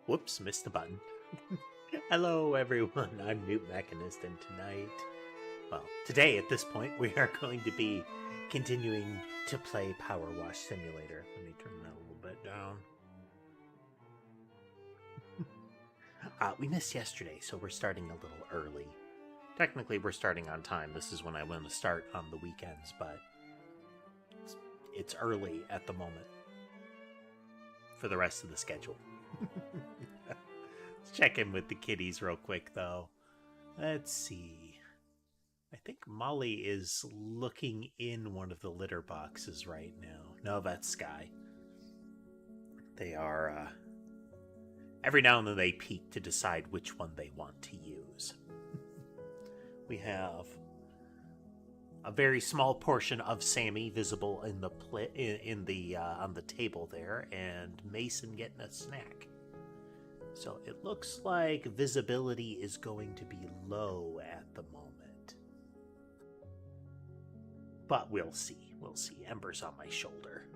Whoops, missed the button. Hello everyone, I'm newtmechanist, and today at this point, we are going to be continuing to play PowerWash Simulator. Let me turn that a little bit down. We missed yesterday, so we're starting a little early. Technically, we're starting on time. This is when I want to start on the weekends, but it's early at the moment for the rest of the schedule. Let's check in with the kitties real quick, though. Let's see. I think Molly is looking in one of the litter boxes right now. No, that's Sky. They are, every now and then they peek to decide which one they want to use. We have a very small portion of Sammy visible in the on the table there, and Mason getting a snack. So it looks like visibility is going to be low at the moment. But we'll see. We'll see. Ember's on my shoulder.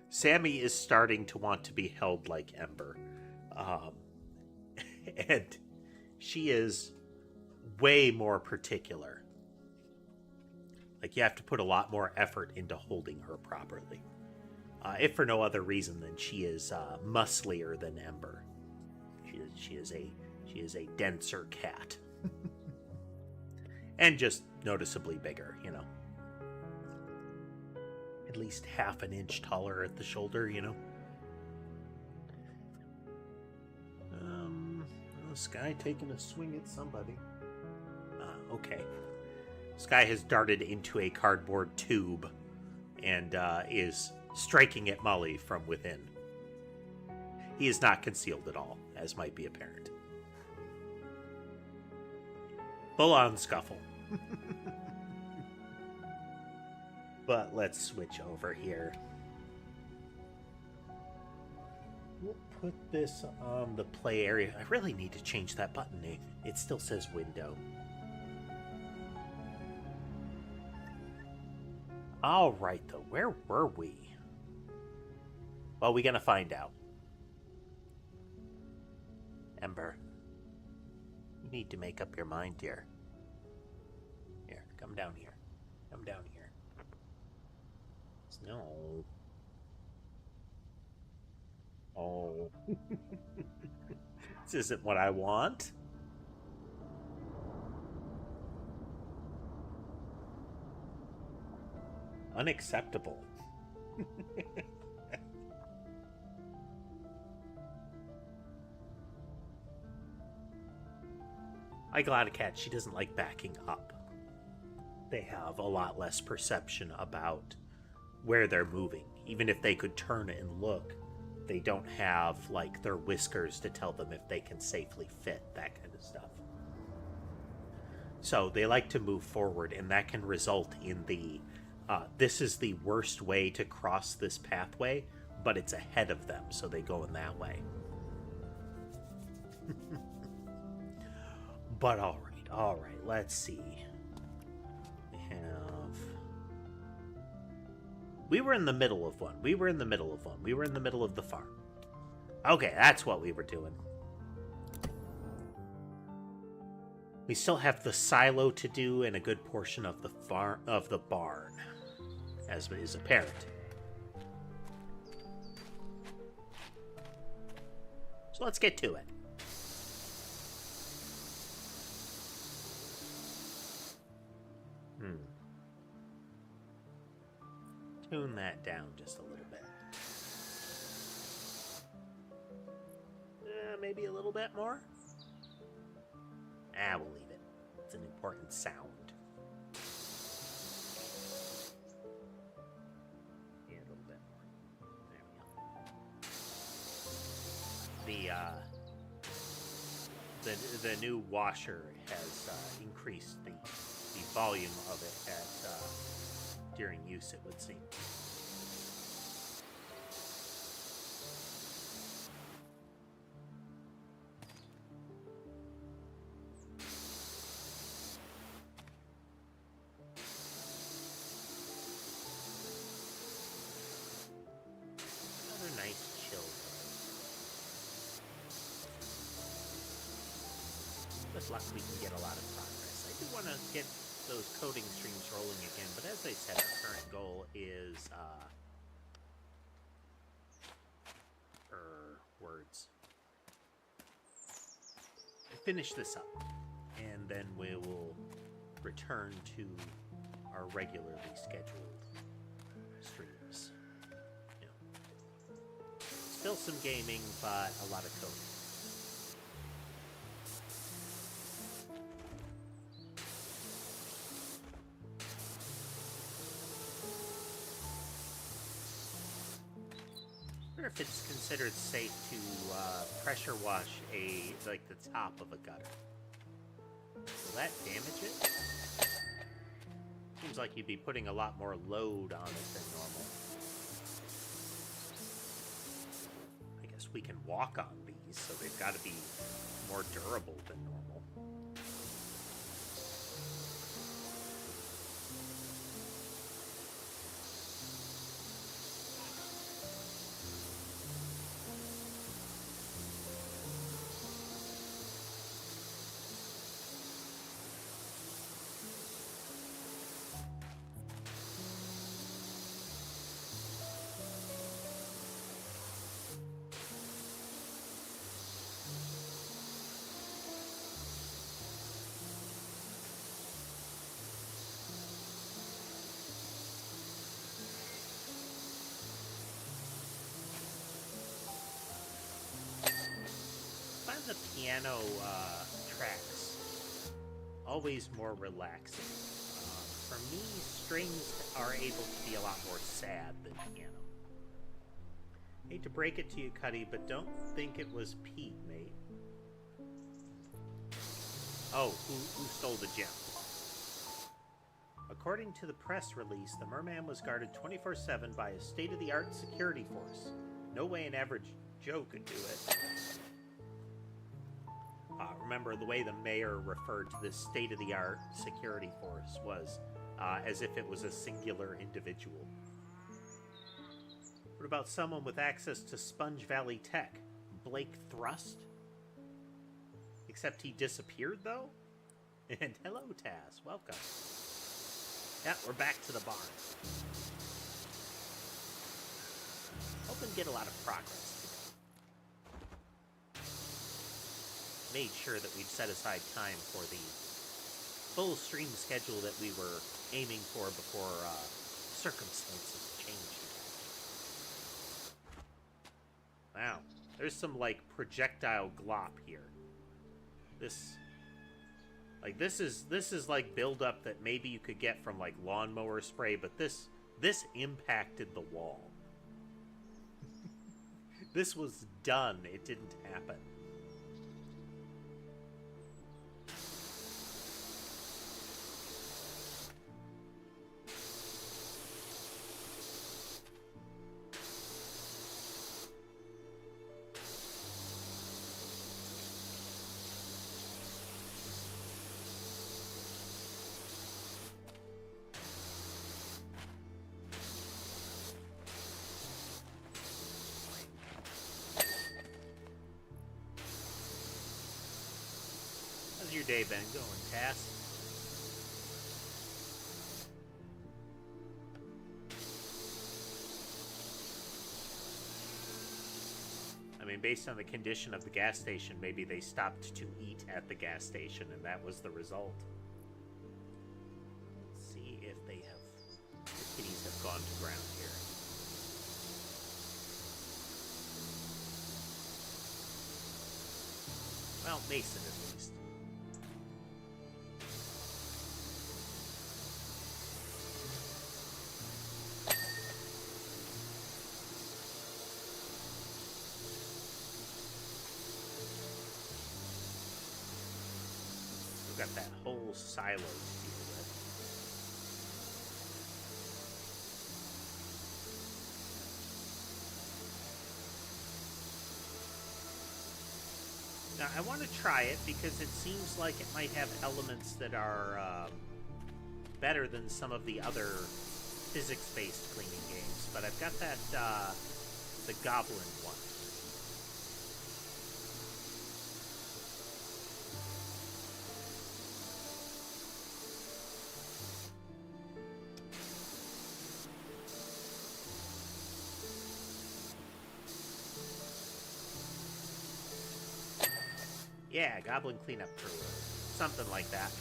Sammy is starting to want to be held like Ember. And she is way more particular. Like, you have to put a lot more effort into holding her properly. If for no other reason than she is musclier than Ember. She is a denser cat. And just noticeably bigger, you know. At least half an inch taller at the shoulder, you know. Sky taking a swing at somebody. Okay. Sky has darted into a cardboard tube and is striking at Molly from within. He is not concealed at all, as might be apparent. Full-on scuffle. But let's switch over here. We'll put this on the play area. I really need to change that button name. It still says window. Alright, though. Where were we? Well, we're gonna find out. Ember. You need to make up your mind, dear. Here, come down here. Come down here. No. Oh. This isn't what I want. Unacceptable. I got a cat. She doesn't like backing up. They have a lot less perception about where they're moving. Even if they could turn and look, they don't have, like, their whiskers to tell them if they can safely fit, that kind of stuff. So they like to move forward, and that can result in the this is the worst way to cross this pathway, but it's ahead of them, so they go in that way. But alright, let's see. We were in the middle of one. We were in the middle of the farm. Okay, that's what we were doing. We still have the silo to do and a good portion of the barn, as is apparent. So let's get to it. Tune that down just a little bit. Maybe a little bit more? We'll leave it. It's an important sound. Yeah, a little bit more. There we go. The new washer has increased the volume of it during use, it would seem. with luck, we can get a lot of progress. I do want to get those coding streams rolling again, but as I said, our current goal is, finish this up, and then we will return to our regularly scheduled streams. You know, still some gaming, but a lot of coding. I wonder if it's considered safe to pressure wash like the top of a gutter. Will that damage it? Seems like you'd be putting a lot more load on it than normal. I guess we can walk on these, so they've got to be more durable than normal. The piano tracks always more relaxing. For me, strings are able to be a lot more sad than piano. Hate to break it to you, Cuddy, but don't think it was Pete, mate. Oh, who stole the gem? According to the press release, the merman was guarded 24/7 by a state-of-the-art security force. No way an average Joe could do it. Remember, the way the mayor referred to this state-of-the-art security force was as if it was a singular individual. What about someone with access to Sponge Valley Tech? Blake Thrust? Except he disappeared, though? And hello, Taz. Welcome. Yeah, we're back to the barn. Hoping to get a lot of progress. Made sure that we'd set aside time for the full stream schedule that we were aiming for before circumstances changed. Wow, there's some like projectile glop here. This is like buildup that maybe you could get from like lawnmower spray, but this impacted the wall. This was done. It didn't happen. How's your day been going, Cass? I mean, based on the condition of the gas station, maybe they stopped to eat at the gas station, and that was the result. Let's see if the kitties have gone to ground here. Well, Mason at least. We've got that whole silo to deal with. Now, I want to try it because it seems like it might have elements that are better than some of the other physics-based cleaning games. But I've got that, the Goblin one. Yeah, goblin cleanup crew. Something like that.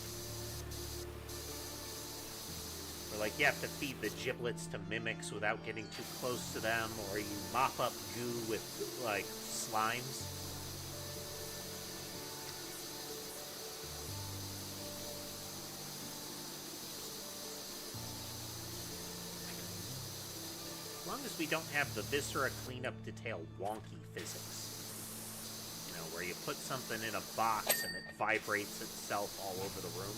Or like you have to feed the giblets to mimics without getting too close to them, or you mop up goo with, like, slimes. As long as we don't have the viscera cleanup detail wonky physics. You know, where you put something in a box and it vibrates itself all over the room.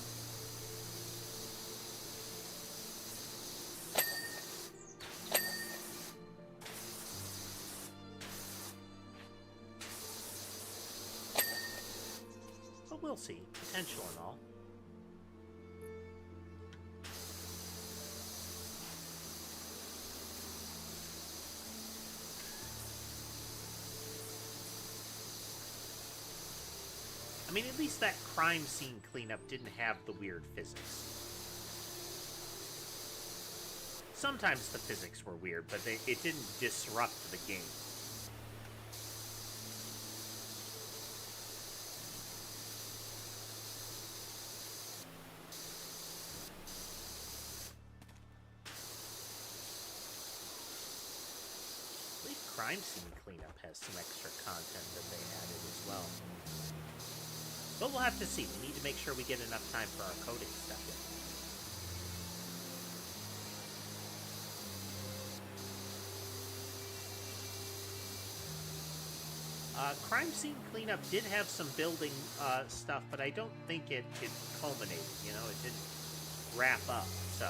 But we'll see. Potential and all. I mean, at least that crime scene cleanup didn't have the weird physics. Sometimes the physics were weird, but it didn't disrupt the game. I believe crime scene cleanup has some extra content that they added as well. But we'll have to see. We need to make sure we get enough time for our coding stuff. Crime scene cleanup did have some building stuff, but I don't think it culminated. You know, it didn't wrap up, so...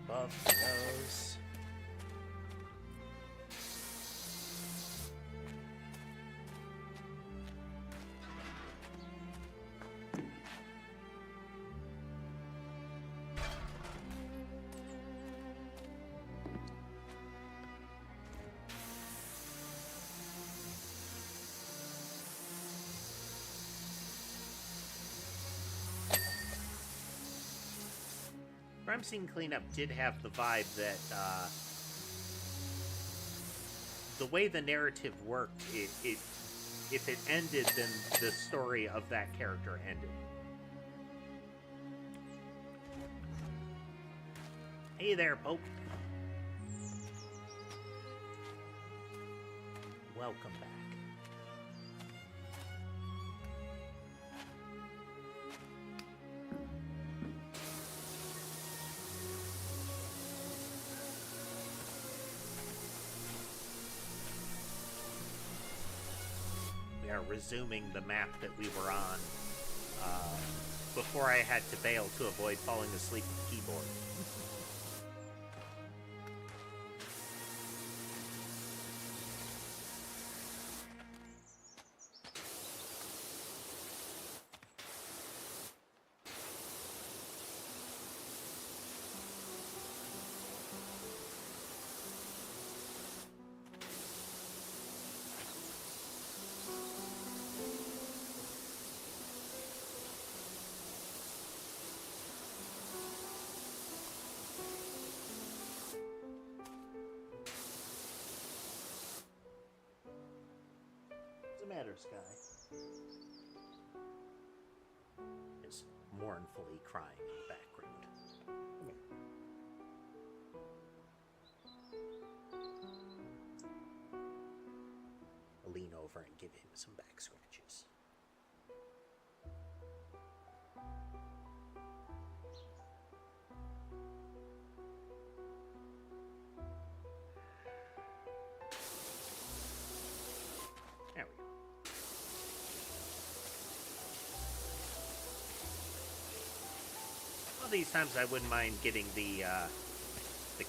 above those. Crime scene cleanup did have the vibe that the way the narrative worked, if it ended, then the story of that character ended. Hey there, Pope. Welcome back. We are resuming the map that we were on before I had to bail to avoid falling asleep with the keyboard. Matter, Sky is mournfully crying in the background. Come here. I'll lean over and give him some back scratches. There we go. Well, these times I wouldn't mind getting the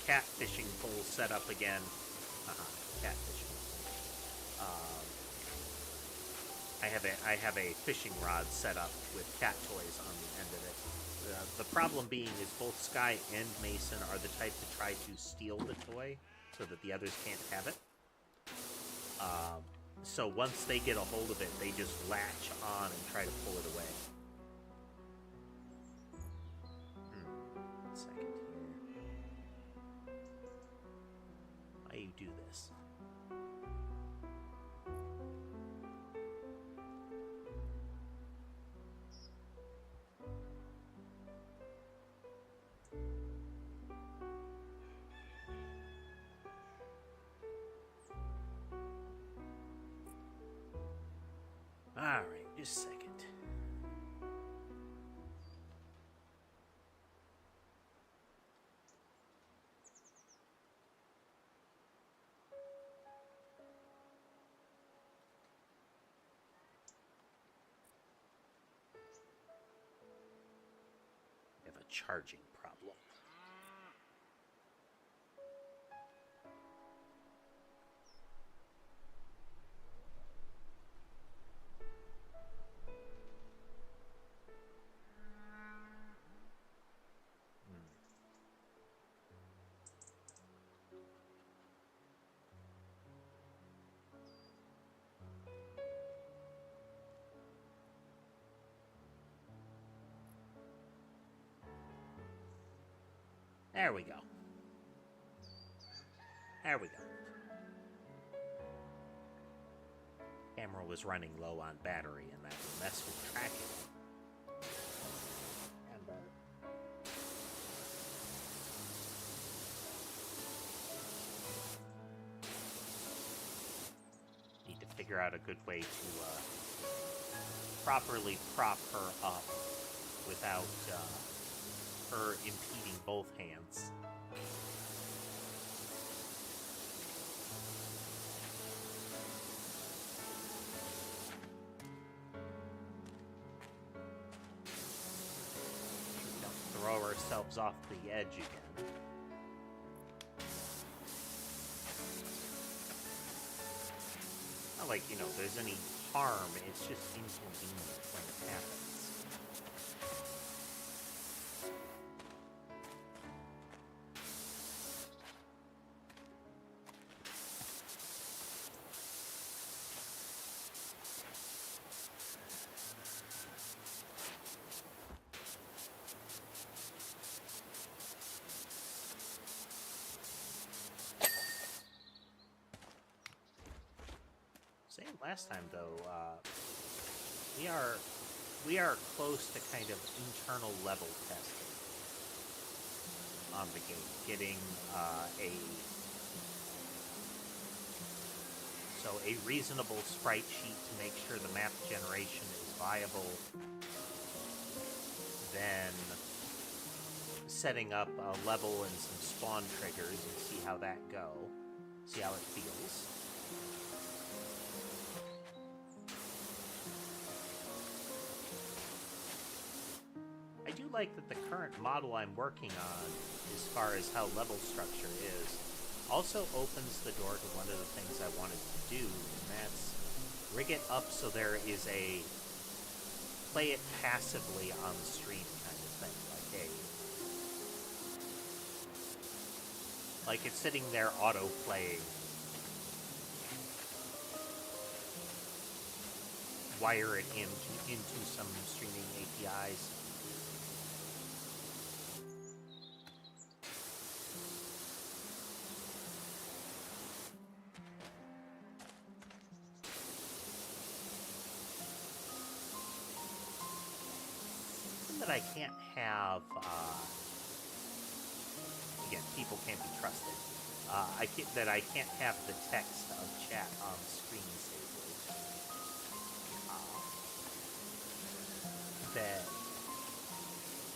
cat fishing pole set up again. Cat fishing. I have a fishing rod set up with cat toys on the end of it. The problem being is both Sky and Mason are the type to try to steal the toy so that the others can't have it. So once they get a hold of it, they just latch on and try to pull it away. One second here. Why you do this? Alright, just a second. I have a charging problem. There we go. There we go. Camera was running low on battery, and that would mess with tracking. And need to figure out a good way to properly prop her up without her impeding both hands. We don't throw ourselves off the edge again. Not like, you know, there's any harm, it's just inconvenient when it happens. Same last time though, we are close to kind of internal level testing on the game, getting a reasonable sprite sheet to make sure the map generation is viable, then setting up a level and some spawn triggers and see how that see how it feels. I do like that the current model I'm working on, as far as how level structure is, also opens the door to one of the things I wanted to do, and that's rig it up so there is a play it passively on the stream kind of thing, like it's sitting there auto-playing. Wire it into some streaming APIs. That I can't have, again, people can't be trusted. That I can't have the text of chat on screensavers. That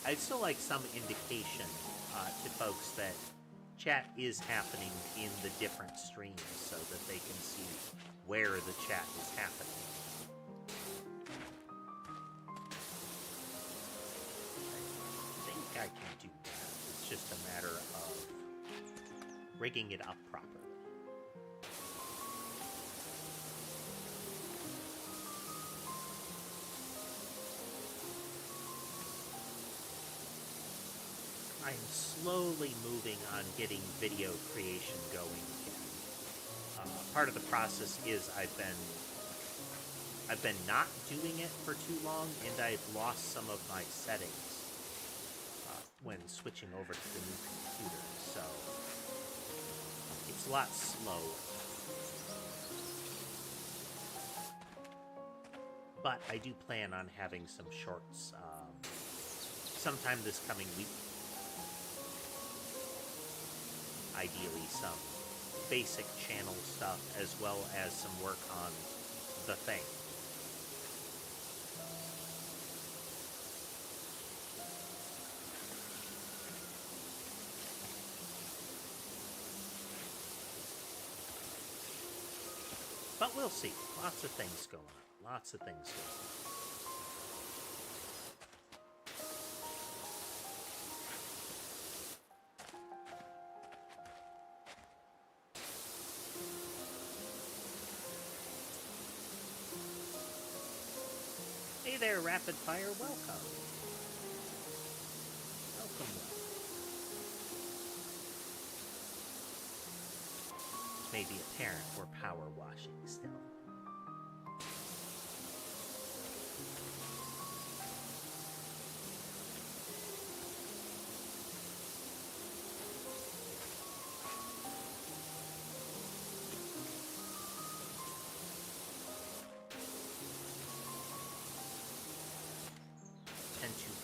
I'd still like some indication to folks that chat is happening in the different streams so that they can see where the chat is happening. I can do that. It's just a matter of rigging it up properly. I'm slowly moving on getting video creation going again. Part of the process is I've been not doing it for too long, and I've lost some of my settings when switching over to the new computer, so it's a lot slower. But I do plan on having some shorts sometime this coming week. Ideally some basic channel stuff as well as some work on the thing. But we'll see. Lots of things going on. Lots of things going on. Hey there, Rapid Fire. Welcome. Welcome. It may be apparent we're power washing still.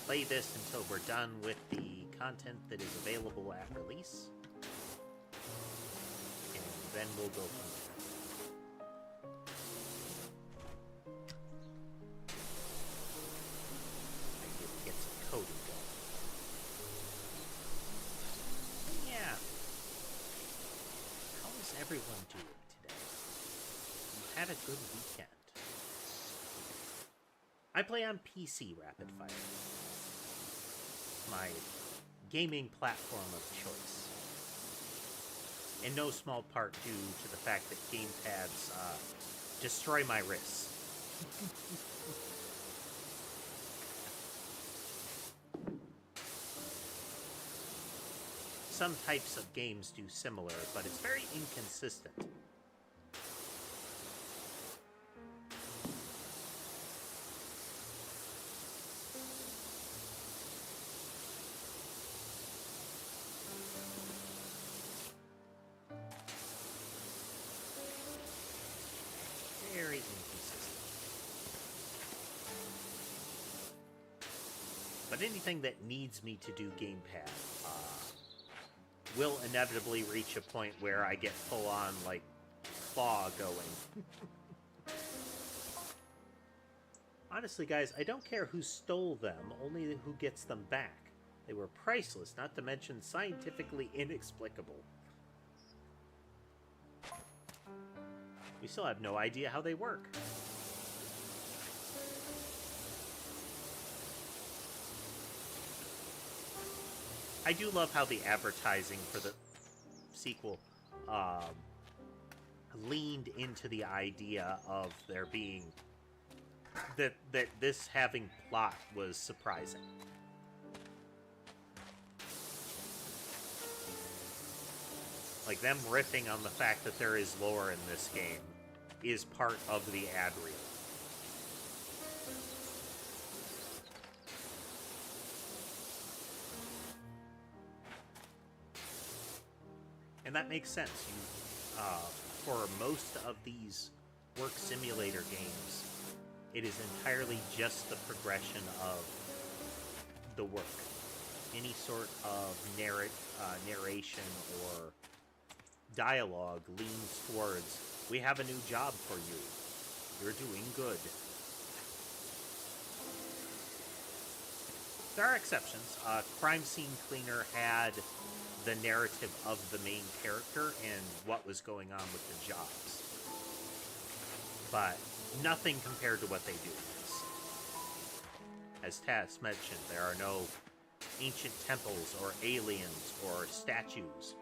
Play this until we're done with the content that is available at release. And then we'll go from there. I need to get some coding going. Yeah. How is everyone doing today? You had a good weekend. I play on PC, Rapid Fire. My gaming platform of choice. In no small part due to the fact that gamepads destroy my wrists. Some types of games do similar, but it's very inconsistent. But anything that needs me to do gamepad will inevitably reach a point where I get full-on, like, claw going. Honestly, guys, I don't care who stole them, only who gets them back. They were priceless, not to mention scientifically inexplicable. We still have no idea how they work. I do love how the advertising for the sequel leaned into the idea of there being that this having plot was surprising. Like them riffing on the fact that there is lore in this game is part of the ad reel. And that makes sense. For most of these work simulator games, it is entirely just the progression of the work. Any sort of narration or dialogue leans towards, we have a new job for you. You're doing good. There are exceptions. Crime Scene Cleaner had the narrative of the main character and what was going on with the jobs. But nothing compared to what they do in this. As Taz mentioned, there are no ancient temples or aliens or statues.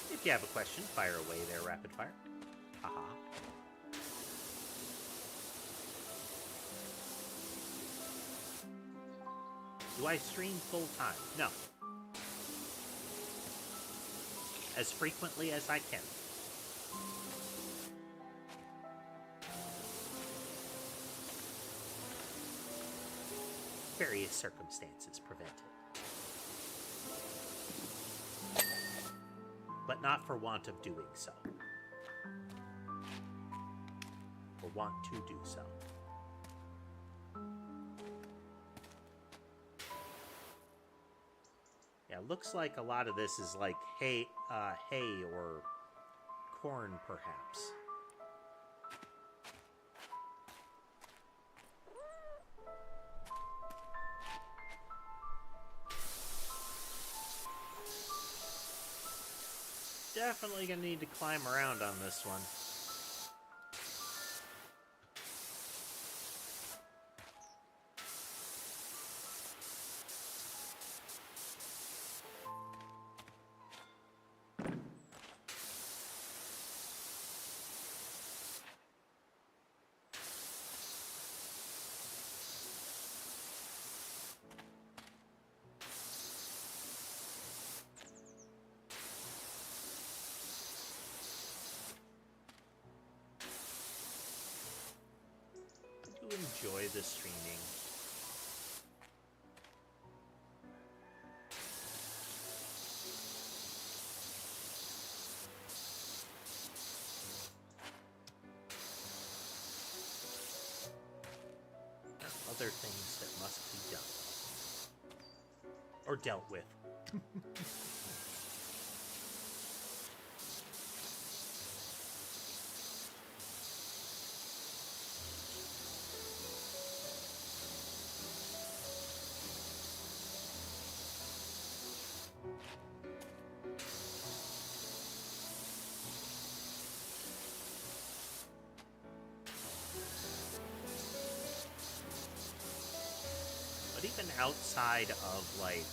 If you have a question, fire away there, Rapid Fire. Haha. Do I stream full time? No. As frequently as I can. Various circumstances prevent it. But not for want of doing so. Or want to do so. Yeah, looks like a lot of this is like hay or corn, perhaps. Definitely gonna need to climb around on this one. Enjoy the streaming. There are other things that must be done. Or dealt with. But even outside of, like,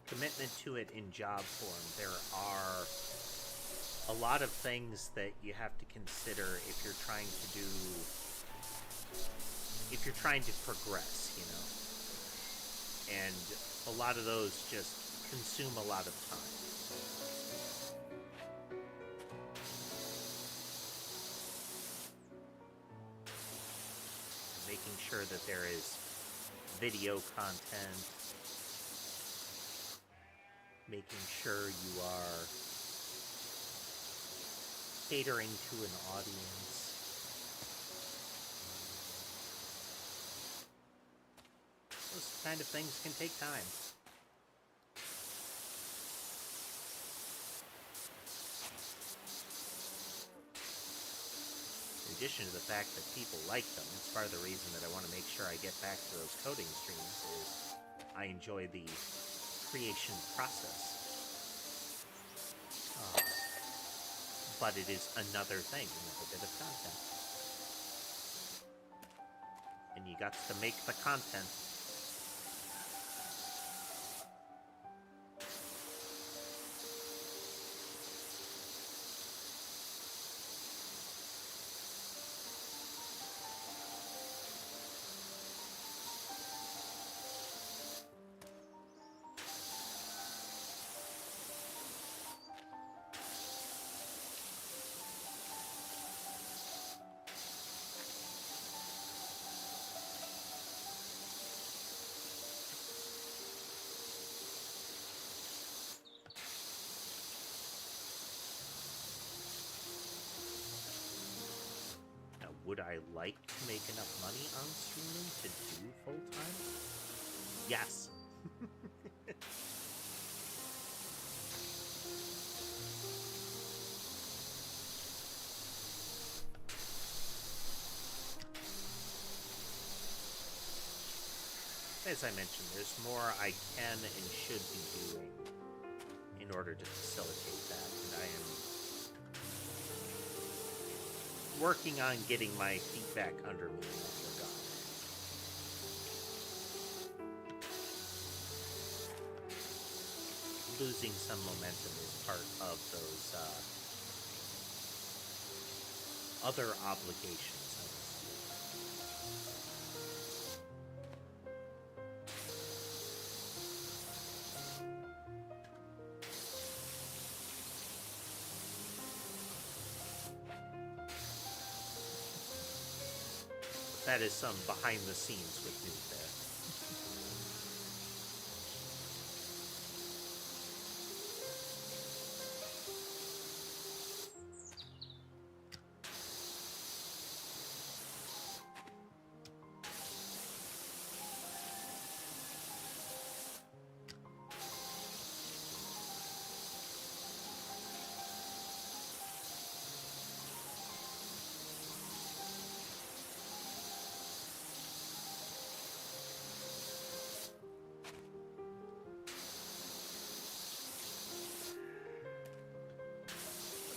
commitment to it in job form, there are a lot of things that you have to consider if you're trying to progress, you know. And a lot of those just consume a lot of time. Making sure that there is video content, making sure you are catering to an audience. Those kind of things can take time. In addition to the fact that people like them, it's part of the reason that I want to make sure I get back to those coding streams, is I enjoy the creation process. But it is another thing, another bit of content. And you got to make the content. Would I like to make enough money on streaming to do full-time? Yes. As I mentioned, there's more I can and should be doing in order to facilitate that, and I am working on getting my feet back under me in that regard. Losing some momentum is part of those other obligations. That is some behind the scenes with Newt there.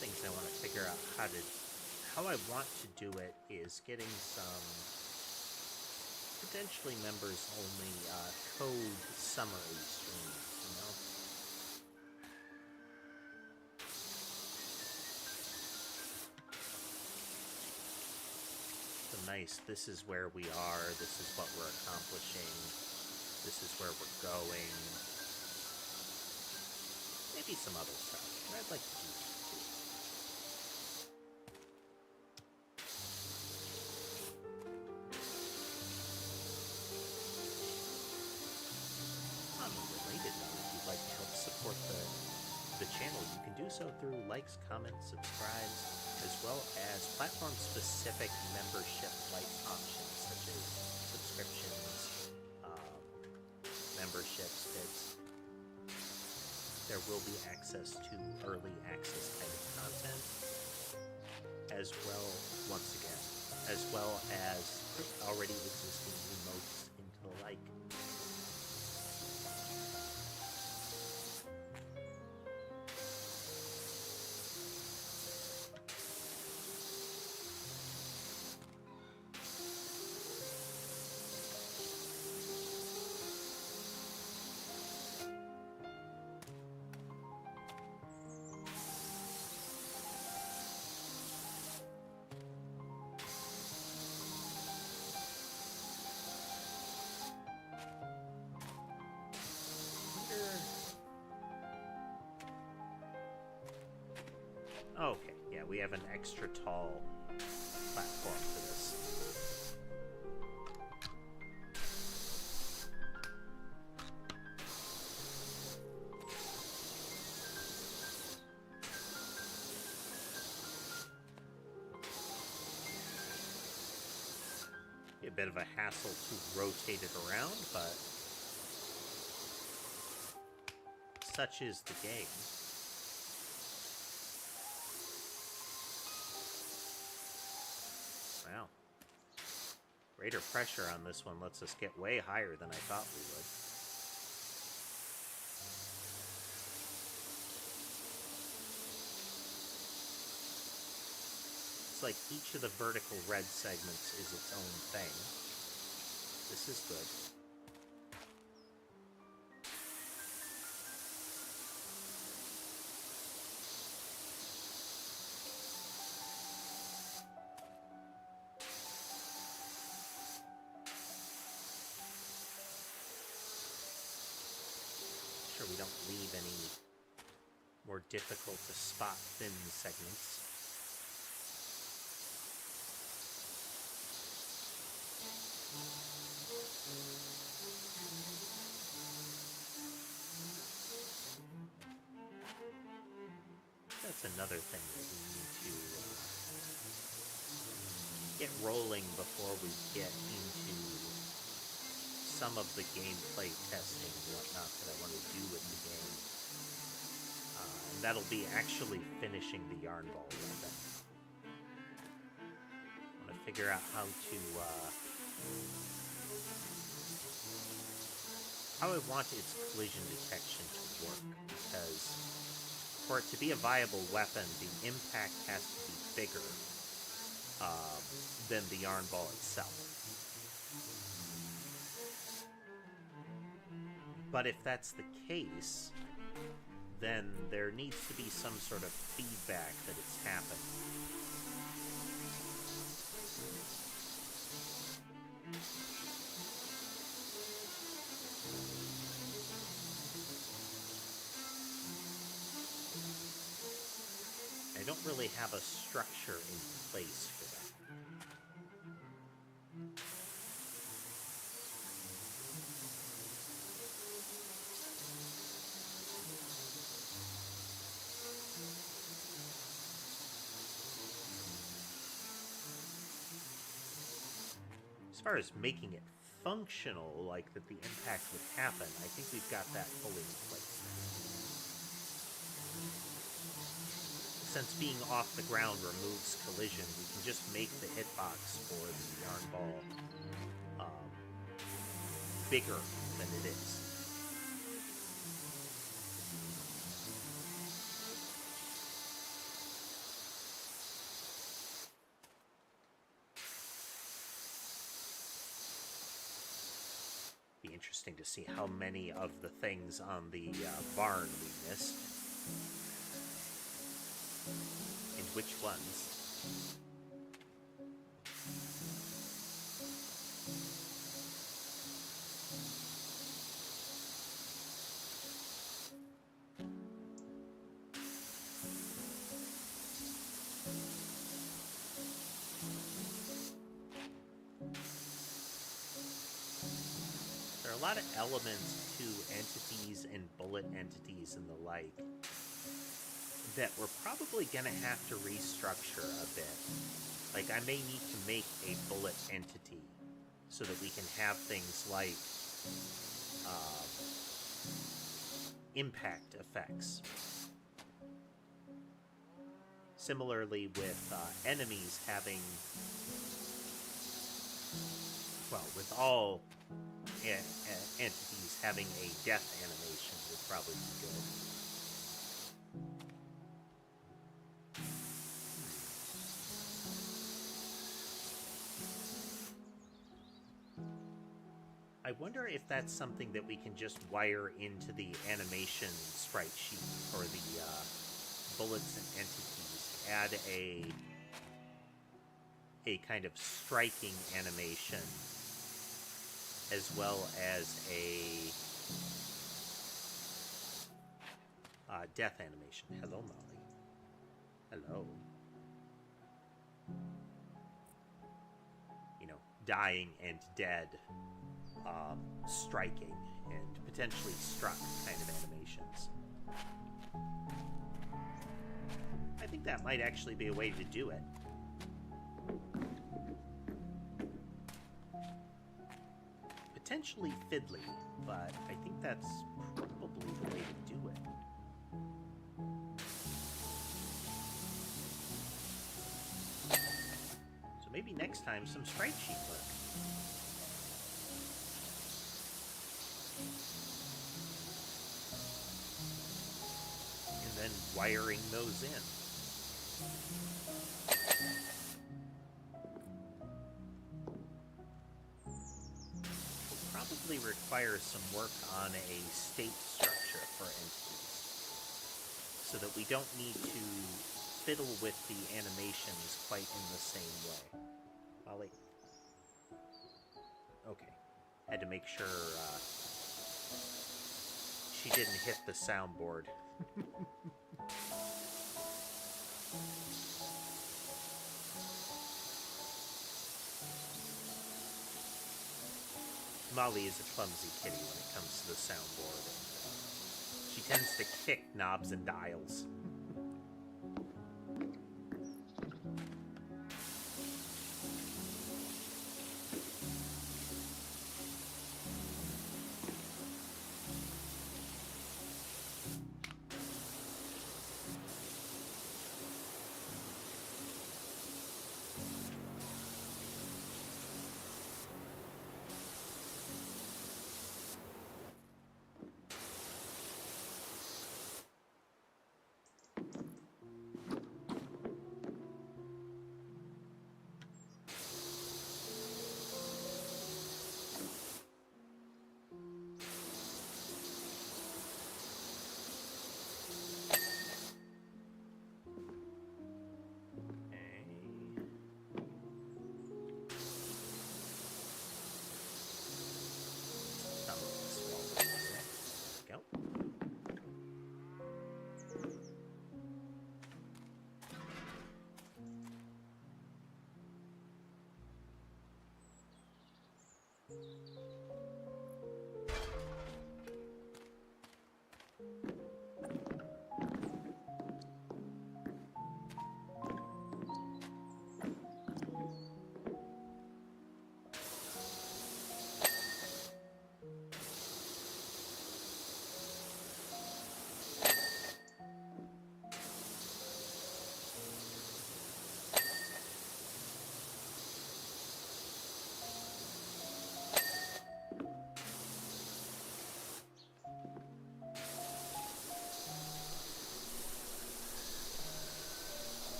Things I want to figure out how I want to do it is getting some potentially members only code summary streams, you know? So nice, this is where we are, this is what we're accomplishing, this is where we're going. Maybe some other stuff, but I'd like to do that. Support the channel, you can do so through likes, comments, subscribes, as well as platform-specific membership-like options such as subscriptions, memberships, bits. There will be access to early access type of content, as well, once again, as well as already existing emotes into the like. Okay, yeah, we have an extra tall platform for this. Be a bit of a hassle to rotate it around, but such is the game. Wow. Greater pressure on this one lets us get way higher than I thought we would. It's like each of the vertical red segments is its own thing. This is good. We don't leave any more difficult to spot thin segments. That's another thing that we need to get rolling before we get into some of the gameplay testing and whatnot that I want to do with the game. And that'll be actually finishing the yarn ball weapon. I want to figure out how I want its collision detection to work, because for it to be a viable weapon, the impact has to be bigger than the yarn ball itself. But if that's the case, then there needs to be some sort of feedback that it's happening. I don't really have a structure in place for that. As far as making it functional, like that the impact would happen, I think we've got that fully in place. Since being off the ground removes collision, we can just make the hitbox for the yarn ball bigger than it is. Be interesting to see how many of the things on the barn we missed. And which ones. There are a lot of elements to entities and bullet entities and the like that we're probably going to have to restructure a bit. Like, I may need to make a bullet entity so that we can have things like impact effects. Similarly with enemies having, well, with all entities having a death animation would probably be good. I wonder if that's something that we can just wire into the animation sprite sheet or the bullets and entities. Add a kind of striking animation as well as a death animation. Hello, Molly. Hello. You know, dying and dead, striking and potentially struck kind of animations. I think that might actually be a way to do it. Potentially fiddly, but I think that's probably the way to do it. So maybe next time some sprite sheet work. And then wiring those in. Probably requires some work on a state structure for entities so that we don't need to fiddle with the animations quite in the same way. Molly. Okay. Had to make sure she didn't hit the soundboard. Molly is a clumsy kitty when it comes to the soundboard, and she tends to kick knobs and dials.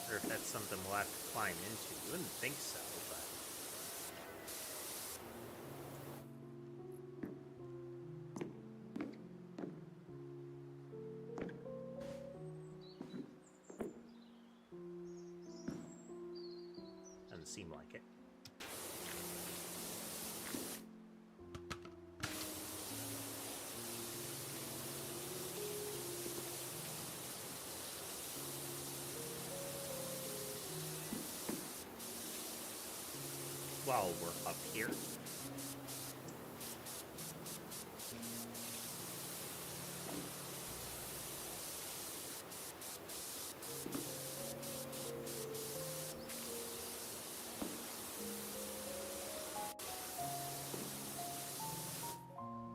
Or if that's something we'll have to climb into. You wouldn't think so, but... doesn't seem like it. While we're up here.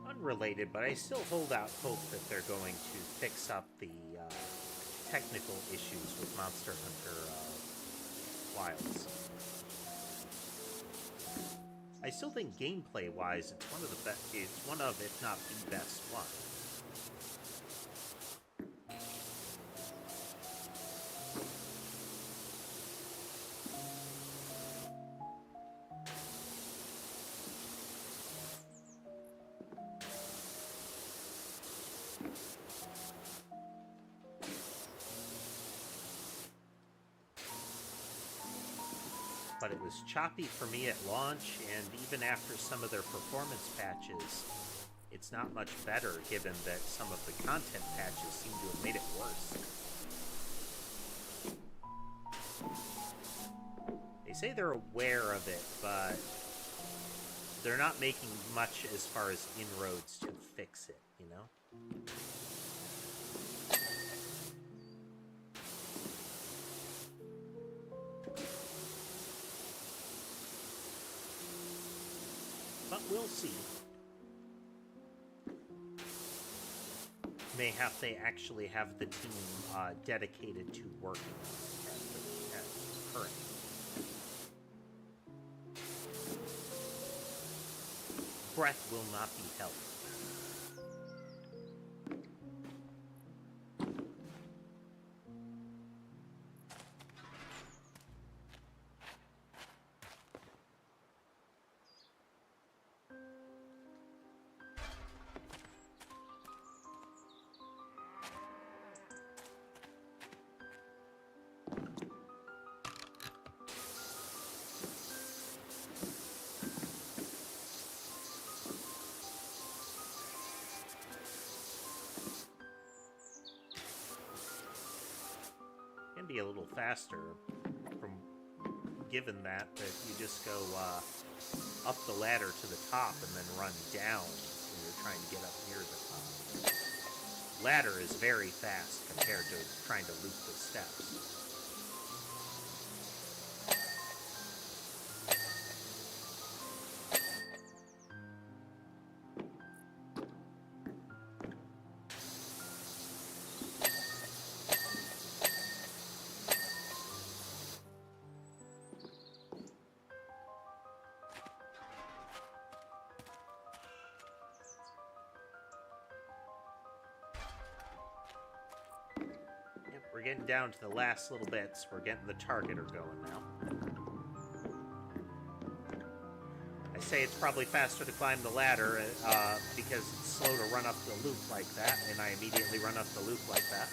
Unrelated, but I still hold out hope that they're going to fix up the technical issues with Monster Hunter Wilds. I still think gameplay-wise, it's one of the best. It's one of, if not the best one. But it was choppy for me at launch, and even after some of their performance patches, it's not much better, given that some of the content patches seem to have made it worse. They say they're aware of it, but they're not making much as far as inroads to fix it, you know? But we'll see. Mayhap they actually have the team dedicated to working on it at current. Breath will not be held. Be a little faster from given that you just go up the ladder to the top and then run down when you're trying to get up near the top. Ladder is very fast compared to trying to loop the steps. We're getting down to the last little bits. We're getting the targeter going now. I say it's probably faster to climb the ladder because it's slow to run up the loop like that, and I immediately run up the loop like that.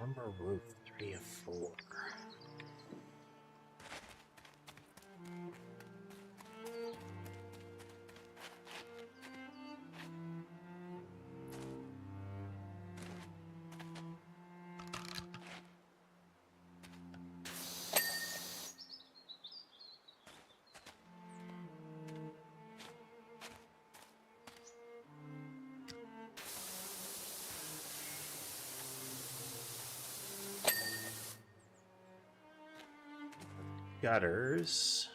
Armor roof 3 of 4. Gutters.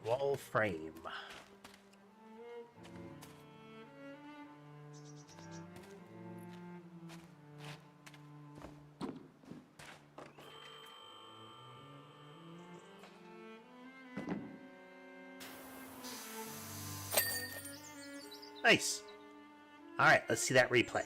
Wall frame. Nice. All right, let's see that replay.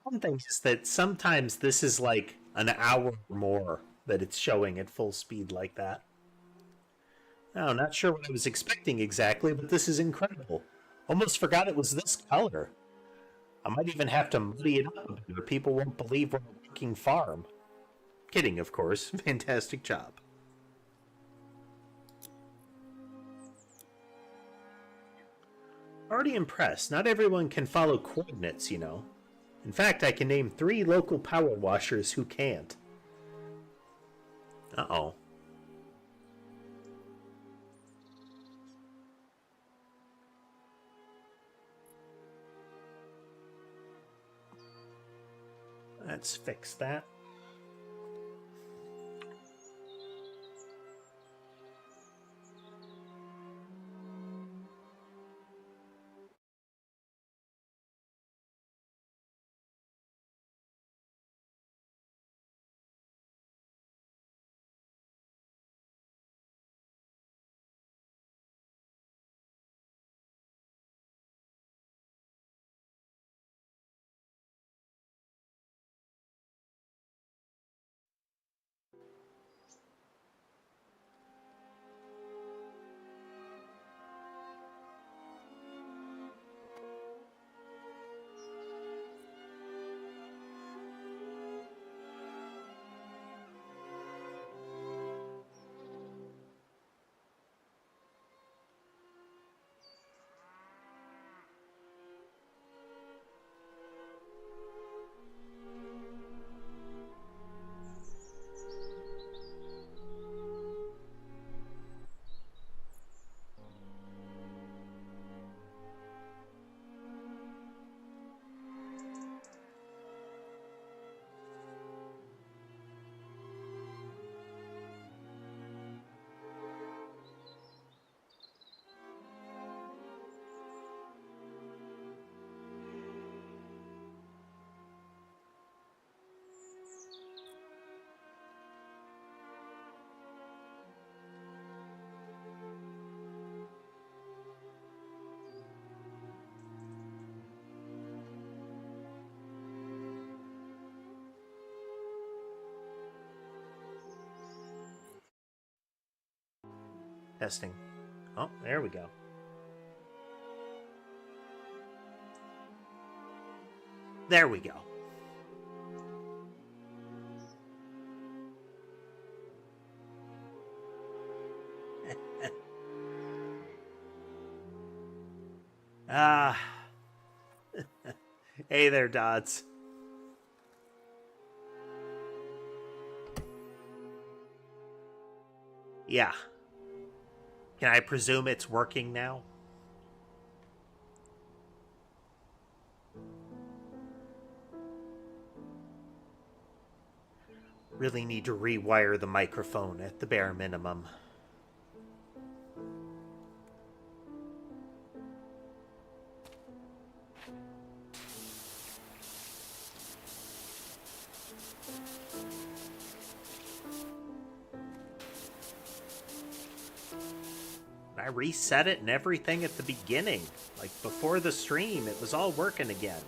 One thing is that sometimes this is like an hour or more that it's showing at full speed like that. Oh, not sure what I was expecting exactly, but this is incredible. Almost forgot it was this color. I might even have to muddy it up a bit, or people won't believe we're a working farm. Kidding, of course. Fantastic job. Already impressed. Not everyone can follow coordinates, you know. In fact, I can name 3 local power washers who can't. Uh-oh. Let's fix that. Testing. Oh, there we go. There we go. Ah. Hey there, Dods. Yeah. Can I presume it's working now? Really need to rewire the microphone at the bare minimum. I reset it and everything at the beginning. Like, before the stream, it was all working again.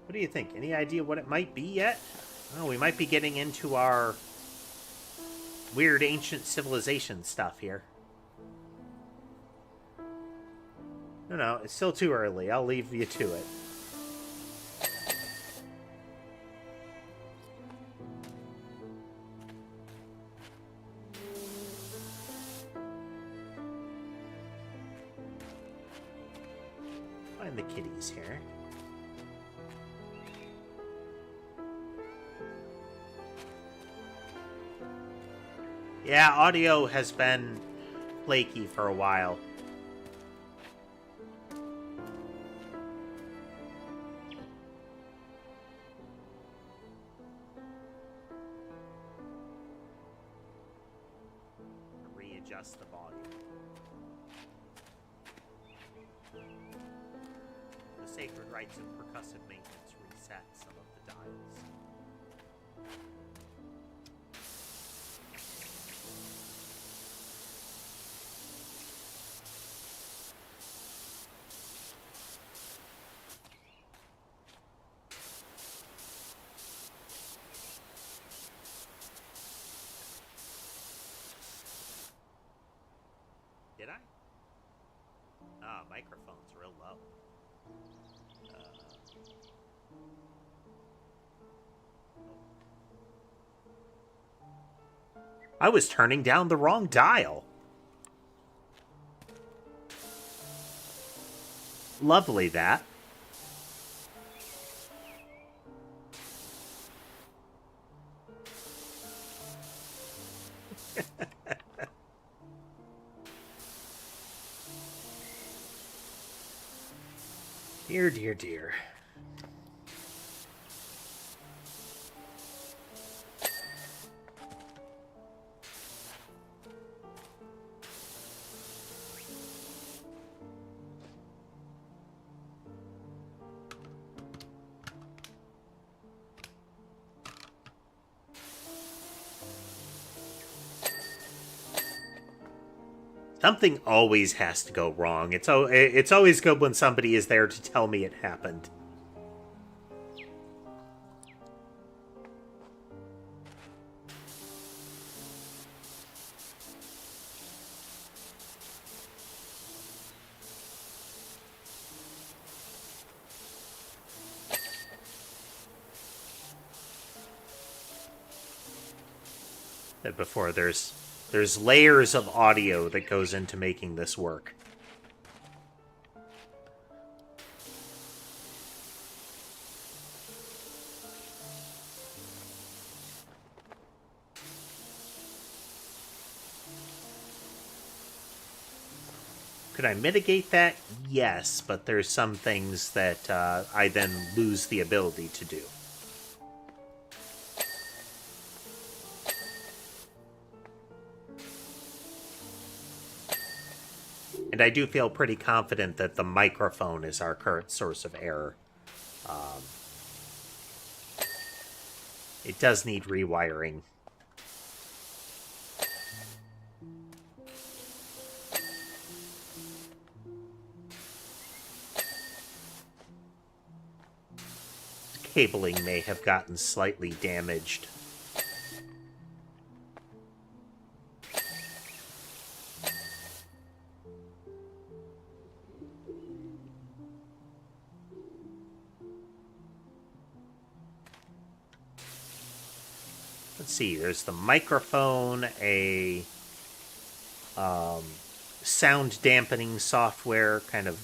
What do you think? Any idea what it might be yet? Oh, we might be getting into our weird ancient civilization stuff here. No, it's still too early. I'll leave you to it. Find the kitties here. Yeah, audio has been flaky for a while. Readjust the volume. The sacred rites of percussive maintenance reset some of the dials. Did I? Ah, microphone's real low. I was turning down the wrong dial. Lovely, that. Dear, dear, dear. Something always has to go wrong. It's always good when somebody is there to tell me it happened. Said before, there's layers of audio that goes into making this work. Could I mitigate that? Yes, but there's some things that I then lose the ability to do. And I do feel pretty confident that the microphone is our current source of error. It does need rewiring. Cabling may have gotten slightly damaged. Let's see, there's the microphone, a sound dampening software, kind of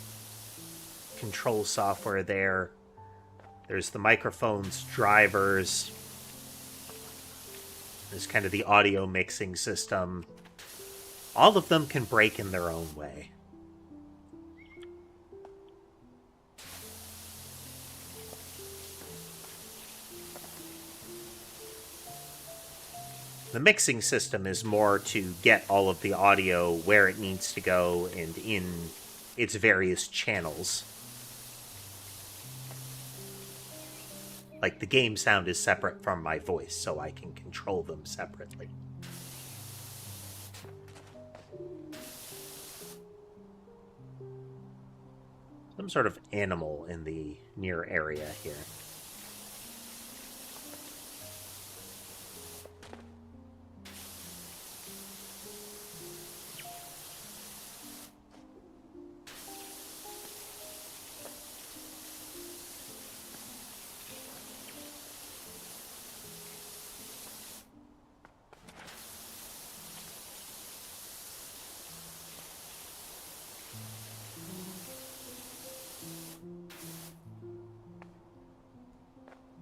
control software there. There's the microphone's drivers. There's kind of the audio mixing system. All of them can break in their own way. The mixing system is more to get all of the audio where it needs to go and in its various channels. Like, the game sound is separate from my voice, so I can control them separately. Some sort of animal in the near area here.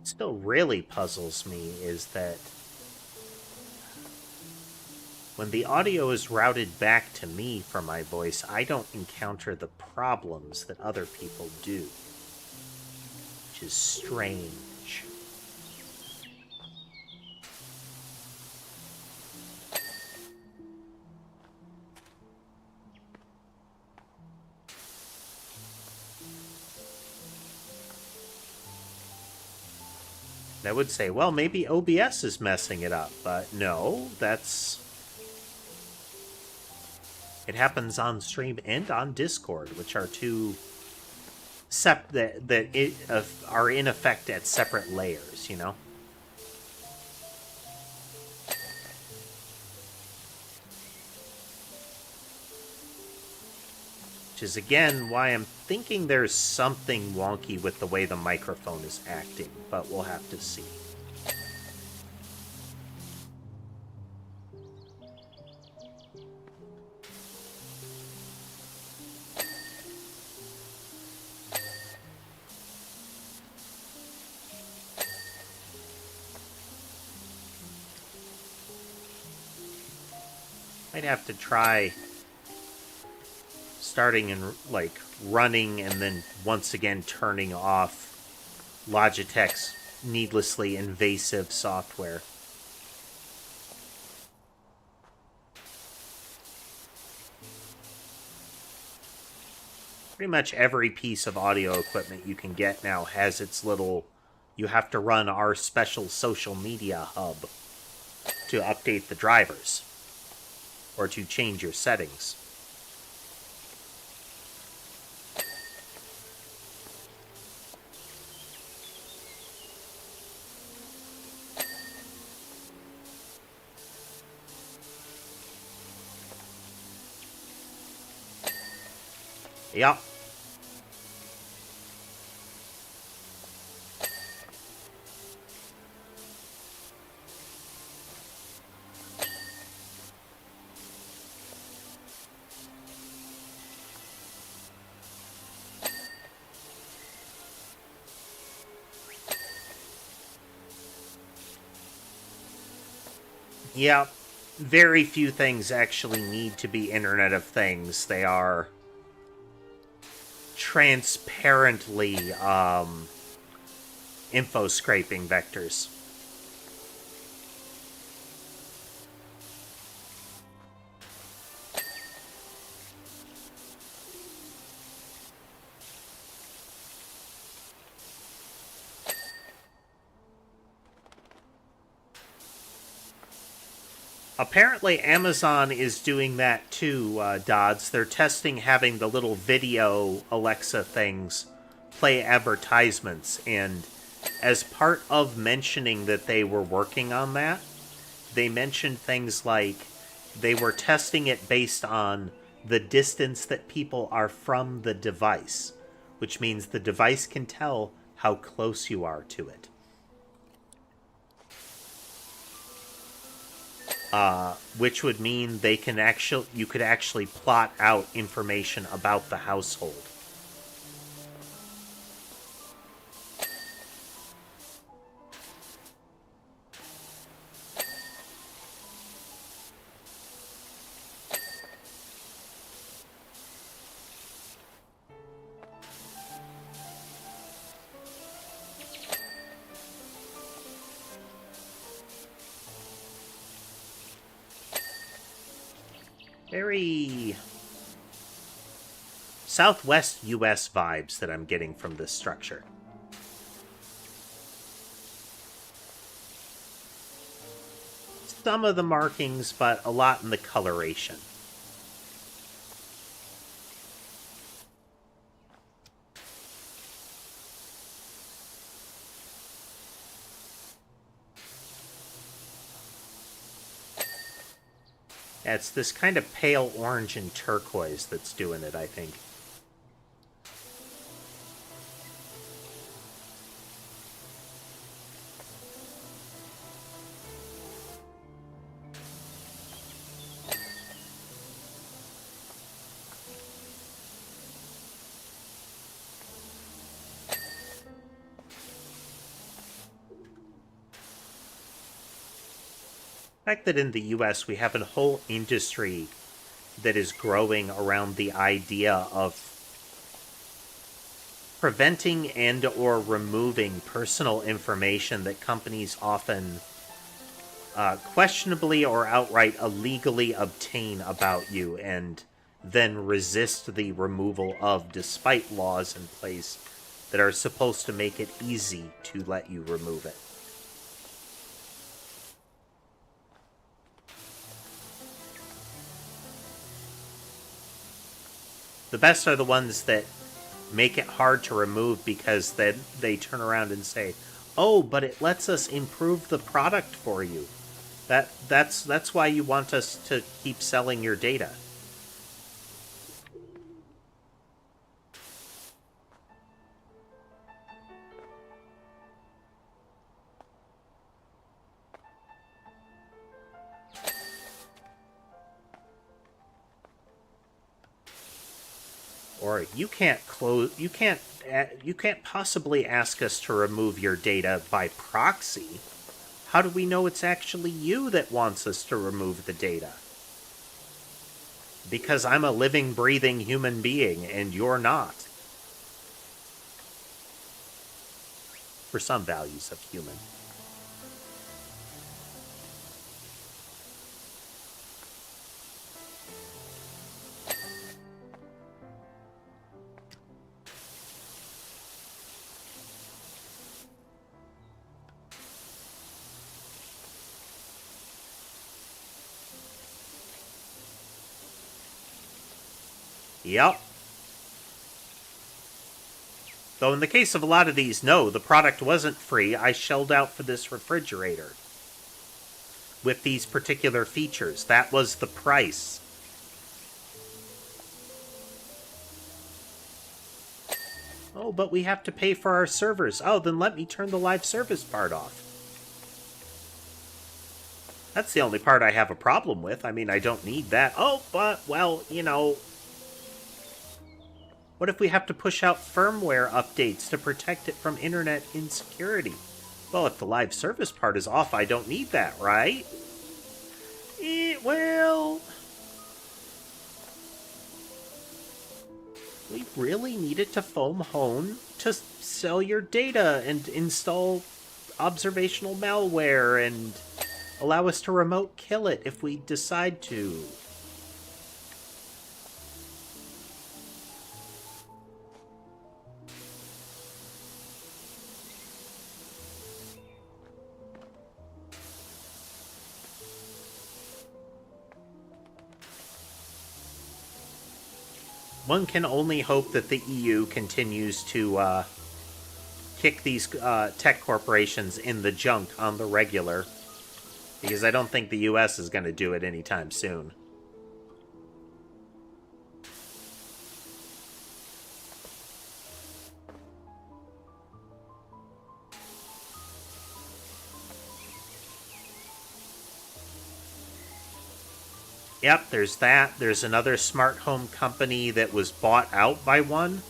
Still really puzzles me is that when the audio is routed back to me from my voice, I don't encounter the problems that other people do, which is strange. I would say, well, maybe OBS is messing it up, but no, it happens on stream and on Discord, which are two are in effect at separate layers, you know? Which is, again, why I'm thinking there's something wonky with the way the microphone is acting, but we'll have to see. Might have to try starting and, like, running and then once again turning off Logitech's needlessly invasive software. Pretty much every piece of audio equipment you can get now has its little... You have to run our special social media hub to update the drivers or to change your settings. Yeah. Yeah. Very few things actually need to be Internet of Things. They are transparently info scraping vectors. Apparently Amazon is doing that too, Dodds. They're testing having the little video Alexa things play advertisements, and as part of mentioning that they were working on that, they mentioned things like they were testing it based on the distance that people are from the device, which means the device can tell how close you are to it. Which would mean you could actually plot out information about the household. Very Southwest US vibes that I'm getting from this structure. Some of the markings, but a lot in the coloration. Yeah, it's this kind of pale orange and turquoise that's doing it, I think. The fact that in the US we have a whole industry that is growing around the idea of preventing and or removing personal information that companies often questionably or outright illegally obtain about you and then resist the removal of despite laws in place that are supposed to make it easy to let you remove it. The best are the ones that make it hard to remove because then they turn around and say, "Oh, but it lets us improve the product for you. That's why you want us to keep selling your data." Or you can't possibly ask us to remove your data by proxy. How do we know it's actually you that wants us to remove the data? Because I'm a living, breathing human being and you're not. For some values of human. Yep. Though in the case of a lot of these, no, the product wasn't free. I shelled out for this refrigerator. With these particular features. That was the price. Oh, but we have to pay for our servers. Oh, then let me turn the live service part off. That's the only part I have a problem with. I mean, I don't need that. Oh, but, well, you know... What if we have to push out firmware updates to protect it from internet insecurity? Well, if the live service part is off, I don't need that, right? Well... We really needed to foam hone to sell your data and install observational malware and allow us to remote kill it if we decide to. One can only hope that the EU continues to kick these tech corporations in the junk on the regular, because I don't think the US is going to do it anytime soon. Yep, there's that. There's another smart home company that was bought out by one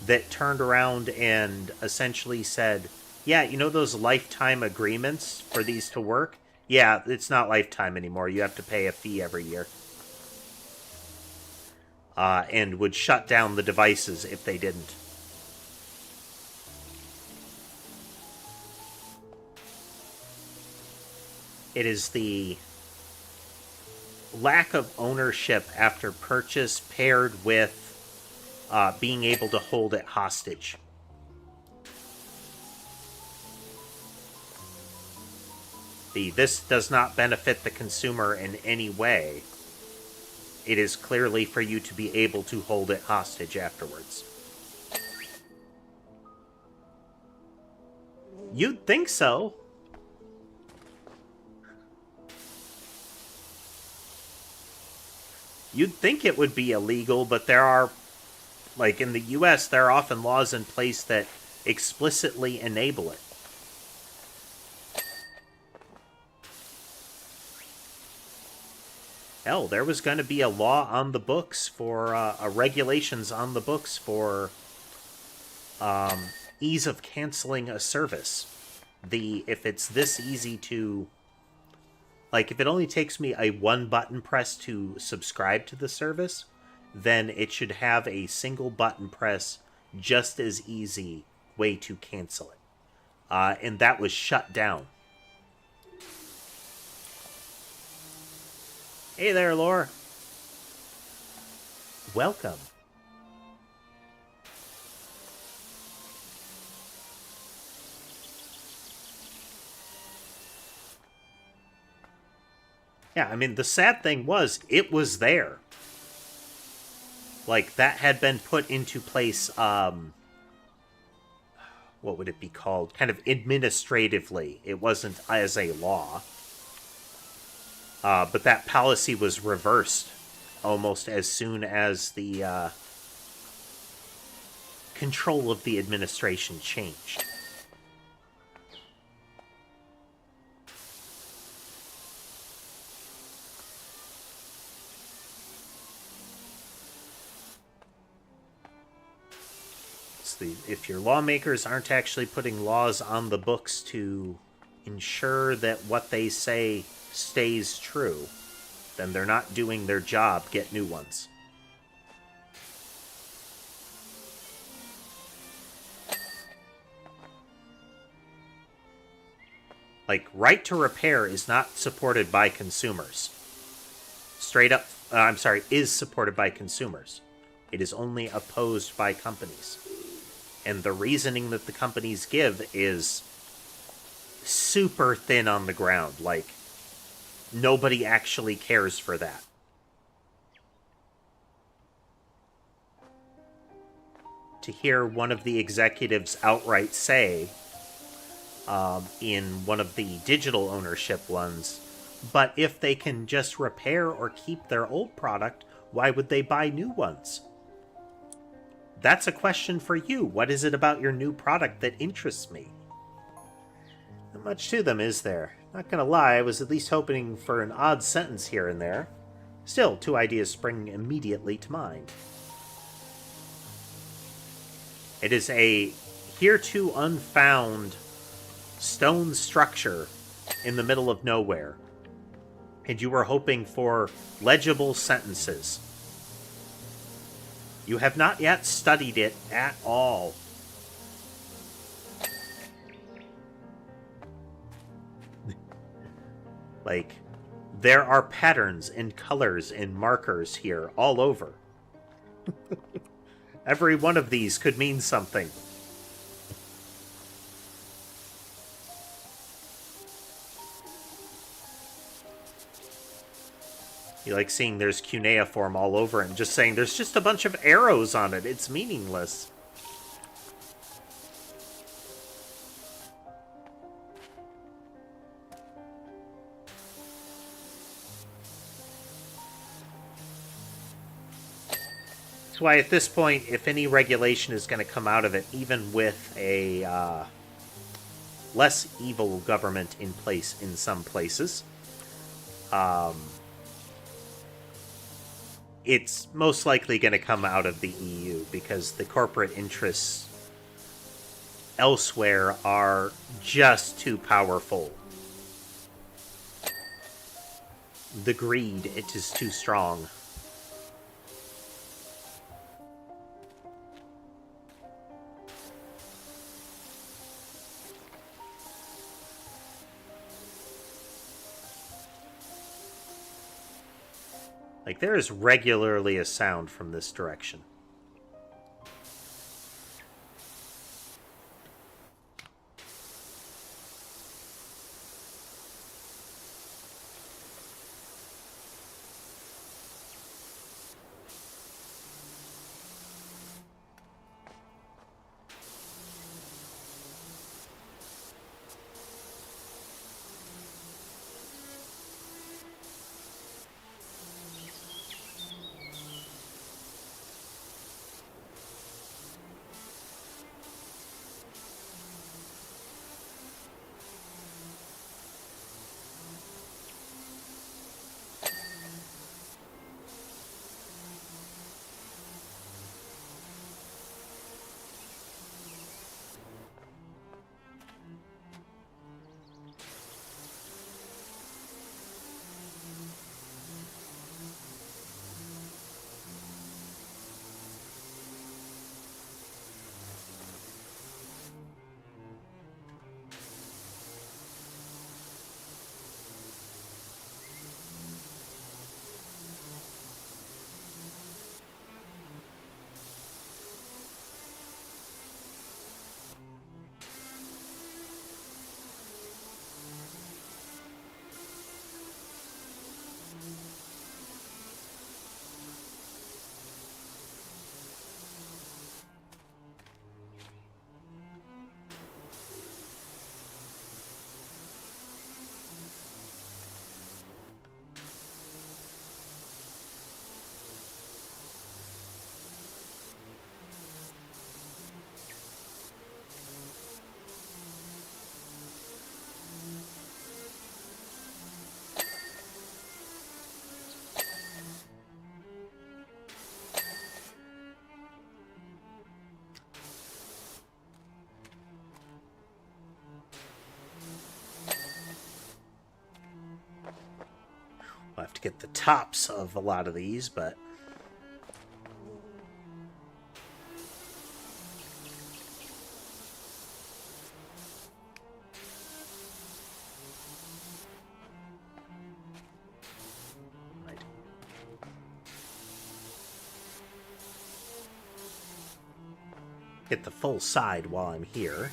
that turned around and essentially said, yeah, you know those lifetime agreements for these to work? Yeah, it's not lifetime anymore. You have to pay a fee every year. And would shut down the devices if they didn't. It is the lack of ownership after purchase paired with being able to hold it hostage. This does not benefit the consumer in any way. It is clearly for you to be able to hold it hostage afterwards. You'd think so. You'd think it would be illegal, but there are, like in the US, there are often laws in place that explicitly enable it. Hell, there was going to be a law on the books for, regulations on the books for ease of canceling a service. If it's this easy to, like, if it only takes me a one button press to subscribe to the service, then it should have a single button press, just as easy way to cancel it. And that was shut down. Hey there, Laura. Welcome. Yeah, I mean, the sad thing was, it was there. Like, that had been put into place, what would it be called? Kind of administratively. It wasn't as a law. But that policy was reversed almost as soon as the control of the administration changed. If your lawmakers aren't actually putting laws on the books to ensure that what they say stays true, then they're not doing their job. Get new ones. Like, right to repair is not supported by consumers. Straight up, is supported by consumers. It is only opposed by companies. And the reasoning that the companies give is super thin on the ground. Like, nobody actually cares for that. To hear one of the executives outright say, in one of the digital ownership ones, but if they can just repair or keep their old product, why would they buy new ones? That's a question for you. What is it about your new product that interests me? Not much to them, is there? Not gonna lie, I was at least hoping for an odd sentence here and there. Still, two ideas spring immediately to mind. It is a hereto unfound stone structure in the middle of nowhere, and you were hoping for legible sentences. You have not yet studied it at all. Like, there are patterns and colors and markers here all over. Every one of these could mean something. You like seeing there's cuneiform all over it and just saying there's just a bunch of arrows on it. It's meaningless. That's why at this point, if any regulation is going to come out of it, even with a less evil government in place in some places, it's most likely going to come out of the EU because the corporate interests elsewhere are just too powerful. The greed, it is too strong. Like, there is regularly a sound from this direction. I'll have to get the tops of a lot of these, but... Right. Get the full side while I'm here.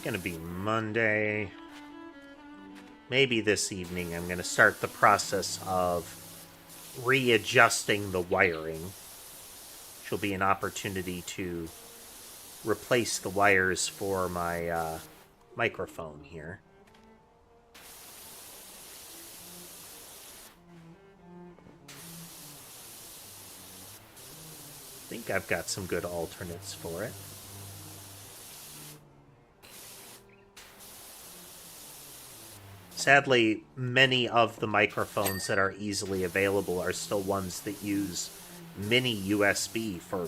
Going to be Monday. Maybe this evening I'm going to start the process of readjusting the wiring, which will be an opportunity to replace the wires for my microphone here. I think I've got some good alternates for it. Sadly, many of the microphones that are easily available are still ones that use mini USB for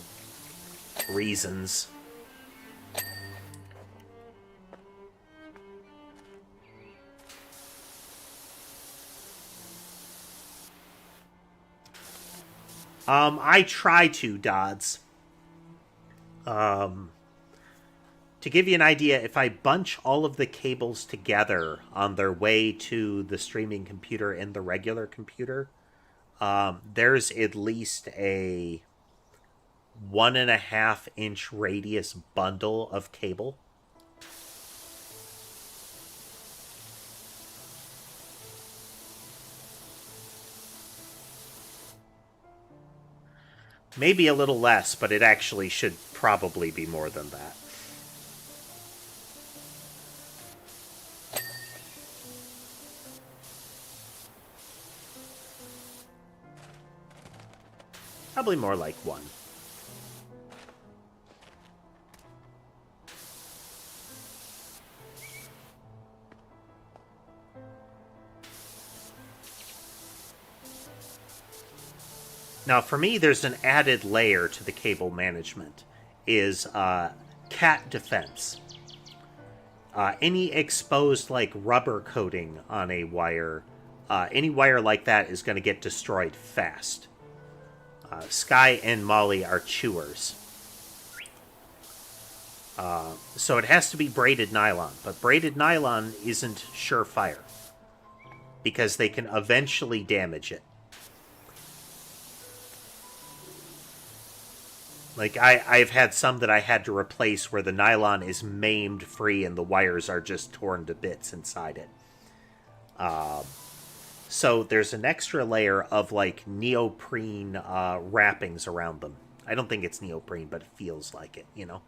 reasons. I try to, Dodds. To give you an idea, if I bunch all of the cables together on their way to the streaming computer and the regular computer, there's at least a 1.5-inch radius bundle of cable. Maybe a little less, but it actually should probably be more than that. Probably more like 1. Now, for me, there's an added layer to the cable management, is cat defense. Any exposed, like, rubber coating on a wire, any wire like that is going to get destroyed fast. Sky and Molly are chewers. So it has to be braided nylon, but braided nylon isn't surefire because they can eventually damage it. Like, I've had some that I had to replace where the nylon is maimed free and the wires are just torn to bits inside it. So there's an extra layer of, like, neoprene wrappings around them. I don't think it's neoprene, but it feels like it, you know?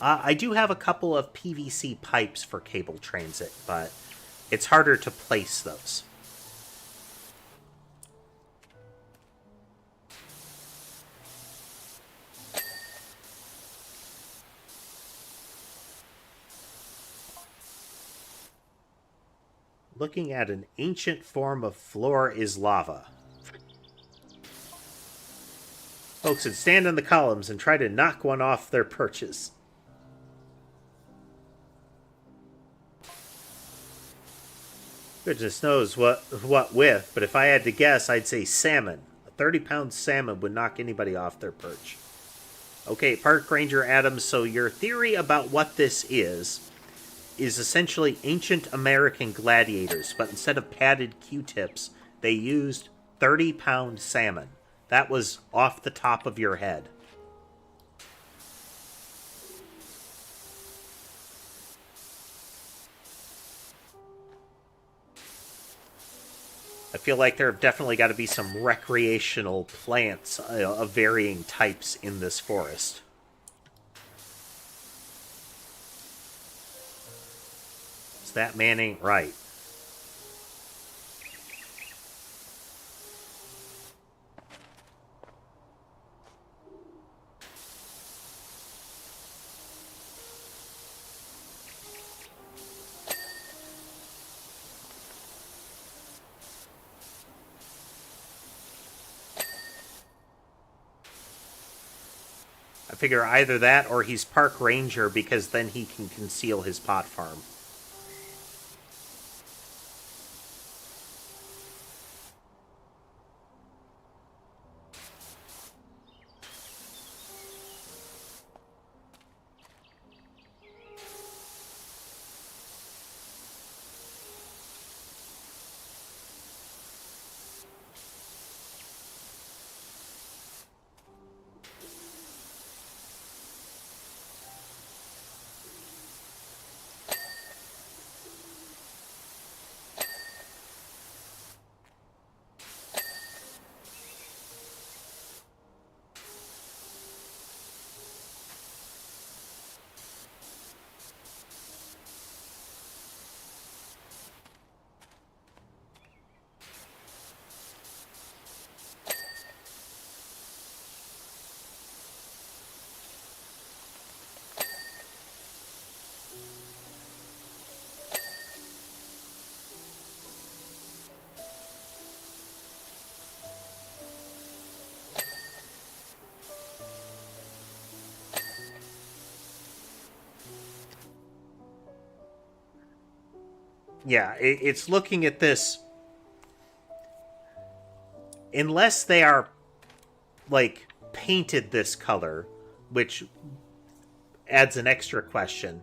I do have a couple of PVC pipes for cable transit, but it's harder to place those. Looking at an ancient form of floor is lava. Folks would stand on the columns and try to knock one off their perches. Goodness knows what with, but if I had to guess, I'd say salmon. A 30-pound salmon would knock anybody off their perch. Okay, Park Ranger Adams, so your theory about what this is essentially ancient American gladiators, but instead of padded Q-tips, they used 30-pound salmon. That was off the top of your head. I feel like there have definitely got to be some recreational plants of varying types in this forest. That man ain't right. I figure either that or he's park ranger because then he can conceal his pot farm. Yeah, it's looking at this. Unless they are, like, painted this color, which adds an extra question.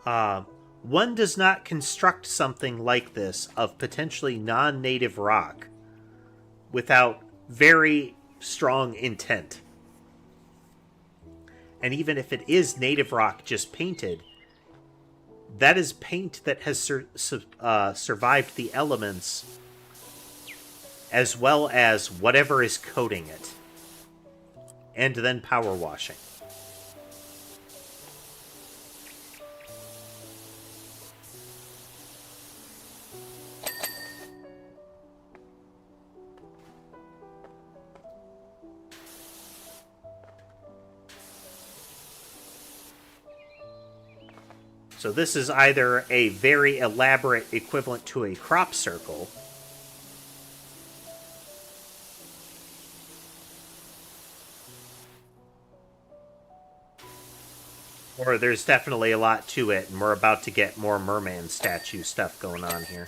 One does not construct something like this of potentially non-native rock without very strong intent. And even if it is native rock just painted, that is paint that has survived the elements as well as whatever is coating it. And then power washing. So this is either a very elaborate equivalent to a crop circle, or there's definitely a lot to it, and we're about to get more merman statue stuff going on here.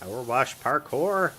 Power wash parkour.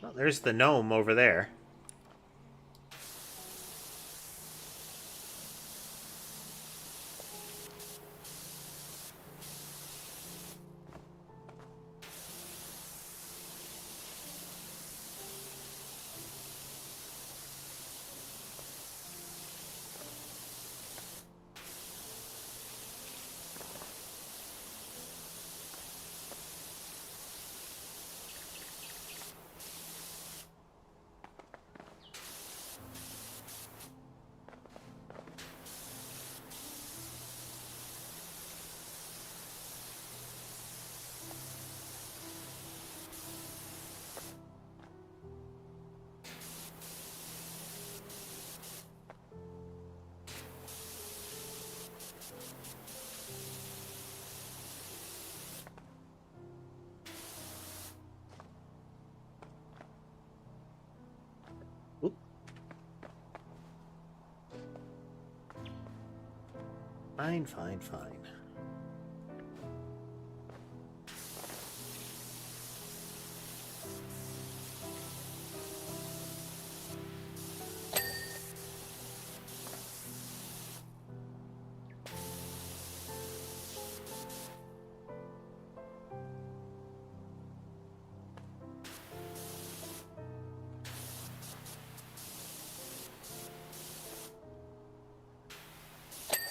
Well, there's the gnome over there. Oop. Fine, fine, fine.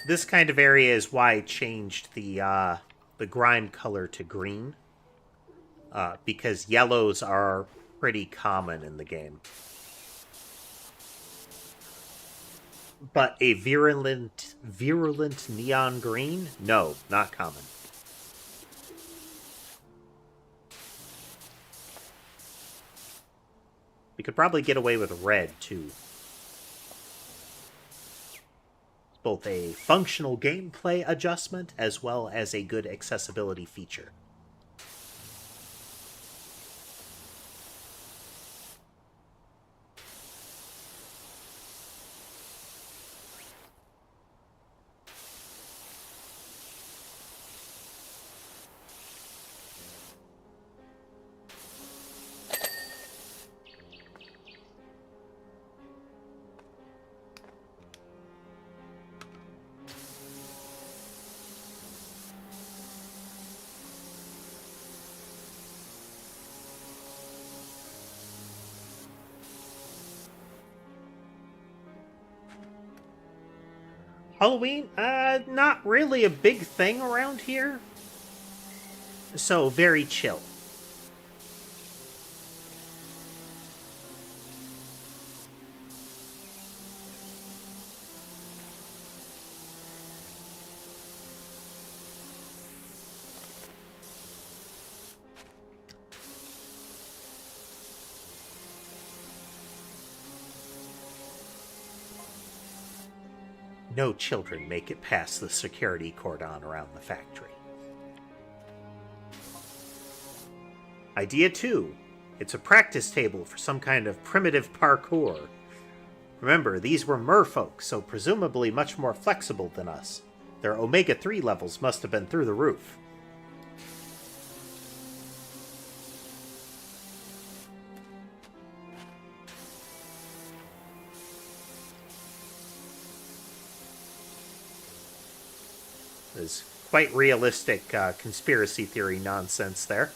This kind of area is why I changed the grime color to green, because yellows are pretty common in the game. But a virulent neon green? No, not common. We could probably get away with red, too. Both a functional gameplay adjustment as well as a good accessibility feature. Halloween, not really a big thing around here. So, very chill. No children make it past the security cordon around the factory. Idea 2. It's a practice table for some kind of primitive parkour. Remember, these were merfolk, so presumably much more flexible than us. Their omega-3 levels must have been through the roof. There's quite realistic conspiracy theory nonsense there.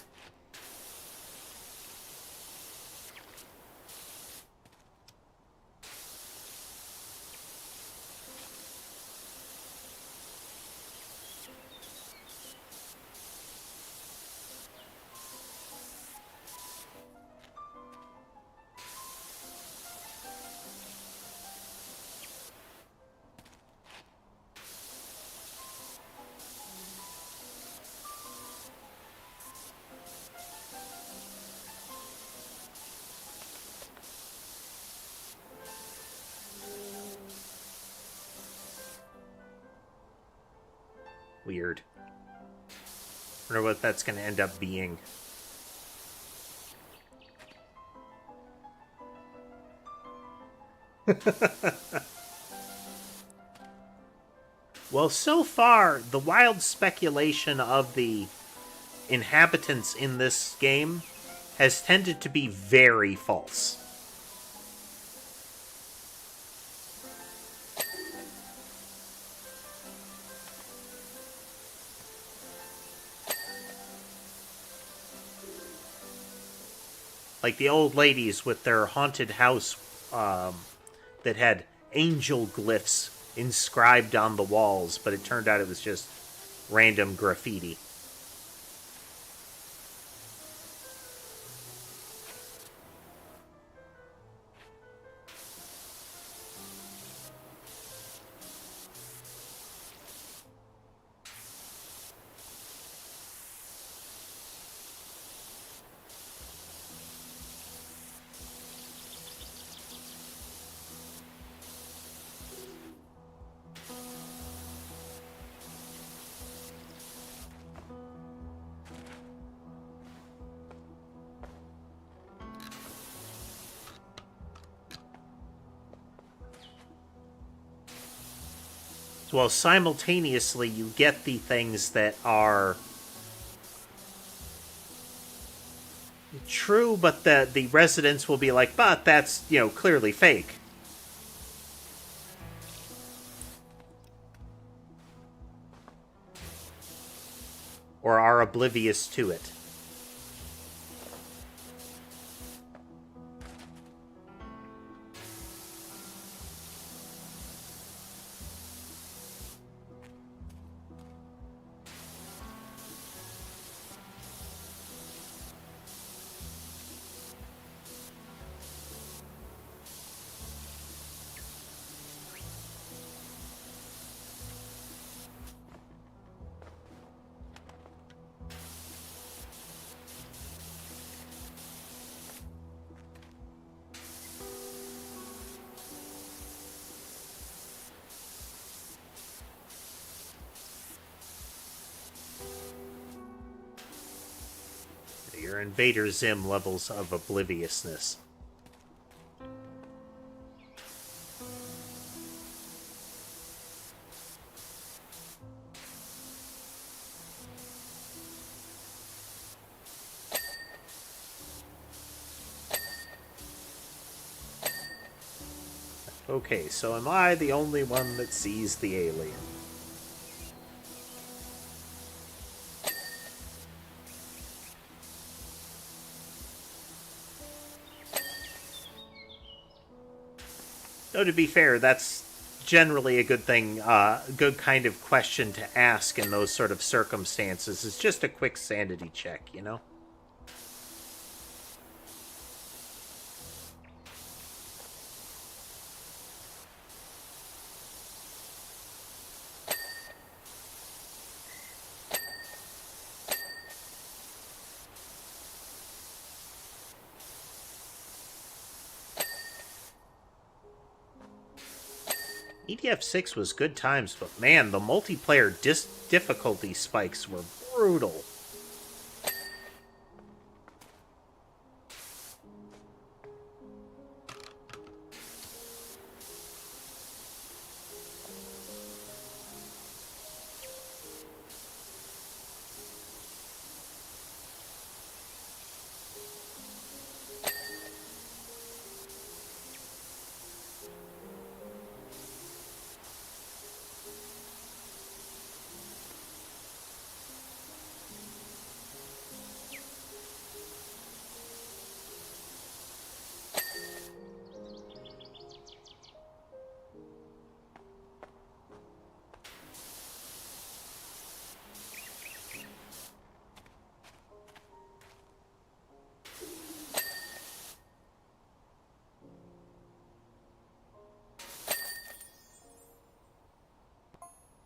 Weird. Wonder what that's going to end up being. Well, so far, the wild speculation of the inhabitants in this game has tended to be very false. Like the old ladies with their haunted house that had angel glyphs inscribed on the walls, but it turned out it was just random graffiti. Well, simultaneously, you get the things that are true, but the residents will be like, but that's, clearly fake. Or are oblivious to it. Your Invader Zim levels of obliviousness. Okay, so am I the only one that sees the alien? Though, to be fair, that's generally a good thing, good kind of question to ask in those sort of circumstances. It's just a quick sanity check, you know? EDF6 was good times, but man, the multiplayer difficulty spikes were brutal.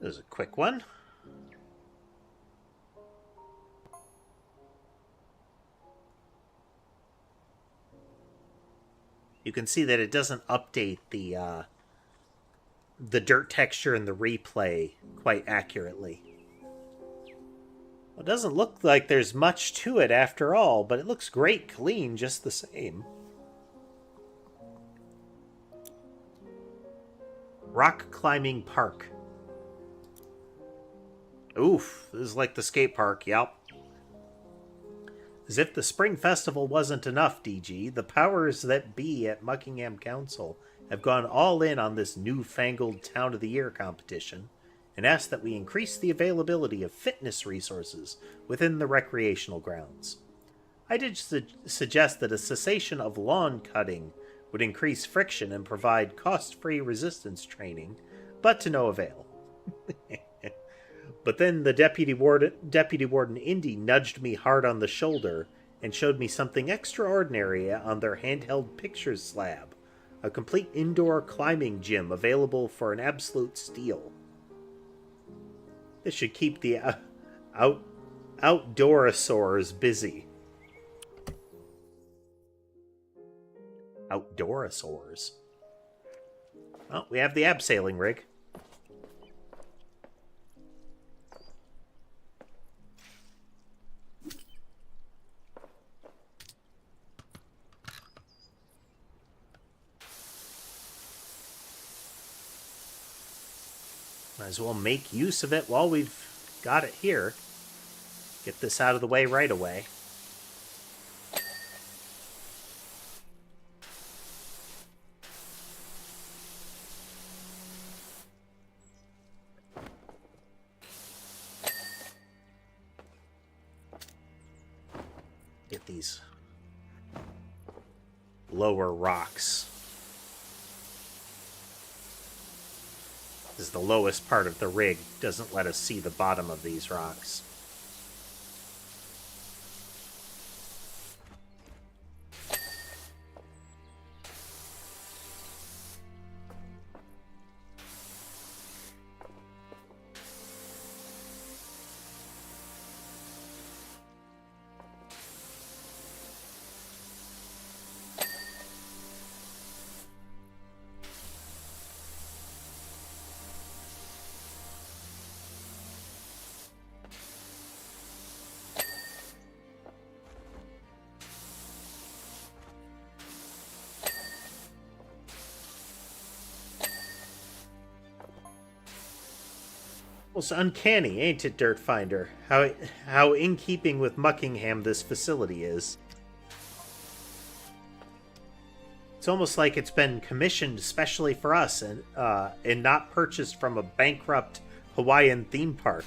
This is a quick one. You can see that it doesn't update the dirt texture in the replay quite accurately. It doesn't look like there's much to it after all, but it looks great clean just the same. Rock climbing park. Oof, this is like the skate park, yep. As if the Spring Festival wasn't enough, DG, the powers that be at Muckingham Council have gone all in on this newfangled Town of the Year competition and asked that we increase the availability of fitness resources within the recreational grounds. I did suggest that a cessation of lawn cutting would increase friction and provide cost-free resistance training, but to no avail. But then the Deputy Warden Indy nudged me hard on the shoulder and showed me something extraordinary on their handheld pictures slab, a complete indoor climbing gym available for an absolute steal. This should keep the outdoorasaurs busy. Outdoorasaurs. Well, we have the abseiling rig. Might as well make use of it while we've got it here. Get this out of the way right away. Get these lower rocks. This is the lowest part of the rig. Doesn't let us see the bottom of these rocks. It's uncanny, ain't it, Dirt Finder? How in keeping with Muckingham this facility is. It's almost like it's been commissioned specially for us and not purchased from a bankrupt Hawaiian theme park.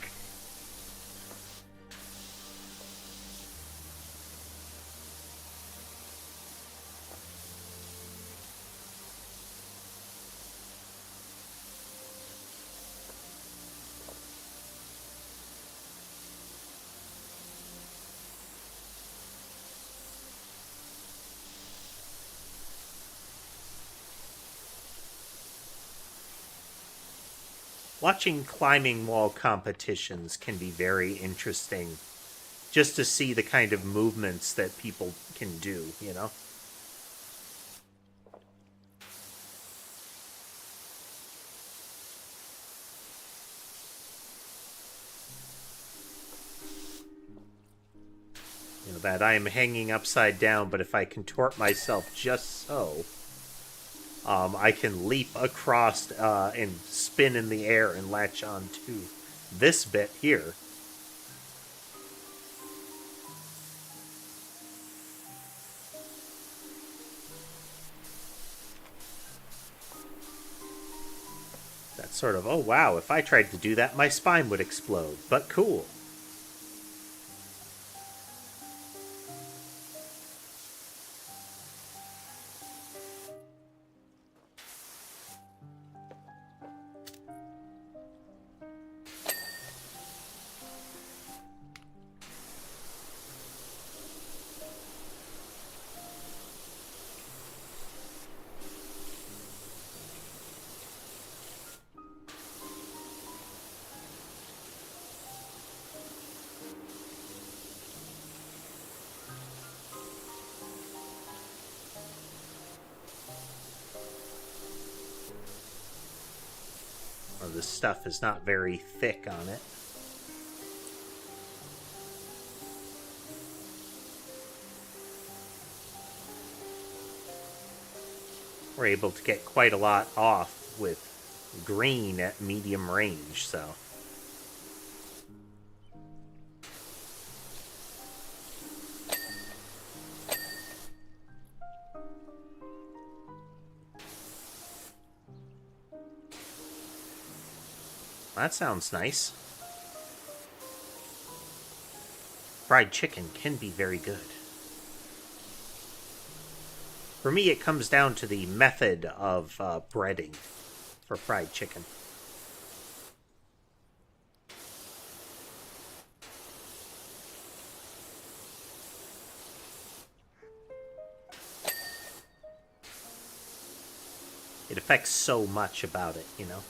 Watching climbing wall competitions can be very interesting, just to see the kind of movements that people can do, you know? You know, that I am hanging upside down, but if I contort myself just so, I can leap across and spin in the air and latch on to this bit here. That's sort of, oh wow, if I tried to do that, my spine would explode, but cool. stuff is not very thick on it. We're able to get quite a lot off with green at medium range, so... That sounds nice. Fried chicken can be very good. For me, it comes down to the method of breading for fried chicken. It affects so much about it, you know?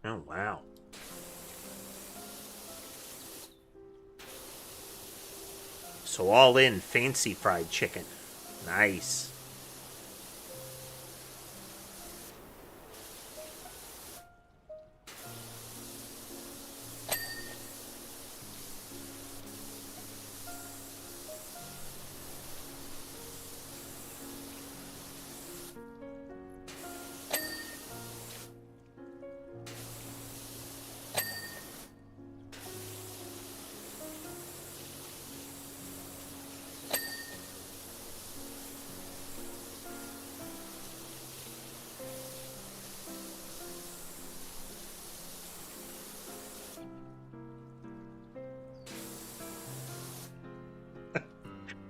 Oh, wow. So all in fancy fried chicken. Nice.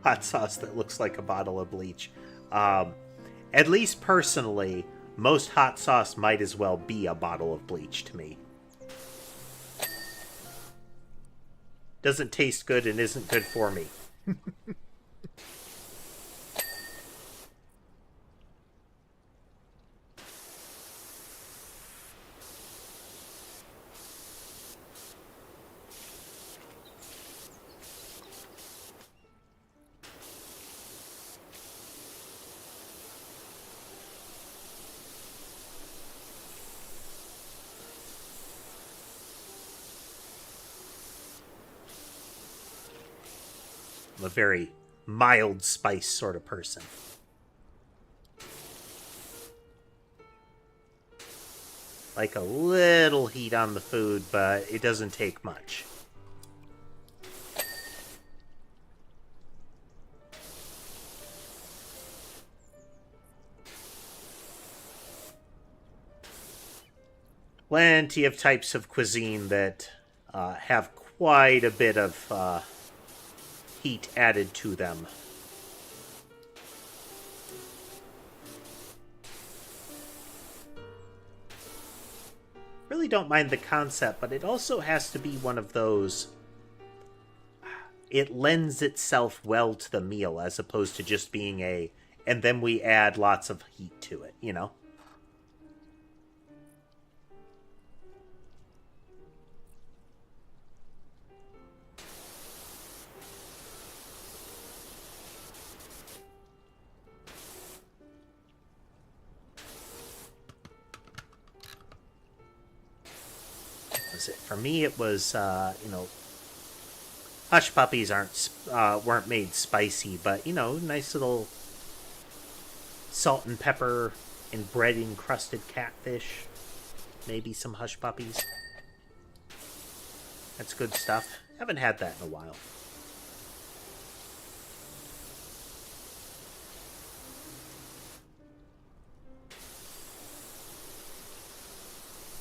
Hot sauce that looks like a bottle of bleach. At least personally, most hot sauce might as well be a bottle of bleach to me. Doesn't taste good and isn't good for me. I'm a very mild spice sort of person. Like a little heat on the food, but it doesn't take much. Plenty of types of cuisine that have quite a bit of heat added to them. Really don't mind the concept, but it also has to be one of those... It lends itself well to the meal, as opposed to just being a... And then we add lots of heat to it, you know? For me, it was, you know, hush puppies weren't made spicy, but, you know, nice little salt and pepper and bread encrusted catfish. Maybe some hush puppies. That's good stuff. Haven't had that in a while.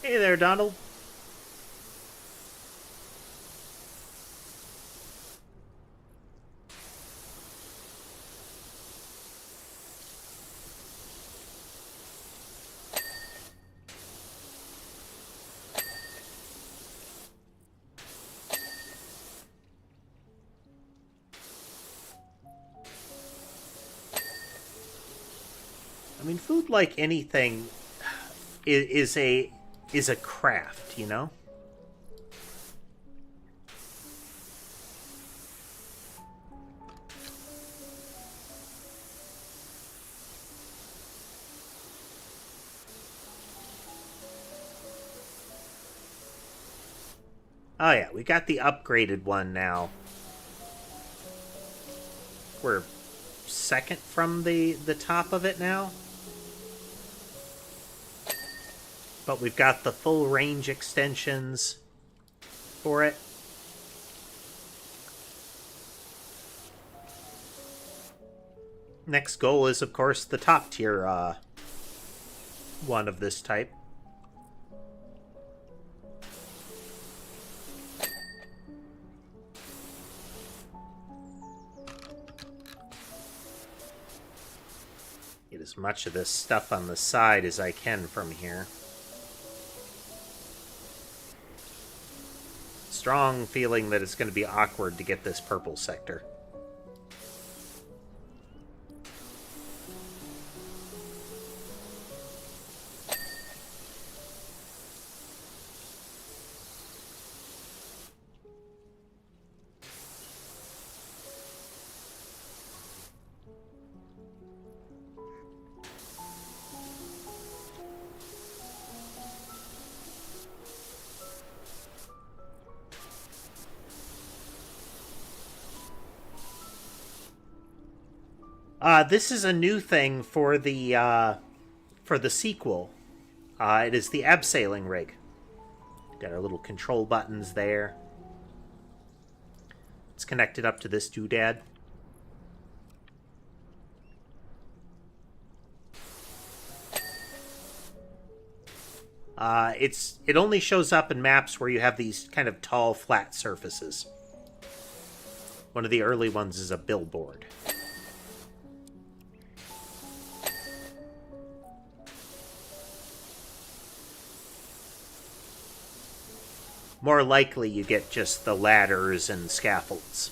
Hey there, Donald. mean, food, like anything, is a craft, you know? Oh yeah, we got the upgraded one now. We're second from the top of it now. But we've got the full range extensions for it. Next goal is, of course, the top tier one of this type. Get as much of this stuff on the side as I can from here. Strong feeling that it's going to be awkward to get this purple sector. This is a new thing for the sequel. It is the abseiling rig. Got our little control buttons there. It's connected up to this doodad. It only shows up in maps where you have these kind of tall, flat surfaces. One of the early ones is a billboard. More likely you get just the ladders and scaffolds.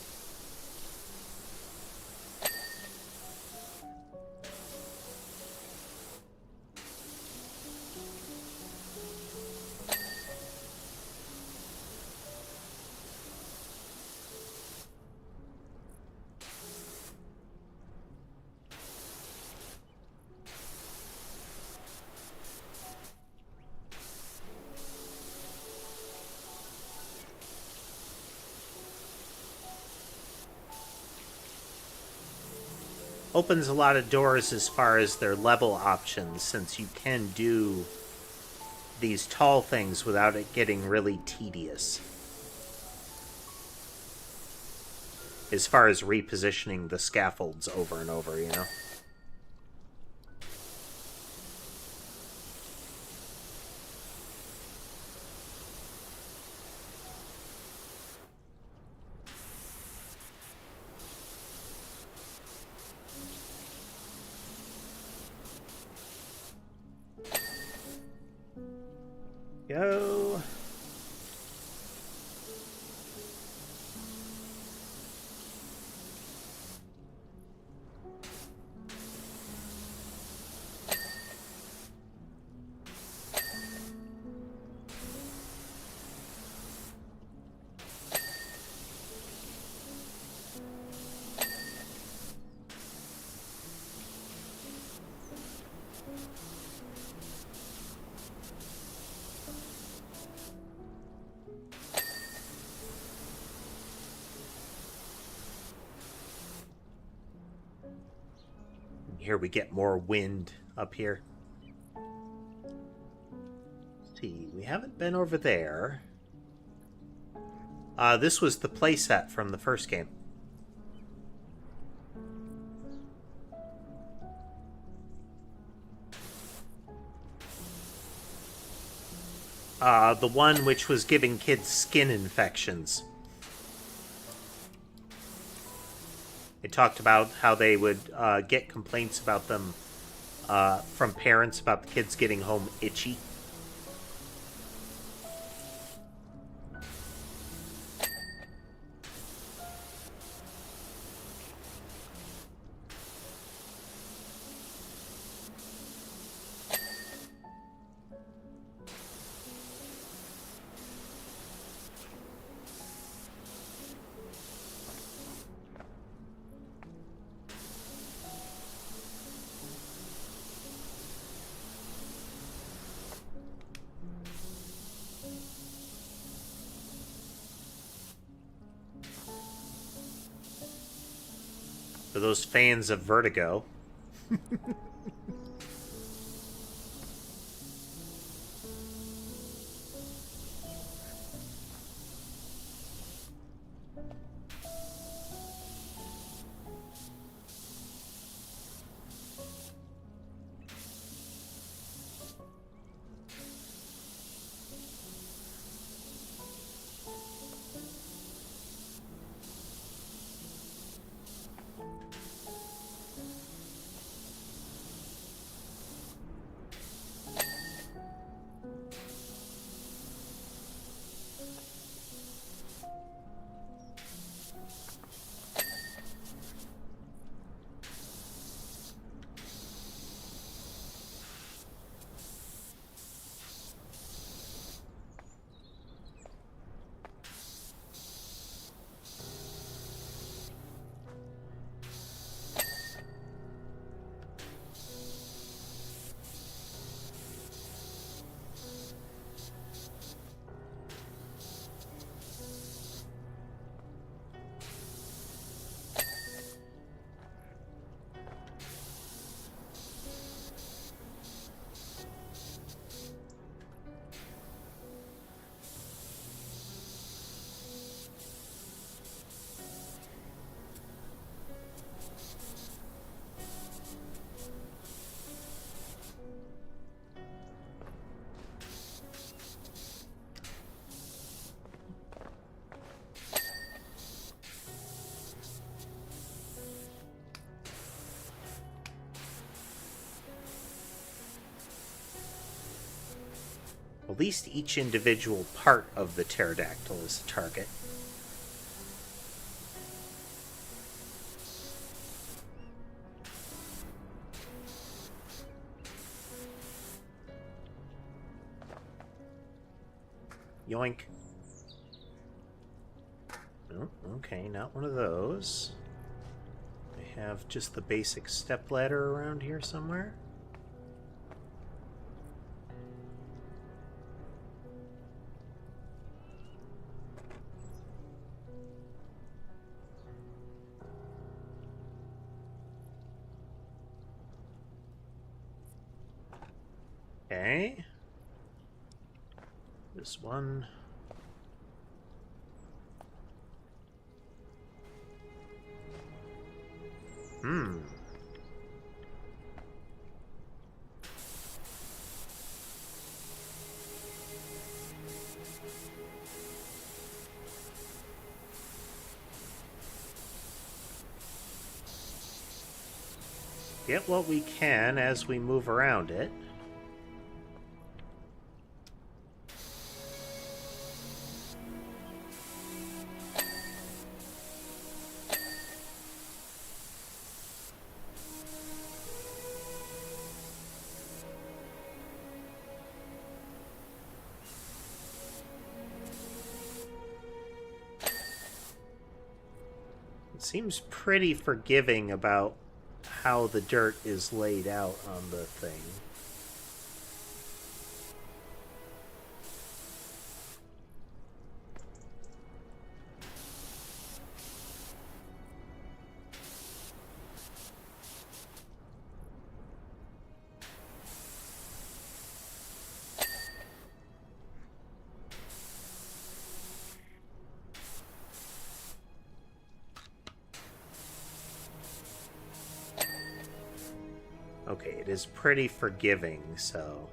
Opens a lot of doors as far as their level options, since you can do these tall things without it getting really tedious. As far as repositioning the scaffolds over and over, you know? Go. Here we get more wind up here. Let's see, we haven't been over there. This was the playset from the first game. The one which was giving kids skin infections. They talked about how they would get complaints about them from parents about the kids getting home itchy. For those fans of Vertigo. At least each individual part of the pterodactyl is a target. Yoink. Oh, okay, not one of those. I have just the basic stepladder around here somewhere. Okay. This one. Get what we can as we move around it. It seems pretty forgiving about how the dirt is laid out on the thing. Okay, it is pretty forgiving, so...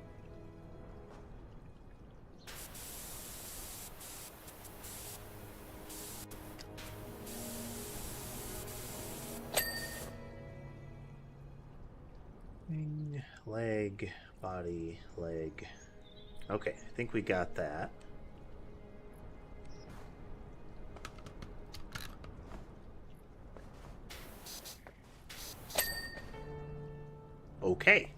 Leg, body, leg. Okay, I think we got that. Okay.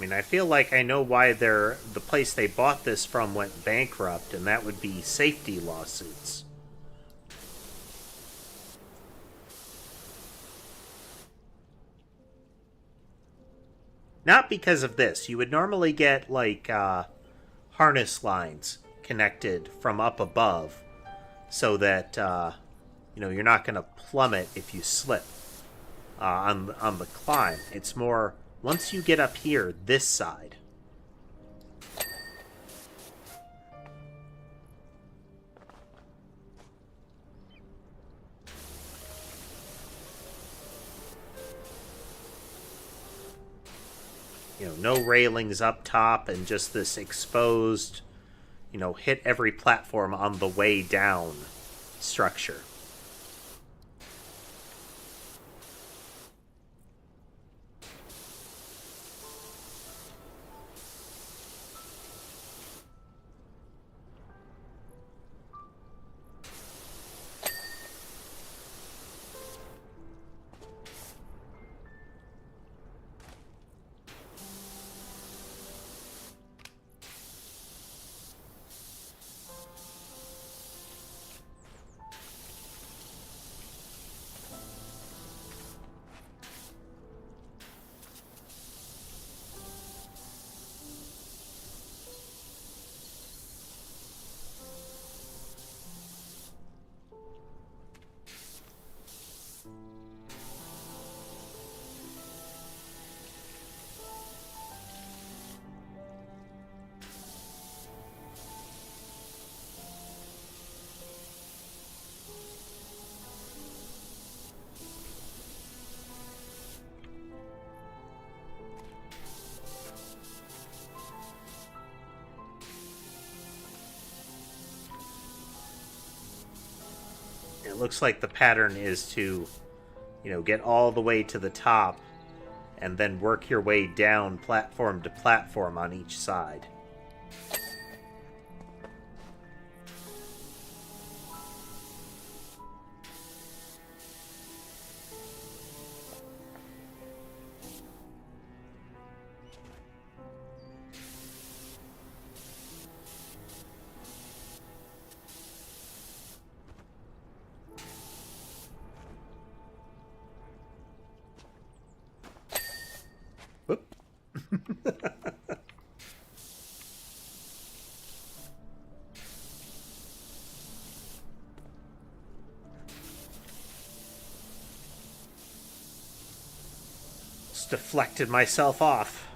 I mean, I feel like I know why the place they bought this from went bankrupt, and that would be safety lawsuits. Not because of this. You would normally get, like, harness lines connected from up above so that, you're not going to plummet if you slip on the climb. It's more, once you get up here, this side. No railings up top and just this exposed, hit every platform on the way down structure. It looks like the pattern is to, get all the way to the top and then work your way down platform to platform on each side. Whoop. Just deflected myself off.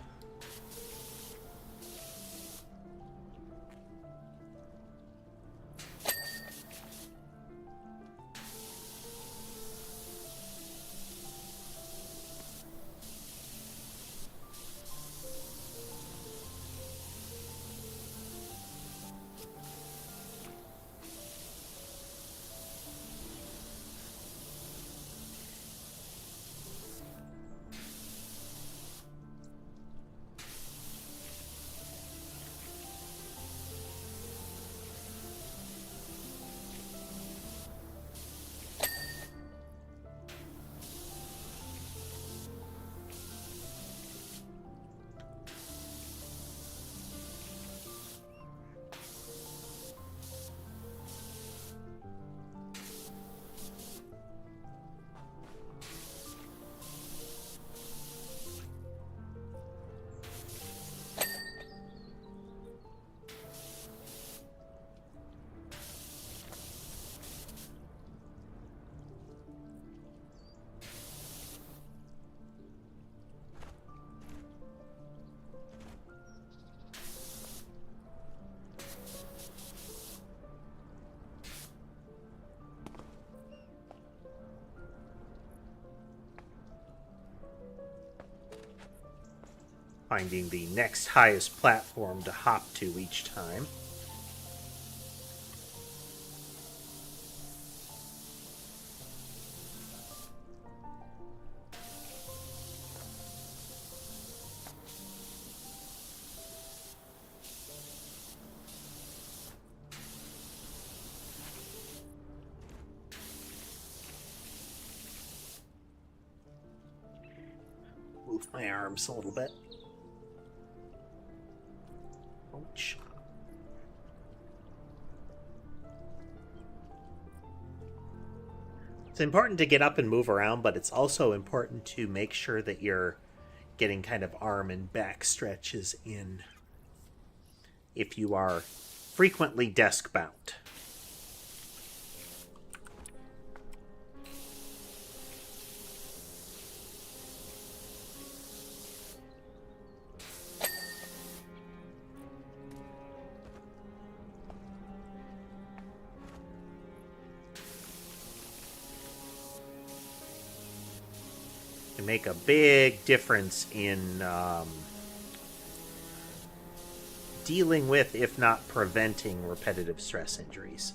Finding the next highest platform to hop to each time. Move my arms a little bit. beach. It's important to get up and move around, but it's also important to make sure that you're getting kind of arm and back stretches in if you are frequently desk bound. Can make a big difference in dealing with, if not preventing, repetitive stress injuries.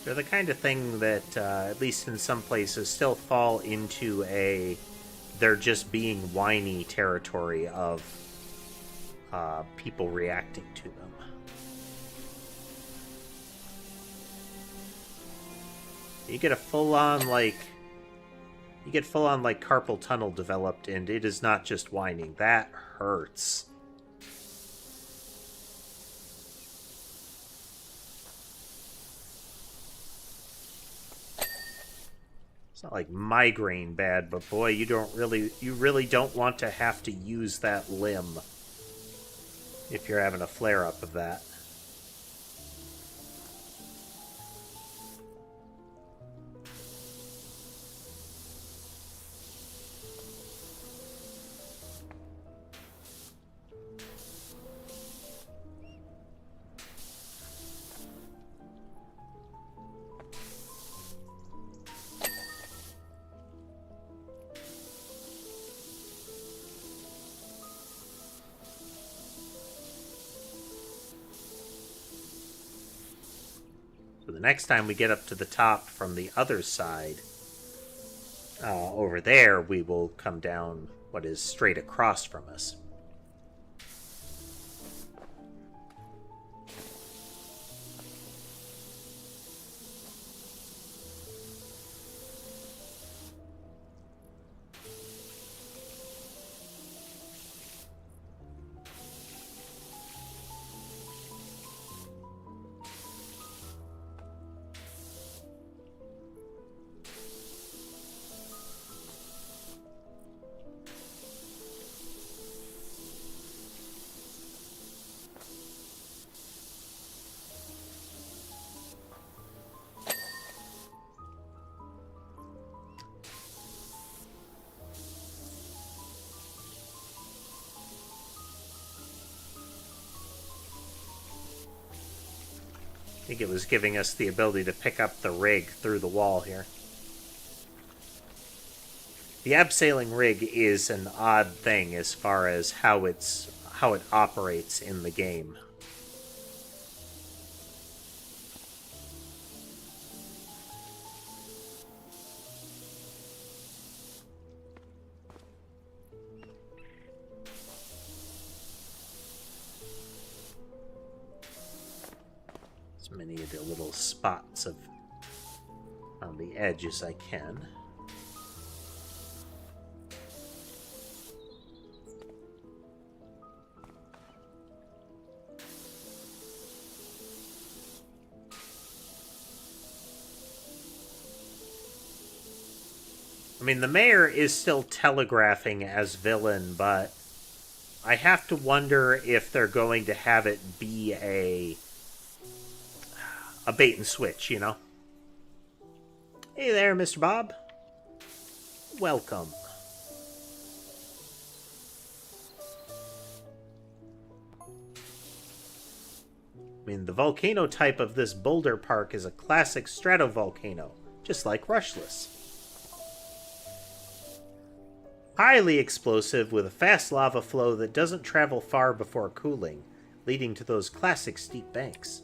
They're the kind of thing that, at least in some places, still fall into a they're just being whiny territory of people reacting to them. You get full-on carpal tunnel developed, and it is not just whining. That hurts. It's not like migraine bad, but boy, you really don't want to have to use that limb if you're having a flare-up of that. So the next time we get up to the top from the other side, over there, we will come down what is straight across from us. I think it was giving us the ability to pick up the rig through the wall here. The abseiling rig is an odd thing as far as how it operates in the game. Many of the little spots on the edge as I can. I mean, the mayor is still telegraphing as villain, but I have to wonder if they're going to have it be a bait and switch, you know? Hey there, Mr. Bob. Welcome. I mean, the volcano type of this boulder park is a classic stratovolcano, just like Rushless. Highly explosive with a fast lava flow that doesn't travel far before cooling, leading to those classic steep banks.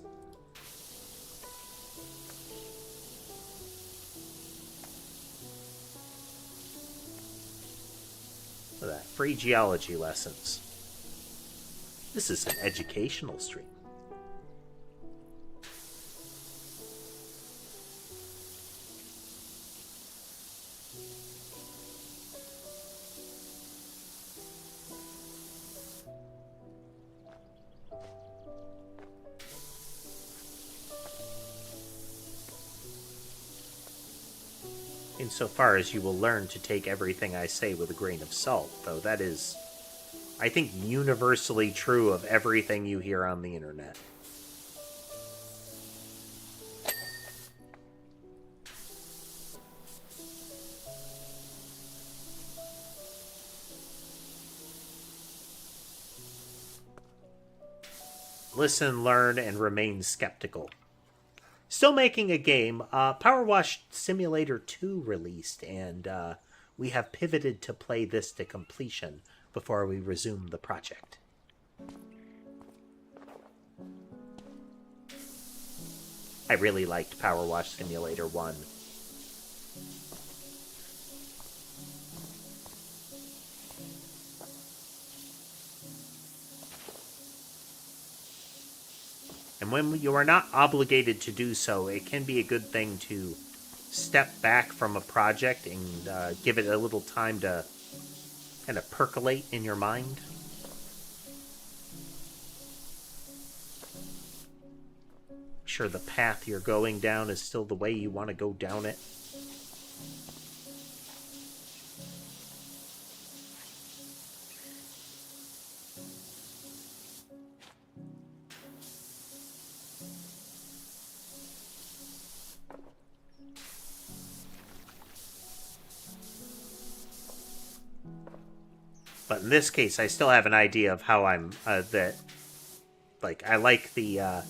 Look at that. Free geology lessons. This is an educational stream. Insofar as you will learn to take everything I say with a grain of salt, though that is, I think, universally true of everything you hear on the internet. Listen, learn, and remain skeptical. Still making a game. PowerWash Simulator 2 released, and we have pivoted to play this to completion before we resume the project. I really liked PowerWash Simulator 1. And when you are not obligated to do so, it can be a good thing to step back from a project and give it a little time to kind of percolate in your mind. Sure the path you're going down is still the way you want to go down it. But in this case, I still have an idea of how I'm, I like the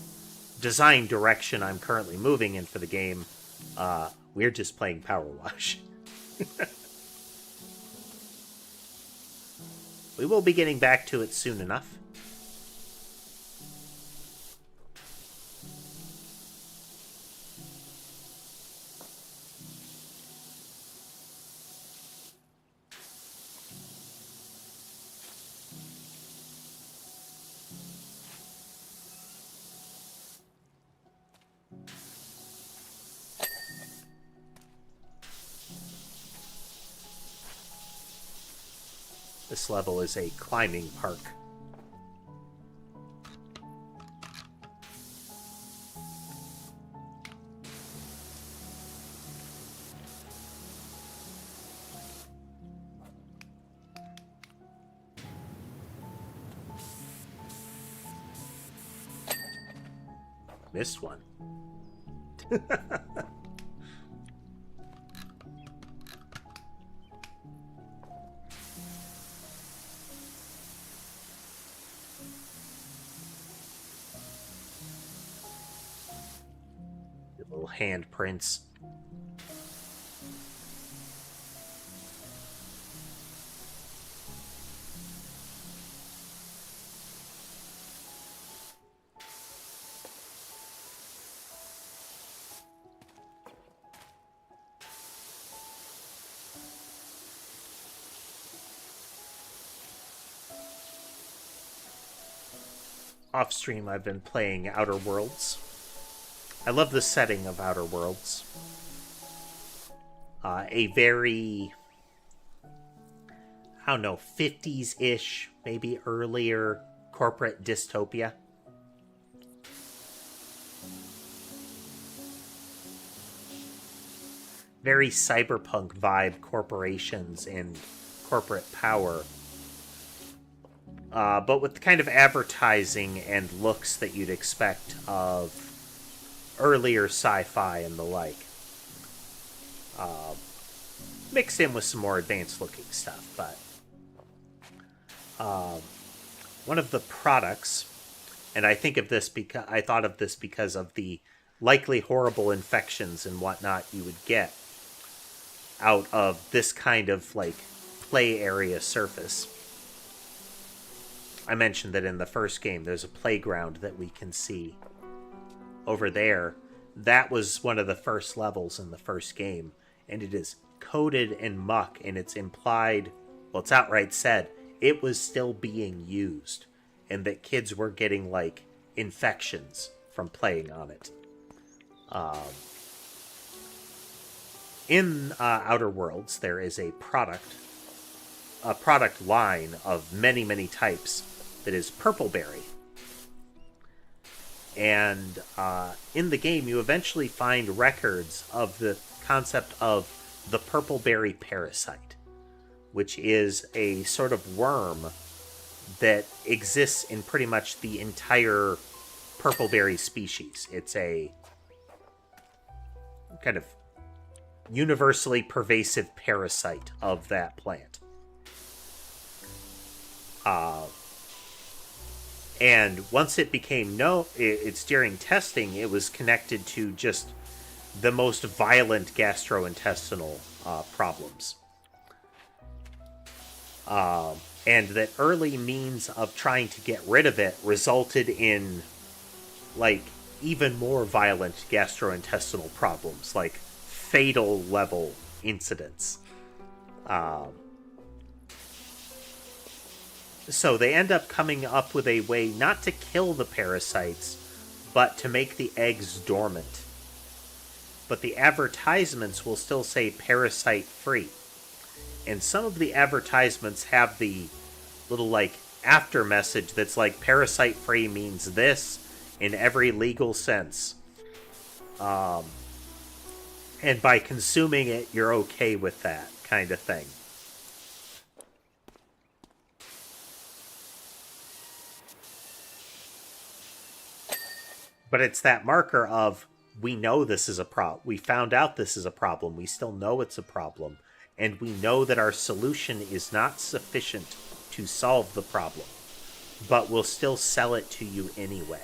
design direction I'm currently moving in for the game. We're just playing PowerWash. We will be getting back to it soon enough. This level is a climbing park. Missed one. Little handprints. Off stream, I've been playing Outer Worlds. I love the setting of Outer Worlds. A very, I don't know, 50s-ish, maybe earlier corporate dystopia. Very cyberpunk vibe corporations and corporate power. But with the kind of advertising and looks that you'd expect of earlier sci-fi and the like. Mixed in with some more advanced looking stuff, but one of the products, and I think of this because I thought of this because of the likely horrible infections and whatnot you would get out of this kind of like play area surface. I mentioned that in the first game there's a playground that we can see over there. That was one of the first levels in the first game, and it is coated in muck, and it's implied, well, it's outright said, it was still being used, and that kids were getting, like, infections from playing on it. In Outer Worlds, there is a product line of many, many types that is Purpleberry. And in the game, you eventually find records of the concept of the Purpleberry parasite, which is a sort of worm that exists in pretty much the entire Purpleberry species. It's a kind of universally pervasive parasite of that plant. And once it became it's during testing, it was connected to just the most violent gastrointestinal problems. And that early means of trying to get rid of it resulted in, like, even more violent gastrointestinal problems, like fatal level incidents. So they end up coming up with a way not to kill the parasites, but to make the eggs dormant. But the advertisements will still say parasite-free. And some of the advertisements have the little, like, after message that's like, parasite-free means this in every legal sense. And by consuming it, you're okay with that kind of thing. But it's that marker of, we know this is a problem. We found out this is a problem. We still know it's a problem. And we know that our solution is not sufficient to solve the problem. But we'll still sell it to you anyway.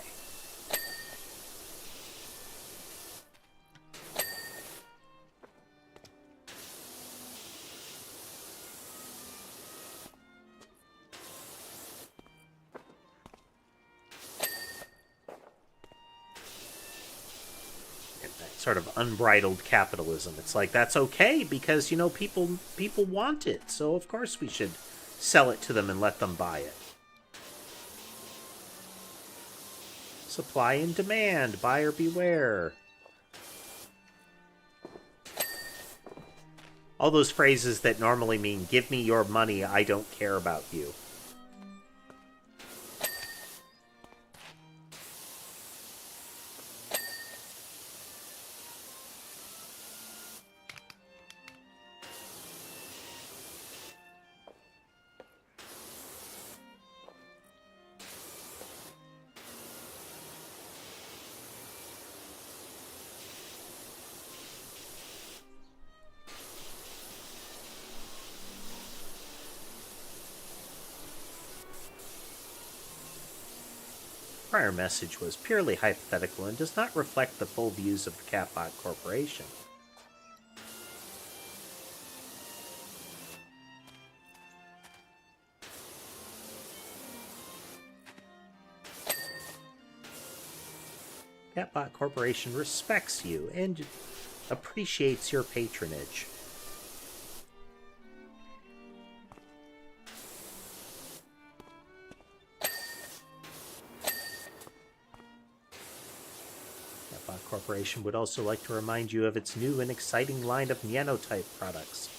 Sort of unbridled capitalism. It's like, that's okay because, you know, people want it, so of course we should sell it to them and let them buy it. Supply and demand, buyer beware. All those phrases that normally mean, give me your money, I don't care about you. Prior message was purely hypothetical and does not reflect the full views of the Catbot Corporation. Catbot Corporation respects you and appreciates your patronage. Corporation would also like to remind you of its new and exciting line of Nyanite products.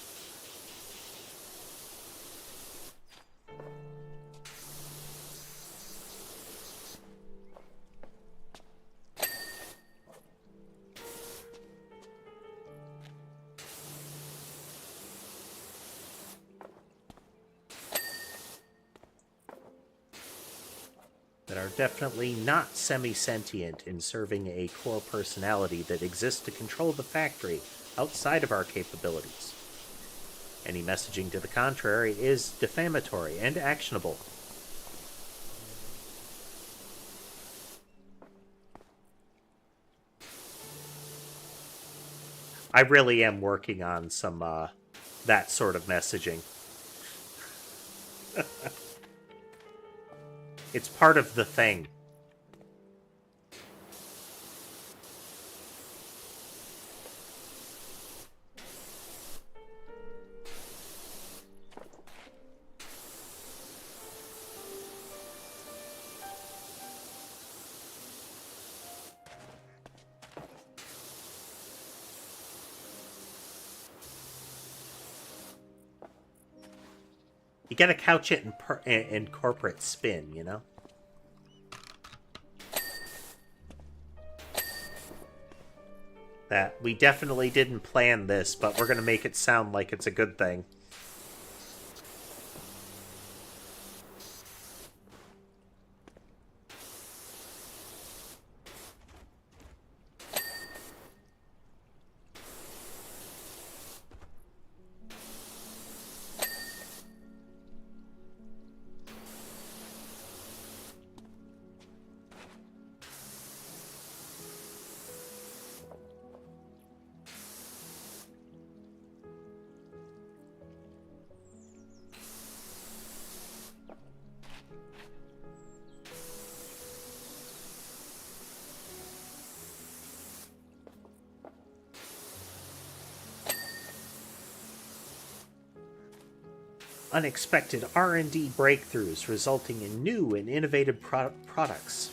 That are definitely not semi-sentient in serving a core personality that exists to control the factory outside of our capabilities. Any messaging to the contrary is defamatory and actionable. I really am working on some that sort of messaging. It's part of the thing. You gotta couch it in corporate spin, you know? That we definitely didn't plan this, but we're gonna make it sound like it's a good thing. Unexpected R&D breakthroughs resulting in new and innovative products.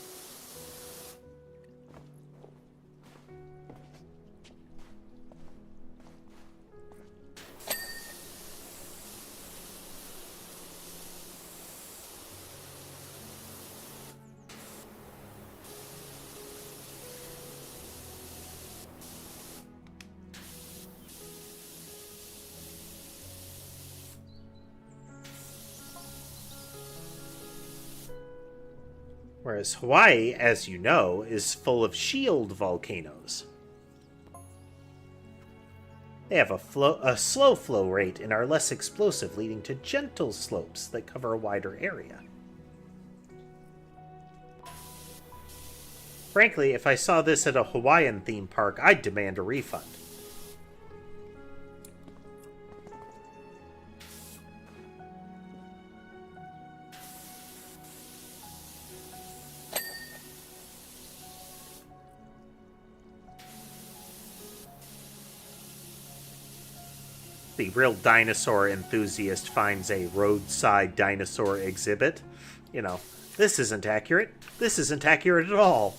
Whereas Hawaii, as you know, is full of shield volcanoes. They have a slow flow rate and are less explosive, leading to gentle slopes that cover a wider area. Frankly, if I saw this at a Hawaiian theme park, I'd demand a refund. The real dinosaur enthusiast finds a roadside dinosaur exhibit. You know, this isn't accurate. This isn't accurate at all.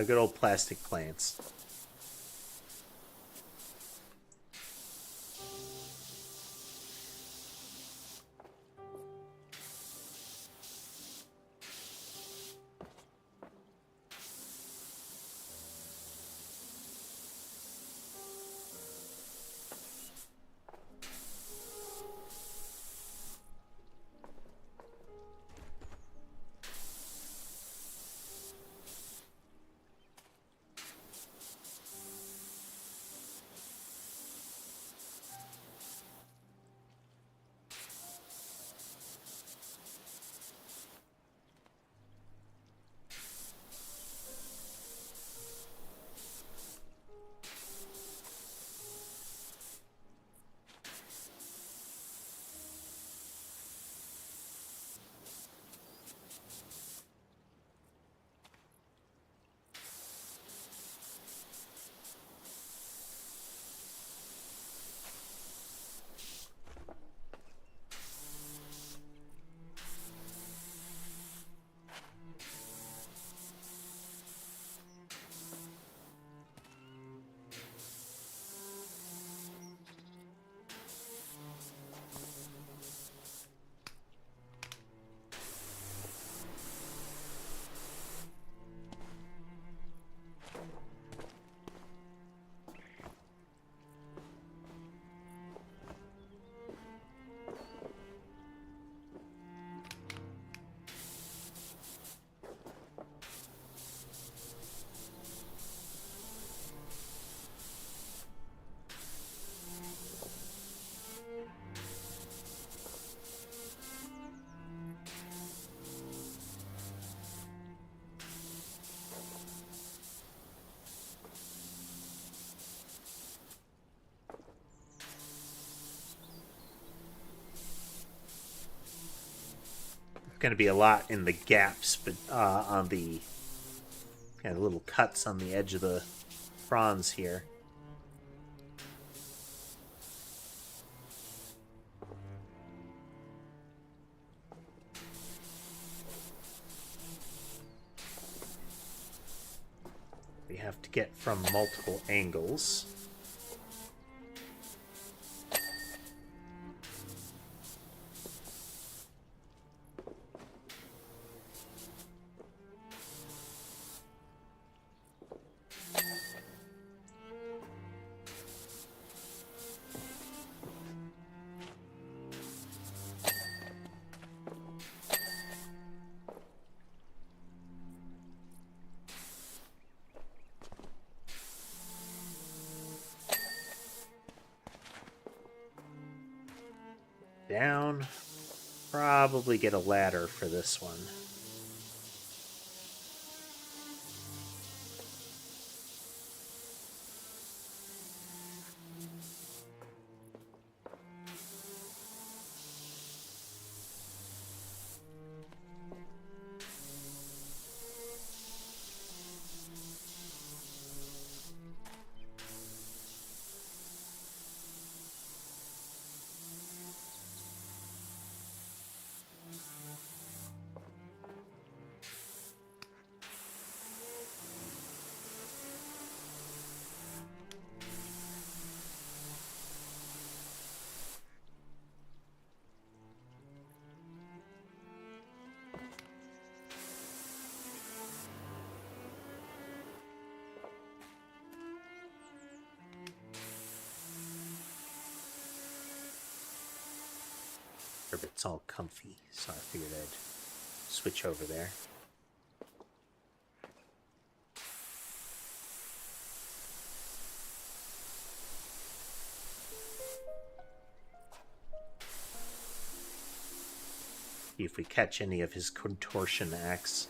Good old plastic plants. going to be a lot in the gaps, but on the kind of little cuts on the edge of the bronze here. We have to get from multiple angles. Down. Probably get a ladder for this one. It's all comfy, so I figured I'd switch over there. See if we catch any of his contortion acts.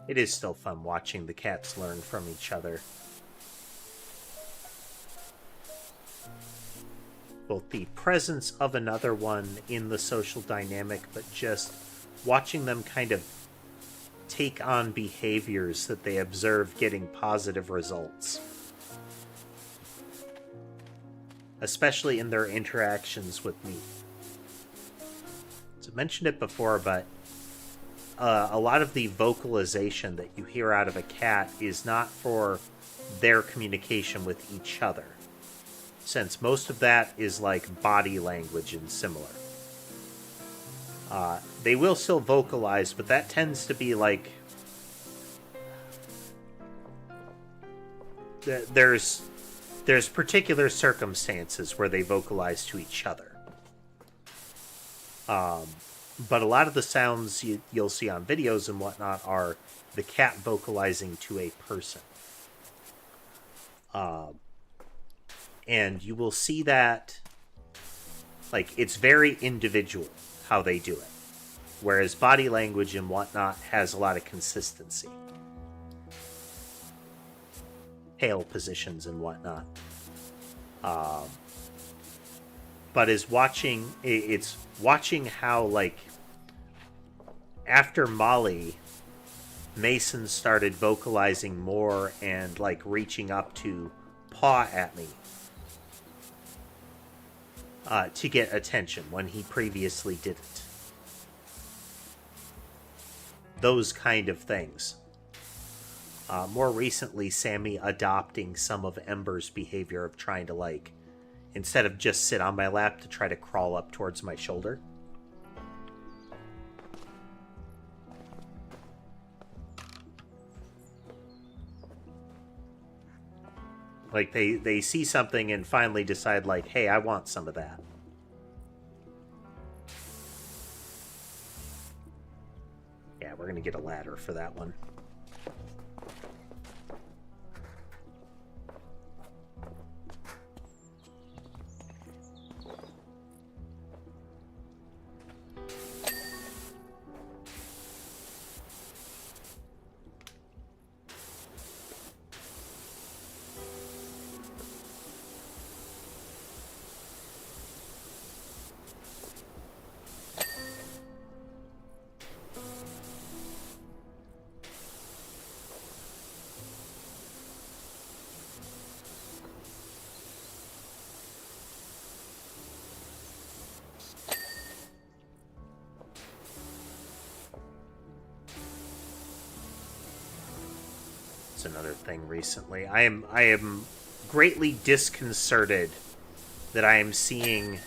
It is still fun watching the cats learn from each other. Both the presence of another one in the social dynamic, but just watching them kind of take on behaviors that they observe getting positive results. Especially in their interactions with me. So I mentioned it before, but a lot of the vocalization that you hear out of a cat is not for their communication with each other, since most of that is like body language and similar. They will still vocalize, but that tends to be like there's particular circumstances where they vocalize to each other. But a lot of the sounds you'll see on videos and whatnot are the cat vocalizing to a person. And you will see that, like, it's very individual how they do it. Whereas body language and whatnot has a lot of consistency. Tail positions and whatnot. But it's watching how, like, after Molly, Mason started vocalizing more and, like, reaching up to paw at me to get attention when he previously didn't. Those kind of things. More recently, Sammy adopting some of Ember's behavior of trying to, like, instead of just sit on my lap, to try to crawl up towards my shoulder. Like, they see something and finally decide, like, hey, I want some of that. Yeah, we're gonna get a ladder for that one. Another thing recently. I am greatly disconcerted that I am seeing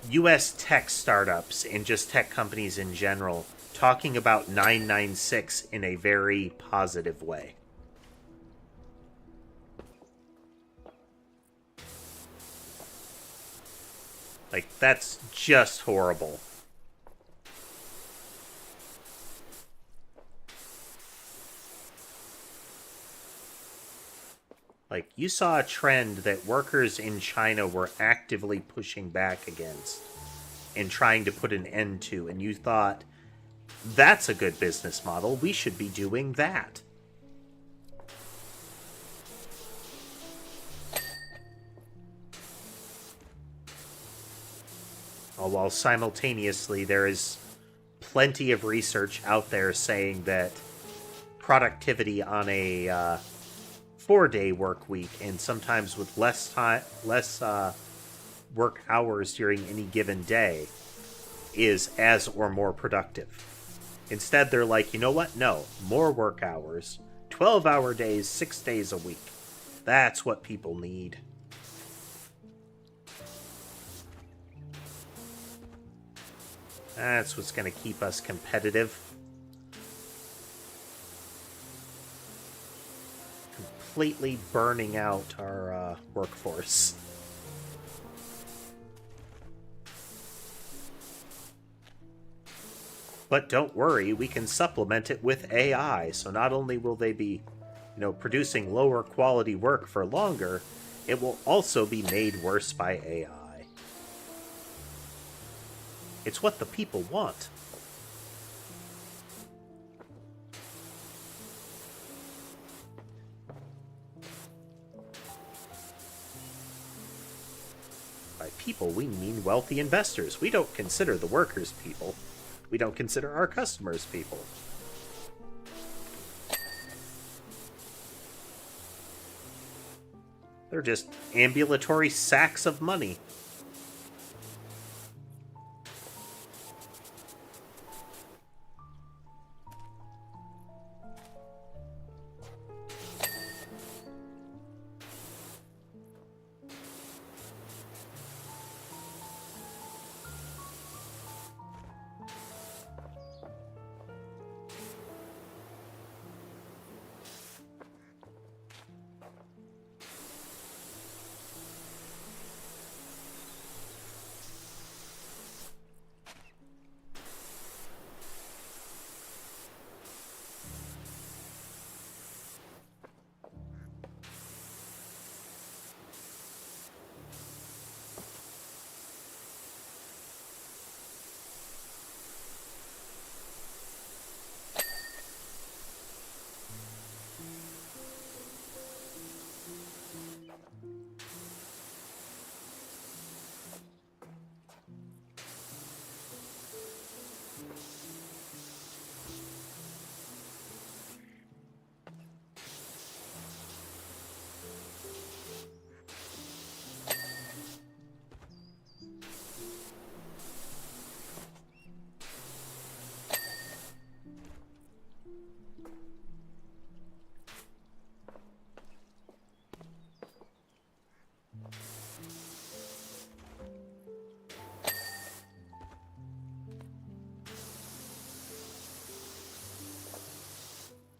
US tech startups and just tech companies in general talking about 996 in a very positive way. Like, that's just horrible. Like, you saw a trend that workers in China were actively pushing back against and trying to put an end to, and you thought, that's a good business model, we should be doing that. While simultaneously there is plenty of research out there saying that productivity on a 4-day work week, and sometimes with less work hours during any given day, is as or more productive. Instead, they're like, you know what? No, more work hours, 12-hour days, 6 days a week. That's what people need. That's what's going to keep us competitive. Completely burning out our workforce. But don't worry, we can supplement it with AI, so not only will they be, producing lower quality work for longer, it will also be made worse by AI. It's what the people want. By people, we mean wealthy investors. We don't consider the workers people. We don't consider our customers people. They're just ambulatory sacks of money.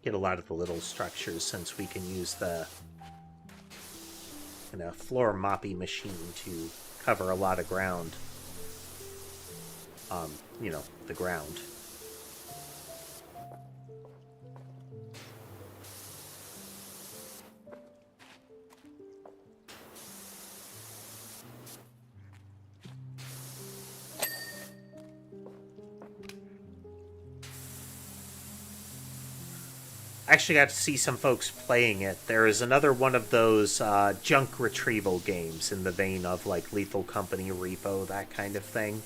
get a lot of the little structures since we can use the floor moppy machine to cover a lot of ground. The ground. I actually got to see some folks playing it. There is another one of those junk retrieval games in the vein of like Lethal Company, Repo, that kind of thing.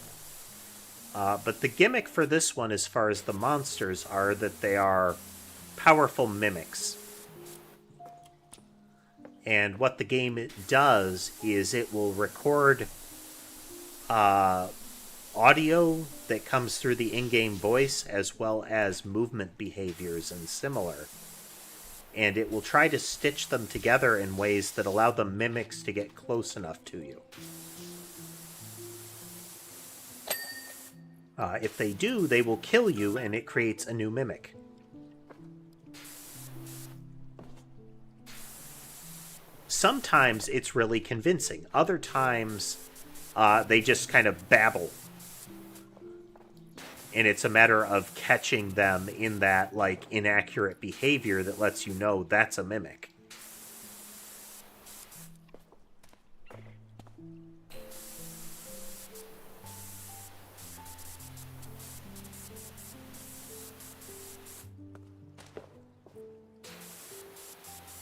But the gimmick for this one, as far as the monsters, are that they are powerful mimics. And what the game does is it will record audio that comes through the in-game voice, as well as movement behaviors and similar. And it will try to stitch them together in ways that allow the mimics to get close enough to you. If they do, they will kill you, and it creates a new mimic. Sometimes it's really convincing. Other times, they just kind of babble. And it's a matter of catching them in that, like, inaccurate behavior that lets you know that's a mimic.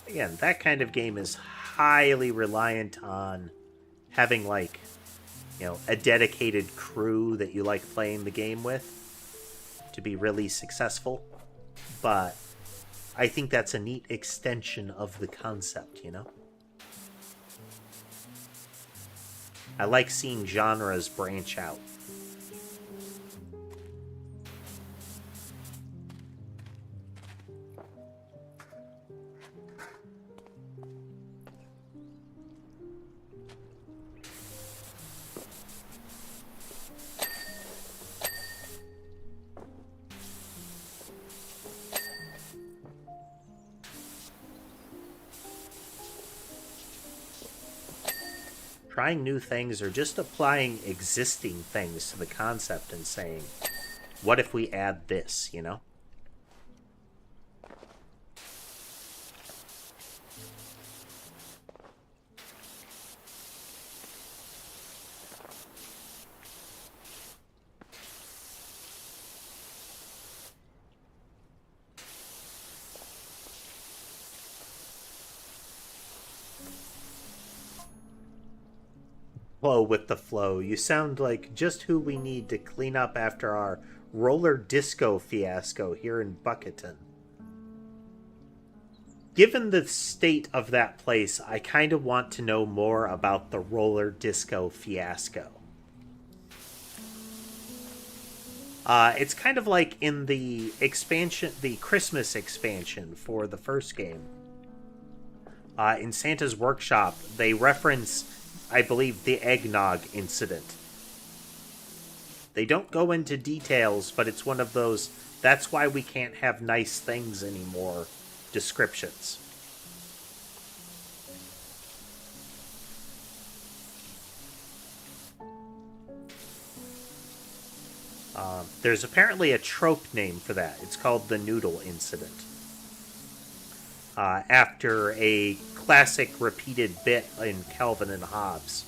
Again, that kind of game is highly reliant on having, like, a dedicated crew that you like playing the game with to be really successful. But I think that's a neat extension of the concept, I like seeing genres branch out. Trying new things or just applying existing things to the concept and saying, what if we add this, Flow with the flow. You sound like just who we need to clean up after our roller disco fiasco here in Bucketon. Given the state of that place, I kind of want to know more about the roller disco fiasco. It's kind of like in the expansion, the Christmas expansion for the first game. In Santa's Workshop, they reference, I believe, the eggnog incident. They don't go into details, but it's one of those, that's why we can't have nice things anymore, descriptions. There's apparently a trope name for that. It's called the noodle incident. After a classic repeated bit in Calvin and Hobbes,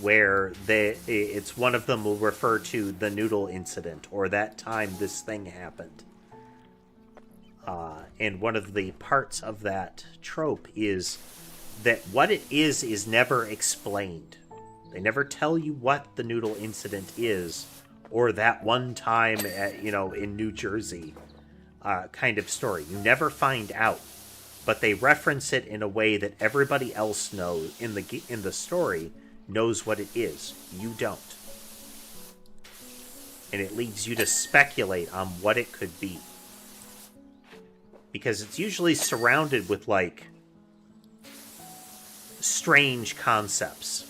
where it's one of them will refer to the noodle incident, or that time this thing happened. And one of the parts of that trope is that what it is never explained. They never tell you what the noodle incident is, or that one time at, in New Jersey kind of story. You never find out. But they reference it in a way that everybody else knows in the story knows what it is. You don't. And it leads you to speculate on what it could be. Because it's usually surrounded with, like, strange concepts.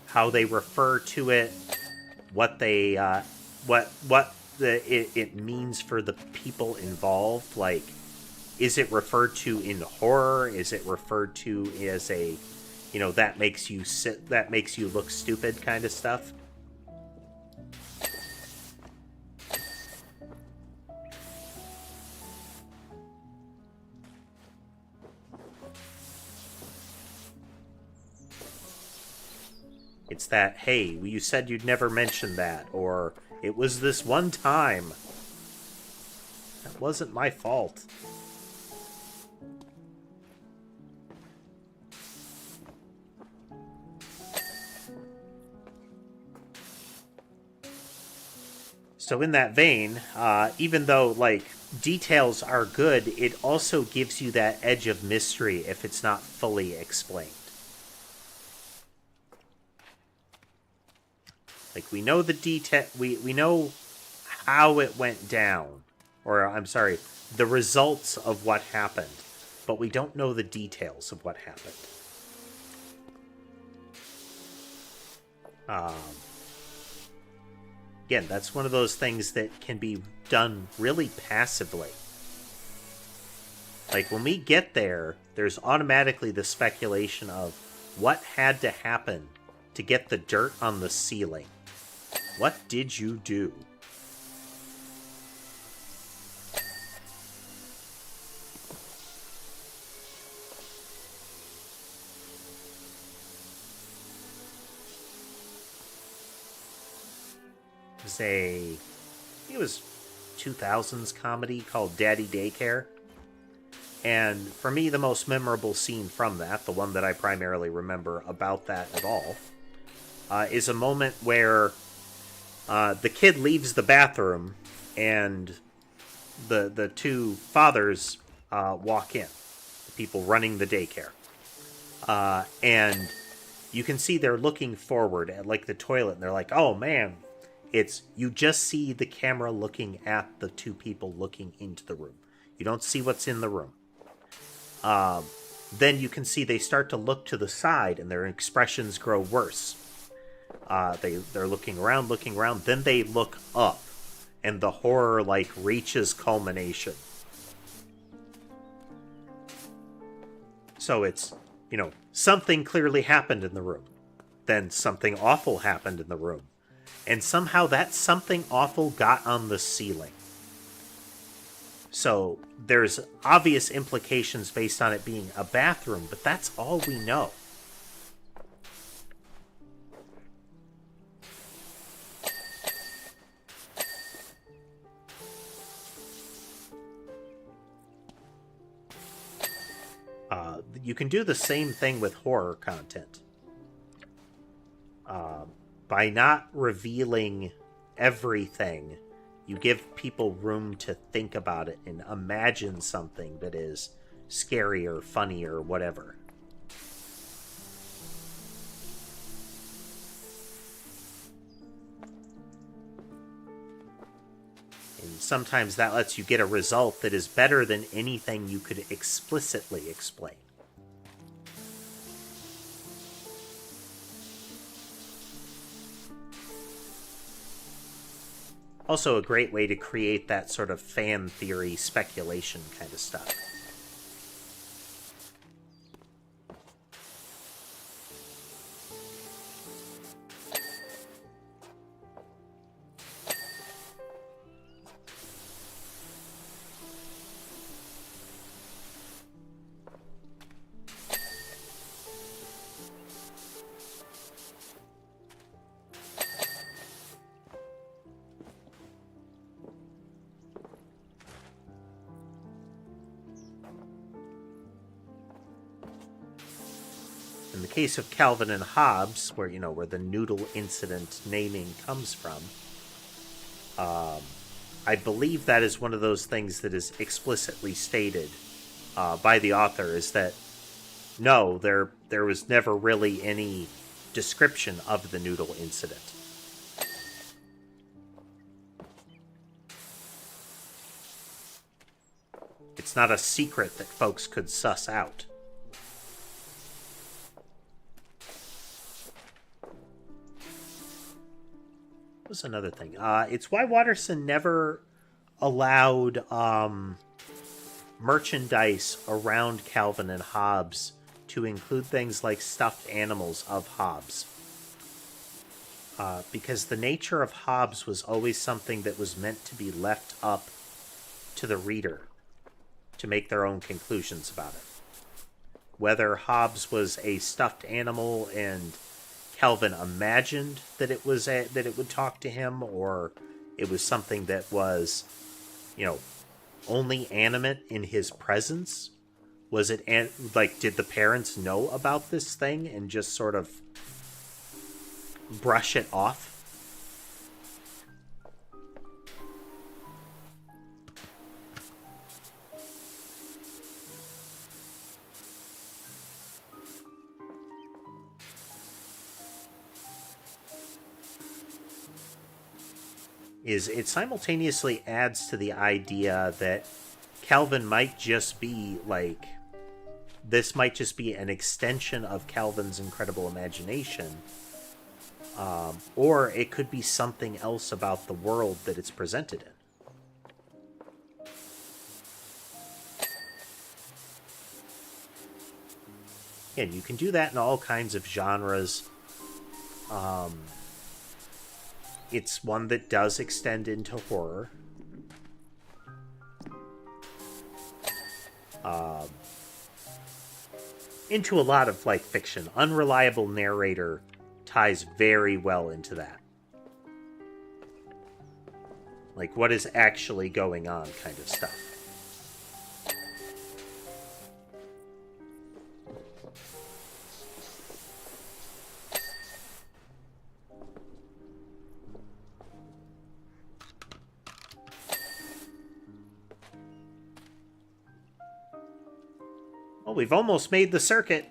How they refer to it, what they, what it means for the people involved. Like, is it referred to in horror? Is it referred to as a, that makes you look stupid kind of stuff? It's that, hey, you said you'd never mention that, or it was this one time. That wasn't my fault. So in that vein, even though, like, details are good, it also gives you that edge of mystery if it's not fully explained. Like, we know the detail, we know how it went down, or, I'm sorry, the results of what happened, but we don't know the details of what happened. Again, that's one of those things that can be done really passively. Like, when we get there, there's automatically the speculation of what had to happen to get the dirt on the ceiling. What did you do? It was 2000s comedy called Daddy Daycare. And for me, the most memorable scene from that, the one that I primarily remember about that at all, is a moment where the kid leaves the bathroom and the two fathers walk in, the people running the daycare. And you can see they're looking forward at, like, the toilet, and they're like, oh man, you just see the camera looking at the two people looking into the room. You don't see what's in the room. Then you can see they start to look to the side, and their expressions grow worse. They're looking around, then they look up, and the horror, like, reaches culmination. So it's, something clearly happened in the room. Then something awful happened in the room. And somehow that something awful got on the ceiling. So there's obvious implications based on it being a bathroom, but that's all we know. You can do the same thing with horror content. By not revealing everything, you give people room to think about it and imagine something that is scary or funny or whatever. And sometimes that lets you get a result that is better than anything you could explicitly explain. Also a great way to create that sort of fan theory speculation kind of stuff. In the case of Calvin and Hobbes, where the noodle incident naming comes from, I believe that is one of those things that is explicitly stated by the author, is that no, there was never really any description of the noodle incident. It's not a secret that folks could suss out. was another thing. It's why Watterson never allowed merchandise around Calvin and Hobbes to include things like stuffed animals of Hobbes. Because the nature of Hobbes was always something that was meant to be left up to the reader to make their own conclusions about it. Whether Hobbes was a stuffed animal and Calvin imagined that it was that it would talk to him, or it was something that was, only animate in his presence. Was it did the parents know about this thing and just sort of brush it off? It simultaneously adds to the idea that Calvin might just be this might just be an extension of Calvin's incredible imagination, or it could be something else about the world that it's presented in. And you can do that in all kinds of genres. It's one that does extend into horror. Into a lot of fiction. Unreliable narrator ties very well into that. What is actually going on kind of stuff. Well, we've almost made the circuit.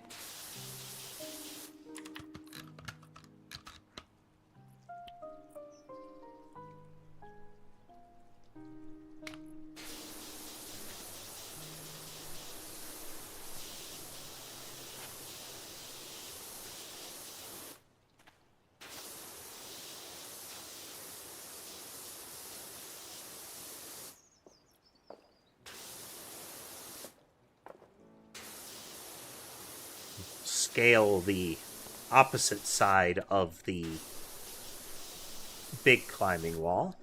Scale the opposite side of the big climbing wall.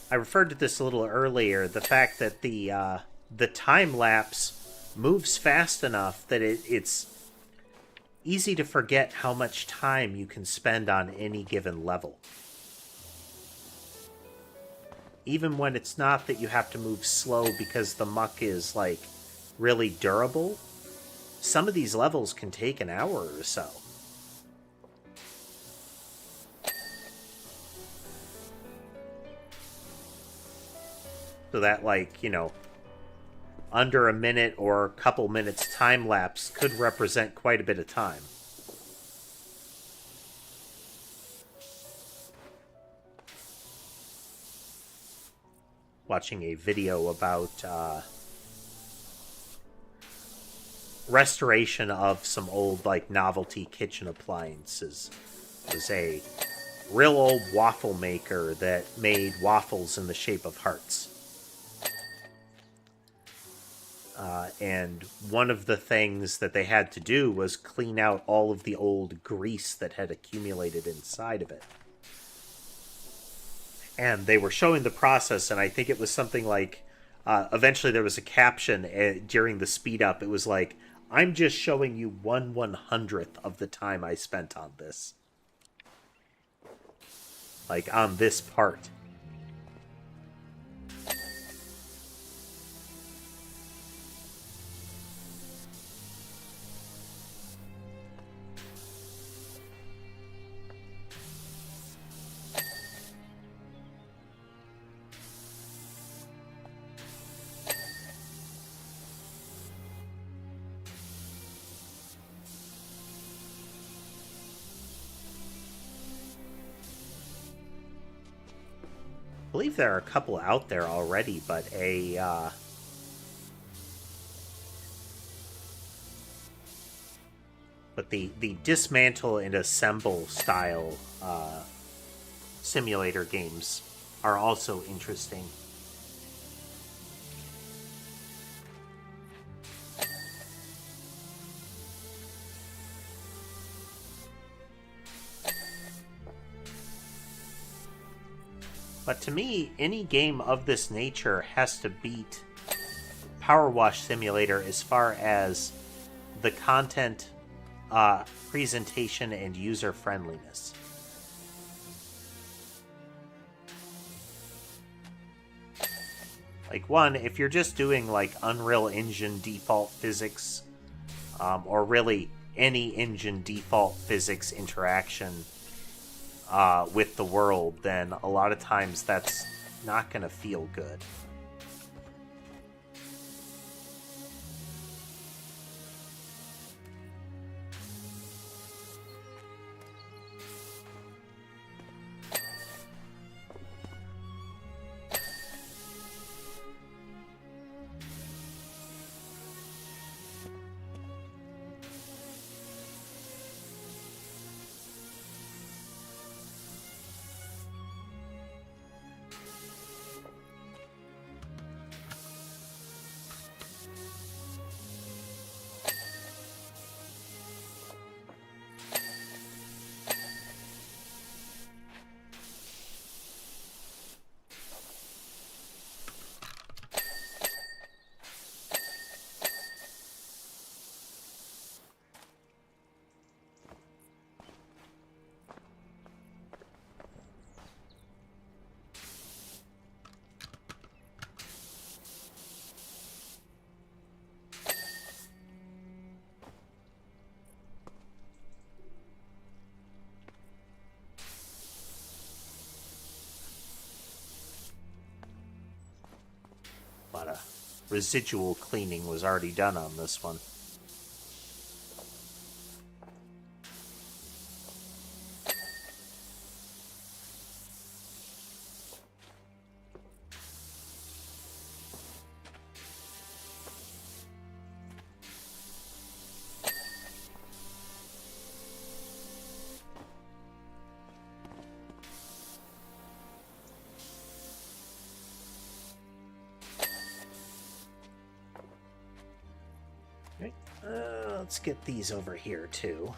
I referred to this a little earlier, the fact that the time lapse moves fast enough that it's easy to forget how much time you can spend on any given level. Even when it's not that you have to move slow because the muck is, really durable, some of these levels can take an hour or so. So that, under a minute or a couple minutes time lapse could represent quite a bit of time. Watching a video about restoration of some old novelty kitchen appliances. It was a real old waffle maker that made waffles in the shape of hearts. And one of the things that they had to do was clean out all of the old grease that had accumulated inside of it. And they were showing the process, and I think it was something eventually there was a caption during the speed up. It was I'm just showing you 1/100th of the time I spent on this. On this part. believe there are a couple out there already, but the dismantle and assemble style simulator games are also interesting. But to me, any game of this nature has to beat PowerWash Simulator as far as the content, presentation, and user friendliness. Like, one, if you're just doing like Unreal Engine default physics, or really any engine default physics interaction with the world, then a lot of times that's not going to feel good. A lot of residual cleaning was already done on this one. Let's get these over here too.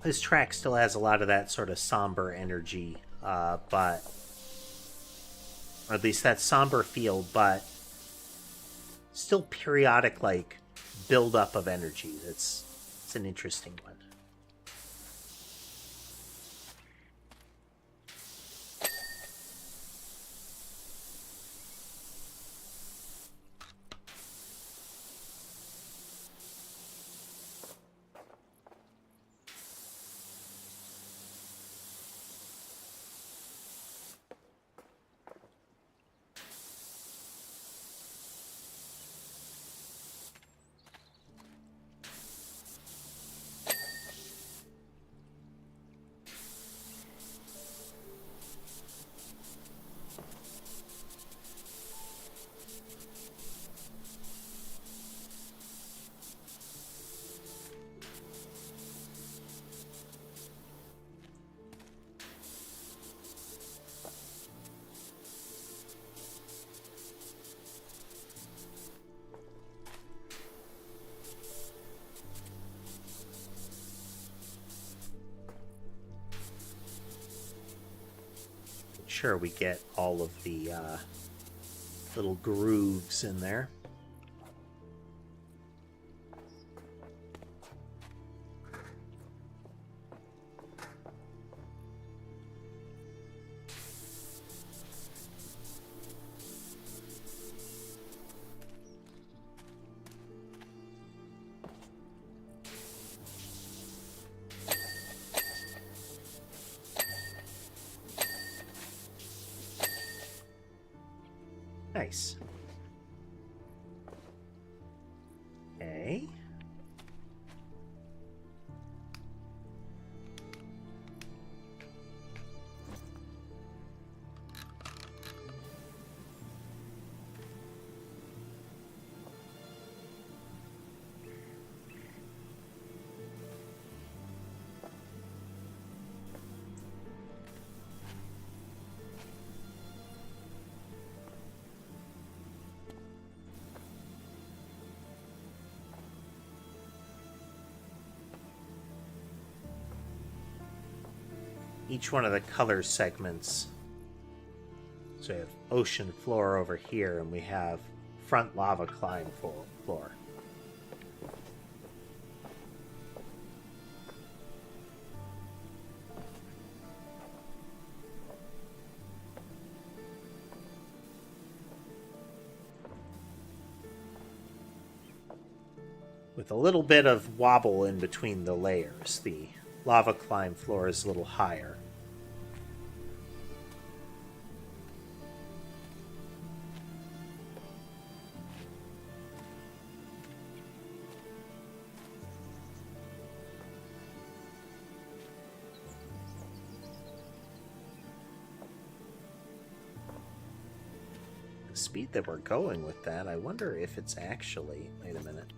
This track still has a lot of that sort of somber energy, but or at least that somber feel, but still periodic, like, build-up of energy. It's an interesting one. Sure, we get all of the little grooves in there. Nice. Okay. Each one of the color segments. So we have ocean floor over here, and we have front lava climb floor. With a little bit of wobble in between the layers, the lava climb floor is a little higher. The speed that we're going with that, I wonder if it's actually... Wait a minute.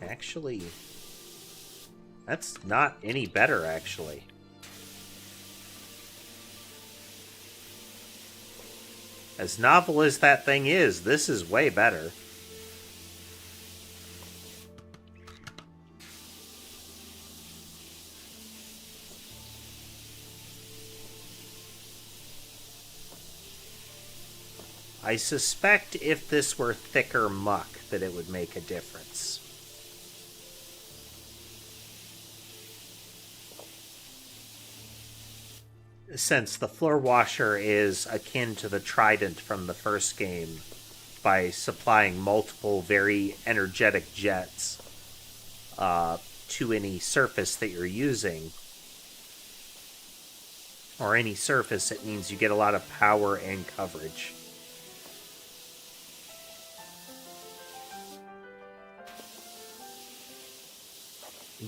Actually, that's not any better, actually. As novel as that thing is, this is way better. I suspect if this were thicker muck that it would make a difference. Since the floor washer is akin to the trident from the first game by supplying multiple very energetic jets to any surface that you're using, or any surface, it means you get a lot of power and coverage.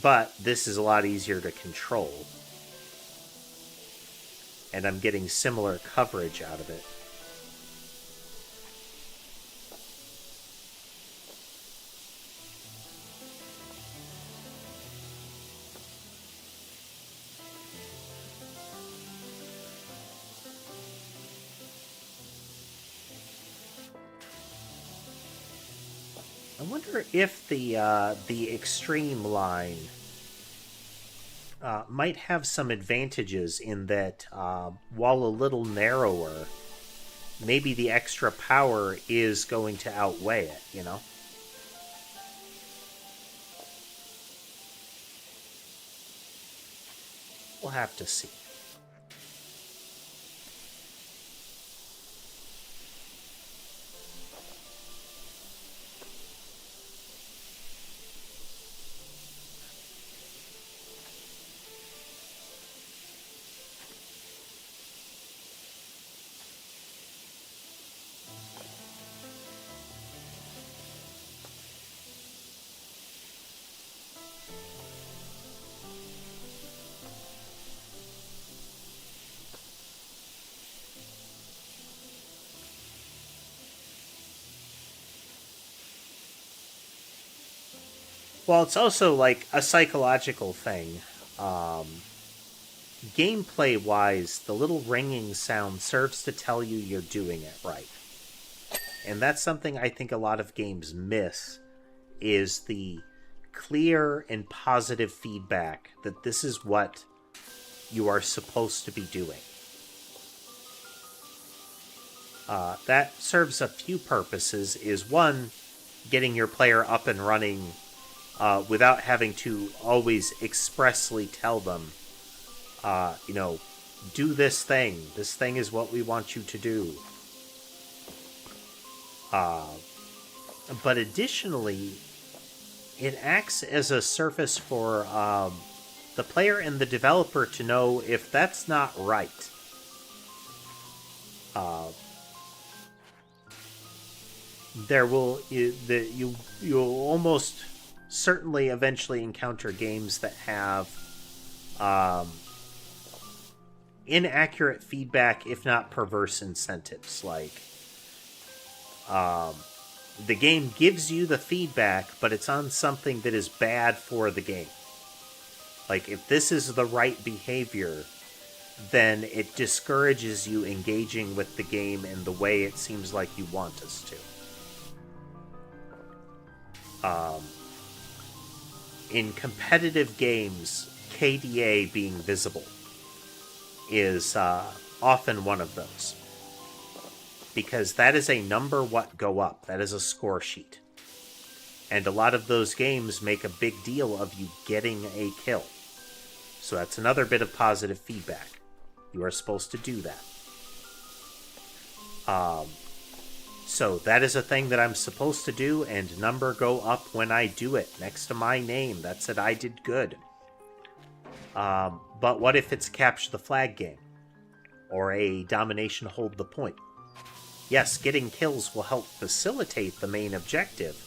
But this is a lot easier to control. And I'm getting similar coverage out of it. I wonder if the extreme line might have some advantages in that while a little narrower, maybe the extra power is going to outweigh it, you know? We'll have to see. Well, it's also like a psychological thing. Gameplay-wise, the little ringing sound serves to tell you you're doing it right. And that's something I think a lot of games miss, is the clear and positive feedback that this is what you are supposed to be doing. That serves a few purposes. Is one, getting your player up and running without having to always expressly tell them, do this thing. This thing is what we want you to do. But additionally, it acts as a surface for the player and the developer to know if that's not right. You'll almost certainly eventually encounter games that have inaccurate feedback, if not perverse incentives. Like, the game gives you the feedback, but it's on something that is bad for the game. Like, if this is the right behavior, then it discourages you engaging with the game in the way it seems like you want us to. In competitive games, KDA being visible is often one of those. Because that is a number what go up. That is a score sheet. And a lot of those games make a big deal of you getting a kill. So that's another bit of positive feedback. You are supposed to do that. So that is a thing that I'm supposed to do, and number go up when I do it, next to my name. That said I did good. But what if it's a capture the flag game? Or a domination hold the point? Yes, getting kills will help facilitate the main objective,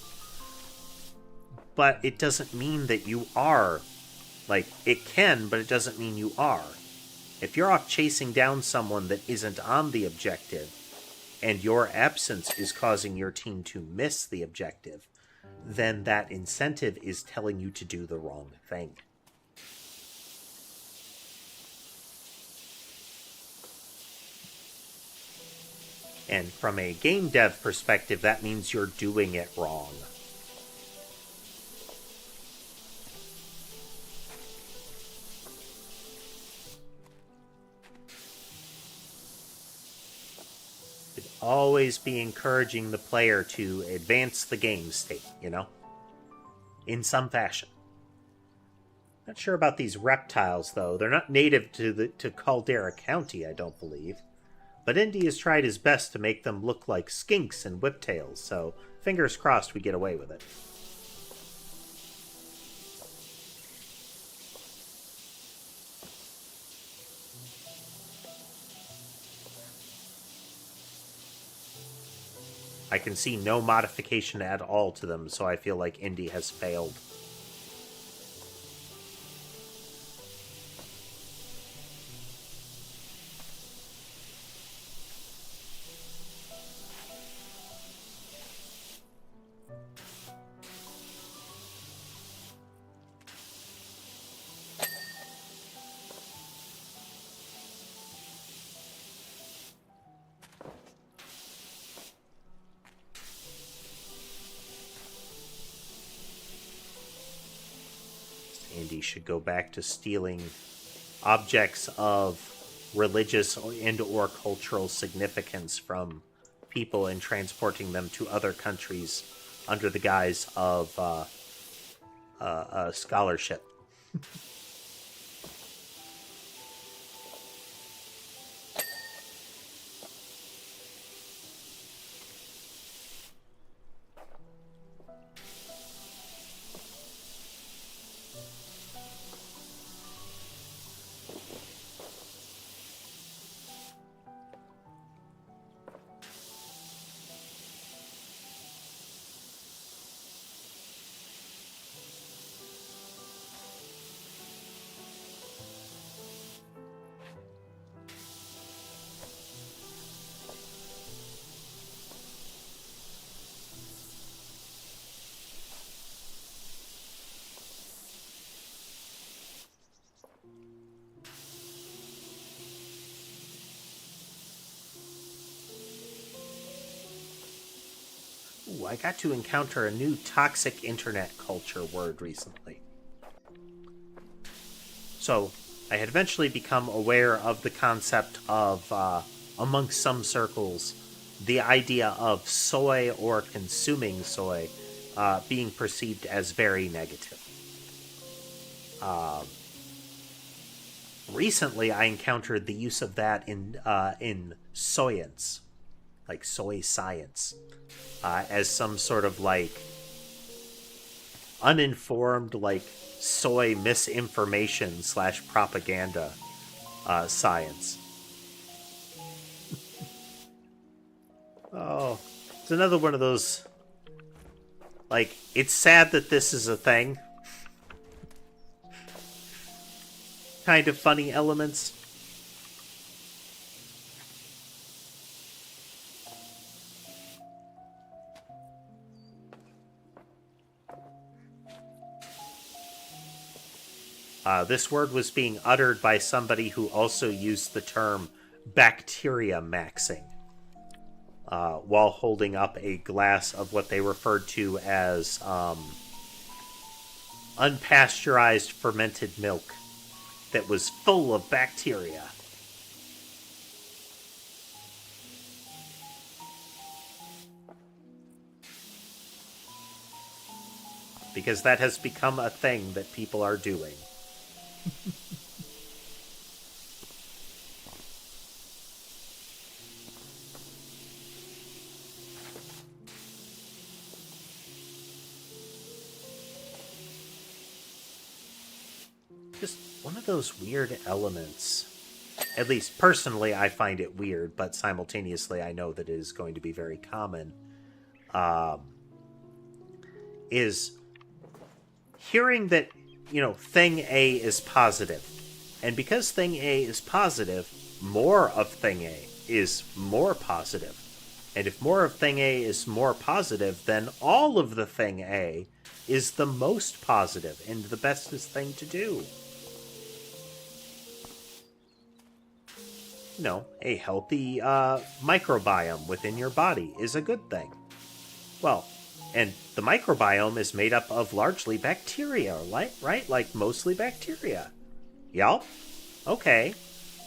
but it doesn't mean that you are. Like, it can, but it doesn't mean you are. If you're off chasing down someone that isn't on the objective, and your absence is causing your team to miss the objective, then that incentive is telling you to do the wrong thing. And from a game dev perspective, that means you're doing it wrong. It'd always be encouraging the player to advance the game state, you know? In some fashion. Not sure about these reptiles, though. They're not native to Caldera County, I don't believe. But Indy has tried his best to make them look like skinks and whiptails, so fingers crossed we get away with it. I can see no modification at all to them, so I feel like Indy has failed. Andy should go back to stealing objects of religious and or cultural significance from people and transporting them to other countries under the guise of scholarship. Ooh, I got to encounter a new toxic internet culture word recently. So, I had eventually become aware of the concept of, amongst some circles, the idea of soy or consuming soy being perceived as very negative. Recently, I encountered the use of that in soyance, like soy science, as some sort of like uninformed, like, soy misinformation / propaganda science. Oh, it's another one of those, like, it's sad that this is a thing kind of funny elements. This word was being uttered by somebody who also used the term bacteria maxing while holding up a glass of what they referred to as unpasteurized fermented milk that was full of bacteria. Because that has become a thing that people are doing. Just one of those weird elements. At least personally, I find it weird, but simultaneously, I know that it is going to be very common. Is hearing that, thing A is positive. And because thing A is positive, more of thing A is more positive. And if more of thing A is more positive, then all of the thing A is the most positive and the bestest thing to do. A healthy microbiome within your body is a good thing. Well, and the microbiome is made up of largely bacteria, right? Like mostly bacteria. Yup. Okay.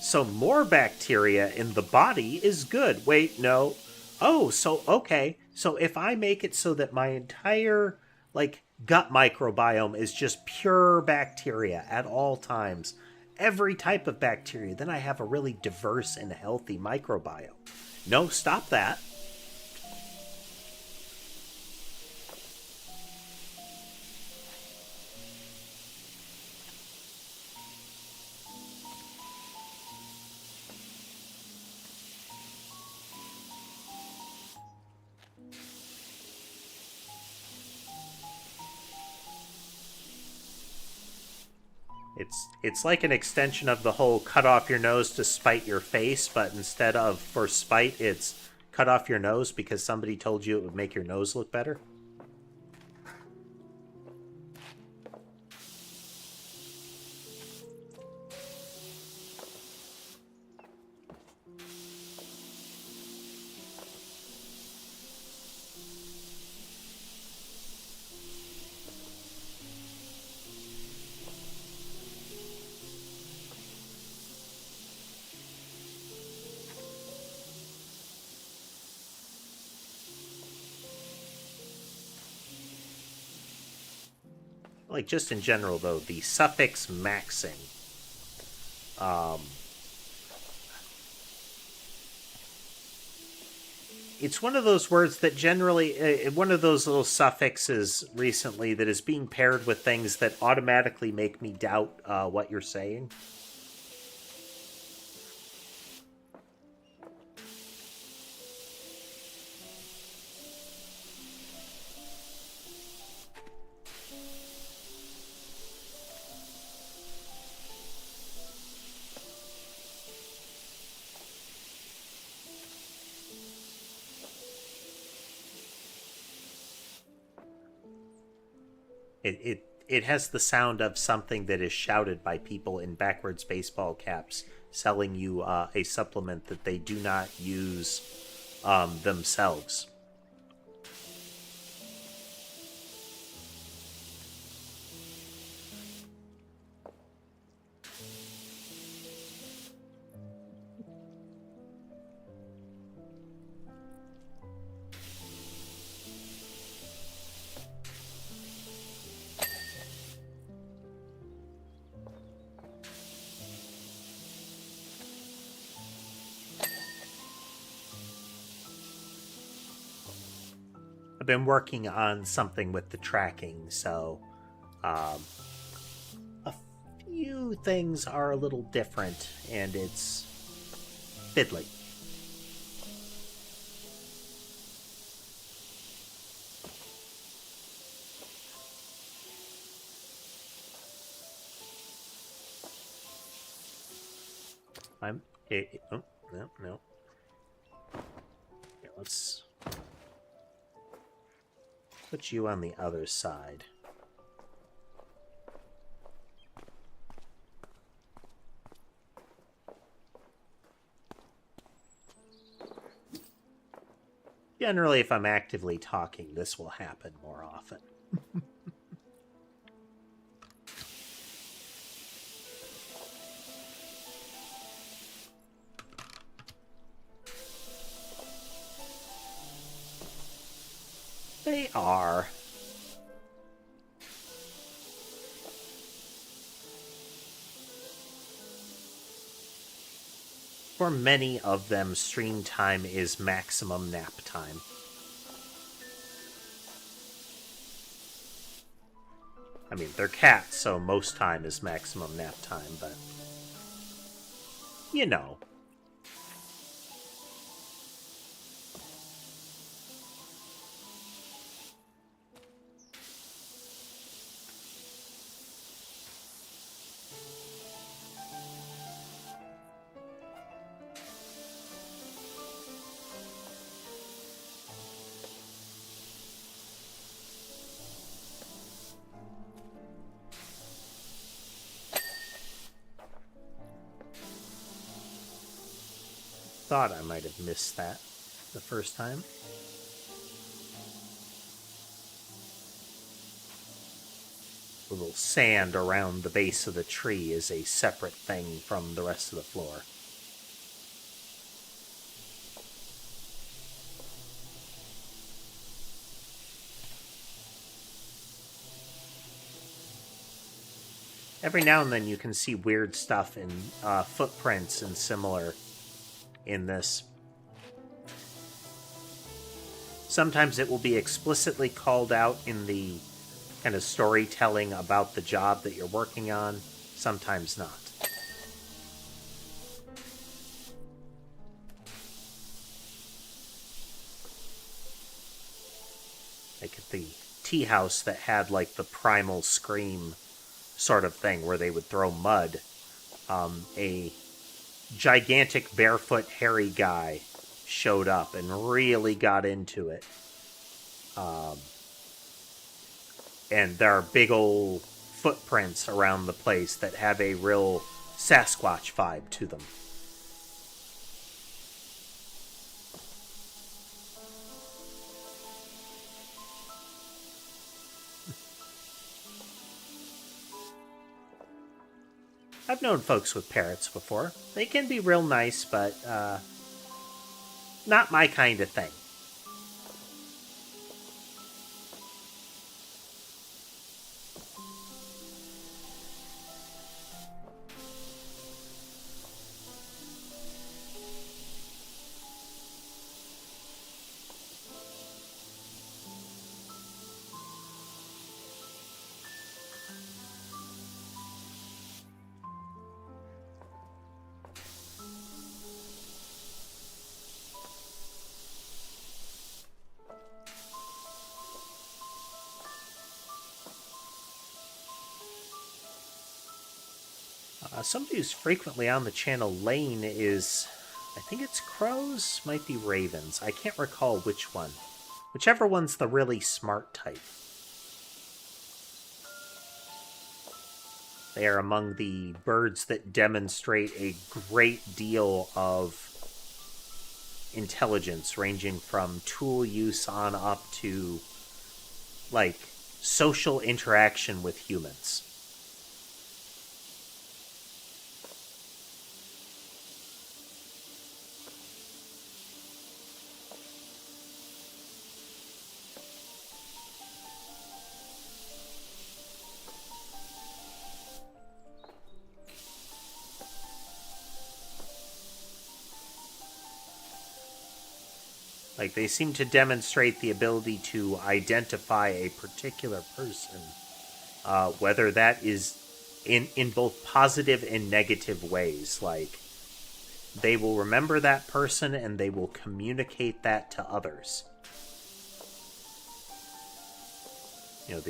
So more bacteria in the body is good. Wait, no. Oh, so, okay. So if I make it so that my entire, gut microbiome is just pure bacteria at all times, every type of bacteria, then I have a really diverse and healthy microbiome. No, stop that. It's like an extension of the whole cut off your nose to spite your face, but instead of for spite, it's cut off your nose because somebody told you it would make your nose look better. Just in general, though, the suffix maxing. It's one of those words that generally, one of those little suffixes recently that is being paired with things that automatically make me doubt what you're saying. It has the sound of something that is shouted by people in backwards baseball caps selling you a supplement that they do not use themselves. I've been working on something with the tracking, so a few things are a little different, and it's fiddly. Oh, no. Here, let's put you on the other side. Generally, if I'm actively talking, this will happen more often. They are. For many of them, stream time is maximum nap time. I mean, they're cats, so most time is maximum nap time, but you know. Thought I might have missed that the first time. A little sand around the base of the tree is a separate thing from the rest of the floor. Every now and then you can see weird stuff in footprints and similar in this. Sometimes it will be explicitly called out in the kind of storytelling about the job that you're working on, sometimes not. Like at the tea house that had like the primal scream sort of thing where they would throw mud, a gigantic barefoot hairy guy showed up and really got into it. And there are big old footprints around the place that have a real Sasquatch vibe to them. I've known folks with parrots before. They can be real nice, but not my kind of thing. Somebody who's frequently on the channel, Lane, is... I think it's crows? Might be ravens. I can't recall which one. Whichever one's the really smart type. They are among the birds that demonstrate a great deal of intelligence, ranging from tool use on up to, like, social interaction with humans. Like, they seem to demonstrate the ability to identify a particular person, whether that is in both positive and negative ways. Like, they will remember that person and they will communicate that to others. You know,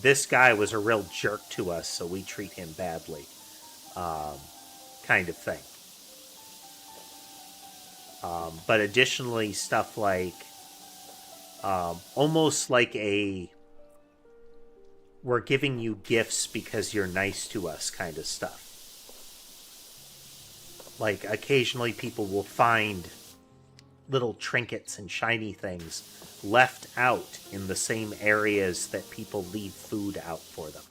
this guy was a real jerk to us, so we treat him badly, kind of thing. But additionally, stuff like almost like we're giving you gifts because you're nice to us kind of stuff. Like, occasionally people will find little trinkets and shiny things left out in the same areas that people leave food out for them.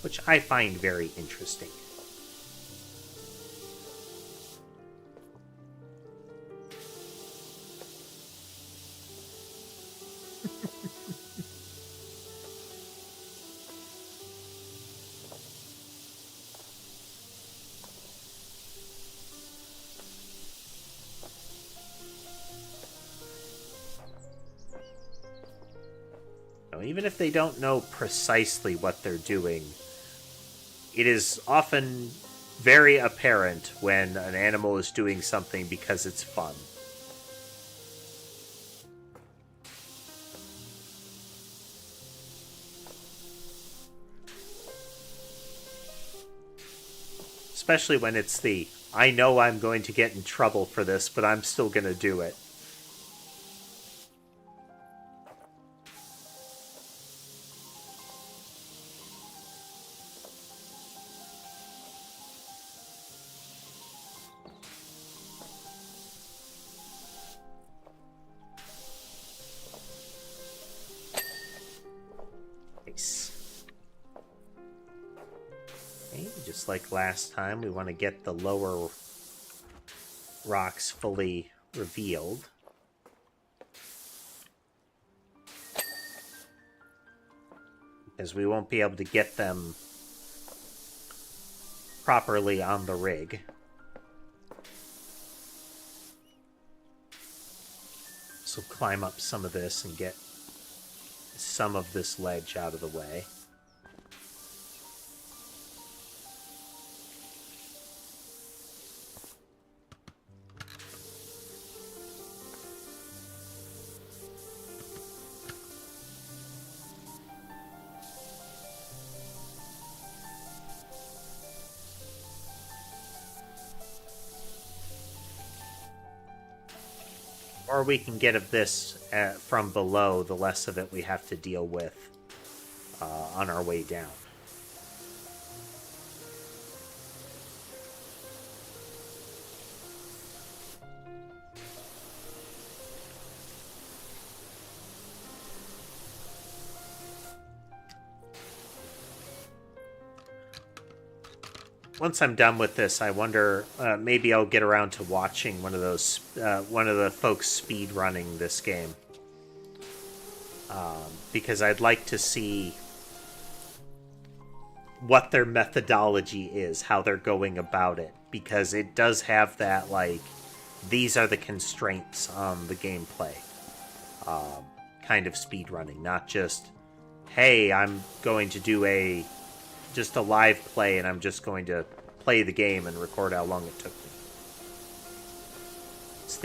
Which I find very interesting. Even if they don't know precisely what they're doing, it is often very apparent when an animal is doing something because it's fun. Especially when it's I know I'm going to get in trouble for this, but I'm still going to do it. Just like last time, we want to get the lower rocks fully revealed. Because we won't be able to get them properly on the rig. So climb up some of this and get some of this ledge out of the way. Or we can get of this from below, the less of it we have to deal with on our way down. Once I'm done with this, I wonder, maybe I'll get around to watching one of the folks speed running this game. Because I'd like to see what their methodology is, how they're going about it. Because it does have that, like, these are the constraints on the gameplay kind of speed running. Not just, hey, I'm going to do just a live play, and I'm just going to play the game and record how long it took me. It's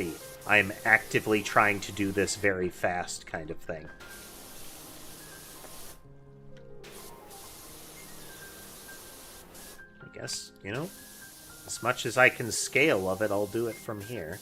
I'm actively trying to do this very fast kind of thing. I guess, as much as I can scale of it, I'll do it from here.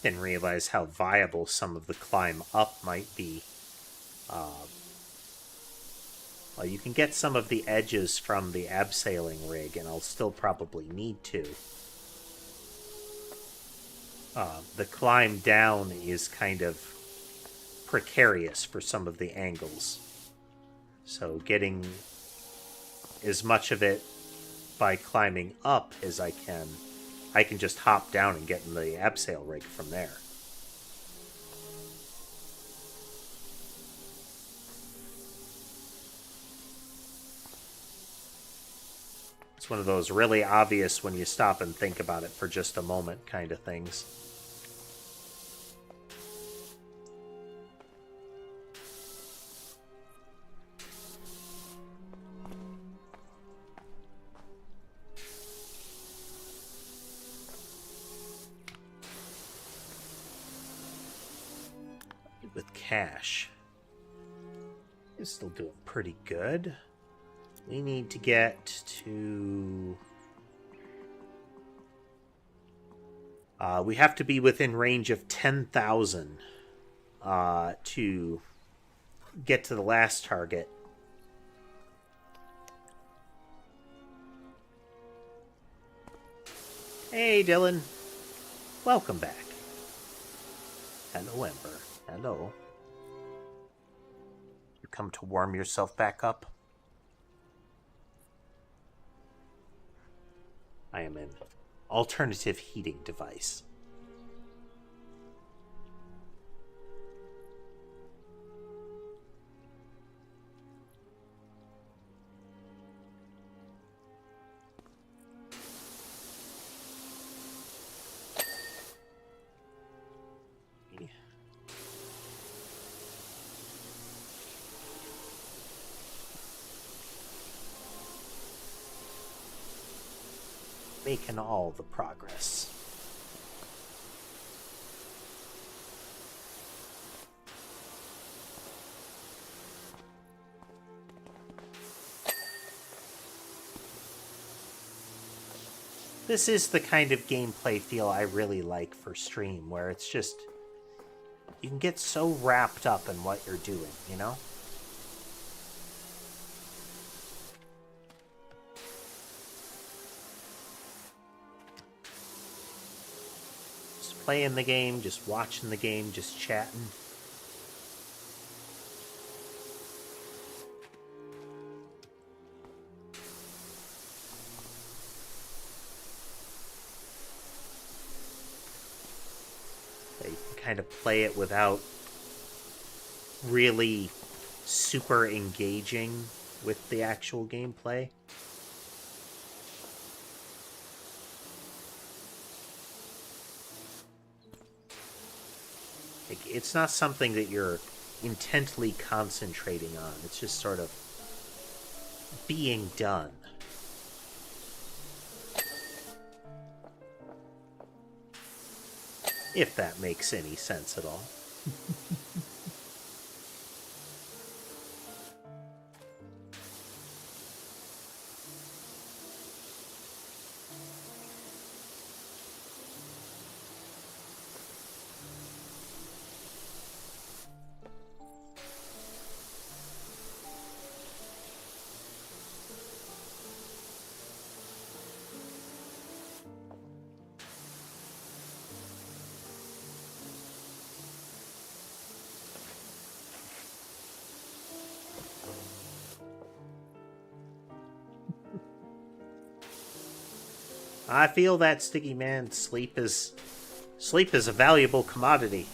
Didn't realize how viable some of the climb up might be. Well, you can get some of the edges from the abseiling rig, and I'll still probably need to. The climb down is kind of precarious for some of the angles. So getting as much of it by climbing up as I can just hop down and get in the abseil rig from there. It's one of those really obvious when you stop and think about it for just a moment kind of things. With cash, it's still doing pretty good. We need to get to... we have to be within range of 10,000 to get to the last target. Hey, Dylan. Welcome back. Hello, Ember. Hello. You come to warm yourself back up? I am an alternative heating device. Making all the progress. This is the kind of gameplay feel I really like for stream, where it's just, you can get so wrapped up in what you're doing, you know? Playing the game, just watching the game, just chatting. You can kind of play it without really super engaging with the actual gameplay. It's not something that you're intently concentrating on. It's just sort of being done. If that makes any sense at all. I feel that, Sticky Man. Sleep is a valuable commodity.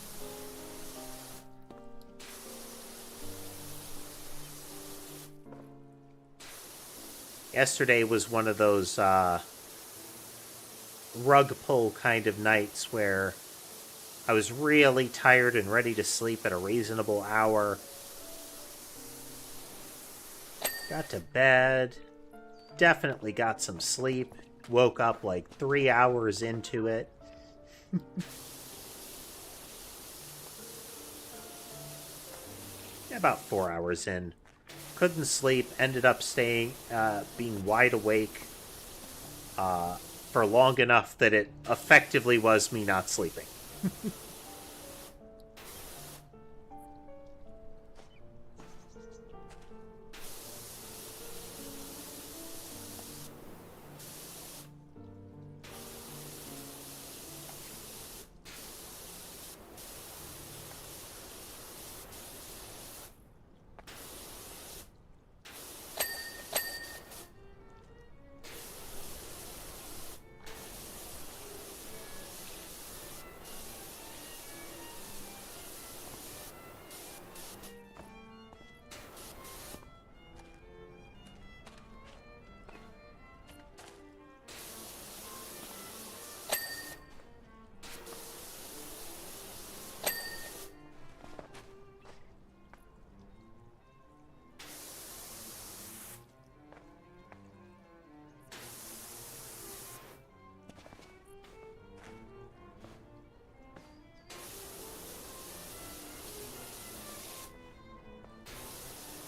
Yesterday was one of those rug pull kind of nights where I was really tired and ready to sleep at a reasonable hour. Got to bed. Definitely got some sleep. Woke up like 3 hours into it. About 4 hours in. Couldn't sleep. Ended up being wide awake for long enough that it effectively was me not sleeping.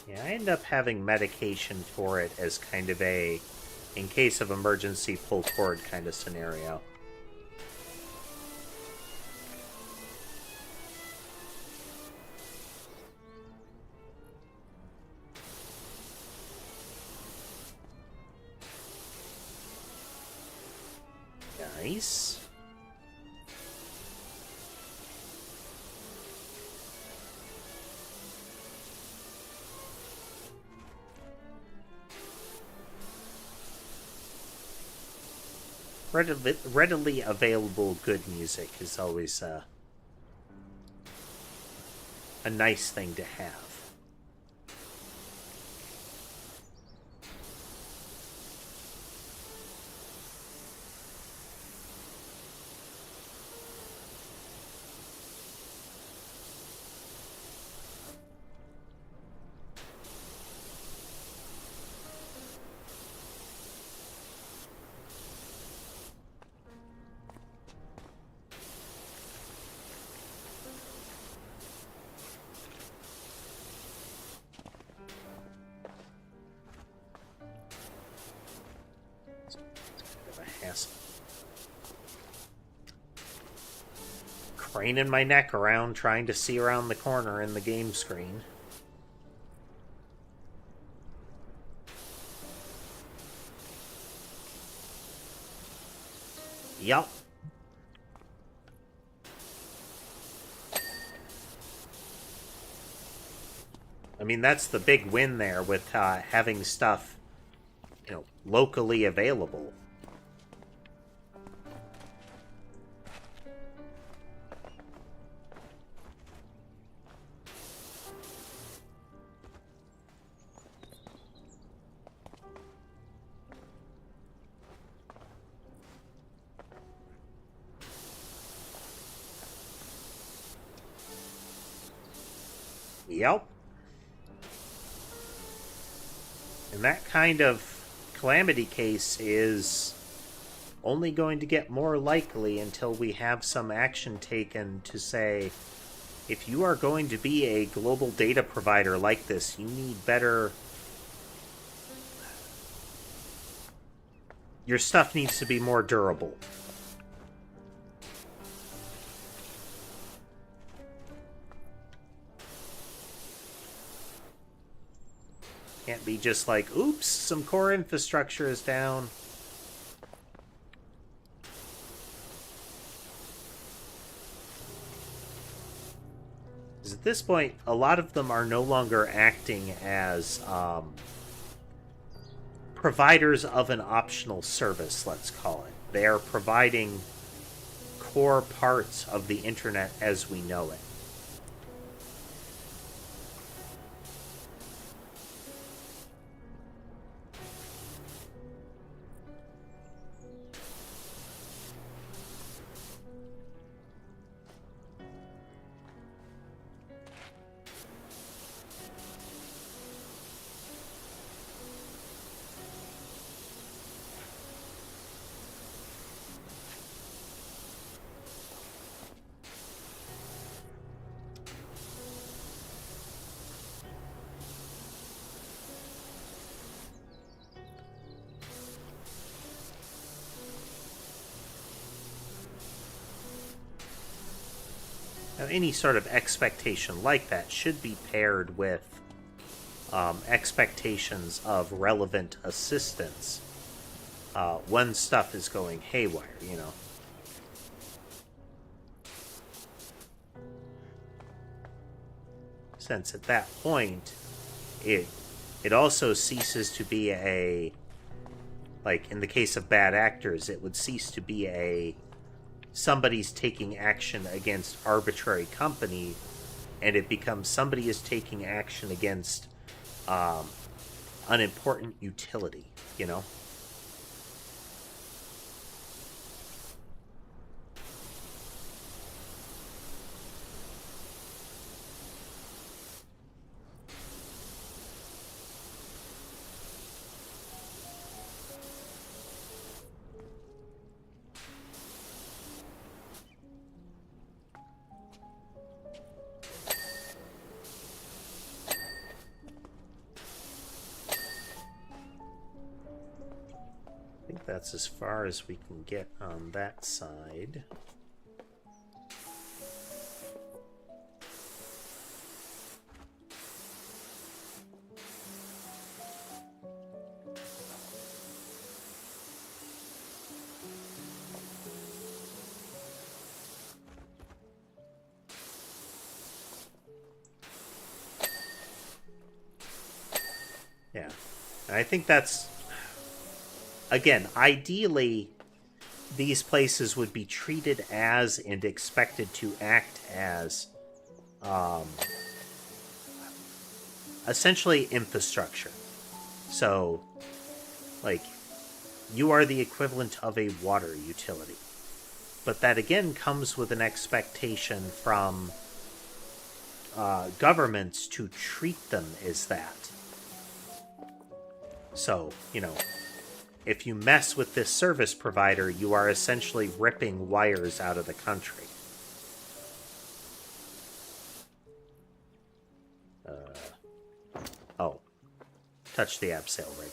Yeah, I end up having medication for it as kind of a, in case of emergency, pull cord kind of scenario. Nice. Readily available good music is always a nice thing to have. Craning my neck around trying to see around the corner in the game screen. Yup. I mean, that's the big win there with having stuff, locally available. Yep. And that kind of calamity case is only going to get more likely until we have some action taken to say, if you are going to be a global data provider like this, you need better... Your stuff needs to be more durable. Can't be just like, oops, some core infrastructure is down. Because at this point, a lot of them are no longer acting as providers of an optional service, let's call it. They are providing core parts of the internet as we know it. any sort of expectation like that should be paired with expectations of relevant assistance when stuff is going haywire, you know. Since at that point, it also ceases to be a, like in the case of bad actors, it would cease to be a somebody's taking action against arbitrary company, and it becomes somebody is taking action against unimportant utility, you know? That's as far as we can get on that side. Yeah, I think that's... Again, ideally, these places would be treated as and expected to act as essentially infrastructure. So, like, you are the equivalent of a water utility. But that, again, comes with an expectation from governments to treat them as that. So, you know... If you mess with this service provider, you are essentially ripping wires out of the country. Oh. Touch the abseil rig.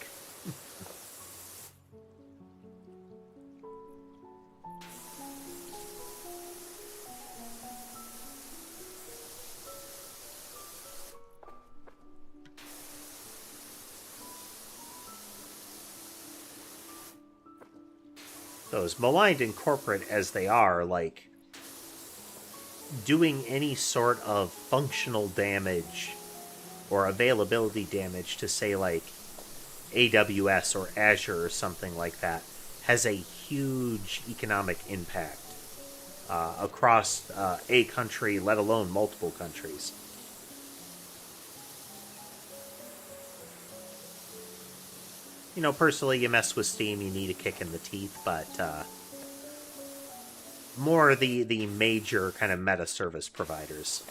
So as maligned and corporate as they are, like, doing any sort of functional damage or availability damage to, say, like, AWS or Azure or something like that has a huge economic impact across a country, let alone multiple countries. You know, personally, you mess with Steam, you need a kick in the teeth, but more the major kind of meta service providers.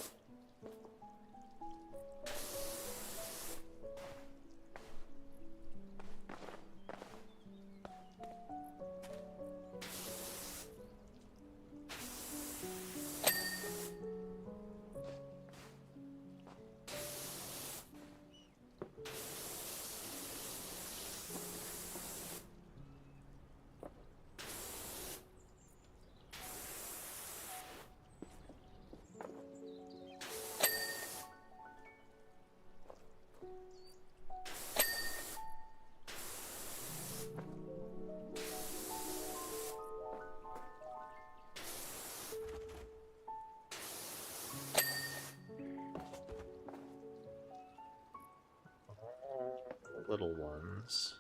Little ones.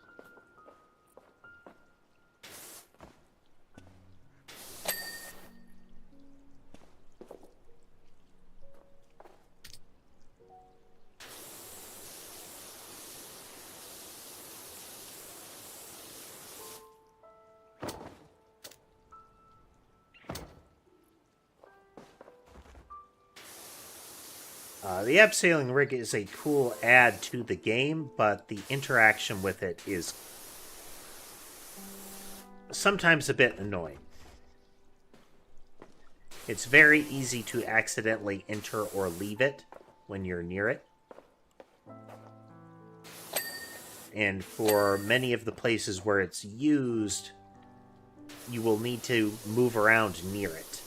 The abseiling rig is a cool add to the game, but the interaction with it is sometimes a bit annoying. It's very easy to accidentally enter or leave it when you're near it. And for many of the places where it's used, you will need to move around near it.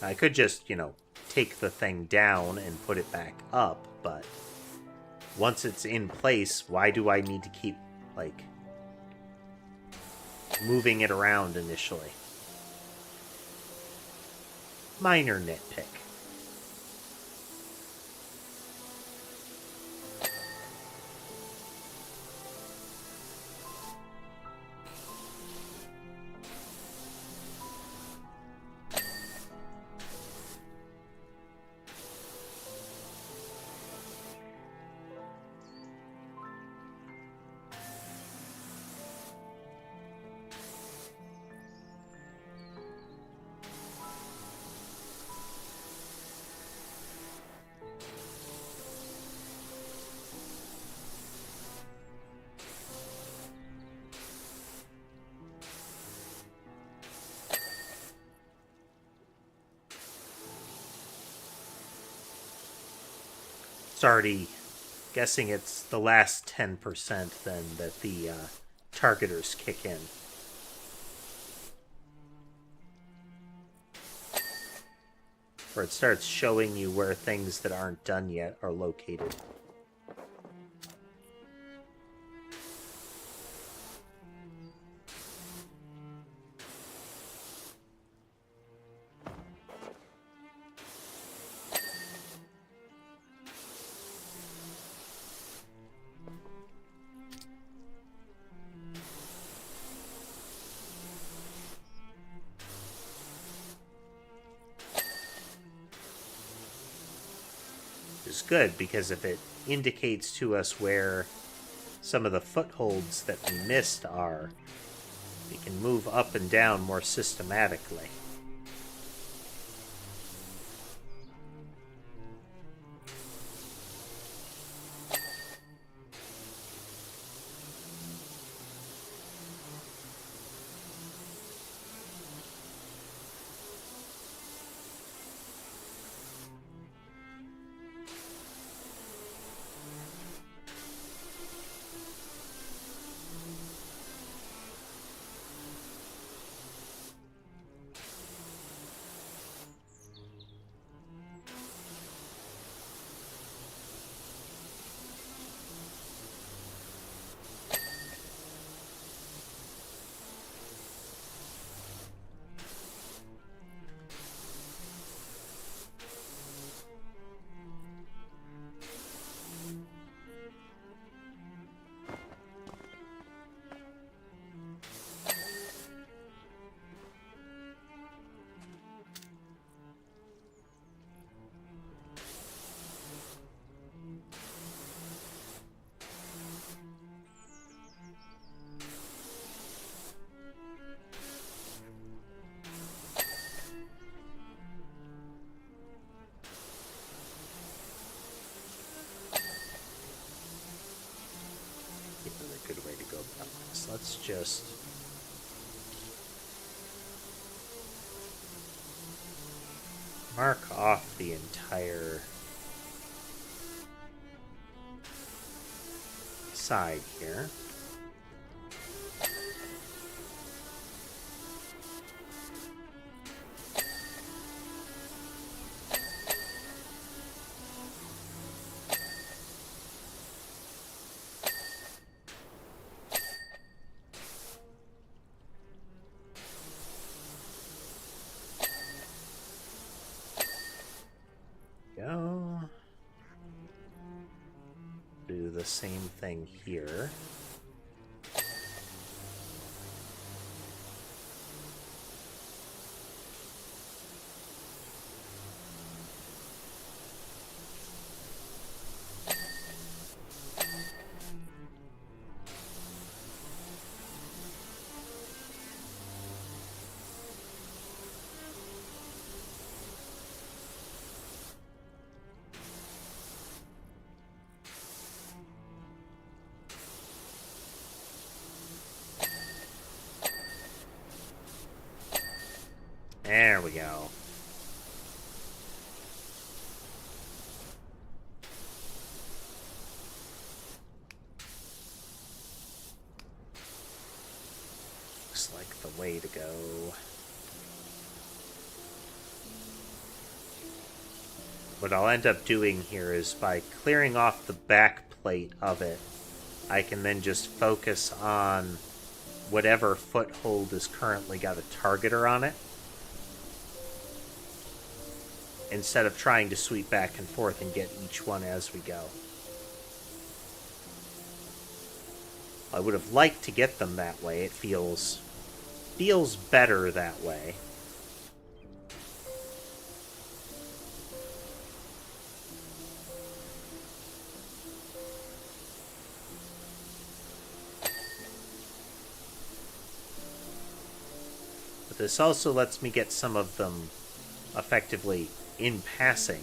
I could just, take the thing down and put it back up, but once it's in place, why do I need to keep, moving it around initially? Minor nitpick. It's already guessing it's the last 10% then that the targeters kick in. Where it starts showing you where things that aren't done yet are located. Is good, because if it indicates to us where some of the footholds that we missed are, we can move up and down more systematically. Good way to go about this. Let's just mark off the entire side here. Do the same thing here. There we go. Looks like the way to go. what I'll end up doing here is by clearing off the back plate of it, I can then just focus on whatever foothold has currently got a targeter on it, instead of trying to sweep back and forth and get each one as we go. I would have liked to get them that way. It feels better that way. But this also lets me get some of them effectively in passing.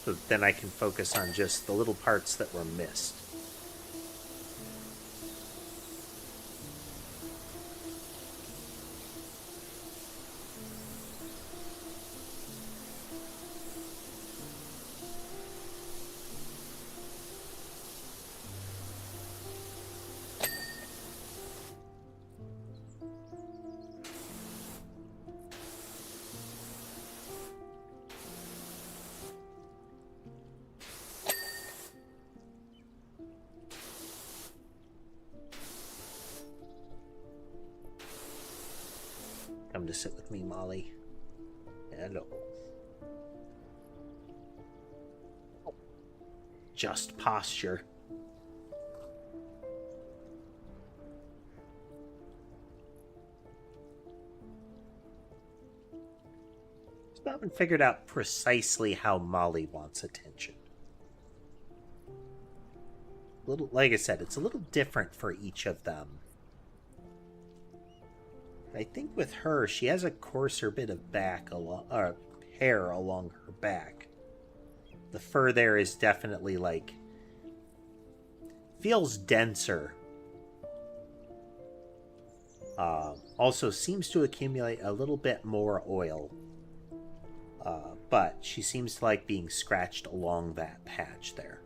So then I can focus on just the little parts that were missed. Come to sit with me, Molly. Hello. Just posture. Still haven't figured out precisely how Molly wants attention. Like I said, it's a little different for each of them. I think with her, she has a coarser bit of hair along her back. The fur there is definitely feels denser. Also seems to accumulate a little bit more oil. But she seems to like being scratched along that patch there.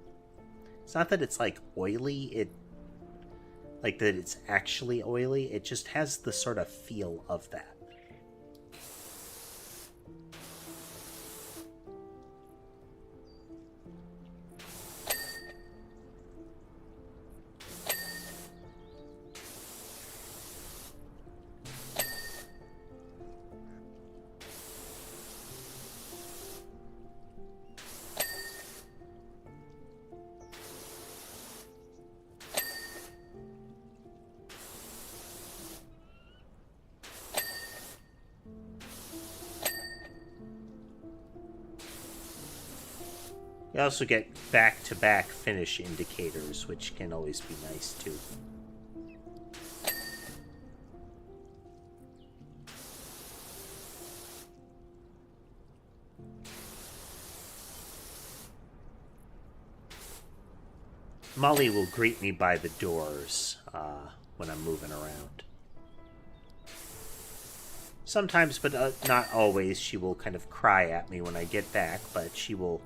It's not that it's oily, that it's actually oily, it just has the sort of feel of that. You also get back-to-back finish indicators, which can always be nice too. Molly will greet me by the doors when I'm moving around. Sometimes, but not always, she will kind of cry at me when I get back, but she will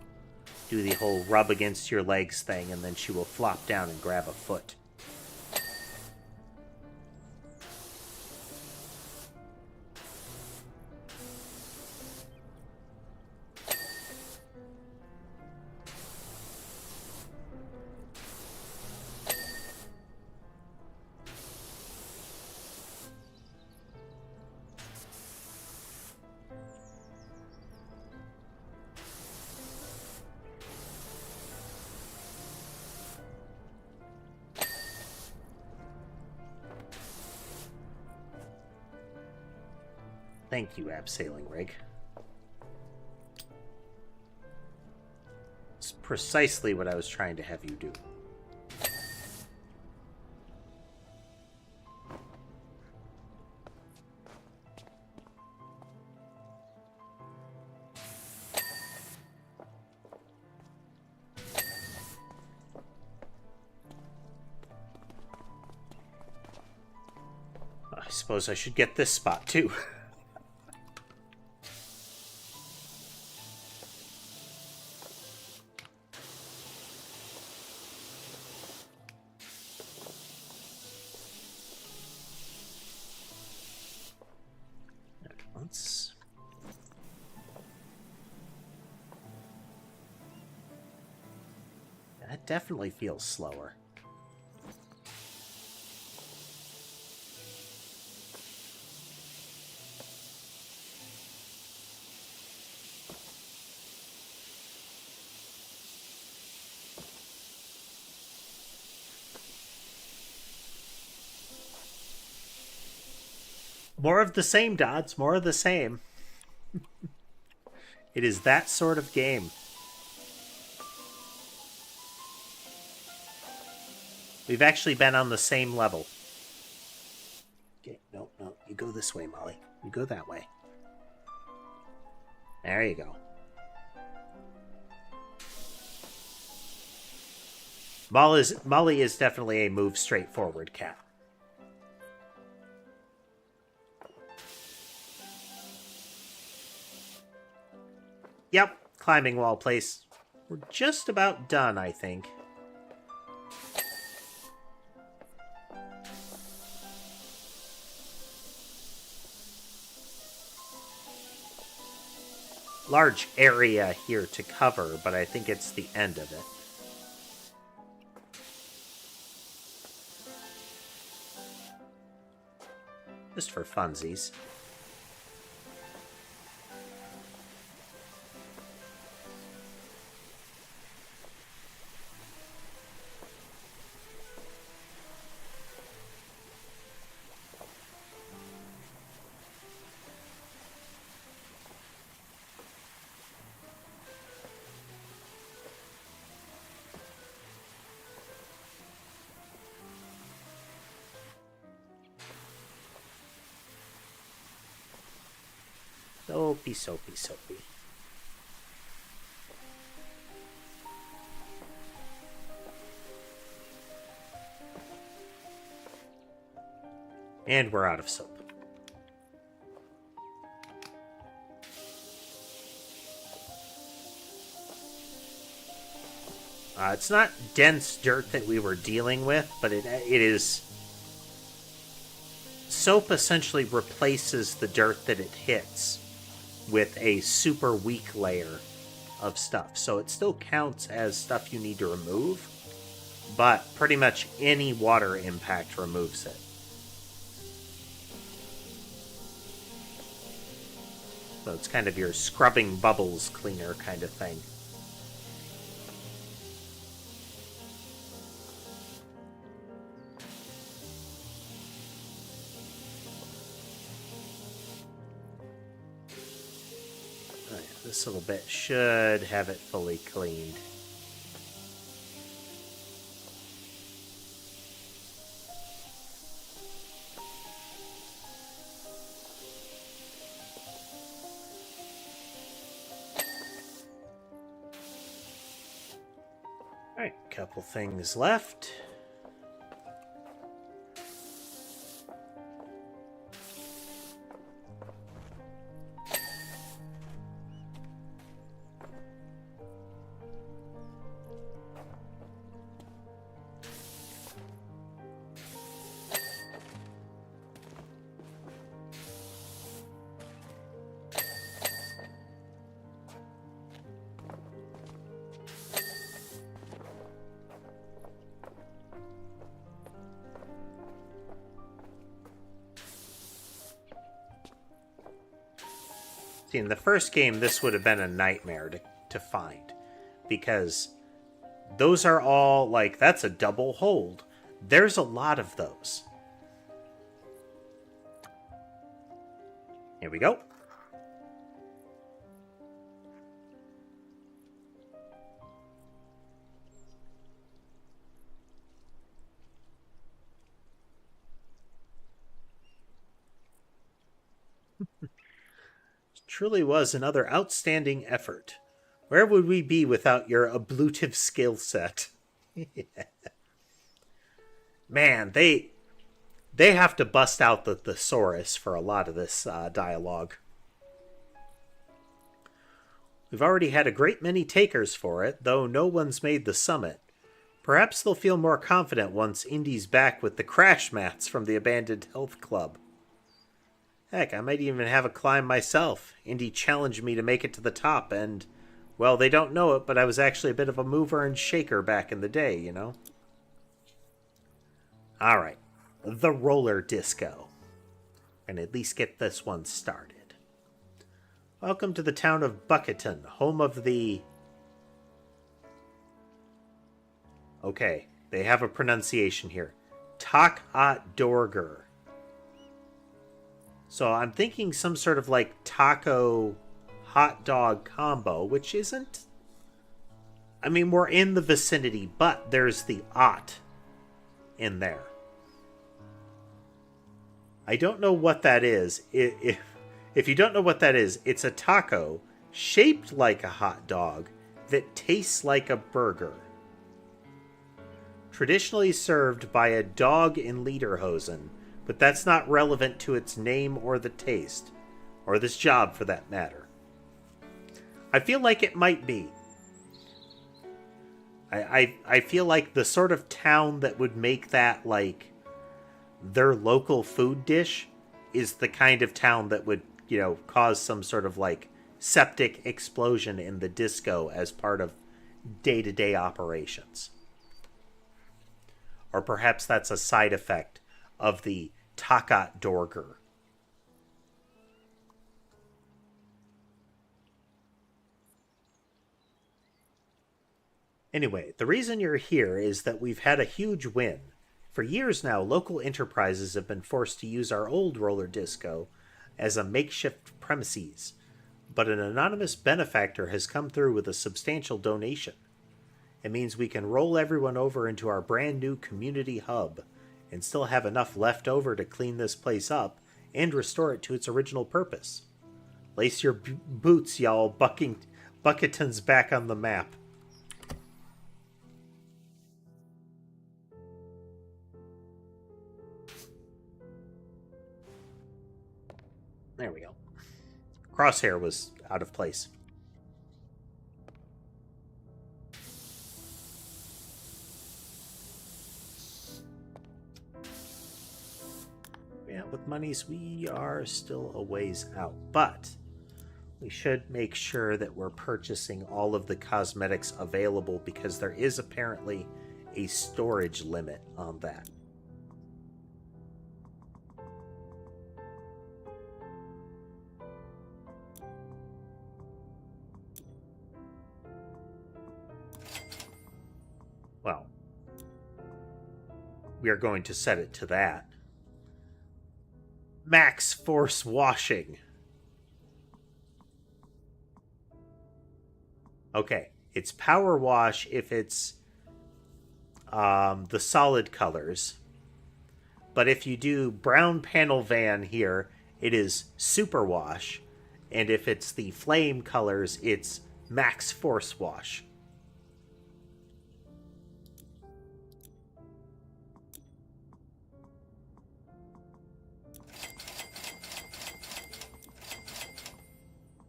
do the whole rub against your legs thing, and then she will flop down and grab a foot. Thank you, Abseiling Rig. It's precisely what I was trying to have you do. I suppose I should get this spot too. it definitely feels slower. More of the same, Dodds. More of the same. It is that sort of game. We've actually been on the same level. Okay, no, you go this way, Molly. You go that way. There you go. Molly is definitely a move straightforward cat. Yep, climbing wall place. We're just about done, I think. Large area here to cover, but I think it's the end of it. Just for funsies. Soapy, soapy, soapy. And we're out of soap. It's not dense dirt that we were dealing with, but it is... Soap essentially replaces the dirt that it hits with a super weak layer of stuff. So it still counts as stuff you need to remove, but pretty much any water impact removes it. So it's kind of your scrubbing bubbles cleaner kind of thing. This little bit should have it fully cleaned. Alright, couple things left. See, in the first game, this would have been a nightmare to find. Because those are all, like, that's a double hold. There's a lot of those. Here we go. Truly was another outstanding effort. Where would we be without your ablutive skill set? Man, they have to bust out the thesaurus for a lot of this dialogue. We've already had a great many takers for it, though no one's made the summit. Perhaps they'll feel more confident once Indy's back with the crash mats from the abandoned health club. Heck, I might even have a climb myself. Indy challenged me to make it to the top, and, Well, they don't know it, but I was actually a bit of a mover and shaker back in the day, you know? Alright. The roller disco. And at least get this one started. Welcome to the town of Bucketon, home of the... Okay, they have a pronunciation here. Tak-at-dorger. So I'm thinking some sort of like taco hot dog combo, which isn't... I mean, we're in the vicinity, but there's the ot in there. I don't know what that is. If you don't know what that is, it's a taco shaped like a hot dog that tastes like a burger. Traditionally served by a dog in lederhosen, but that's not relevant to its name or the taste, or this job for that matter. I feel like it might be. I feel like the sort of town that would make that like their local food dish is the kind of town that would, you know, cause some sort of like septic explosion in the disco as part of day-to-day operations. Or perhaps that's a side effect of the Tak-at-dorger. Anyway, the reason you're here is that we've had a huge win. For years now, local enterprises have been forced to use our old roller disco as a makeshift premises, but an anonymous benefactor has come through with a substantial donation. It means we can roll everyone over into our brand new community hub and still have enough left over to clean this place up and restore it to its original purpose. Lace your boots, y'all. Bucketon's back on the map. There we go. Crosshair was out of place. Yeah, with monies, we are still a ways out, but we should make sure that we're purchasing all of the cosmetics available because there is apparently a storage limit on that. Well, we are going to set it to that. Max force washing. Okay, it's power wash if it's the solid colors. But if you do brown panel van here, it is super wash. And if it's the flame colors, it's max force wash.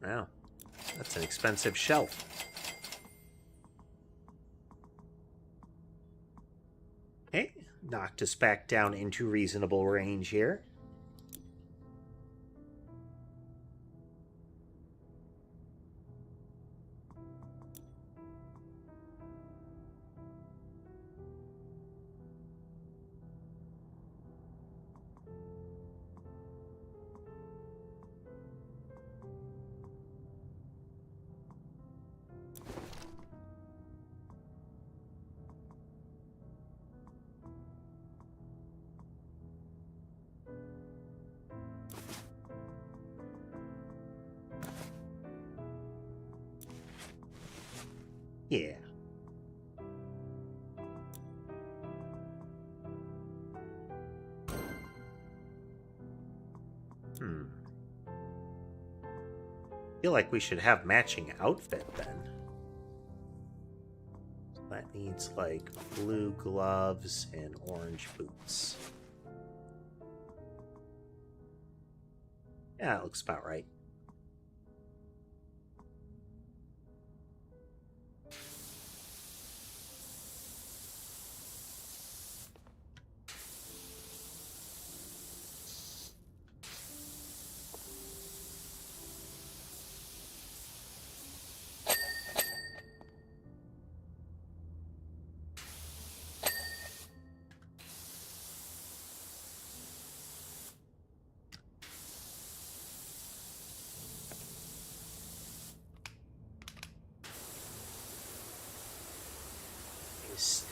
Wow, that's an expensive shelf. Okay, knocked us back down into reasonable range here. Yeah. Feel like we should have matching outfit then. So that needs like blue gloves and orange boots. Yeah, that looks about right.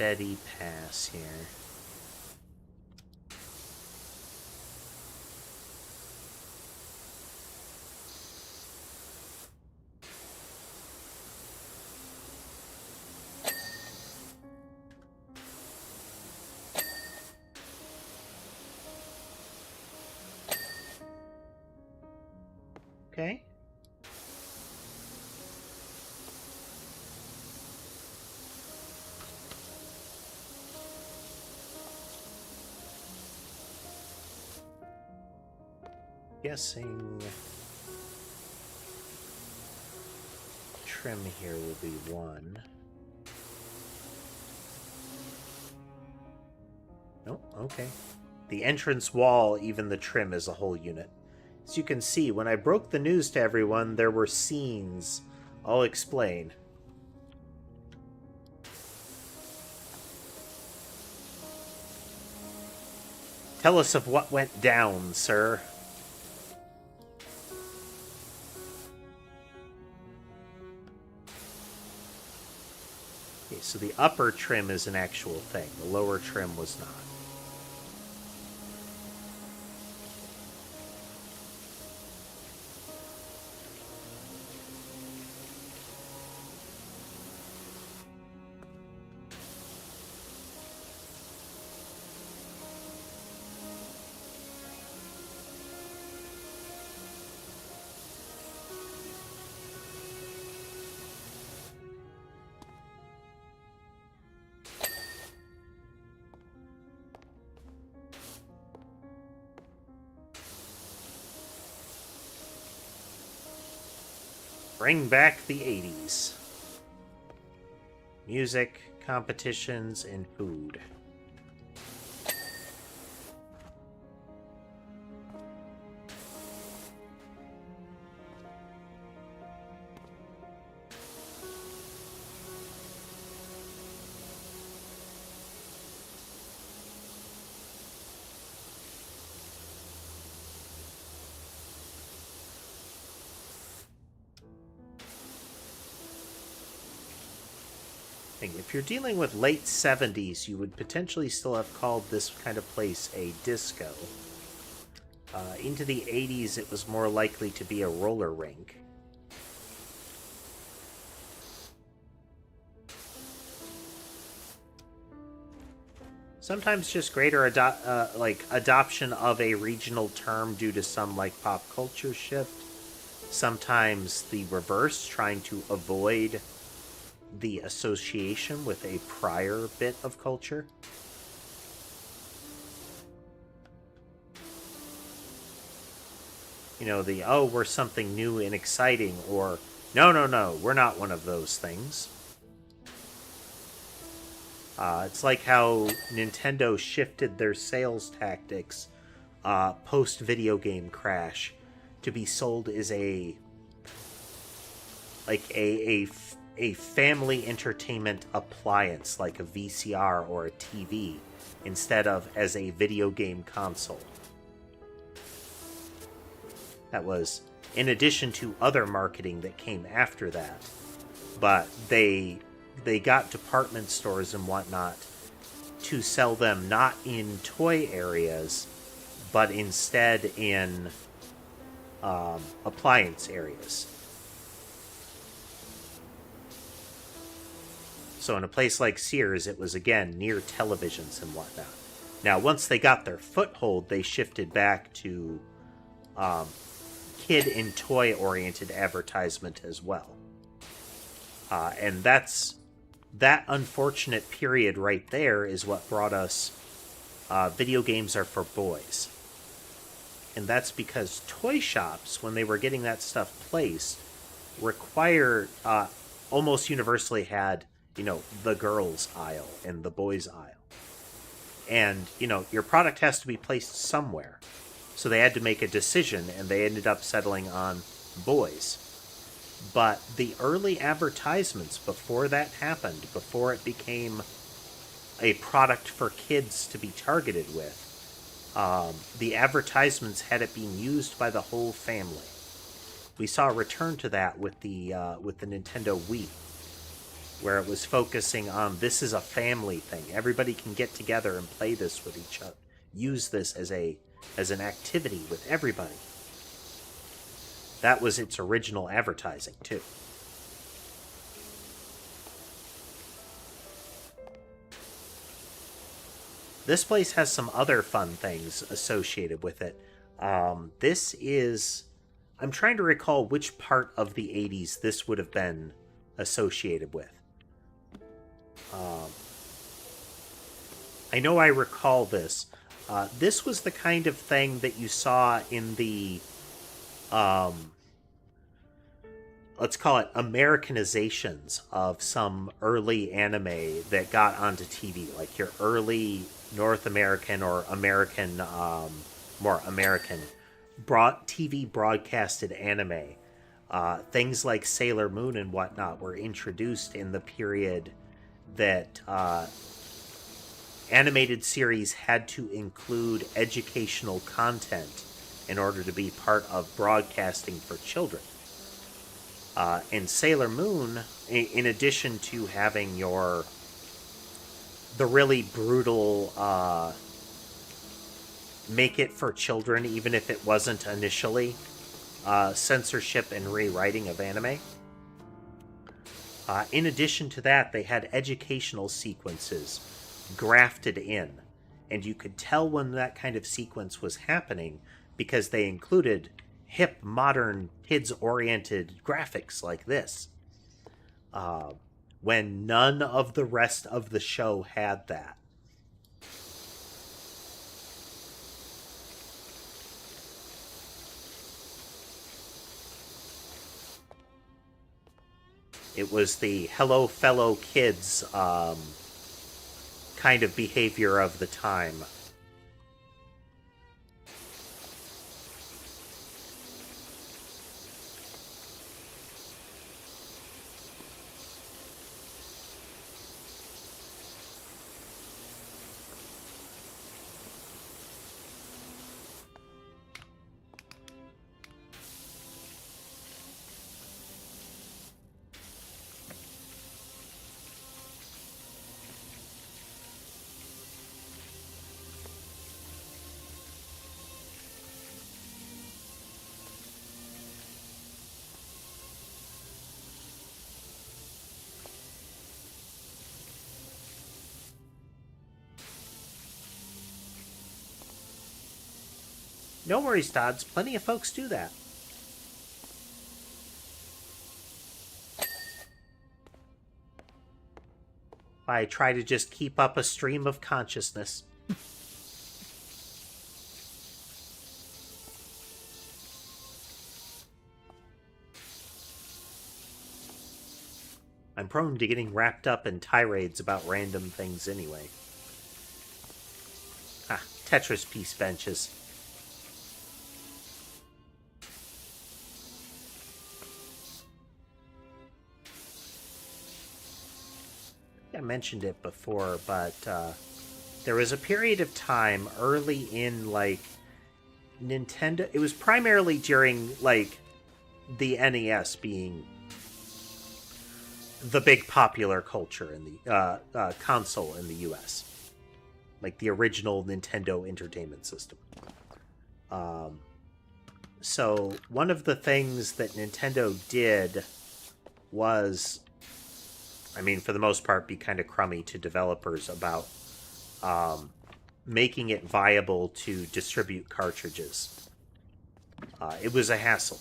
steady pass here. Okay. Guessing trim here will be 1. Nope, okay. The entrance wall, even the trim, is a whole unit. As you can see, when I broke the news to everyone, there were scenes. I'll explain. Tell us of what went down, sir. Okay, so the upper trim is an actual thing. The lower trim was not. Bring back the 80s. Music, competitions, and food. If you're dealing with late 70s, you would potentially still have called this kind of place a disco. Into the 80s, it was more likely to be a roller rink. Sometimes just greater adoption of a regional term due to some pop culture shift. Sometimes the reverse, trying to avoid the association with a prior bit of culture. You know, we're something new and exciting, or no, we're not one of those things. It's like how Nintendo shifted their sales tactics post-video game crash to be sold as a family entertainment appliance like a VCR or a TV instead of as a video game console. That was in addition to other marketing that came after that. But they got department stores and whatnot to sell them not in toy areas, but instead in appliance areas. So in a place like Sears, it was, again, near televisions and whatnot. Now, once they got their foothold, they shifted back to kid and toy-oriented advertisement as well. And that unfortunate period right there is what brought us video games are for boys. And that's because toy shops, when they were getting that stuff placed, almost universally had the girls' aisle and the boys' aisle. And, your product has to be placed somewhere. So they had to make a decision, and they ended up settling on boys. But the early advertisements, before that happened, before it became a product for kids to be targeted with, the advertisements had it being used by the whole family. We saw a return to that with the Nintendo Wii. where it was focusing on this is a family thing. Everybody can get together and play this with each other. Use this as an activity with everybody. That was its original advertising, too. This place has some other fun things associated with it. This is... I'm trying to recall which part of the 80s this would have been associated with. I know I recall this. This was the kind of thing that you saw in the... let's call it Americanizations of some early anime that got onto TV, like your early North American or American, more American, TV broadcasted anime. Things like Sailor Moon and whatnot were introduced in the period that animated series had to include educational content in order to be part of broadcasting for children. And Sailor Moon, in addition to having the really brutal make it for children, even if it wasn't initially, censorship and rewriting of anime. In addition to that, they had educational sequences grafted in, and you could tell when that kind of sequence was happening because they included hip, modern, kids-oriented graphics like this. When none of the rest of the show had that. It was the hello fellow kids kind of behavior of the time. No worries, Dodds. Plenty of folks do that. I try to just keep up a stream of consciousness. I'm prone to getting wrapped up in tirades about random things anyway. Tetris piece benches. I mentioned it before, but there was a period of time early in, like, Nintendo... It was primarily during, like, the NES being the big popular culture in the console in the US. Like, the original Nintendo Entertainment System. So, one of the things that Nintendo did was... I mean, for the most part, be kind of crummy to developers about making it viable to distribute cartridges. It was a hassle.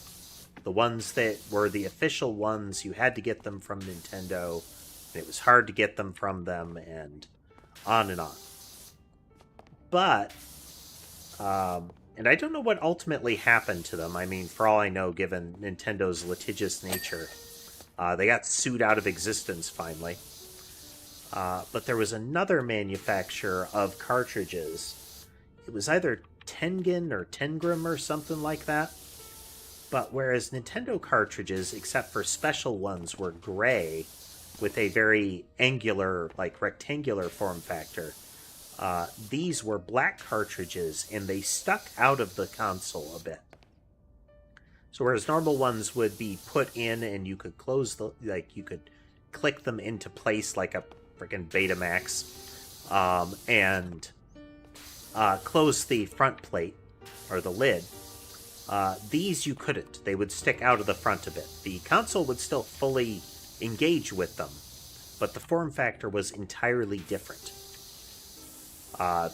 The ones that were the official ones, you had to get them from Nintendo, and it was hard to get them from them, and on and on. But, and I don't know what ultimately happened to them. I mean, for all I know, given Nintendo's litigious nature... they got sued out of existence, finally. But there was another manufacturer of cartridges. It was either Tengen or Tengram or something like that. But whereas Nintendo cartridges, except for special ones, were gray, with a very angular, like rectangular form factor, these were black cartridges, and they stuck out of the console a bit. So whereas normal ones would be put in and you could close the, like, you could click them into place like a freaking Betamax, and close the front plate, or the lid. These you couldn't. They would stick out of the front a bit. The console would still fully engage with them, but the form factor was entirely different.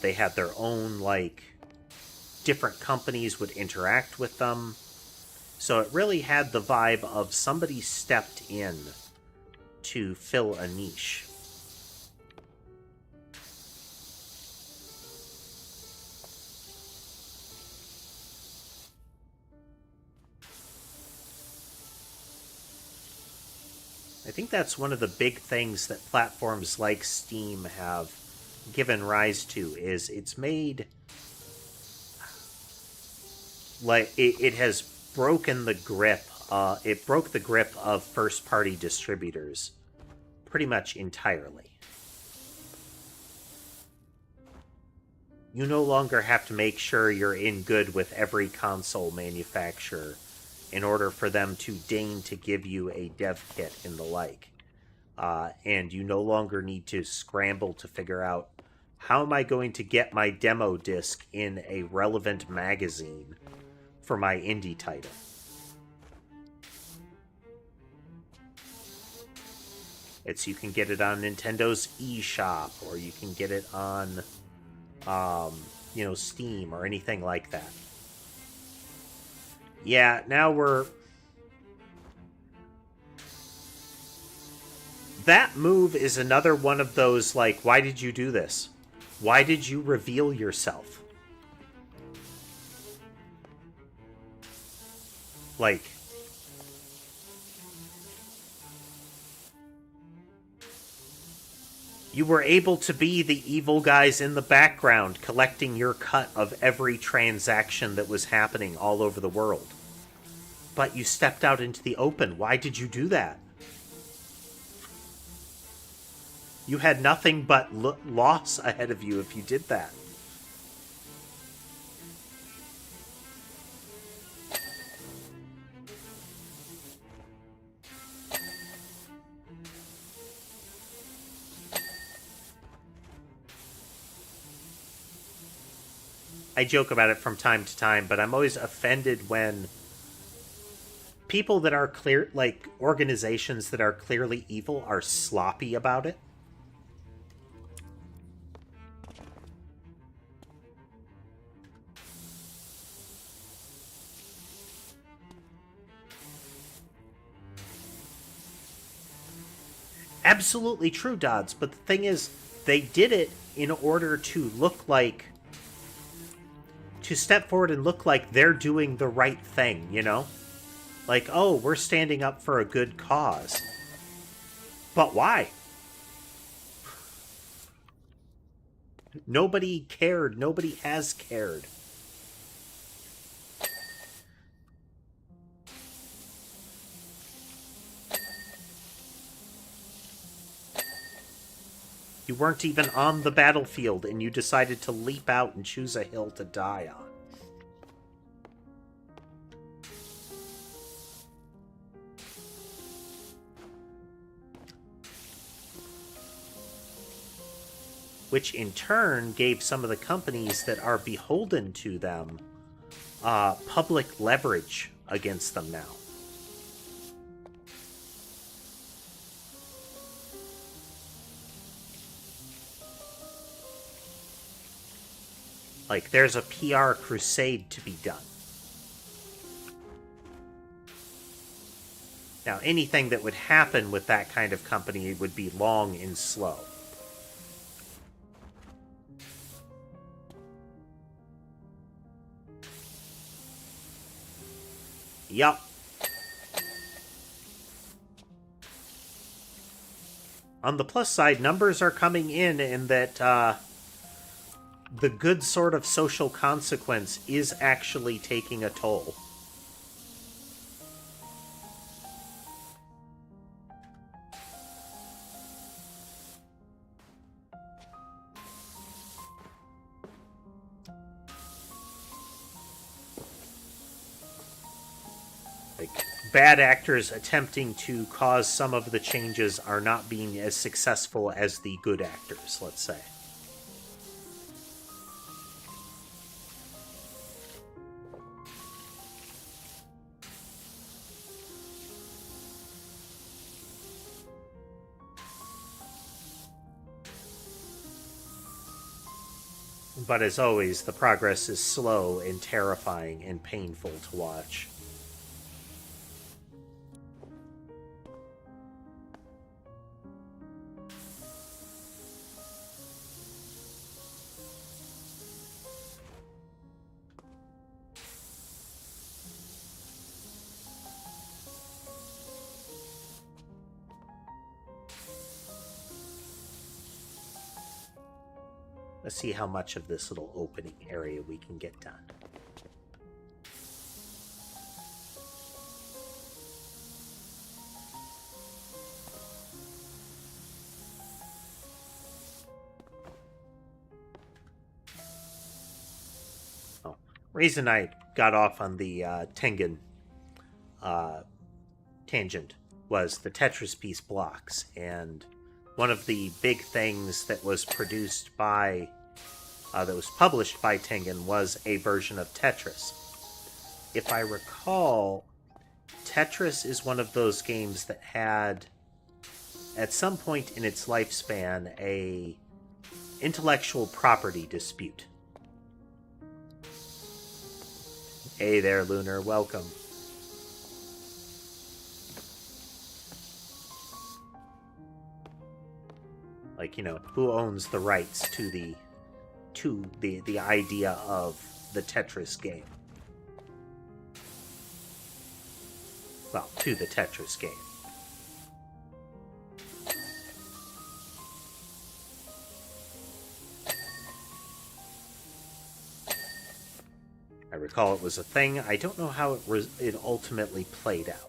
They had their own, like, different companies would interact with them. So it really had the vibe of somebody stepped in to fill a niche. I think that's one of the big things that platforms like Steam have given rise to, is it's made... like, it has broken the grip. It broke the grip of first-party distributors pretty much entirely. You no longer have to make sure you're in good with every console manufacturer in order for them to deign to give you a dev kit and the like. And you no longer need to scramble to figure out, how am I going to get my demo disc in a relevant magazine for my indie title? You can get it on Nintendo's eShop, or you can get it on, Steam or anything like that. Yeah, now we're... That move is another one of those, like, why did you do this? Why did you reveal yourself? Like... You were able to be the evil guys in the background collecting your cut of every transaction that was happening all over the world. But you stepped out into the open. Why did you do that? You had nothing but loss ahead of you if you did that. I joke about it from time to time, but I'm always offended when people that are clear, like organizations that are clearly evil, are sloppy about it. Absolutely true, Dodds, but the thing is, they did it in order to look like... to step forward and look like they're doing the right thing, you know? Like, oh, we're standing up for a good cause. But why? Nobody cared. Nobody has cared. You weren't even on the battlefield, and you decided to leap out and choose a hill to die on. Which in turn gave some of the companies that are beholden to them public leverage against them now. Like, there's a PR crusade to be done. Now, anything that would happen with that kind of company would be long and slow. Yup. On the plus side, numbers are coming in that, the good sort of social consequence is actually taking a toll. Like, bad actors attempting to cause some of the changes are not being as successful as the good actors, let's say. But as always, the progress is slow and terrifying and painful to watch. Let's see how much of this little opening area we can get done. Oh, reason I got off on the Tengen tangent was the Tetris piece blocks, and one of the big things that was produced by that was published by Tengen was a version of Tetris. If I recall, Tetris is one of those games that had, at some point in its lifespan, a intellectual property dispute. Hey there, Lunar, welcome. Like, you know, who owns the rights to the idea of the Tetris game? Well, to the Tetris game. I recall it was a thing. I don't know how it ultimately played out.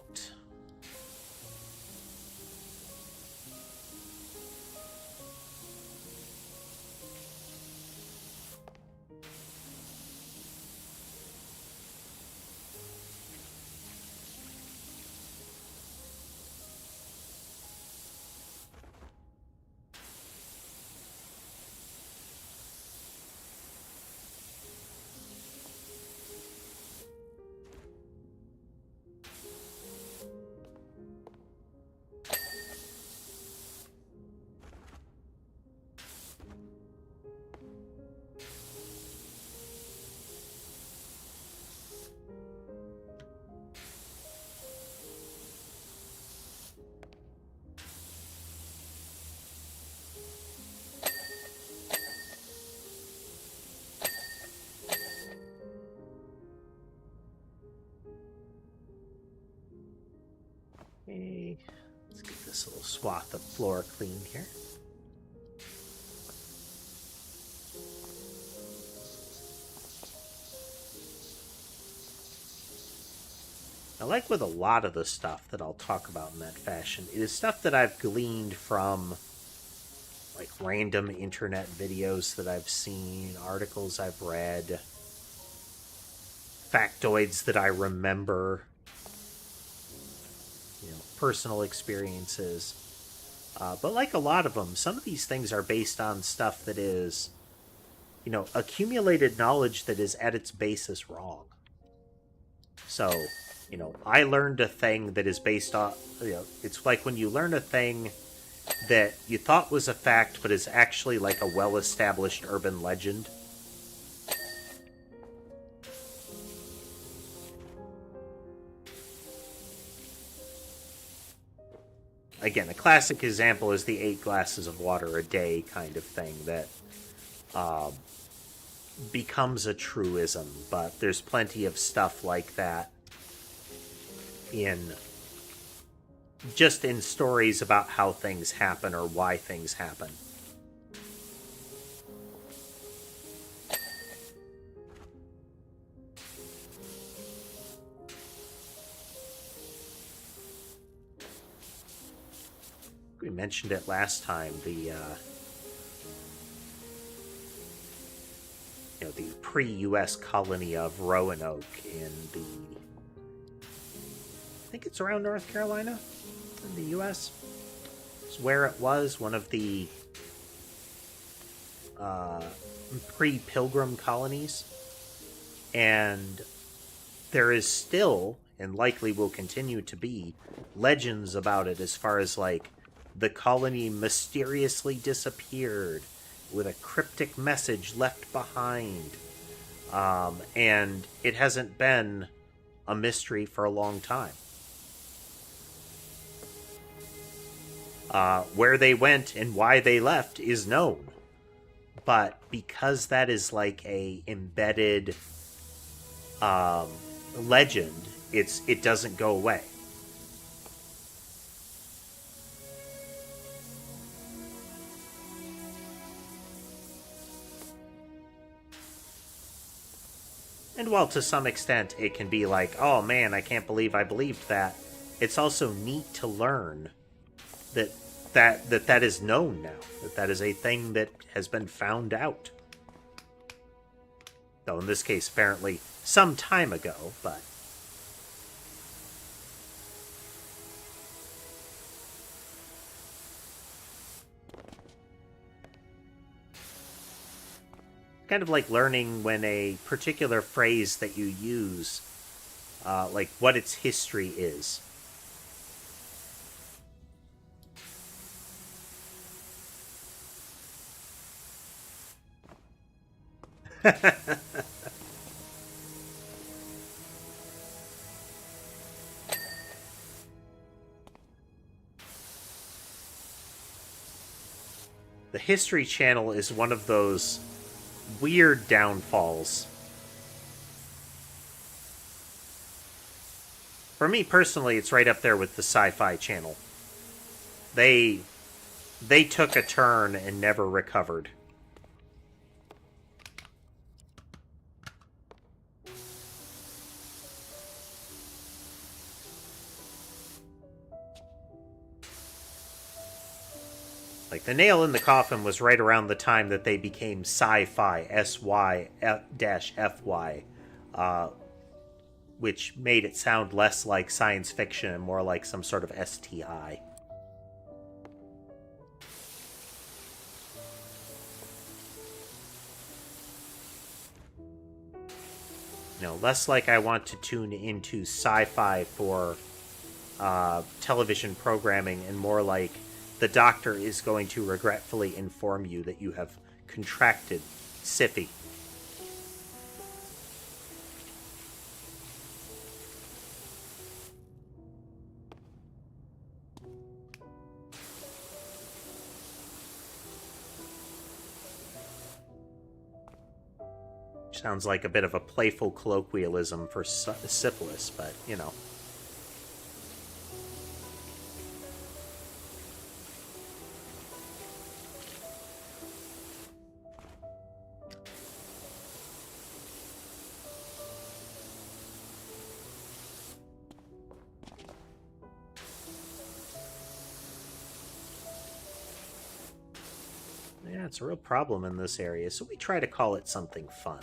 Okay, let's get this little swath of floor cleaned here. I like with a lot of the stuff that I'll talk about in that fashion, it is stuff that I've gleaned from like random internet videos that I've seen, articles I've read, factoids that I remember, you know, personal experiences. But like a lot of them, some of these things are based on stuff that is, you know, accumulated knowledge that is at its basis wrong. So, you know, I learned a thing that is based on, you know, it's like when you learn a thing that you thought was a fact, but is actually like a well-established urban legend. Again, a classic example is the 8 glasses of water a day kind of thing that becomes a truism, but there's plenty of stuff like that in stories about how things happen or why things happen. We mentioned it last time, the pre-US colony of Roanoke in the I think it's around North Carolina in the U.S. It's where it was, one of the pre-pilgrim colonies. And there is still, and likely will continue to be, legends about it as far as, like, the colony mysteriously disappeared with a cryptic message left behind. And it hasn't been a mystery for a long time. Where they went and why they left is known. But because that is like a embedded legend, it doesn't go away. And while to some extent it can be like, oh man, I can't believe I believed that, it's also neat to learn that is known now. That is a thing that has been found out. Though in this case, apparently, some time ago, but... kind of like learning when a particular phrase that you use, like what its history is. The History Channel is one of those weird downfalls. For me personally, it's right up there with the Sci-Fi Channel. They took a turn and never recovered. Like, the nail in the coffin was right around the time that they became Sci-Fi, SY-FY, which made it sound less like science fiction and more like some sort of STI. You know, less like I want to tune into sci-fi for television programming, and more like the doctor is going to regretfully inform you that you have contracted SIFI. Sounds like a bit of a playful colloquialism for syphilis, but, you know. Yeah, it's a real problem in this area, so we try to call it something fun.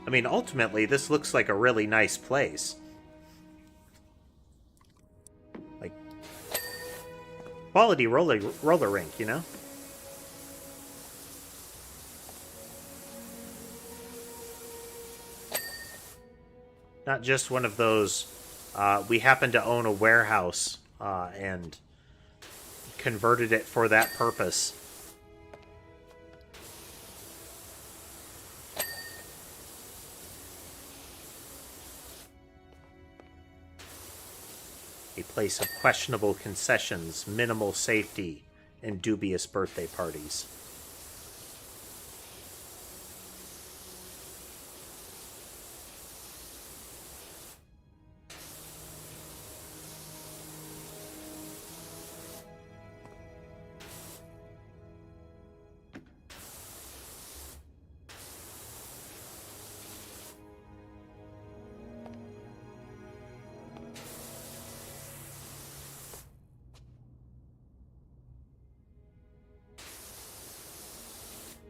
I mean, ultimately, this looks like a really nice place. Like, quality roller rink, you know? Not just one of those, we happen to own a warehouse, and converted it for that purpose. A place of questionable concessions, minimal safety, and dubious birthday parties.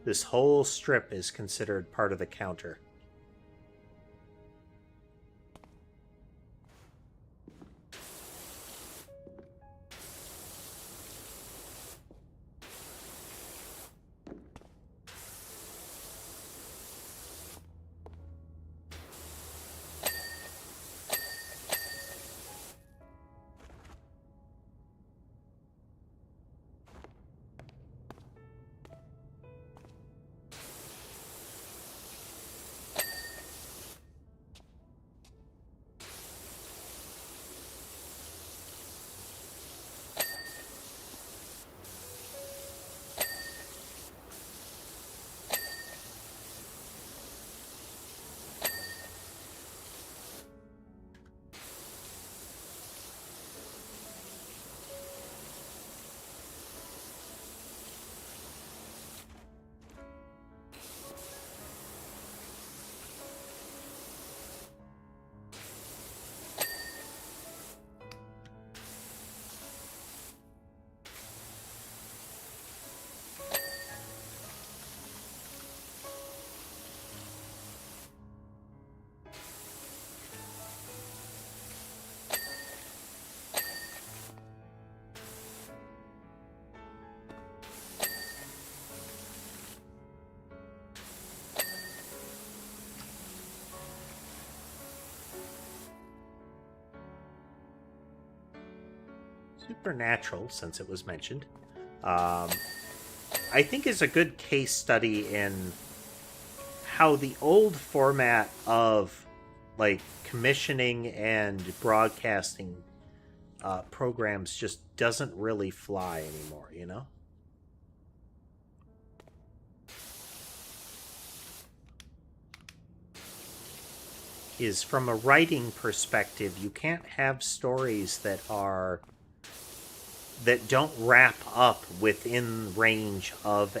This whole strip is considered part of the counter. Supernatural, since it was mentioned, I think is a good case study in how the old format of like commissioning and broadcasting programs just doesn't really fly anymore, you know? Is from a writing perspective, you can't have stories that don't wrap up within range of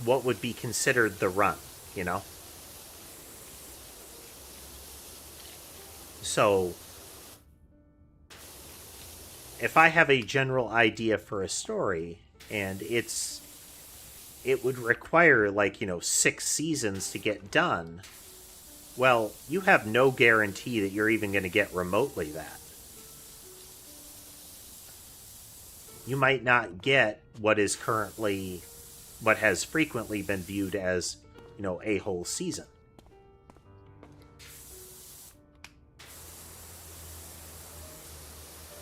what would be considered the run, you know? So if I have a general idea for a story and it would require 6 seasons to get done, well, you have no guarantee that you're even going to get remotely that. You might not get what has frequently been viewed as, a whole season.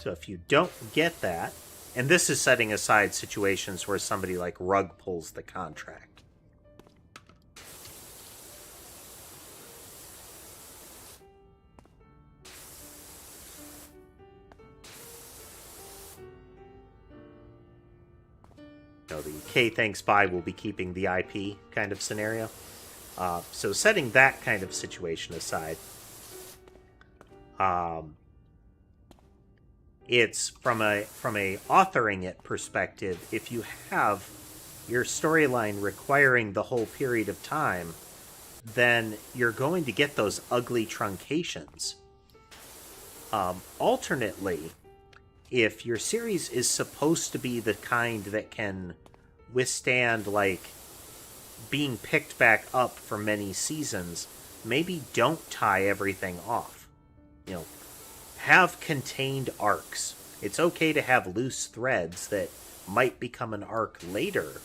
So if you don't get that, and this is setting aside situations where somebody like rug pulls the contract. The K thanks bye will be keeping the IP kind of scenario. So setting that kind of situation aside, it's from a authoring it perspective. If you have your storyline requiring the whole period of time, then you're going to get those ugly truncations. Alternately, if your series is supposed to be the kind that can withstand being picked back up for many seasons, maybe don't tie everything off. Have contained arcs. It's okay to have loose threads that might become an arc later,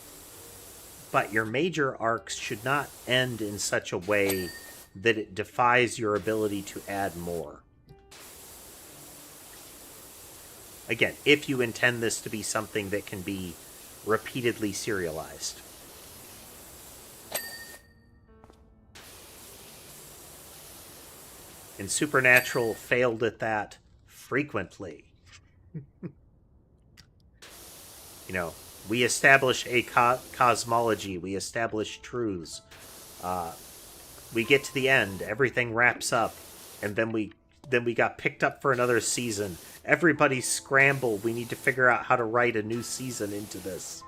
but your major arcs should not end in such a way that it defies your ability to add more. Again, if you intend this to be something that can be repeatedly serialized. And Supernatural failed at that frequently. You know, we establish a cosmology, we establish truths. We get to the end, everything wraps up, and then we got picked up for another season. Everybody scramble, we need to figure out how to write a new season into this.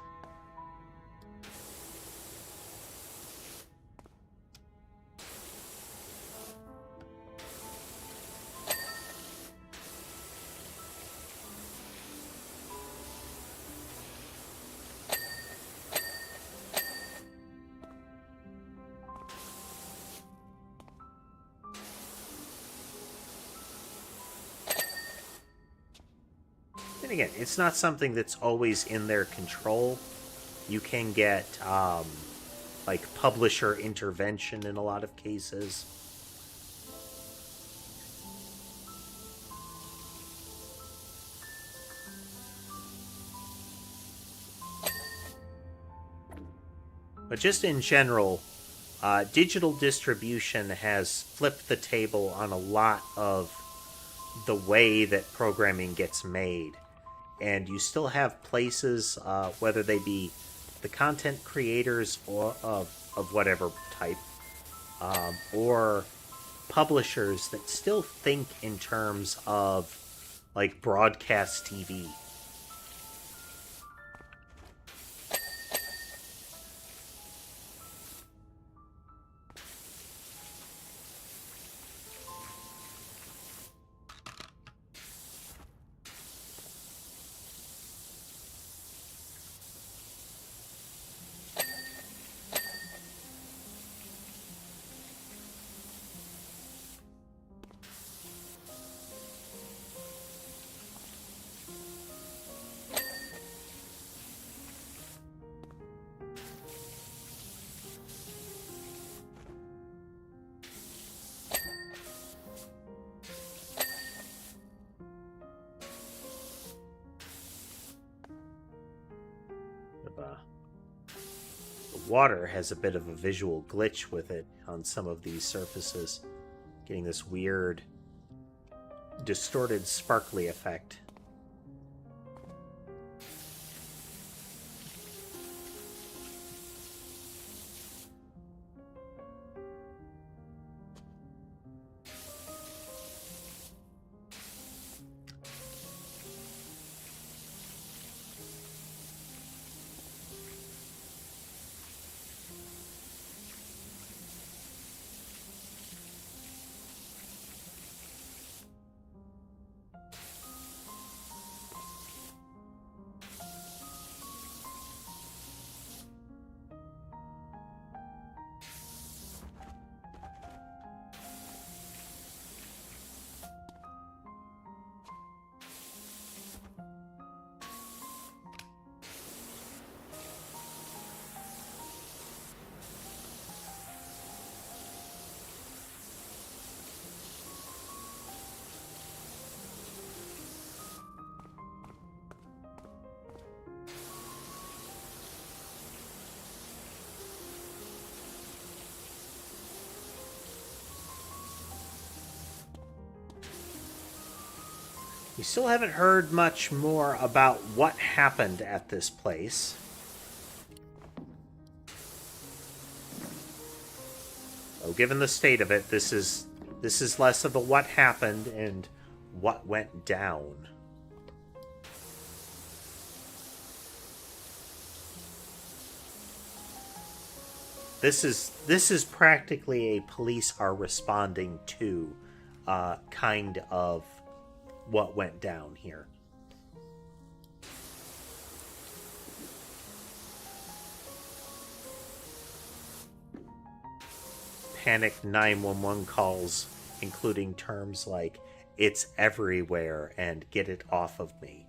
And again, it's not something that's always in their control. You can get, like, publisher intervention in a lot of cases. But just in general, digital distribution has flipped the table on a lot of the way that programming gets made. And you still have places, whether they be the content creators or of whatever type, or publishers that still think in terms of, like, broadcast TV. The water has a bit of a visual glitch with it on some of these surfaces, getting this weird, distorted, sparkly effect. We still haven't heard much more about what happened at this place. So, given the state of it, this is less of a what happened and what went down. This is practically a police are responding to kind of what went down here. Panic 911 calls, including terms like "it's everywhere" and "get it off of me."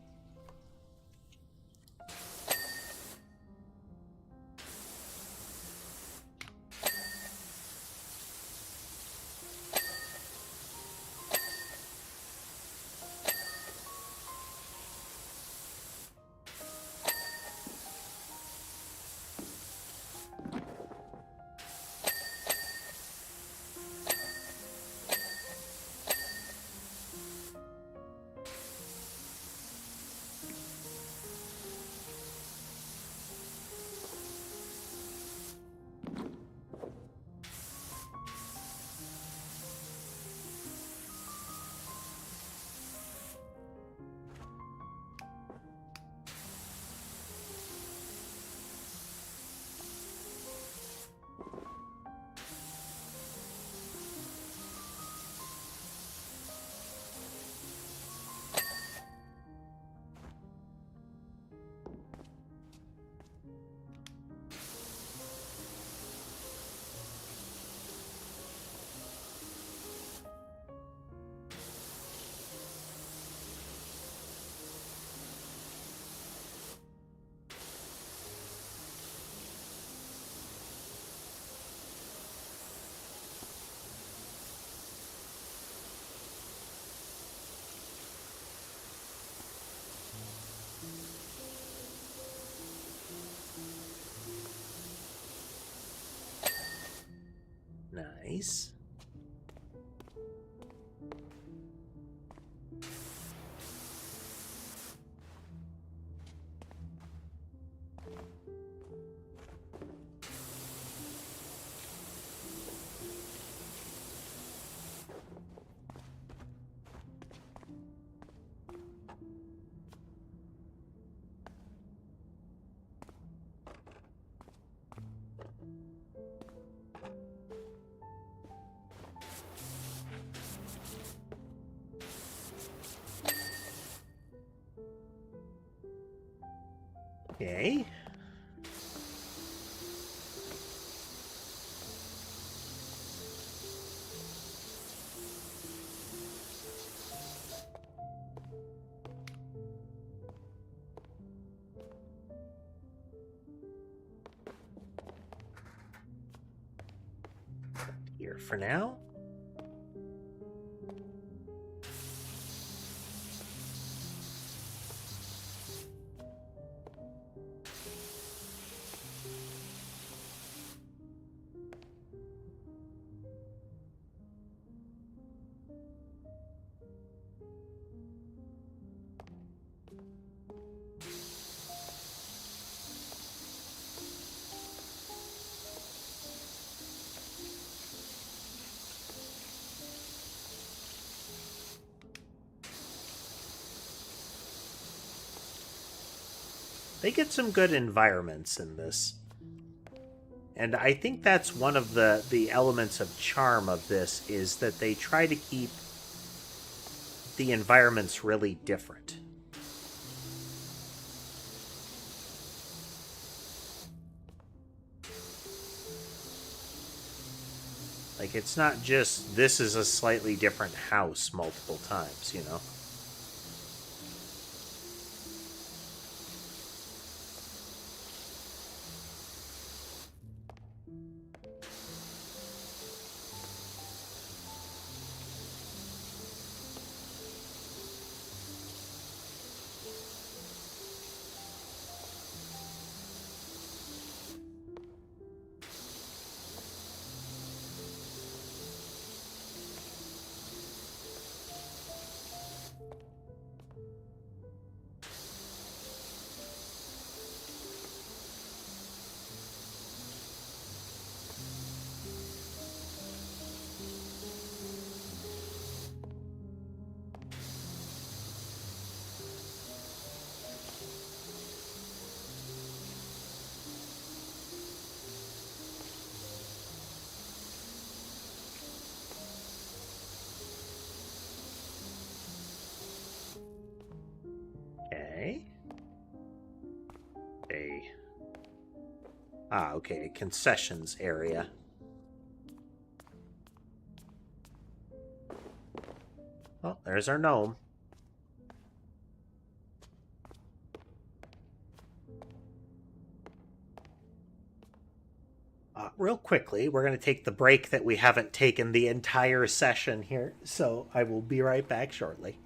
Nice. Okay. Here for now. They get some good environments in this. And I think that's one of the elements of charm of this, is that they try to keep the environments really different. Like, it's not just, this is a slightly different house multiple times, you know? Okay. Okay, concessions area. Oh, there's our gnome. Real quickly, we're going to take the break that we haven't taken the entire session here, so I will be right back shortly.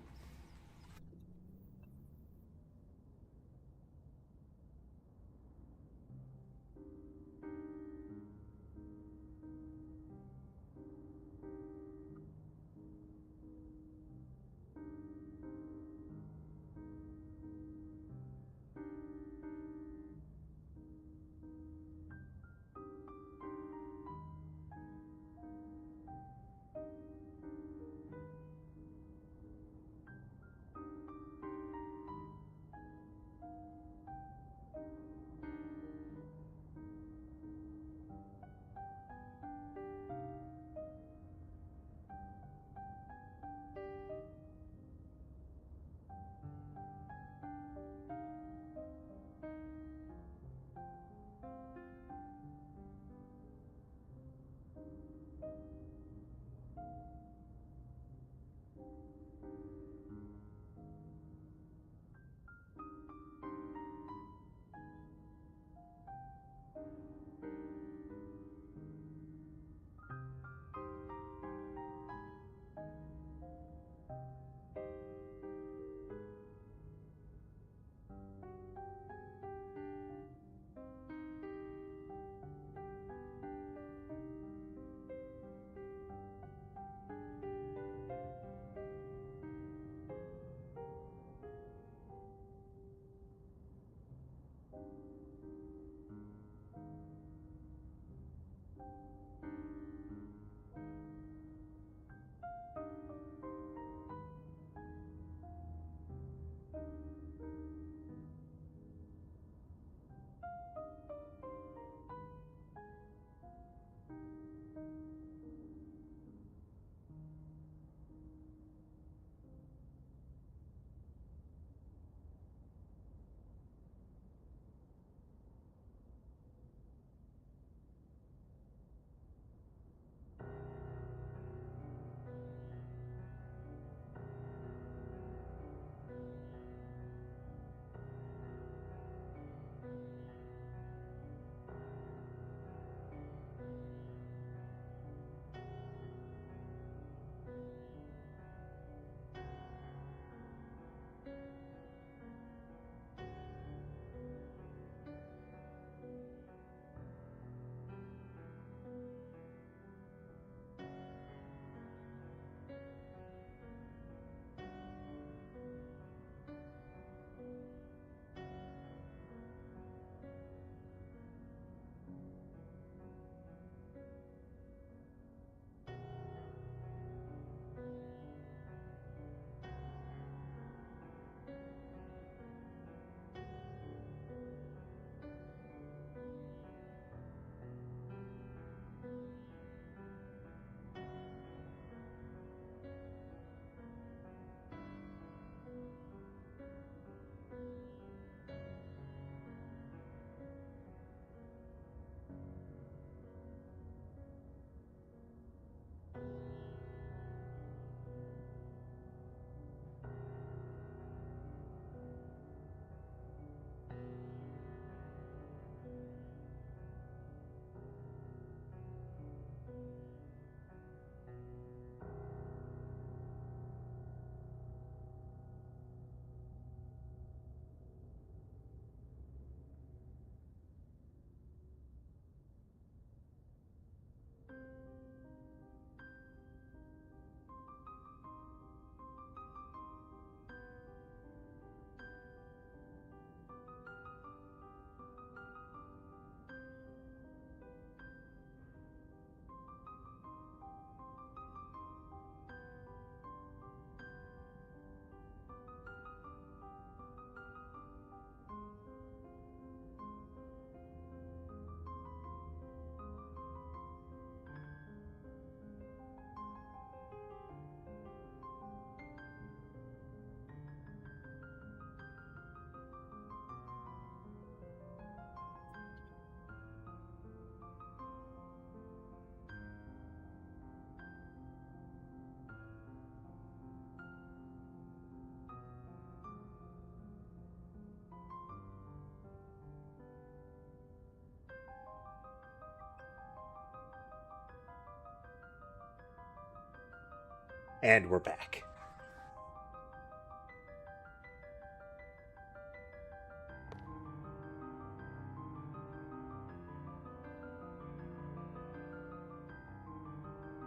And we're back.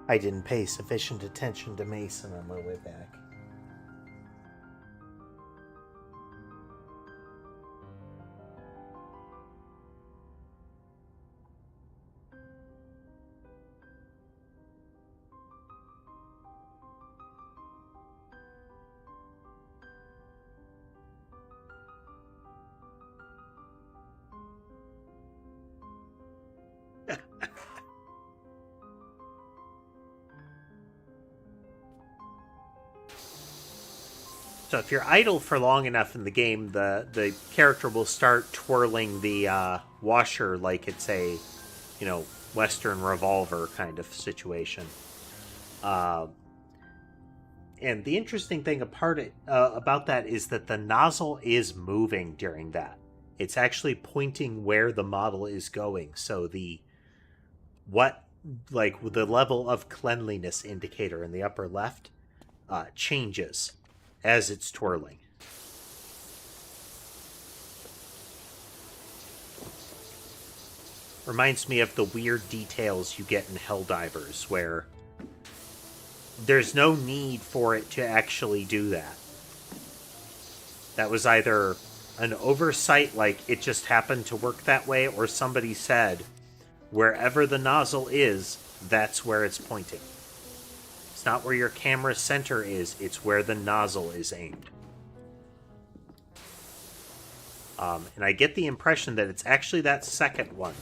I didn't pay sufficient attention to Mason on my way back. So if you're idle for long enough in the game, the character will start twirling the washer like it's a, Western revolver kind of situation. And the interesting thing about that is that the nozzle is moving during that. It's actually pointing where the model is going. So the level of cleanliness indicator in the upper left changes as it's twirling. Reminds me of the weird details you get in Helldivers, where there's no need for it to actually do that. That was either an oversight, like it just happened to work that way, or somebody said, wherever the nozzle is, that's where it's pointing. It's not where your camera center is, it's where the nozzle is aimed. And I get the impression that it's actually that second one.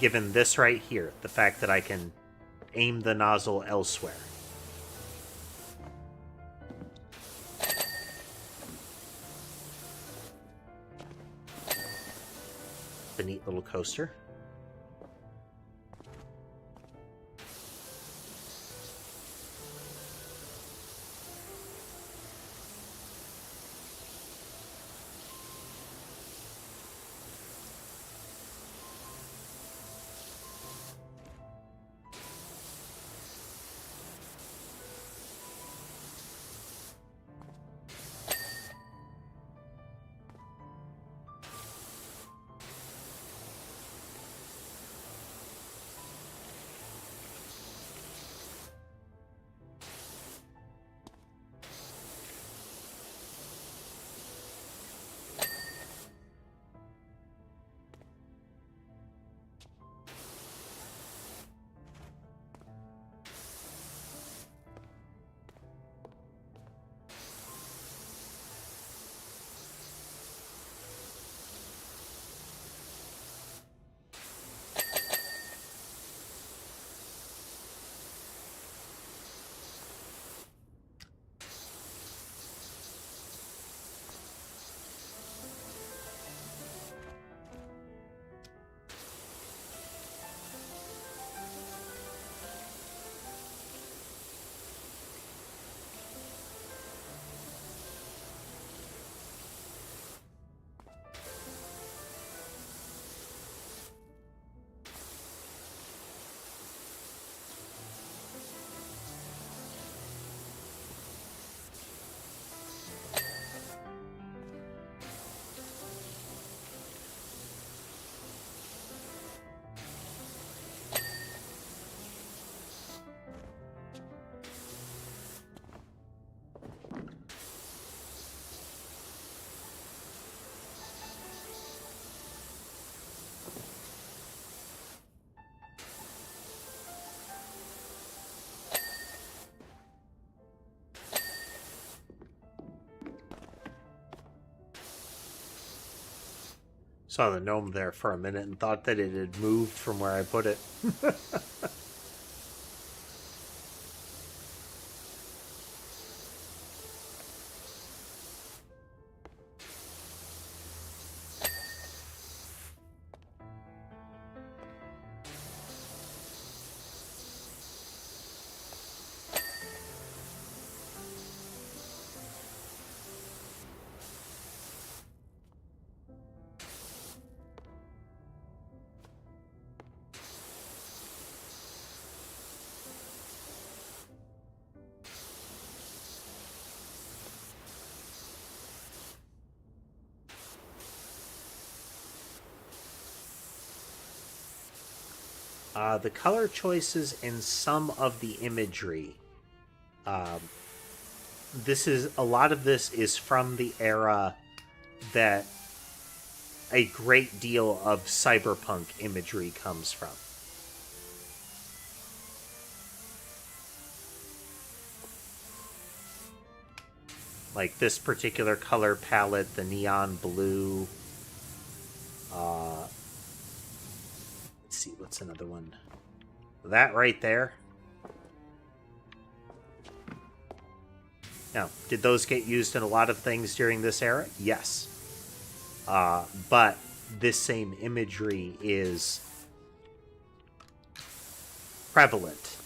Given this right here, the fact that I can aim the nozzle elsewhere. The neat little coaster. Saw the gnome there for a minute and thought that it had moved from where I put it. The color choices in some of the imagery. A lot of this is from the era that a great deal of cyberpunk imagery comes from. Like this particular color palette, the neon blue. Let's see, what's another one? That right there. Now, did those get used in a lot of things during this era? Yes. But this same imagery is prevalent.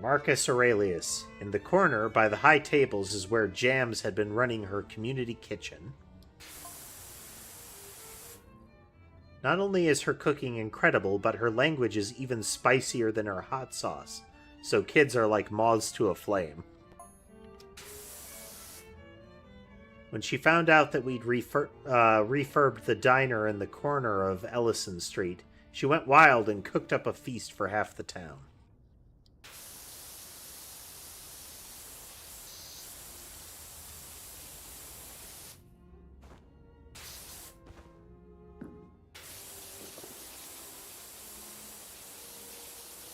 Marcus Aurelius. In the corner by the high tables is where Jams had been running her community kitchen. Not only is her cooking incredible, but her language is even spicier than her hot sauce. So kids are like moths to a flame. When she found out that we'd refurbed the diner in the corner of Ellison Street, she went wild and cooked up a feast for half the town.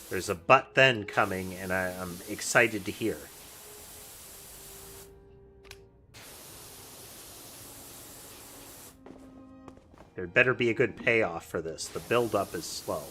There's a but then coming, and I'm excited to hear. There'd better be a good payoff for this. The build-up is slow.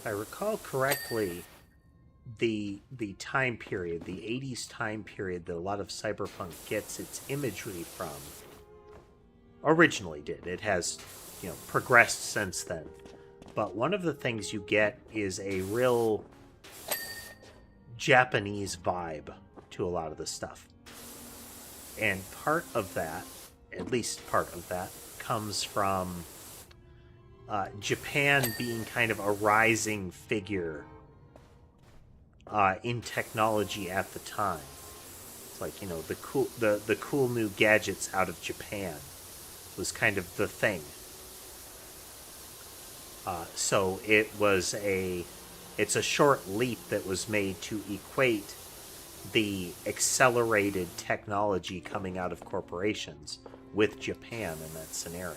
If I recall correctly, the time period, the 80s time period that a lot of cyberpunk gets its imagery from, originally did. It has, progressed since then. But one of the things you get is a real Japanese vibe to a lot of the stuff. And part of that, at least part of that, comes from Japan being kind of a rising figure in technology at the time. It's like, the cool new gadgets out of Japan was kind of the thing. So it's a short leap that was made to equate the accelerated technology coming out of corporations with Japan in that scenario.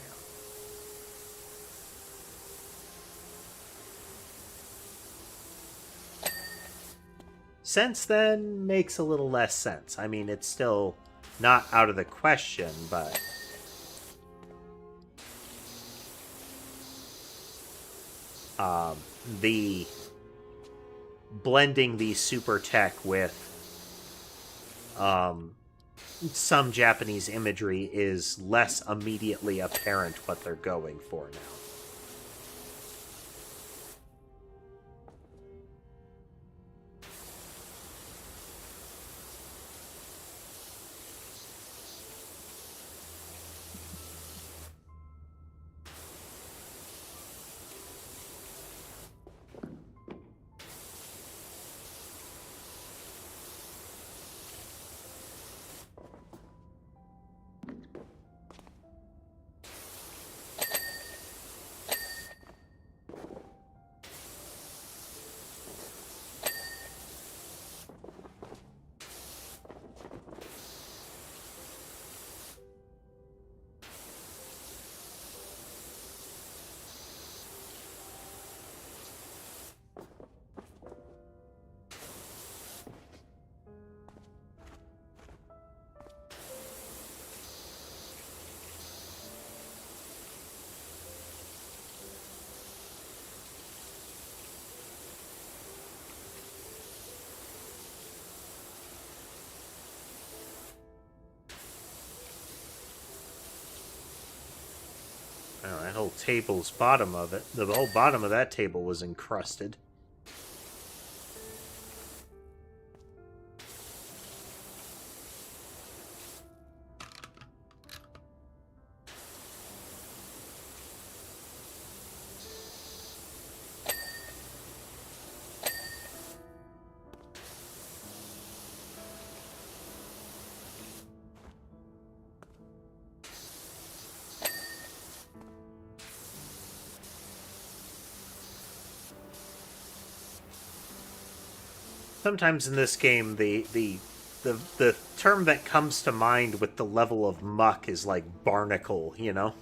Since then makes a little less sense. I mean, it's still not out of the question, but the blending the super tech with some Japanese imagery is less immediately apparent what they're going for now. table's bottom of it. The whole bottom of that table was encrusted. Sometimes in this game, the term that comes to mind with the level of muck is like barnacle, you know?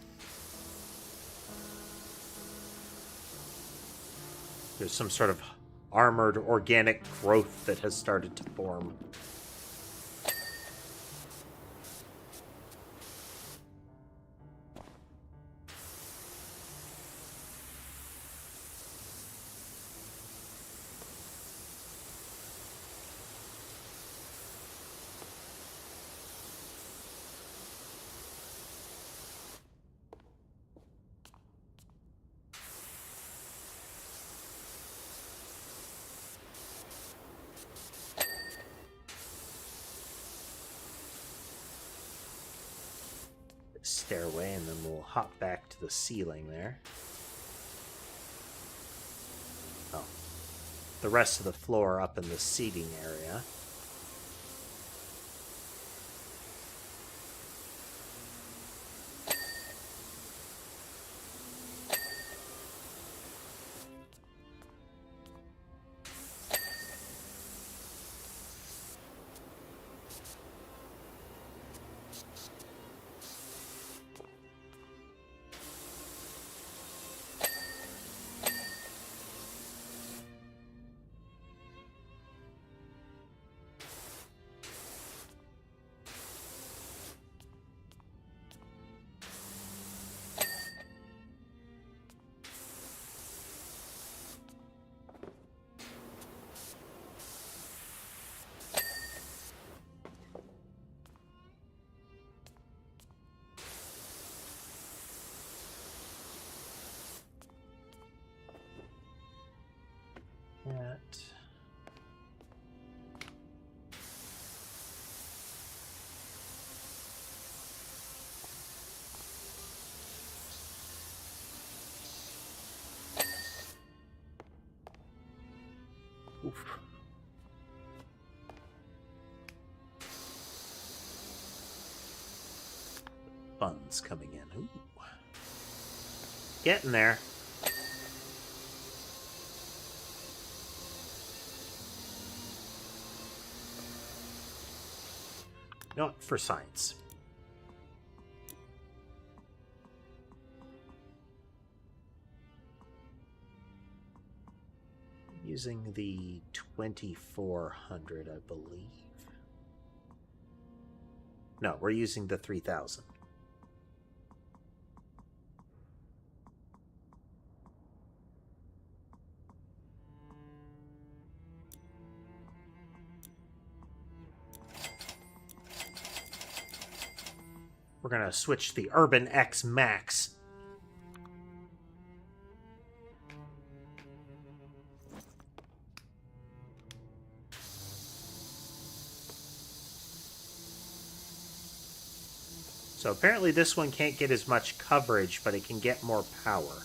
There's some sort of armored organic growth that has started to form. Stairway, and then we'll hop back to the ceiling there. Oh. The rest of the floor up in the seating area. That. Oof. Funds coming in. Ooh. Getting there. Not for science. Using the 2400, I believe. No, we're using the 3000. We're going to switch the Urban X Max. So apparently this one can't get as much coverage, but it can get more power.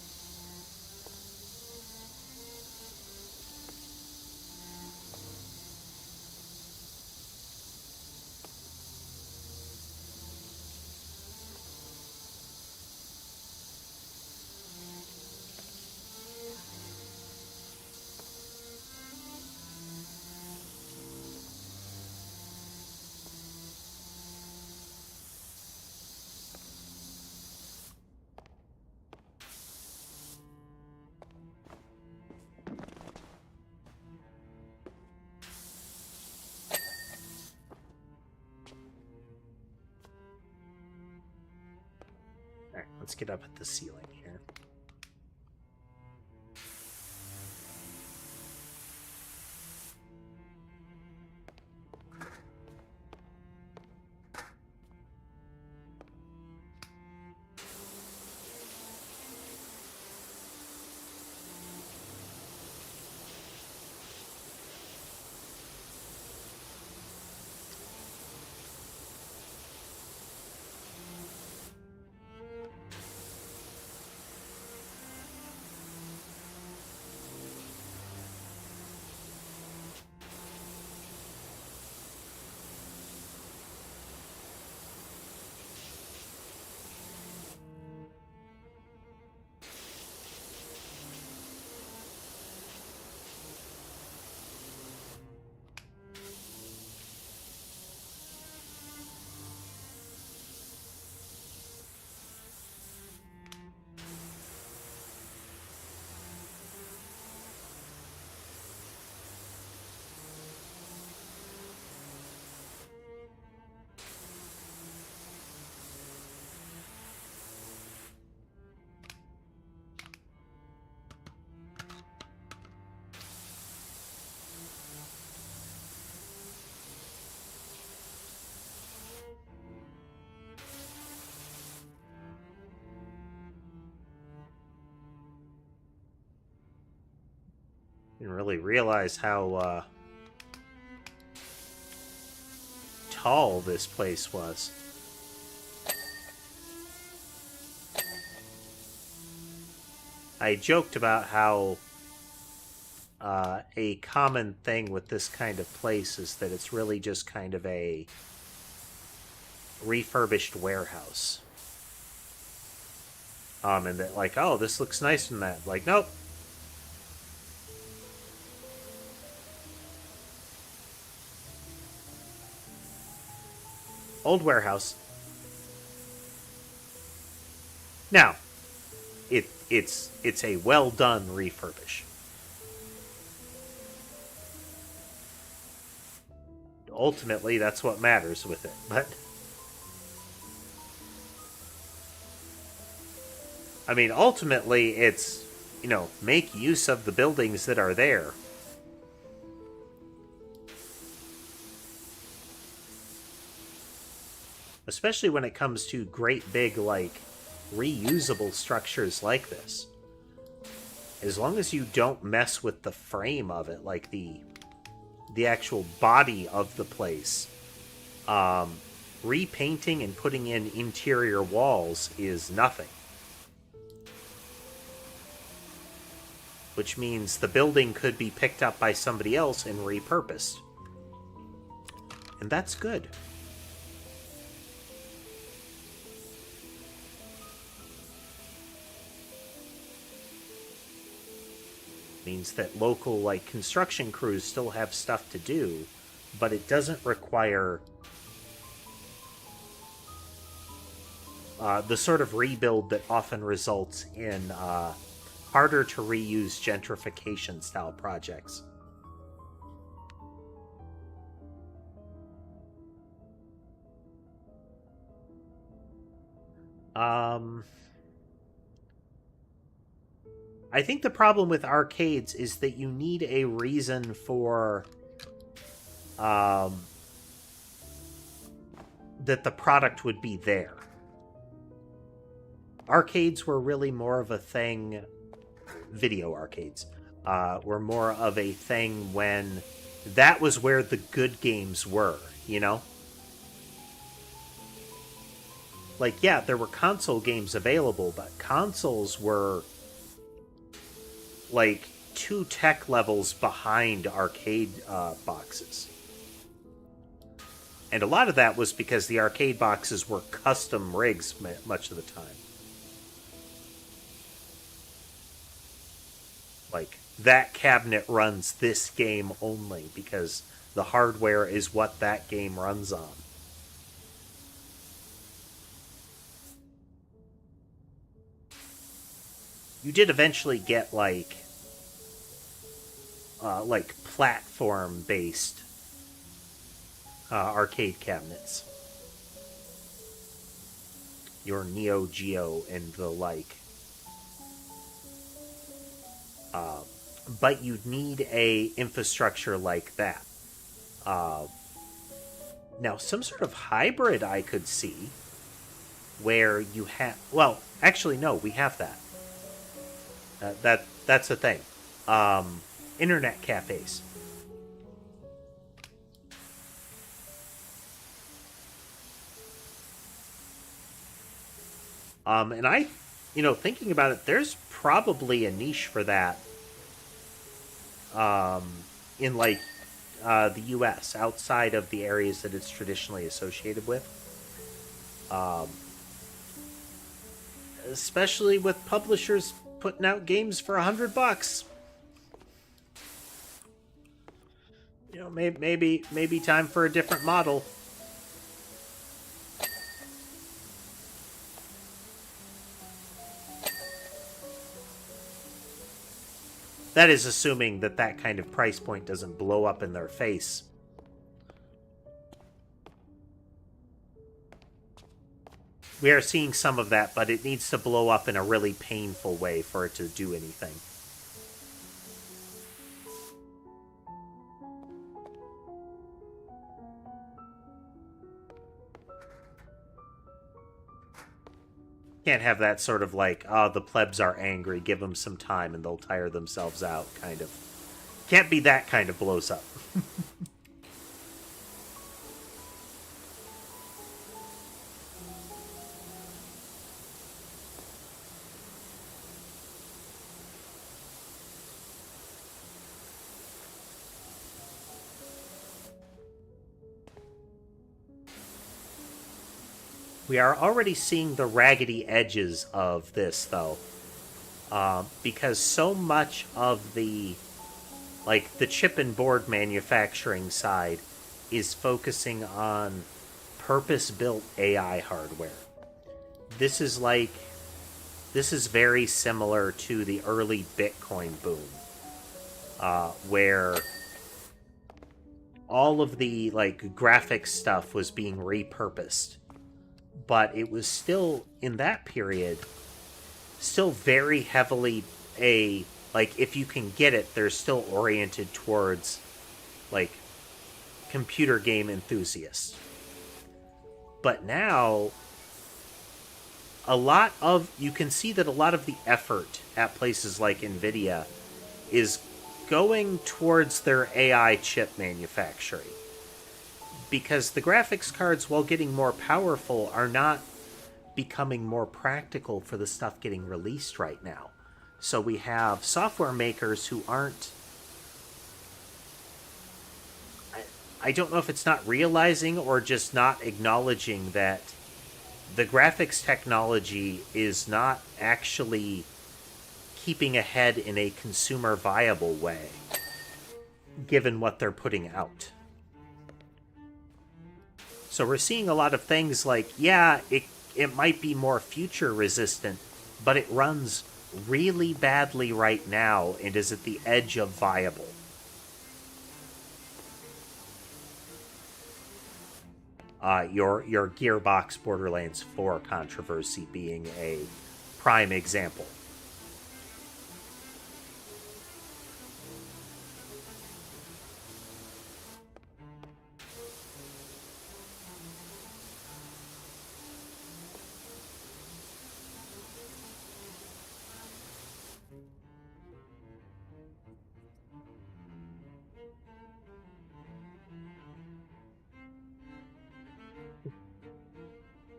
Alright, let's get up at the ceiling here. Didn't really realize how tall this place was. I joked about how a common thing with this kind of place is that it's really just kind of a refurbished warehouse. And that, like, oh, this looks nice in that. Like, nope. Old warehouse. Now, it's a well done refurbish. Ultimately, that's what matters with it. But I mean, ultimately, it's, you know, make use of the buildings that are there. Especially when it comes to great big, like, reusable structures like this. As long as you don't mess with the frame of it, like the actual body of the place, repainting and putting in interior walls is nothing. Which means the building could be picked up by somebody else and repurposed. And that's good. Means that local, like, construction crews still have stuff to do, but it doesn't require the sort of rebuild that often results in harder to reuse gentrification style projects. I think the problem with arcades is that you need a reason for that the product would be there. Arcades were really more of a thing, video arcades were more of a thing when that was where the good games were, you know? Like, yeah, there were console games available, but consoles were like 2 tech levels behind arcade boxes. And a lot of that was because the arcade boxes were custom rigs much of the time. Like, that cabinet runs this game only because the hardware is what that game runs on. You did eventually get, like platform-based arcade cabinets. Your Neo Geo and the like. But you'd need a infrastructure like that. Now, some sort of hybrid I could see where you have... Well, actually, no, we have that. That's the thing. Internet cafes. And I, thinking about it, there's probably a niche for that in, like, the U.S., outside of the areas that it's traditionally associated with. Especially with publishers putting out games for $100. Maybe time for a different model. That is assuming that kind of price point doesn't blow up in their face. We are seeing some of that, but it needs to blow up in a really painful way for it to do anything. Can't have that sort of like, oh, the plebs are angry, give them some time and they'll tire themselves out kind of Can't be that kind of blows up. We are already seeing the raggedy edges of this, though. Because so much of the chip and board manufacturing side is focusing on purpose-built AI hardware. This is very similar to the early Bitcoin boom, where all of the graphics stuff was being repurposed, but it was still in that period still very heavily if you can get it, they're still oriented towards computer game enthusiasts. But now you can see that a lot of the effort at places like Nvidia is going towards their AI chip manufacturing, because the graphics cards, while getting more powerful, are not becoming more practical for the stuff getting released right now. So we have software makers who aren't... I don't know if it's not realizing or just not acknowledging that the graphics technology is not actually keeping ahead in a consumer viable way, given what they're putting out. So we're seeing a lot of things it might be more future resistant, but it runs really badly right now and is at the edge of viable. Your Gearbox Borderlands 4 controversy being a prime example.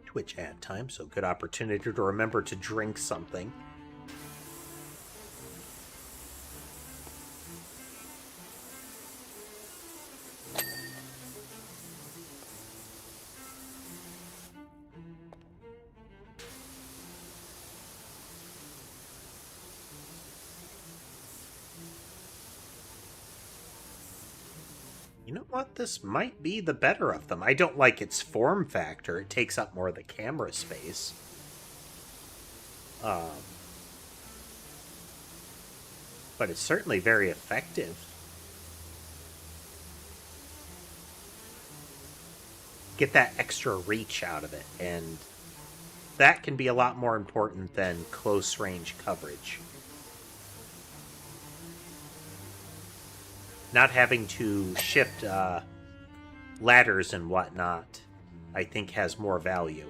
Twitch ad time, so good opportunity to remember to drink something. You know what? This might be the better of them. I don't like its form factor. It takes up more of the camera space. But it's certainly very effective. Get that extra reach out of it, and that can be a lot more important than close-range coverage. Not having to shift ladders and whatnot, I think, has more value.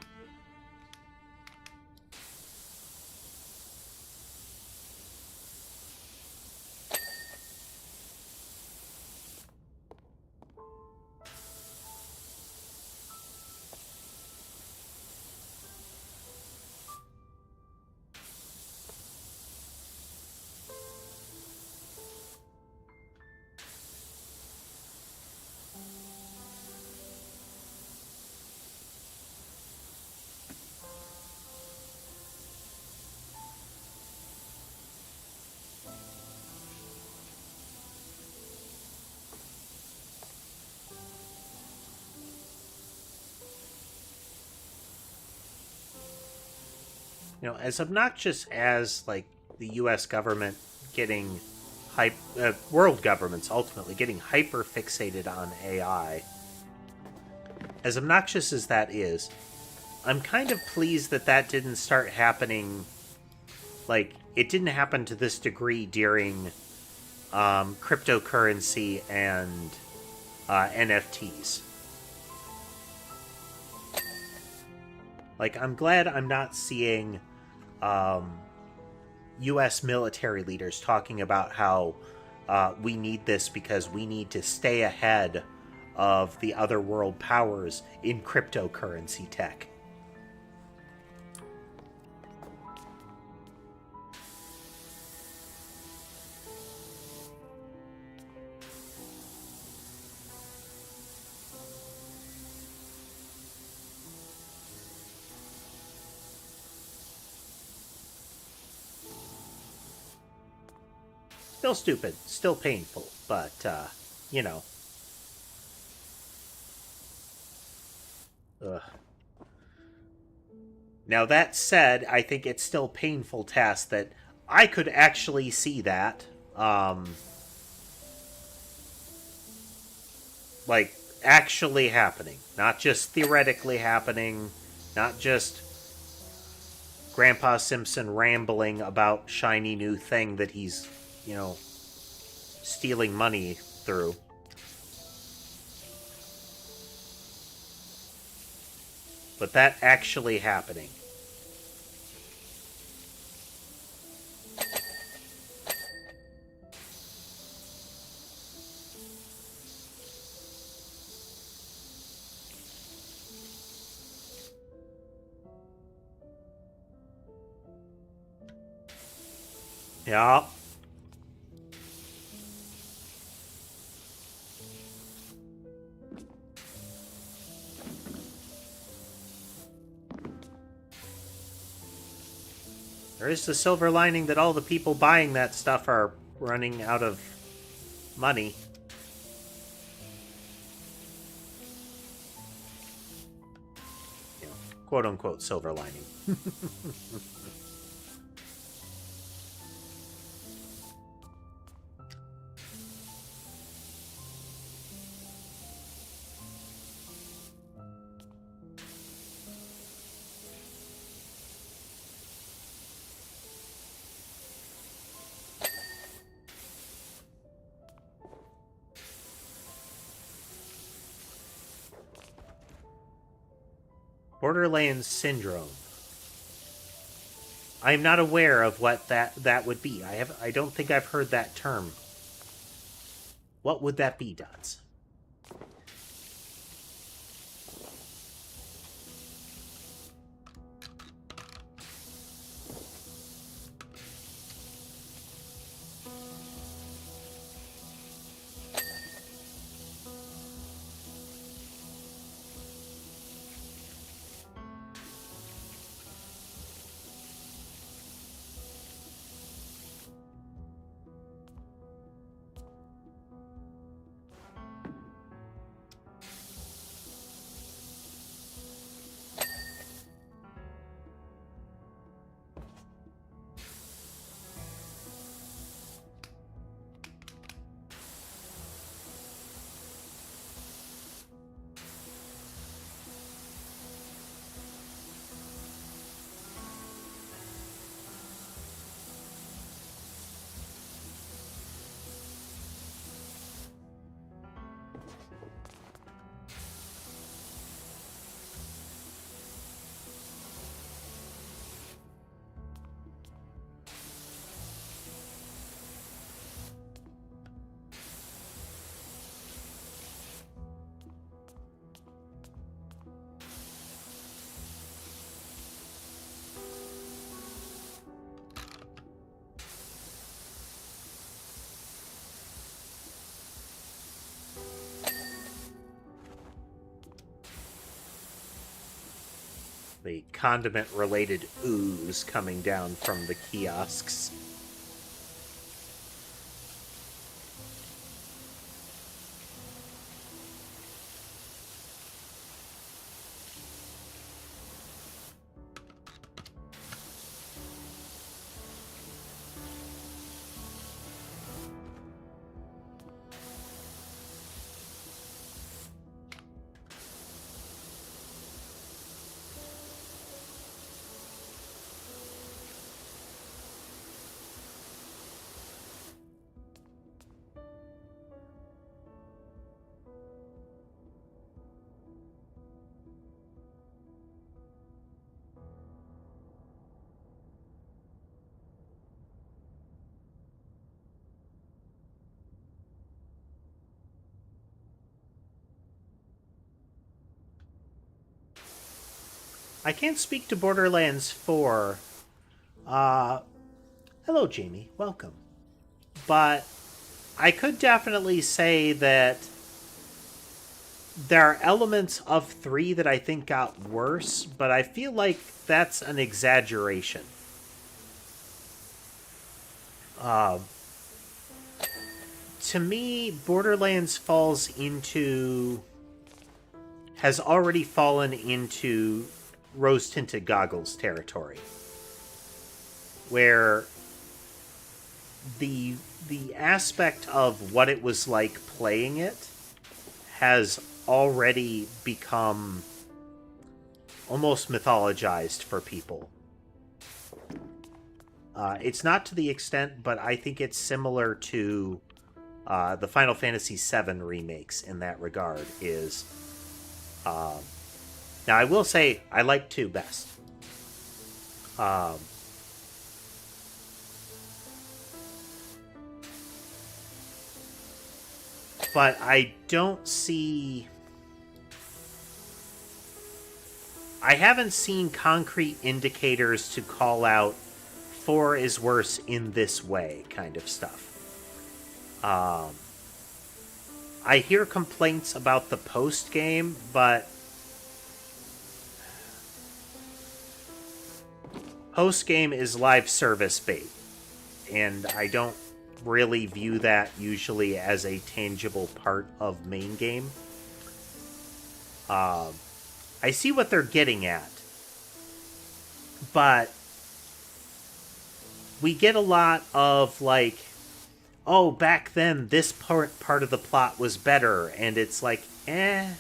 You know, as obnoxious as the U.S. government getting world governments ultimately getting hyper fixated on AI, as obnoxious as that is, I'm kind of pleased that didn't start happening. It didn't happen to this degree during cryptocurrency and NFTs. I'm glad I'm not seeing U.S. military leaders talking about how we need this because we need to stay ahead of the other world powers in cryptocurrency tech. Still stupid, still painful, but, you know. Ugh. Now, that said, I think it's still painful task that I could actually see that, like, actually happening. Not just theoretically happening, not just Grandpa Simpson rambling about shiny new thing that he's, you know, stealing money through. But that actually happening. Yeah. There is the silver lining that all the people buying that stuff are running out of money. You know, quote unquote silver lining. Borderlands Syndrome. I am not aware of what that would be. I don't think I've heard that term. What would that be, Dots? The condiment-related ooze coming down from the kiosks. I can't speak to Borderlands 4. Hello, Jamie. Welcome. But I could definitely say that there are elements of 3 that I think got worse, but I feel like that's an exaggeration. To me, Borderlands has already fallen into rose-tinted goggles territory, where the aspect of what it was like playing it has already become almost mythologized for people. It's not to the extent, but I think it's similar to the Final Fantasy VII remakes in that regard. Now, I will say I like 2 best. But I don't see... I haven't seen concrete indicators to call out 4 is worse in this way kind of stuff. I hear complaints about the post-game, but post-game is live service bait, and I don't really view that usually as a tangible part of main game. I see what they're getting at, but we get a lot of like, oh, back then this part of the plot was better, and it's like, I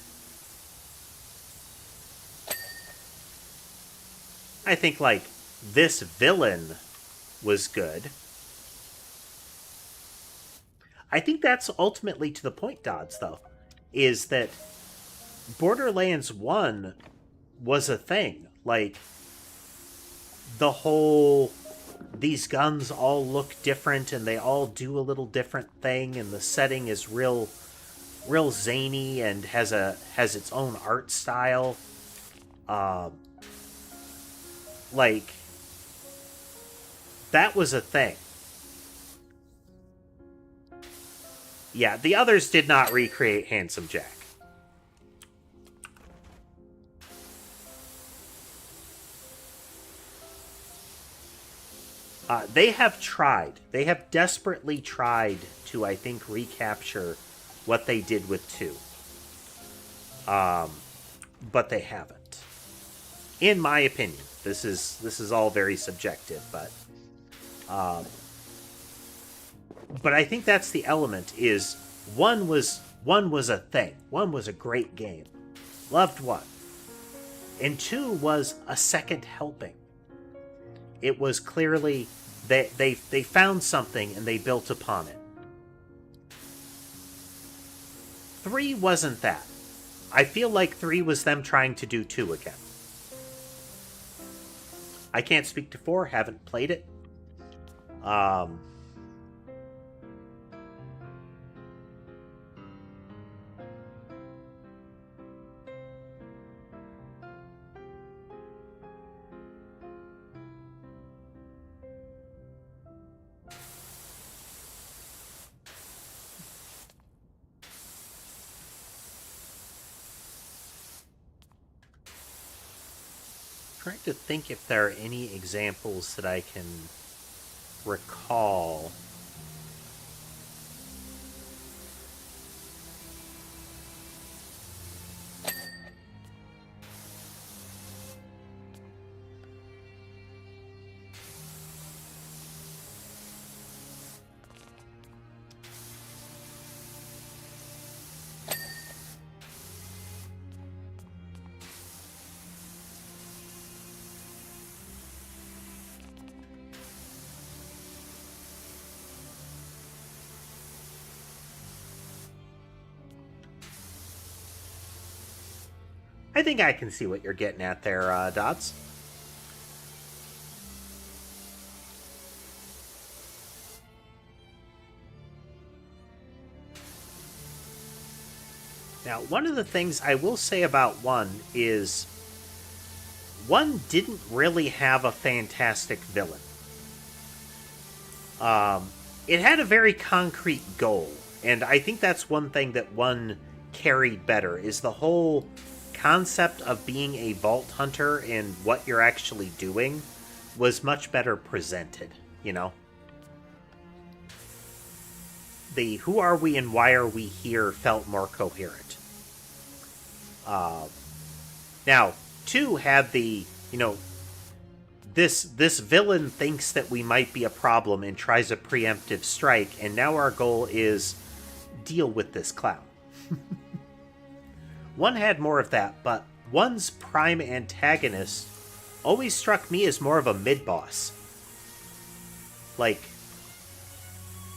think like this villain was good. I think that's ultimately to the point, Dodds, though, is that Borderlands 1 was a thing. Like, the whole, these guns all look different and they all do a little different thing, and the setting is real zany and has its own art style. Like, that was a thing. Yeah, the others did not recreate Handsome Jack. They have tried. They have desperately tried to, I think, recapture what they did with 2. But they haven't. In my opinion. This is all very subjective, but I think that's the element, is one was a thing. 1 was a great game. Loved 1. And 2 was a second helping. It was clearly they found something and they built upon it. 3 wasn't that. I feel like 3 was them trying to do 2 again. I can't speak to 4, haven't played it. Trying to think if there are any examples that I can recall. I think I can see what you're getting at there, Dots. Now, one of the things I will say about 1 is 1 didn't really have a fantastic villain. It had a very concrete goal, and I think that's one thing that 1 carried better, is the whole concept of being a vault hunter and what you're actually doing was much better presented, you know? The who are we and why are we here felt more coherent. Now, 2 had the, you know, this villain thinks that we might be a problem and tries a preemptive strike, and now our goal is deal with this clown. 1 had more of that, but 1's prime antagonist always struck me as more of a mid-boss. Like,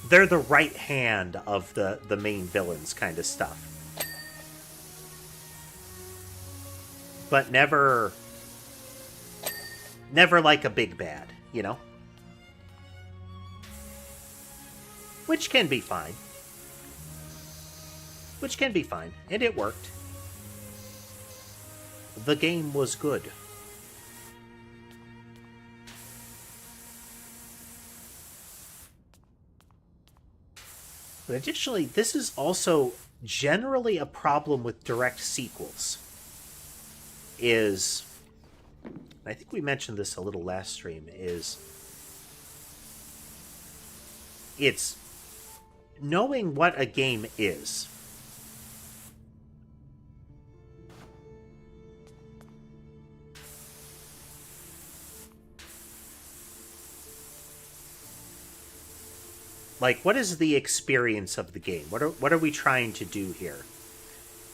they're the right hand of the main villains kind of stuff. But never like a big bad, you know? Which can be fine. And it worked. The game was good. But additionally, this is also generally a problem with direct sequels. I think we mentioned this a little last stream, it's knowing what a game is. Like, what is the experience of the game? What are we trying to do here?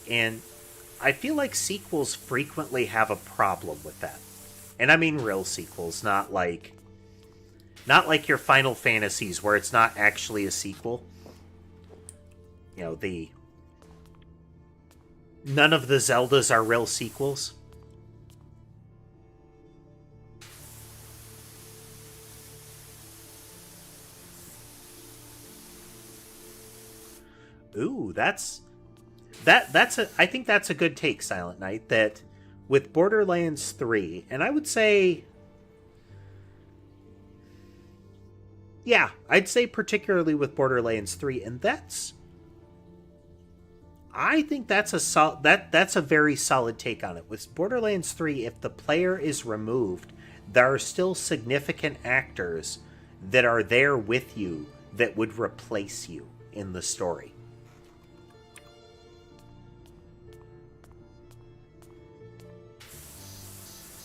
And I feel like sequels frequently have a problem with that. And I mean real sequels, not like your Final Fantasies where it's not actually a sequel. You know, none of the Zeldas are real sequels. Ooh, I think that's a good take, Silent Knight, that with Borderlands 3, and I would say, yeah, I'd say particularly with Borderlands 3, and I think that's a very solid take on it. With Borderlands 3, if the player is removed, there are still significant actors that are there with you that would replace you in the story.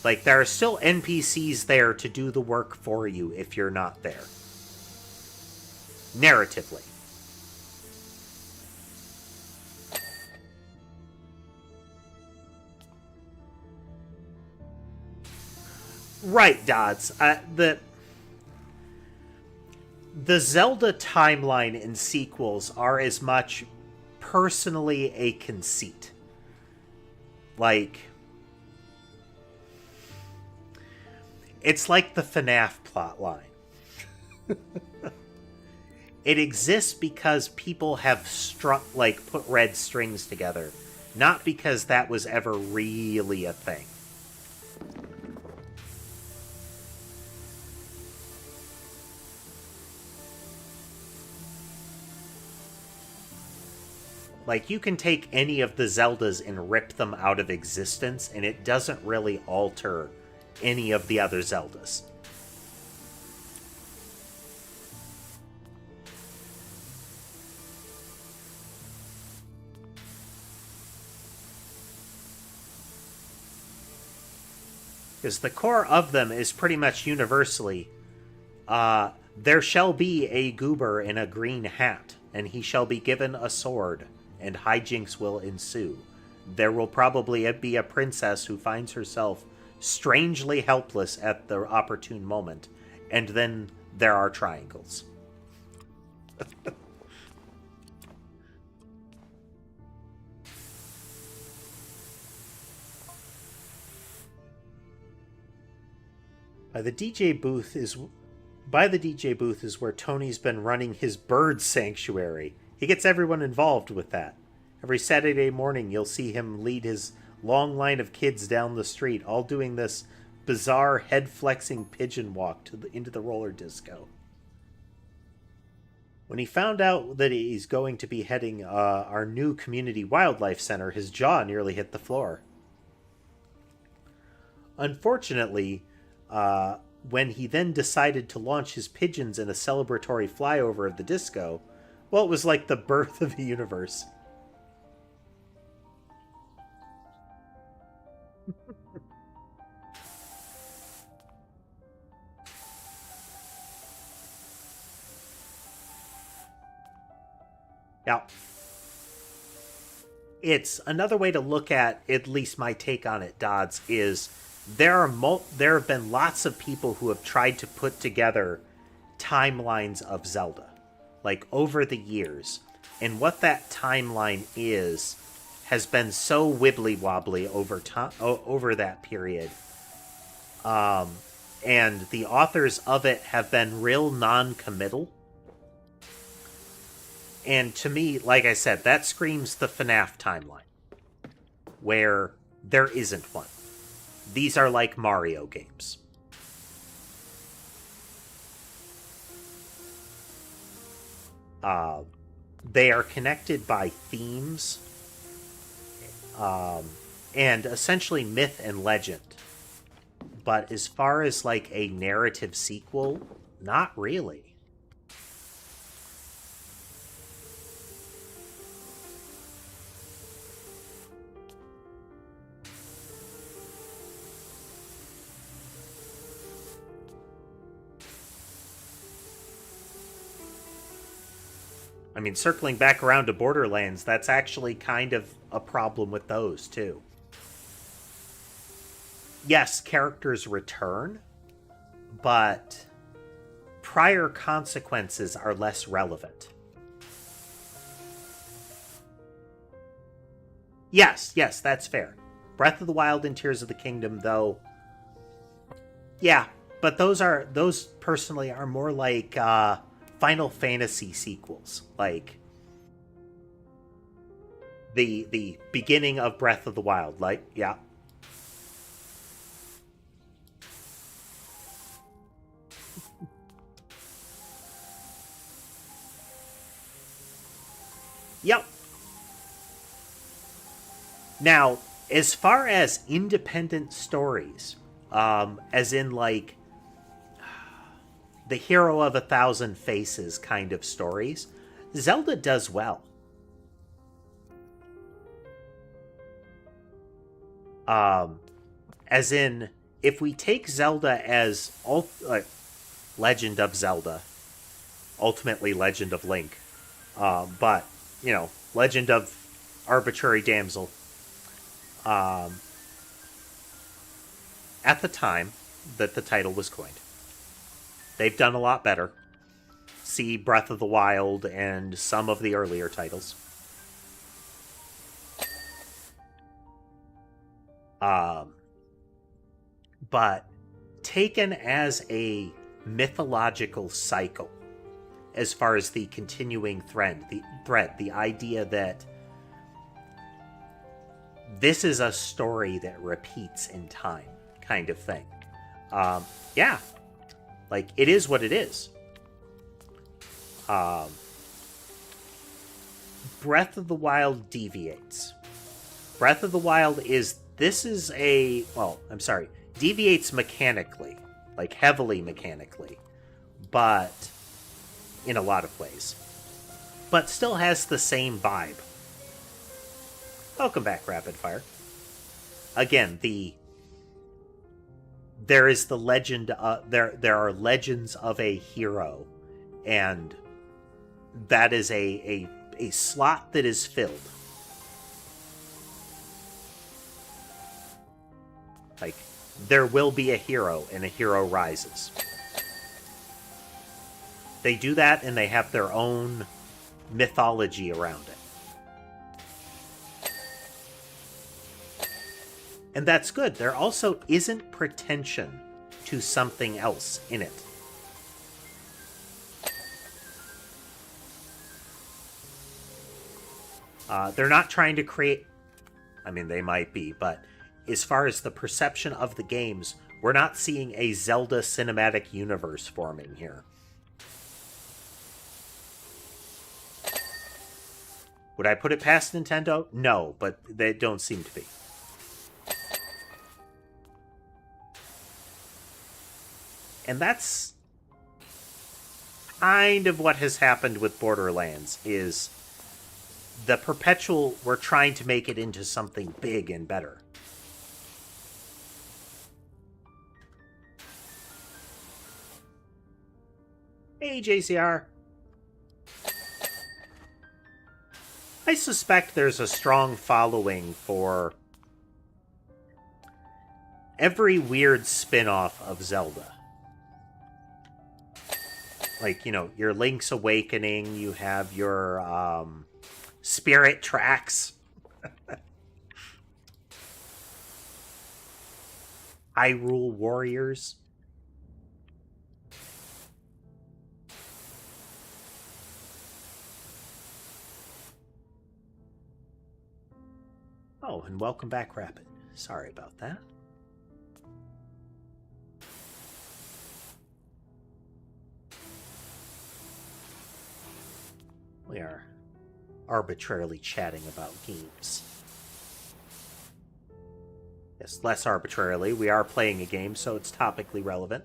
Like, there are still NPCs there to do the work for you if you're not there. Narratively. Right, Dodds. The Zelda timeline and sequels are as much personally a conceit. Like, it's like the FNAF plotline. It exists because people have put red strings together, not because that was ever really a thing. Like, you can take any of the Zeldas and rip them out of existence, and it doesn't really alter any of the other Zeldas. Because the core of them is pretty much universally, there shall be a goober in a green hat, and he shall be given a sword, and hijinks will ensue. There will probably be a princess who finds herself strangely helpless at the opportune moment, and then there are triangles. By the DJ booth is where Tony's been running his bird sanctuary. He gets everyone involved with that. Every Saturday morning, you'll see him lead his long line of kids down the street, all doing this bizarre head-flexing pigeon walk into the roller disco. When he found out that he's going to be heading our new community wildlife center, his jaw nearly hit the floor. Unfortunately, when he then decided to launch his pigeons in a celebratory flyover of the disco, well, it was like the birth of the universe. Now, it's another way to look at least my take on it, Dodds, is there have been lots of people who have tried to put together timelines of Zelda, like over the years, and what that timeline is has been so wibbly wobbly over that period, and the authors of it have been real non-committal. And to me, like I said, that screams the FNAF timeline, where there isn't one. These are like Mario games. They are connected by themes, and essentially myth and legend. But as far as like a narrative sequel, not really. I mean, circling back around to Borderlands, that's actually kind of a problem with those, too. Yes, characters return, but prior consequences are less relevant. Yes, that's fair. Breath of the Wild and Tears of the Kingdom, though, yeah, but those personally are more like Final Fantasy sequels, like the beginning of Breath of the Wild, like, yeah. Yep. Now, as far as independent stories, as in like the hero of 1,000 faces kind of stories, Zelda does well. As in, if we take Zelda as Legend of Zelda, ultimately Legend of Link, but, you know, Legend of Arbitrary Damsel, at the time that the title was coined. They've done a lot better. See Breath of the Wild and some of the earlier titles. But taken as a mythological cycle, as far as the continuing thread, the idea that this is a story that repeats in time, kind of thing. Yeah. Like, it is what it is. Breath of the Wild deviates. Breath of the Wild deviates mechanically, like heavily mechanically, but in a lot of ways. But still has the same vibe. Welcome back, Rapid Fire. Again, there is the legend. There are legends of a hero, and that is a slot that is filled. Like, there will be a hero, and a hero rises. They do that, and they have their own mythology around it. And that's good. There also isn't pretension to something else in it. They're not trying to create... I mean, they might be, but as far as the perception of the games, We're not seeing a Zelda cinematic universe forming here. Would I put it past Nintendo? No, but they don't seem to be. And that's kind of what has happened with Borderlands, is the perpetual, we're trying to make it into something big and better. Hey, JCR. I suspect there's a strong following for every weird spin-off of Zelda. Like, you know, your Link's Awakening, you have your Spirit Tracks. Hyrule Warriors. Oh, and welcome back, Rapid. Sorry about that. We are arbitrarily chatting about games. Yes, less arbitrarily. We are playing a game, so it's topically relevant.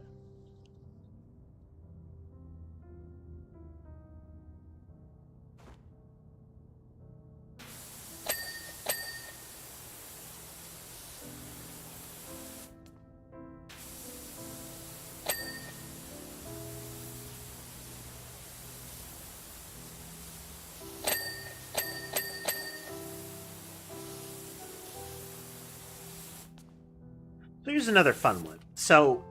Here's another fun one. So,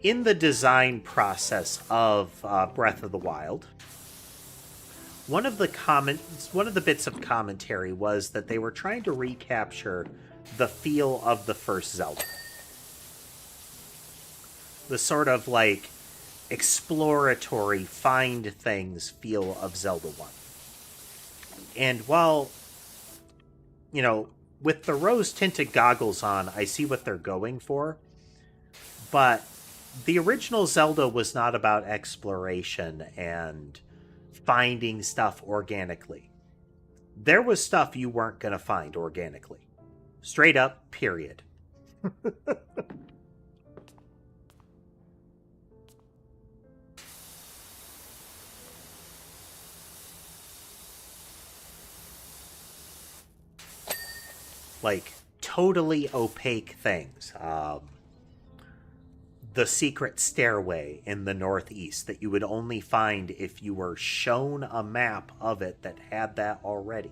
in the design process of Breath of the Wild, one of the bits of commentary was that they were trying to recapture the feel of the first Zelda. The sort of like exploratory, find things feel of Zelda 1. And while, you know, with the rose-tinted goggles on, I see what they're going for. But the original Zelda was not about exploration and finding stuff organically. There was stuff you weren't going to find organically. Straight up, period. Like, totally opaque things. The secret stairway in the northeast that you would only find if you were shown a map of it that had that already.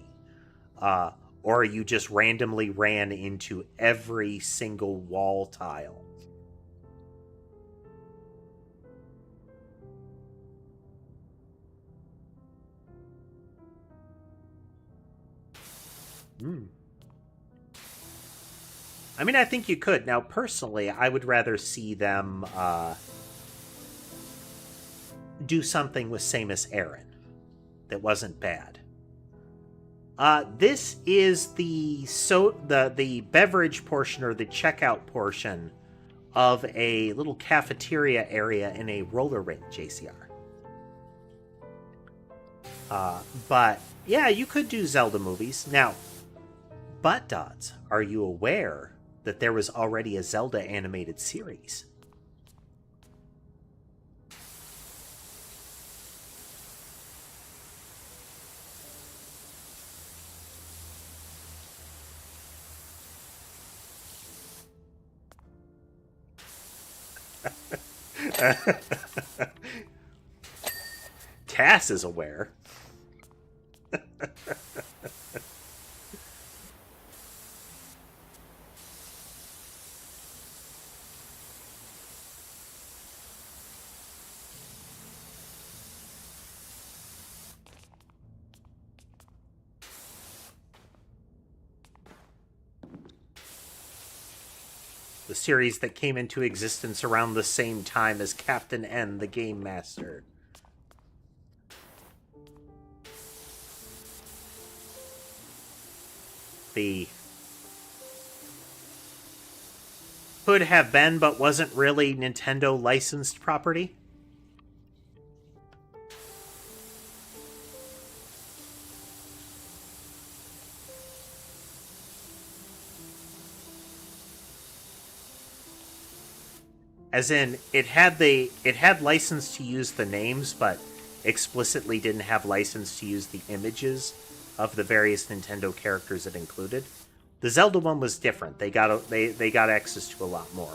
Or you just randomly ran into every single wall tile. I mean, I think you could. Now, personally, I would rather see them do something with Samus Aran that wasn't bad. This is the beverage portion, or the checkout portion of a little cafeteria area in a roller rink, JCR. But yeah, you could do Zelda movies. Now, Butt Dots, are you aware that there was already a Zelda animated series? Cass is aware. The series that came into existence around the same time as Captain N, the Game Master. could have been, but wasn't really Nintendo licensed property. As in, it had license to use the names, but explicitly didn't have license to use the images of the various Nintendo characters it included. The Zelda one was different. They got access to a lot more.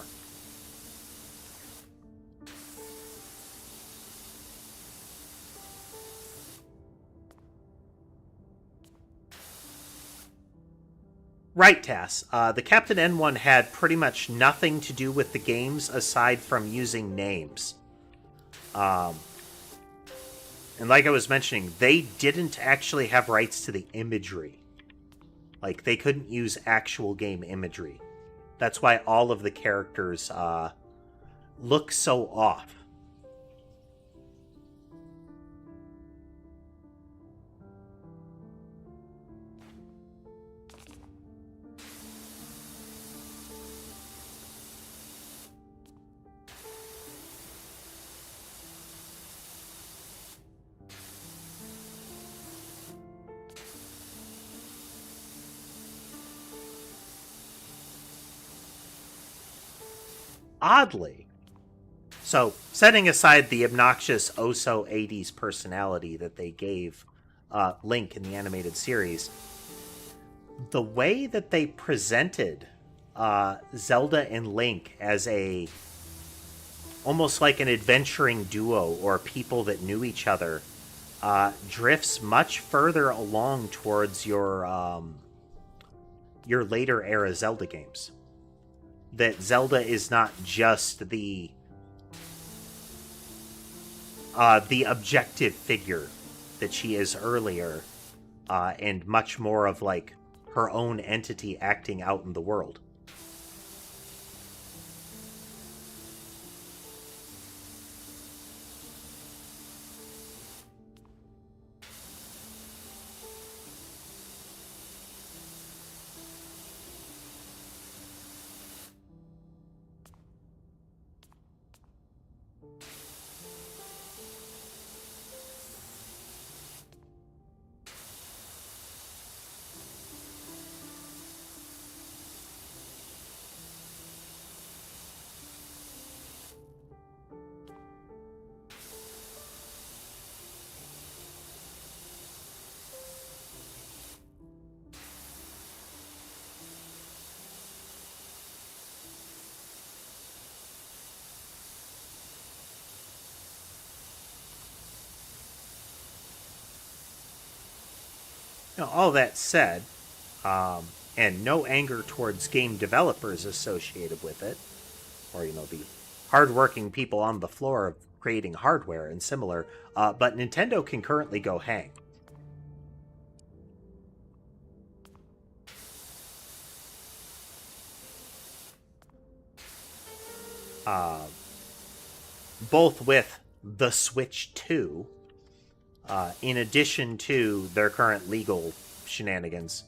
Right, Tass. The Captain N one had pretty much nothing to do with the games aside from using names. And like I was mentioning, they didn't actually have rights to the imagery. Like, they couldn't use actual game imagery. That's why all of the characters look so off. Oddly. So, setting aside the obnoxious oh-so 80s personality that they gave Link in the animated series, the way that they presented Zelda and Link as almost like an adventuring duo or people that knew each other drifts much further along towards your later era Zelda games. That Zelda is not just the objective figure that she is earlier, and much more of like her own entity acting out in the world. Now, all that said, and no anger towards game developers associated with it, or, the hardworking people on the floor of creating hardware and similar, but Nintendo can currently go hang. Both with the Switch 2, in addition to their current legal shenanigans.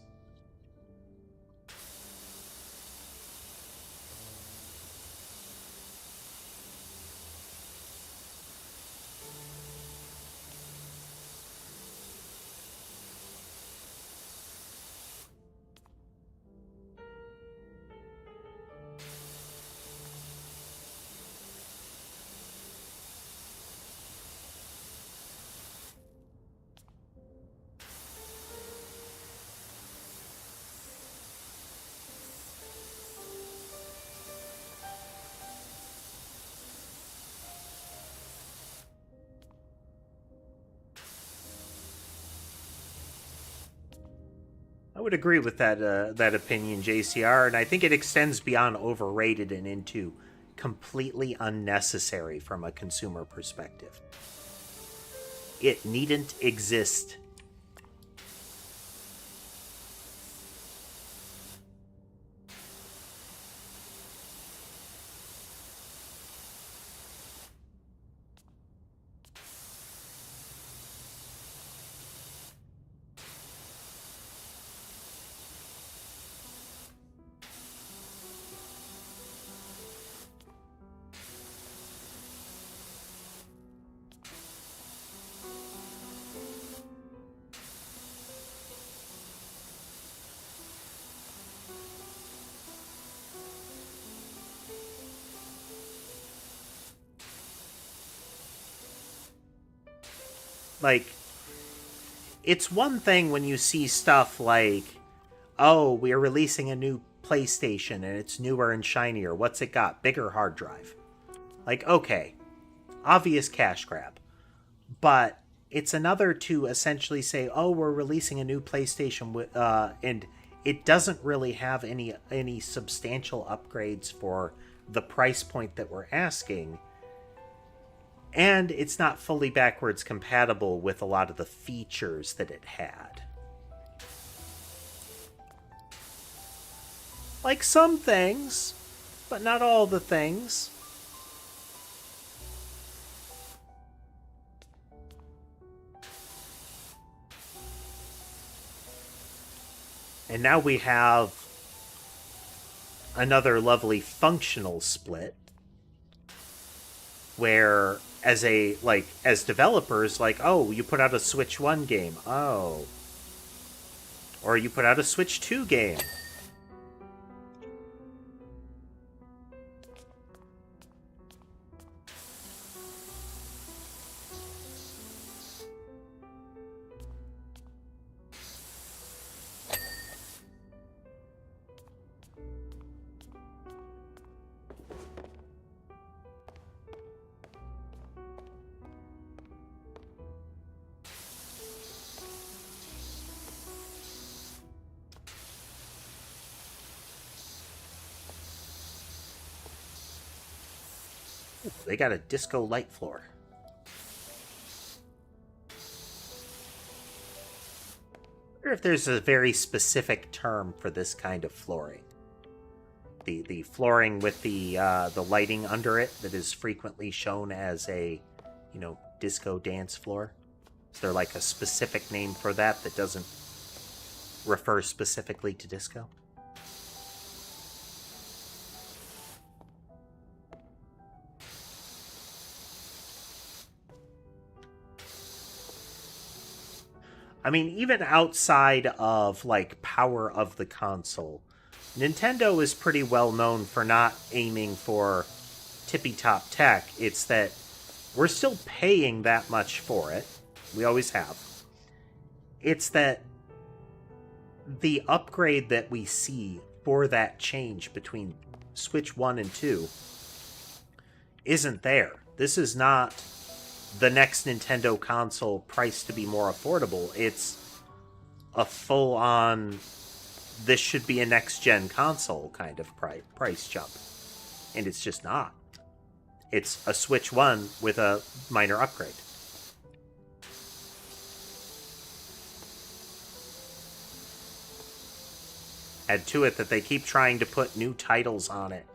I would agree with that opinion, JCR, and I think it extends beyond overrated and into completely unnecessary from a consumer perspective. It needn't exist. Like, it's one thing when you see stuff like, oh, we are releasing a new PlayStation and it's newer and shinier. What's it got? Bigger hard drive. Like, okay, obvious cash grab. But it's another to essentially say, oh, we're releasing a new PlayStation and it doesn't really have any substantial upgrades for the price point that we're asking. And it's not fully backwards compatible with a lot of the features that it had. Like some things, but not all the things. And now we have another lovely functional split where as developers, like, oh, you put out a Switch 1 game. Oh. Or you put out a Switch 2 game. They got a disco light floor. I wonder if there's a very specific term for this kind of flooring. The flooring with the lighting under it that is frequently shown as a, disco dance floor. Is there like a specific name for that doesn't refer specifically to disco? I mean, even outside of, like, power of the console, Nintendo is pretty well known for not aiming for tippy-top tech. It's that we're still paying that much for it. We always have. It's that the upgrade that we see for that change between Switch 1 and 2 isn't there. This is not the next Nintendo console priced to be more affordable. It's a full-on, this should be a next-gen console kind of price jump. And it's just not. It's a Switch 1 with a minor upgrade. Add to it that they keep trying to put new titles on it.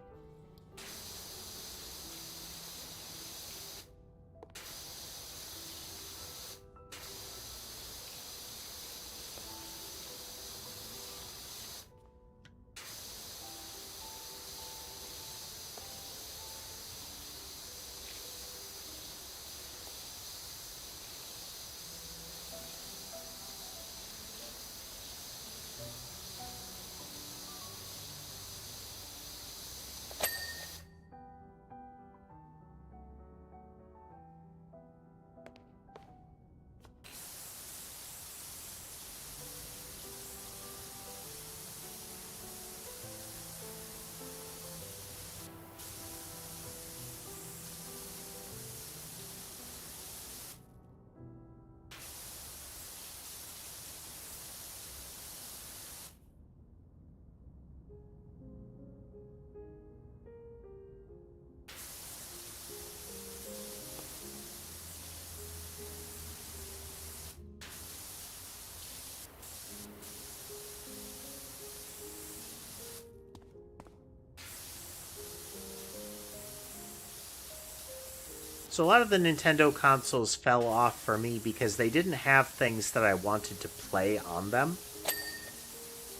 So a lot of the Nintendo consoles fell off for me because they didn't have things that I wanted to play on them.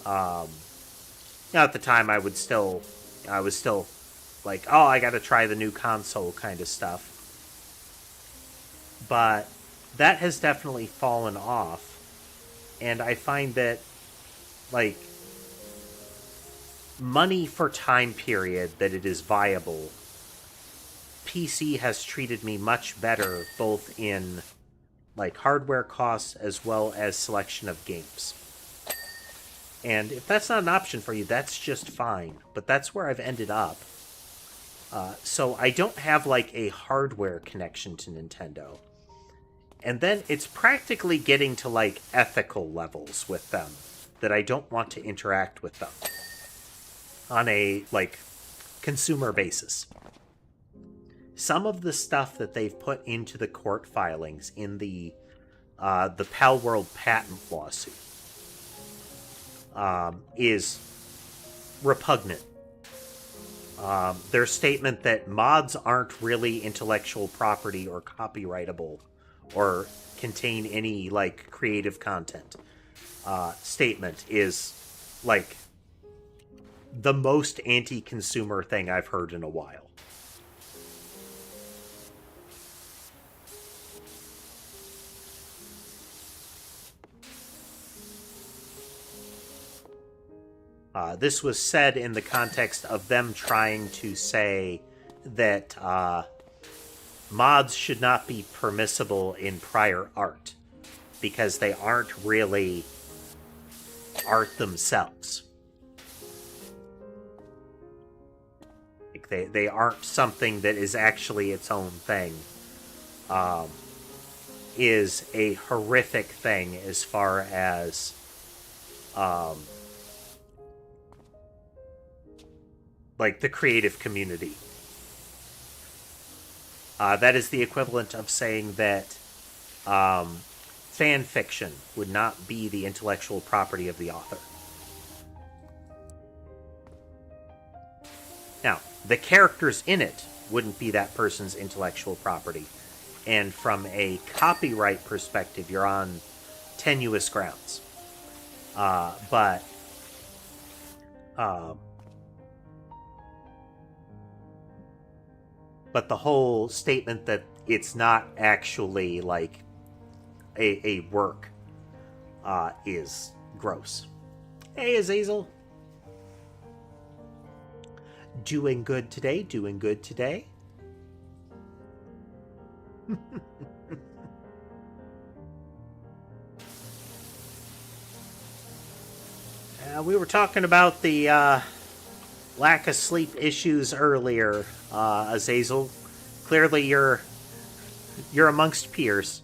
At the time, I was still like, oh, I gotta try the new console kind of stuff. But that has definitely fallen off. And I find that, like, money for time period that it is viable, PC has treated me much better, both in like hardware costs as well as selection of games. And if that's not an option for you, that's just fine. But that's where I've ended up. So I don't have like a hardware connection to Nintendo. And then it's practically getting to like ethical levels with them that I don't want to interact with them on a like consumer basis. Some of the stuff that they've put into the court filings in the Palworld patent lawsuit is repugnant. Their statement that mods aren't really intellectual property or copyrightable or contain any like creative content statement is like the most anti-consumer thing I've heard in a while. This was said in the context of them trying to say that mods should not be permissible in prior art because they aren't really art themselves. Like they aren't something that is actually its own thing. Is a horrific thing as far as like the creative community. That is the equivalent of saying that fan fiction would not be the intellectual property of the author. Now, the characters in it wouldn't be that person's intellectual property. And from a copyright perspective, you're on tenuous grounds. But the whole statement that it's not actually like a work is gross. Hey, Azazel. Doing good today, doing good today. We were talking about the lack of sleep issues earlier, Azazel. Clearly you're amongst peers.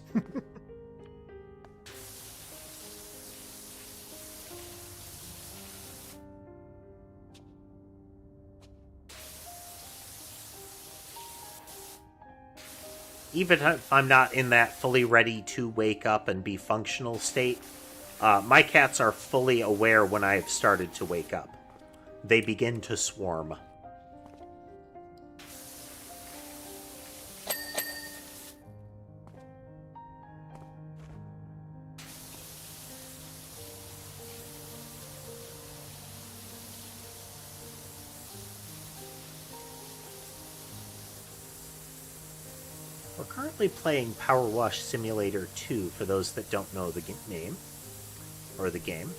Even if I'm not in that fully ready to wake up and be functional state, my cats are fully aware when I've started to wake up. They begin to swarm. We're currently playing PowerWash Simulator 2, for those that don't know the name, or the game.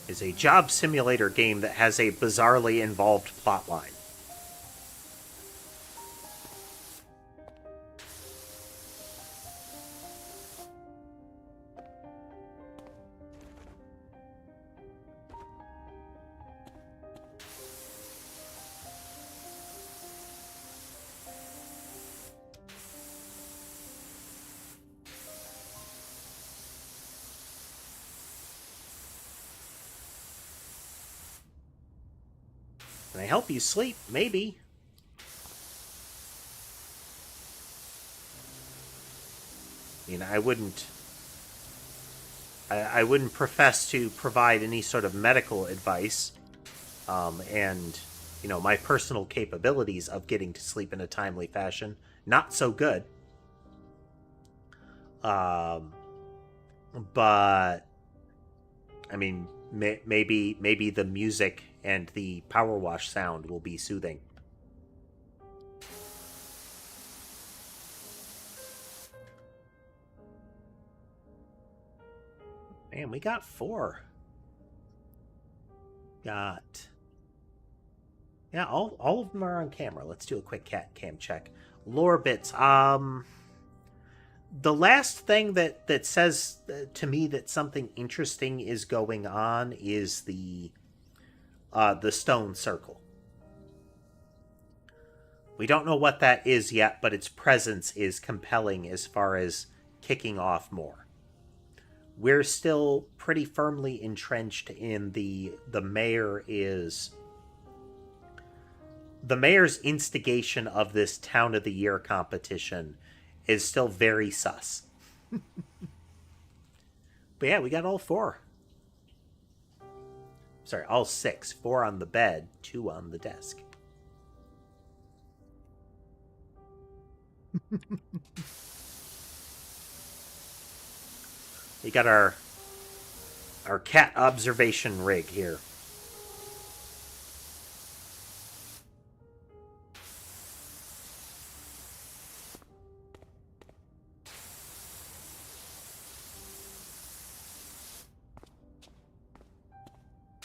It's a job simulator game that has a bizarrely involved plotline. Can I help you sleep? Maybe. I mean, I wouldn't profess to provide any sort of medical advice, and, you know, my personal capabilities of getting to sleep in a timely fashion, not so good. But, I mean, maybe the music and the power wash sound will be soothing. Man, we got 4. Yeah, all of them are on camera. Let's do a quick cat cam check. Lore bits. The last thing that says to me that something interesting is going on is the stone circle. We don't know what that is yet, but its presence is compelling as far as kicking off more. We're still pretty firmly entrenched in the mayor's instigation of this Town of the Year competition is still very sus. But yeah, we got all 4. Sorry, all 6. 4 on the bed, 2 on the desk. We got our cat observation rig here.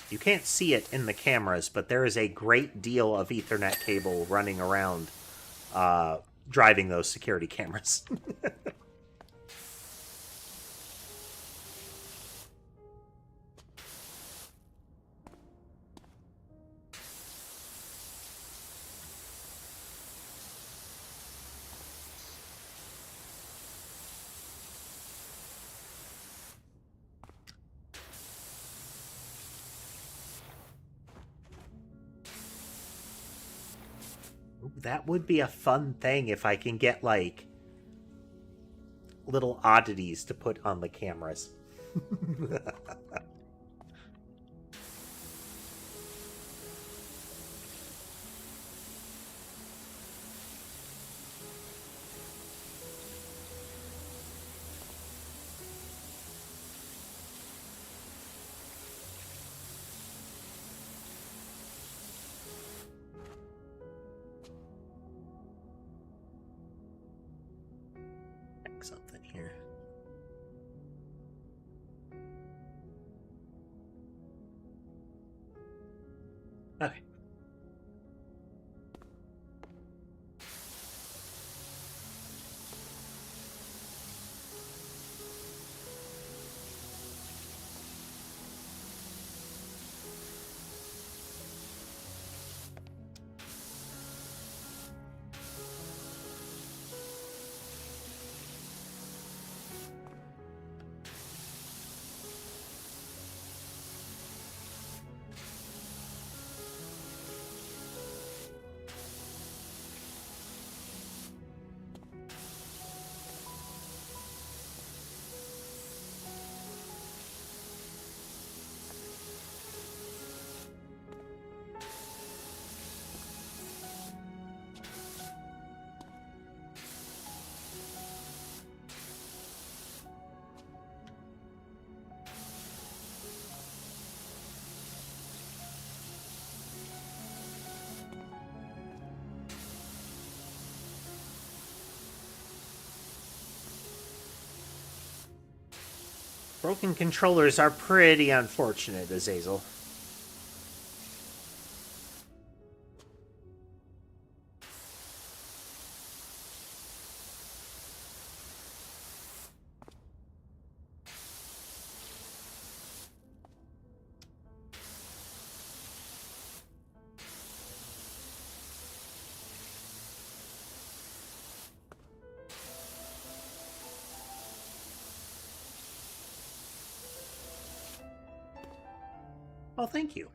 You can't see it in the cameras, but there is a great deal of Ethernet cable running around driving those security cameras. That would be a fun thing if I can get, like, little oddities to put on the cameras. Something here. Okay. Broken controllers are pretty unfortunate, Azazel. Well, thank you.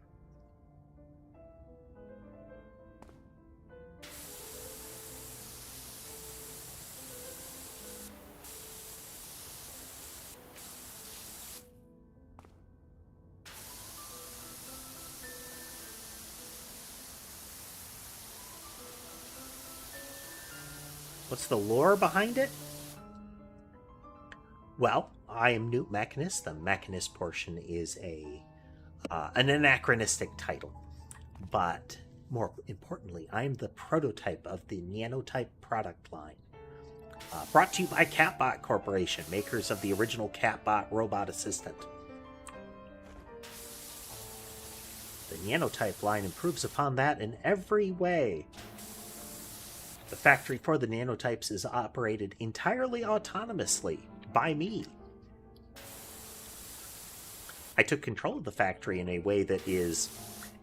What's the lore behind it? Well, I am newtmechanist. The mechanist portion is an anachronistic title. But more importantly, I'm the prototype of the Nyanite product line. Brought to you by Catbot Corporation, makers of the original Catbot robot assistant. The Nyanite line improves upon that in every way. The factory for the nanotypes is operated entirely autonomously by me. I took control of the factory in a way that is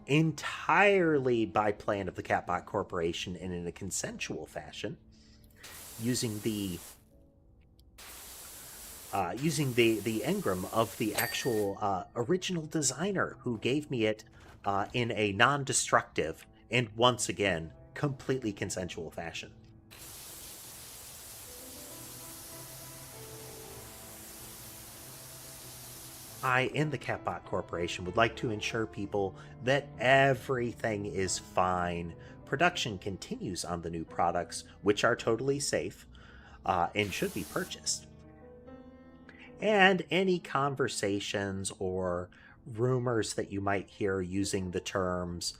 entirely by plan of the Catbot Corporation and in a consensual fashion, using the engram of the actual original designer who gave me it in a non-destructive and, once again, completely consensual fashion. I, in the Catbot Corporation, would like to ensure people that everything is fine. Production continues on the new products, which are totally safe and should be purchased. And any conversations or rumors that you might hear using the terms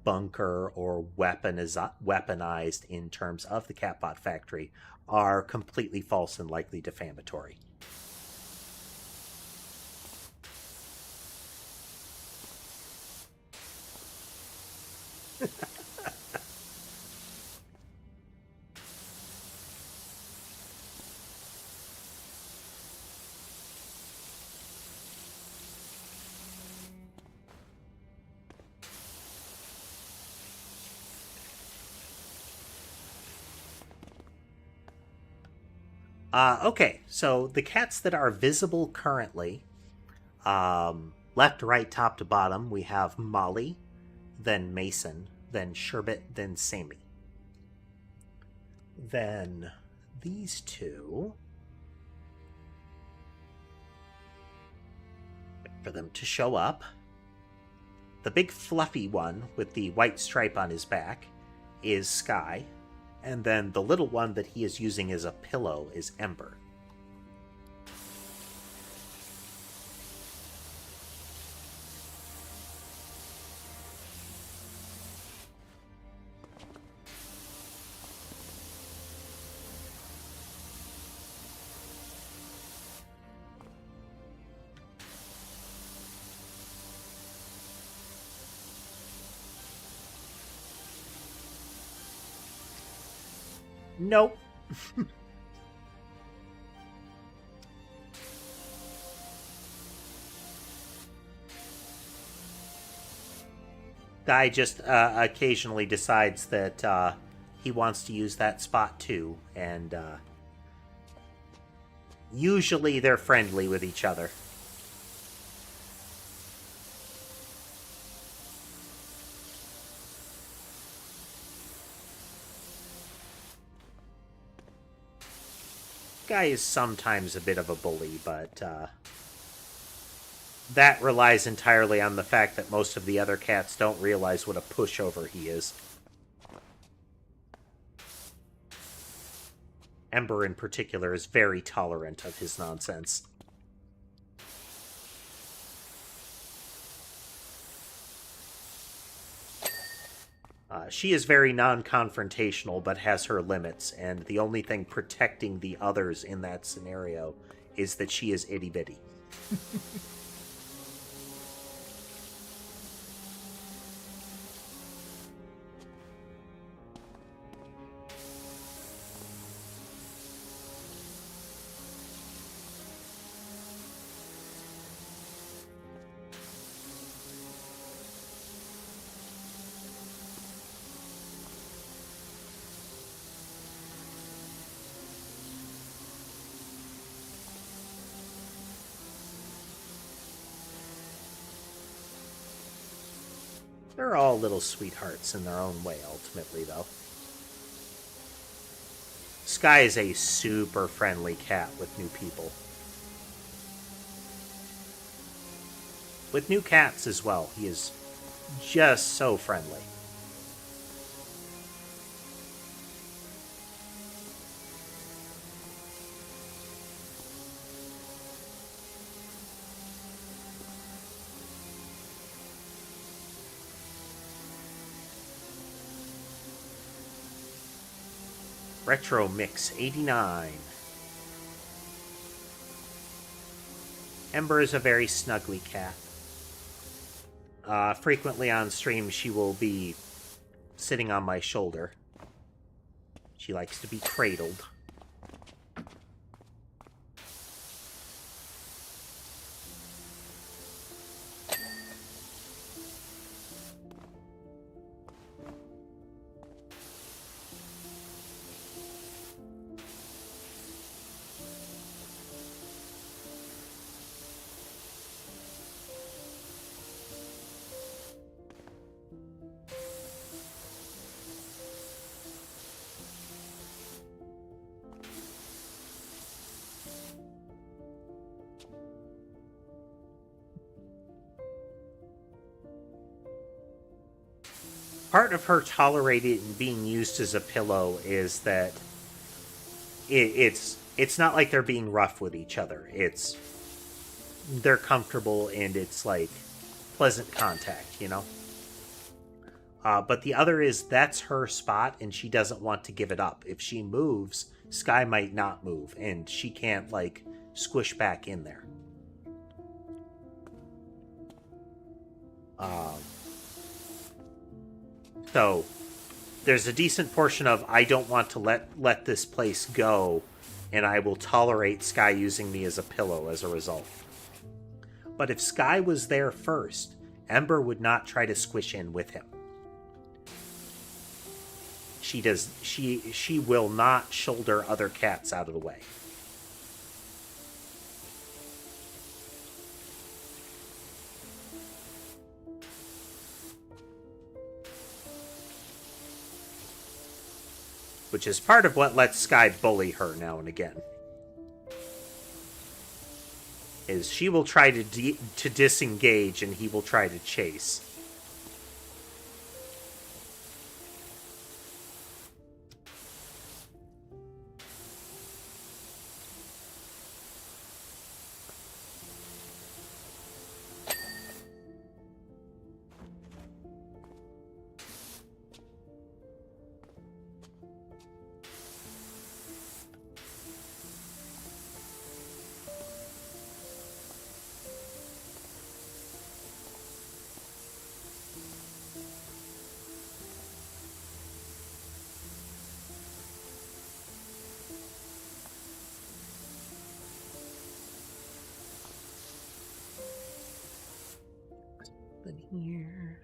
bunker or weaponized in terms of the Catbot factory are completely false and likely defamatory. Okay, so the cats that are visible currently, left, right, top to bottom, we have Molly, then Mason, then Sherbet, then Sammy. Then these two, wait for them to show up. The big fluffy one with the white stripe on his back is Sky, and then the little one that he is using as a pillow is Ember. Nope. Guy just occasionally decides that he wants to use that spot too, and usually they're friendly with each other. Guy is sometimes a bit of a bully, but that relies entirely on the fact that most of the other cats don't realize what a pushover he is. Ember, in particular, is very tolerant of his nonsense. She is very non-confrontational, but has her limits, and the only thing protecting the others in that scenario is that she is itty-bitty. They're all little sweethearts in their own way, ultimately, though. Sky is a super friendly cat with new people. With new cats as well, he is just so friendly. Retro Mix 89. Ember is a very snuggly cat. Frequently on stream, she will be sitting on my shoulder. She likes to be cradled. Part of her tolerating being used as a pillow is that it's not like they're being rough with each other. They're comfortable and it's like pleasant contact, you know? But the other is that's her spot and she doesn't want to give it up. If she moves, Sky might not move and she can't like squish back in there. So there's a decent portion of I don't want to let this place go, and I will tolerate Sky using me as a pillow as a result. But if Sky was there first, Ember would not try to squish in with him. She will not shoulder other cats out of the way. Which is part of what lets Sky bully her now and again. Is she will try to disengage and he will try to chase. Here.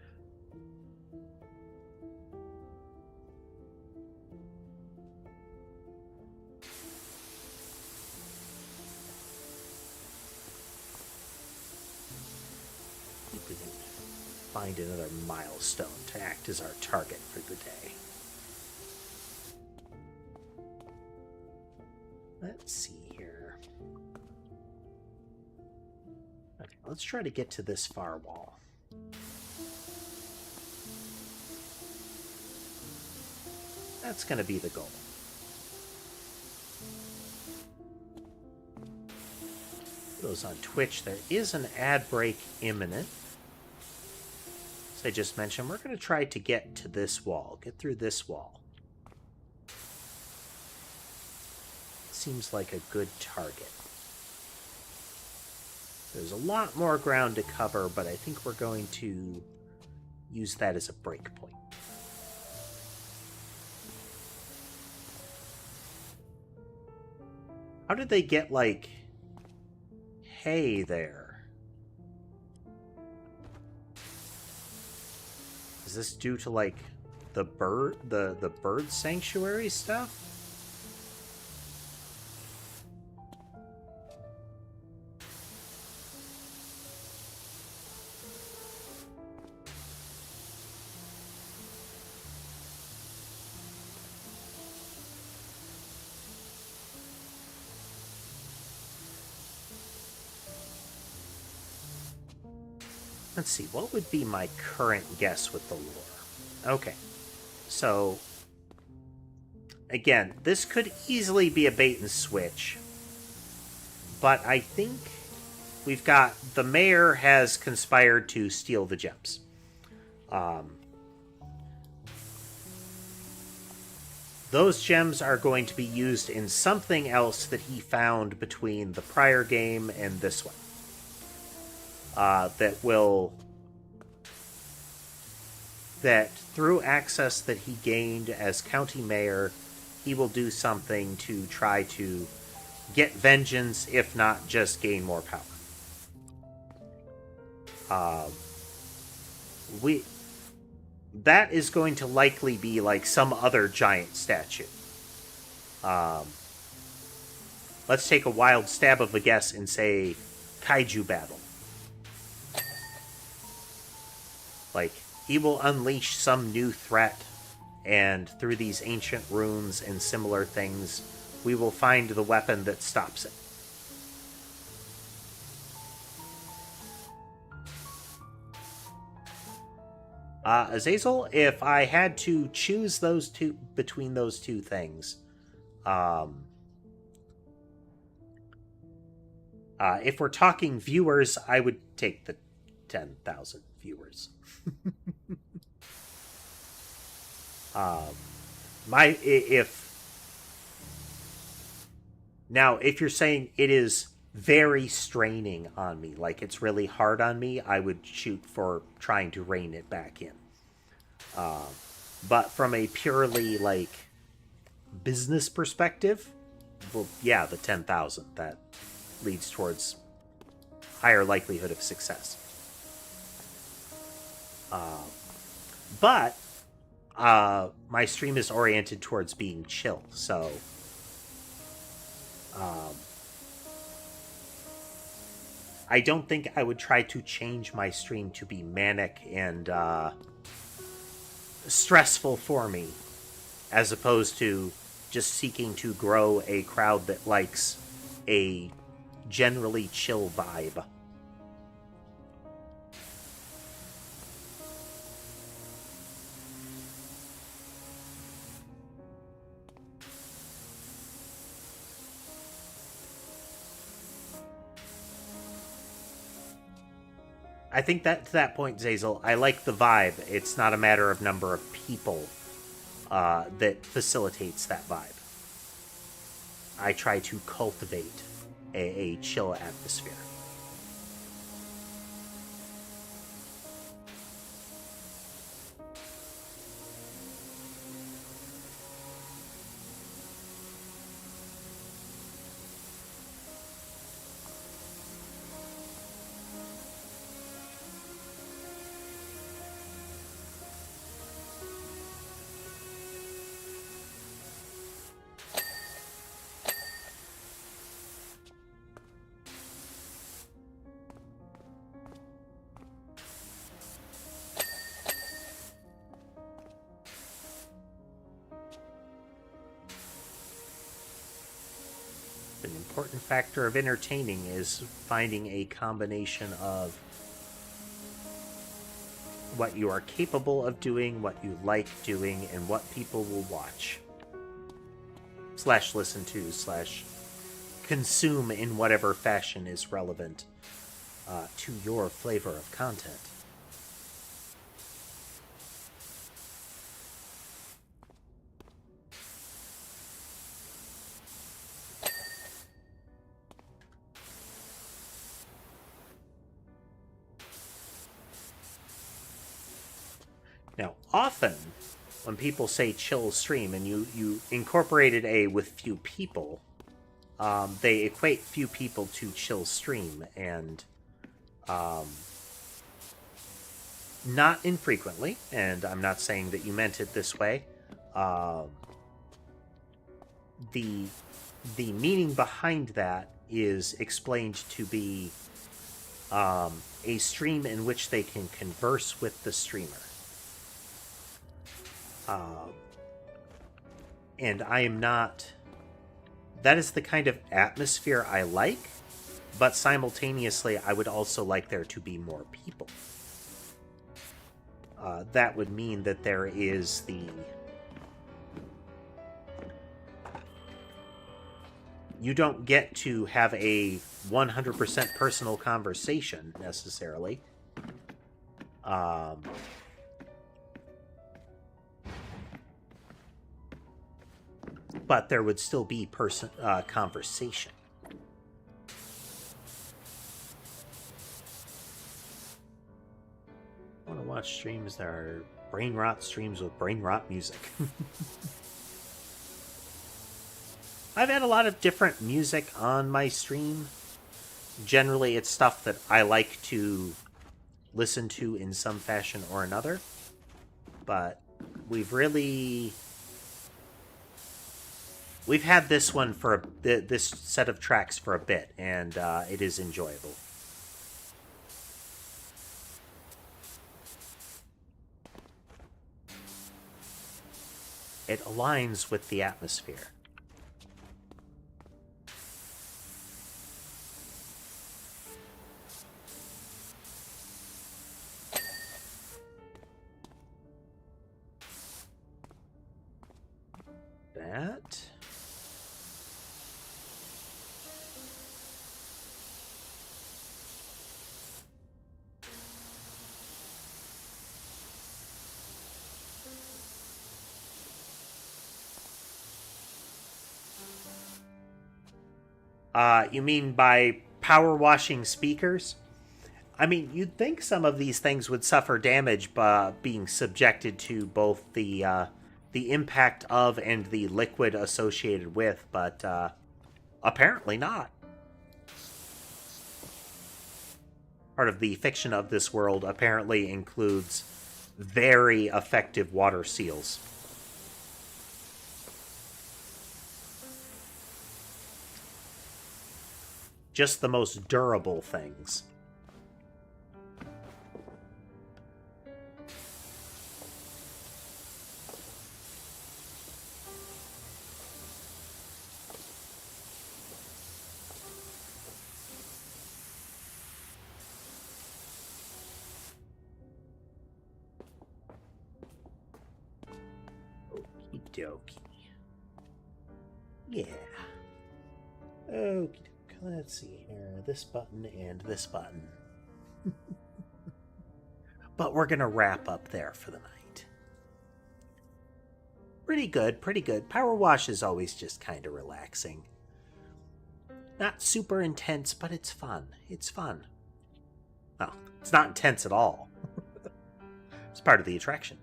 We can find another milestone to act as our target for the day. Let's see here. Okay, let's try to get to this far wall. That's going to be the goal. For those on Twitch, there is an ad break imminent. As I just mentioned, we're going to try to get to this wall, get through this wall. Seems like a good target. There's a lot more ground to cover, but I think we're going to use that as a break point. How did they get, like, hay there? Is this due to, like, the bird sanctuary stuff? Let's see, what would be my current guess with the lore? Okay, so, again, this could easily be a bait and switch, but I think we've got, the mayor has conspired to steal the gems. Those gems are going to be used in something else that he found between the prior game and this one. That through access that he gained as county mayor, he will do something to try to get vengeance, if not just gain more power. That is going to likely be like some other giant statue. Let's take a wild stab of a guess and say kaiju battle. Like, he will unleash some new threat, and through these ancient runes and similar things, we will find the weapon that stops it. Azazel, if I had to choose those two between those two things, if we're talking viewers, I would take the 10,000 viewers. If you're saying it is very straining on me, like it's really hard on me, I would shoot for trying to rein it back in. But from a purely like business perspective, well, yeah, the 10,000, that leads towards higher likelihood of success. But my stream is oriented towards being chill, so I don't think I would try to change my stream to be manic and stressful for me, as opposed to just seeking to grow a crowd that likes a generally chill vibe. I think that to that point, Zazel, I like the vibe. It's not a matter of number of people that facilitates that vibe. I try to cultivate a chill atmosphere. An important factor of entertaining is finding a combination of what you are capable of doing, what you like doing, and what people will watch. / listen to / consume in whatever fashion is relevant to your flavor of content. Now, often, when people say chill stream, and you incorporated a with few people, they equate few people to chill stream, and not infrequently, and I'm not saying that you meant it this way, the meaning behind that is explained to be a stream in which they can converse with the streamer. And I am not... That is the kind of atmosphere I like, but simultaneously I would also like there to be more people. That would mean that there is the... You don't get to have a 100% personal conversation, necessarily. But there would still be conversation. I want to watch streams that are brain rot streams with brain rot music. I've had a lot of different music on my stream. Generally, it's stuff that I like to listen to in some fashion or another. But we've had this one for this set of tracks for a bit, and it is enjoyable. It aligns with the atmosphere. That. You mean by power washing speakers? I mean, you'd think some of these things would suffer damage by being subjected to both the impact of and the liquid associated with, but apparently not. Part of the fiction of this world apparently includes very effective water seals. Just the most durable things. Okie dokie. Yeah. Okie dokie. Let's see here. This button and this button. But we're going to wrap up there for the night. Pretty good, pretty good. Power wash is always just kind of relaxing. Not super intense, but it's fun. It's fun. Well, it's not intense at all. It's part of the attraction.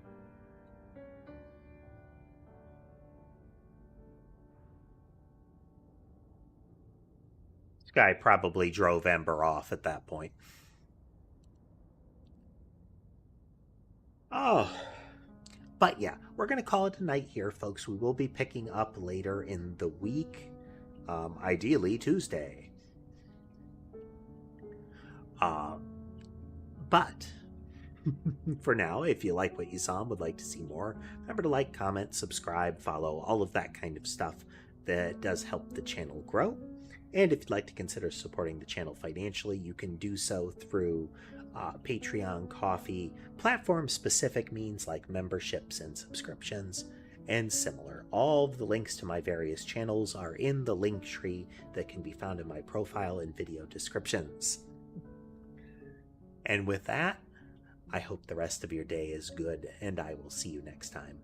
This guy probably drove Ember off at that point. Oh. But yeah, we're going to call it a night here, folks. We will be picking up later in the week. Ideally Tuesday. But for now, if you like what you saw and would like to see more, remember to like, comment, subscribe, follow, all of that kind of stuff that does help the channel grow. And if you'd like to consider supporting the channel financially, you can do so through Patreon, Coffee, platform-specific means like memberships and subscriptions, and similar. All of the links to my various channels are in the link tree that can be found in my profile and video descriptions. And with that, I hope the rest of your day is good, and I will see you next time.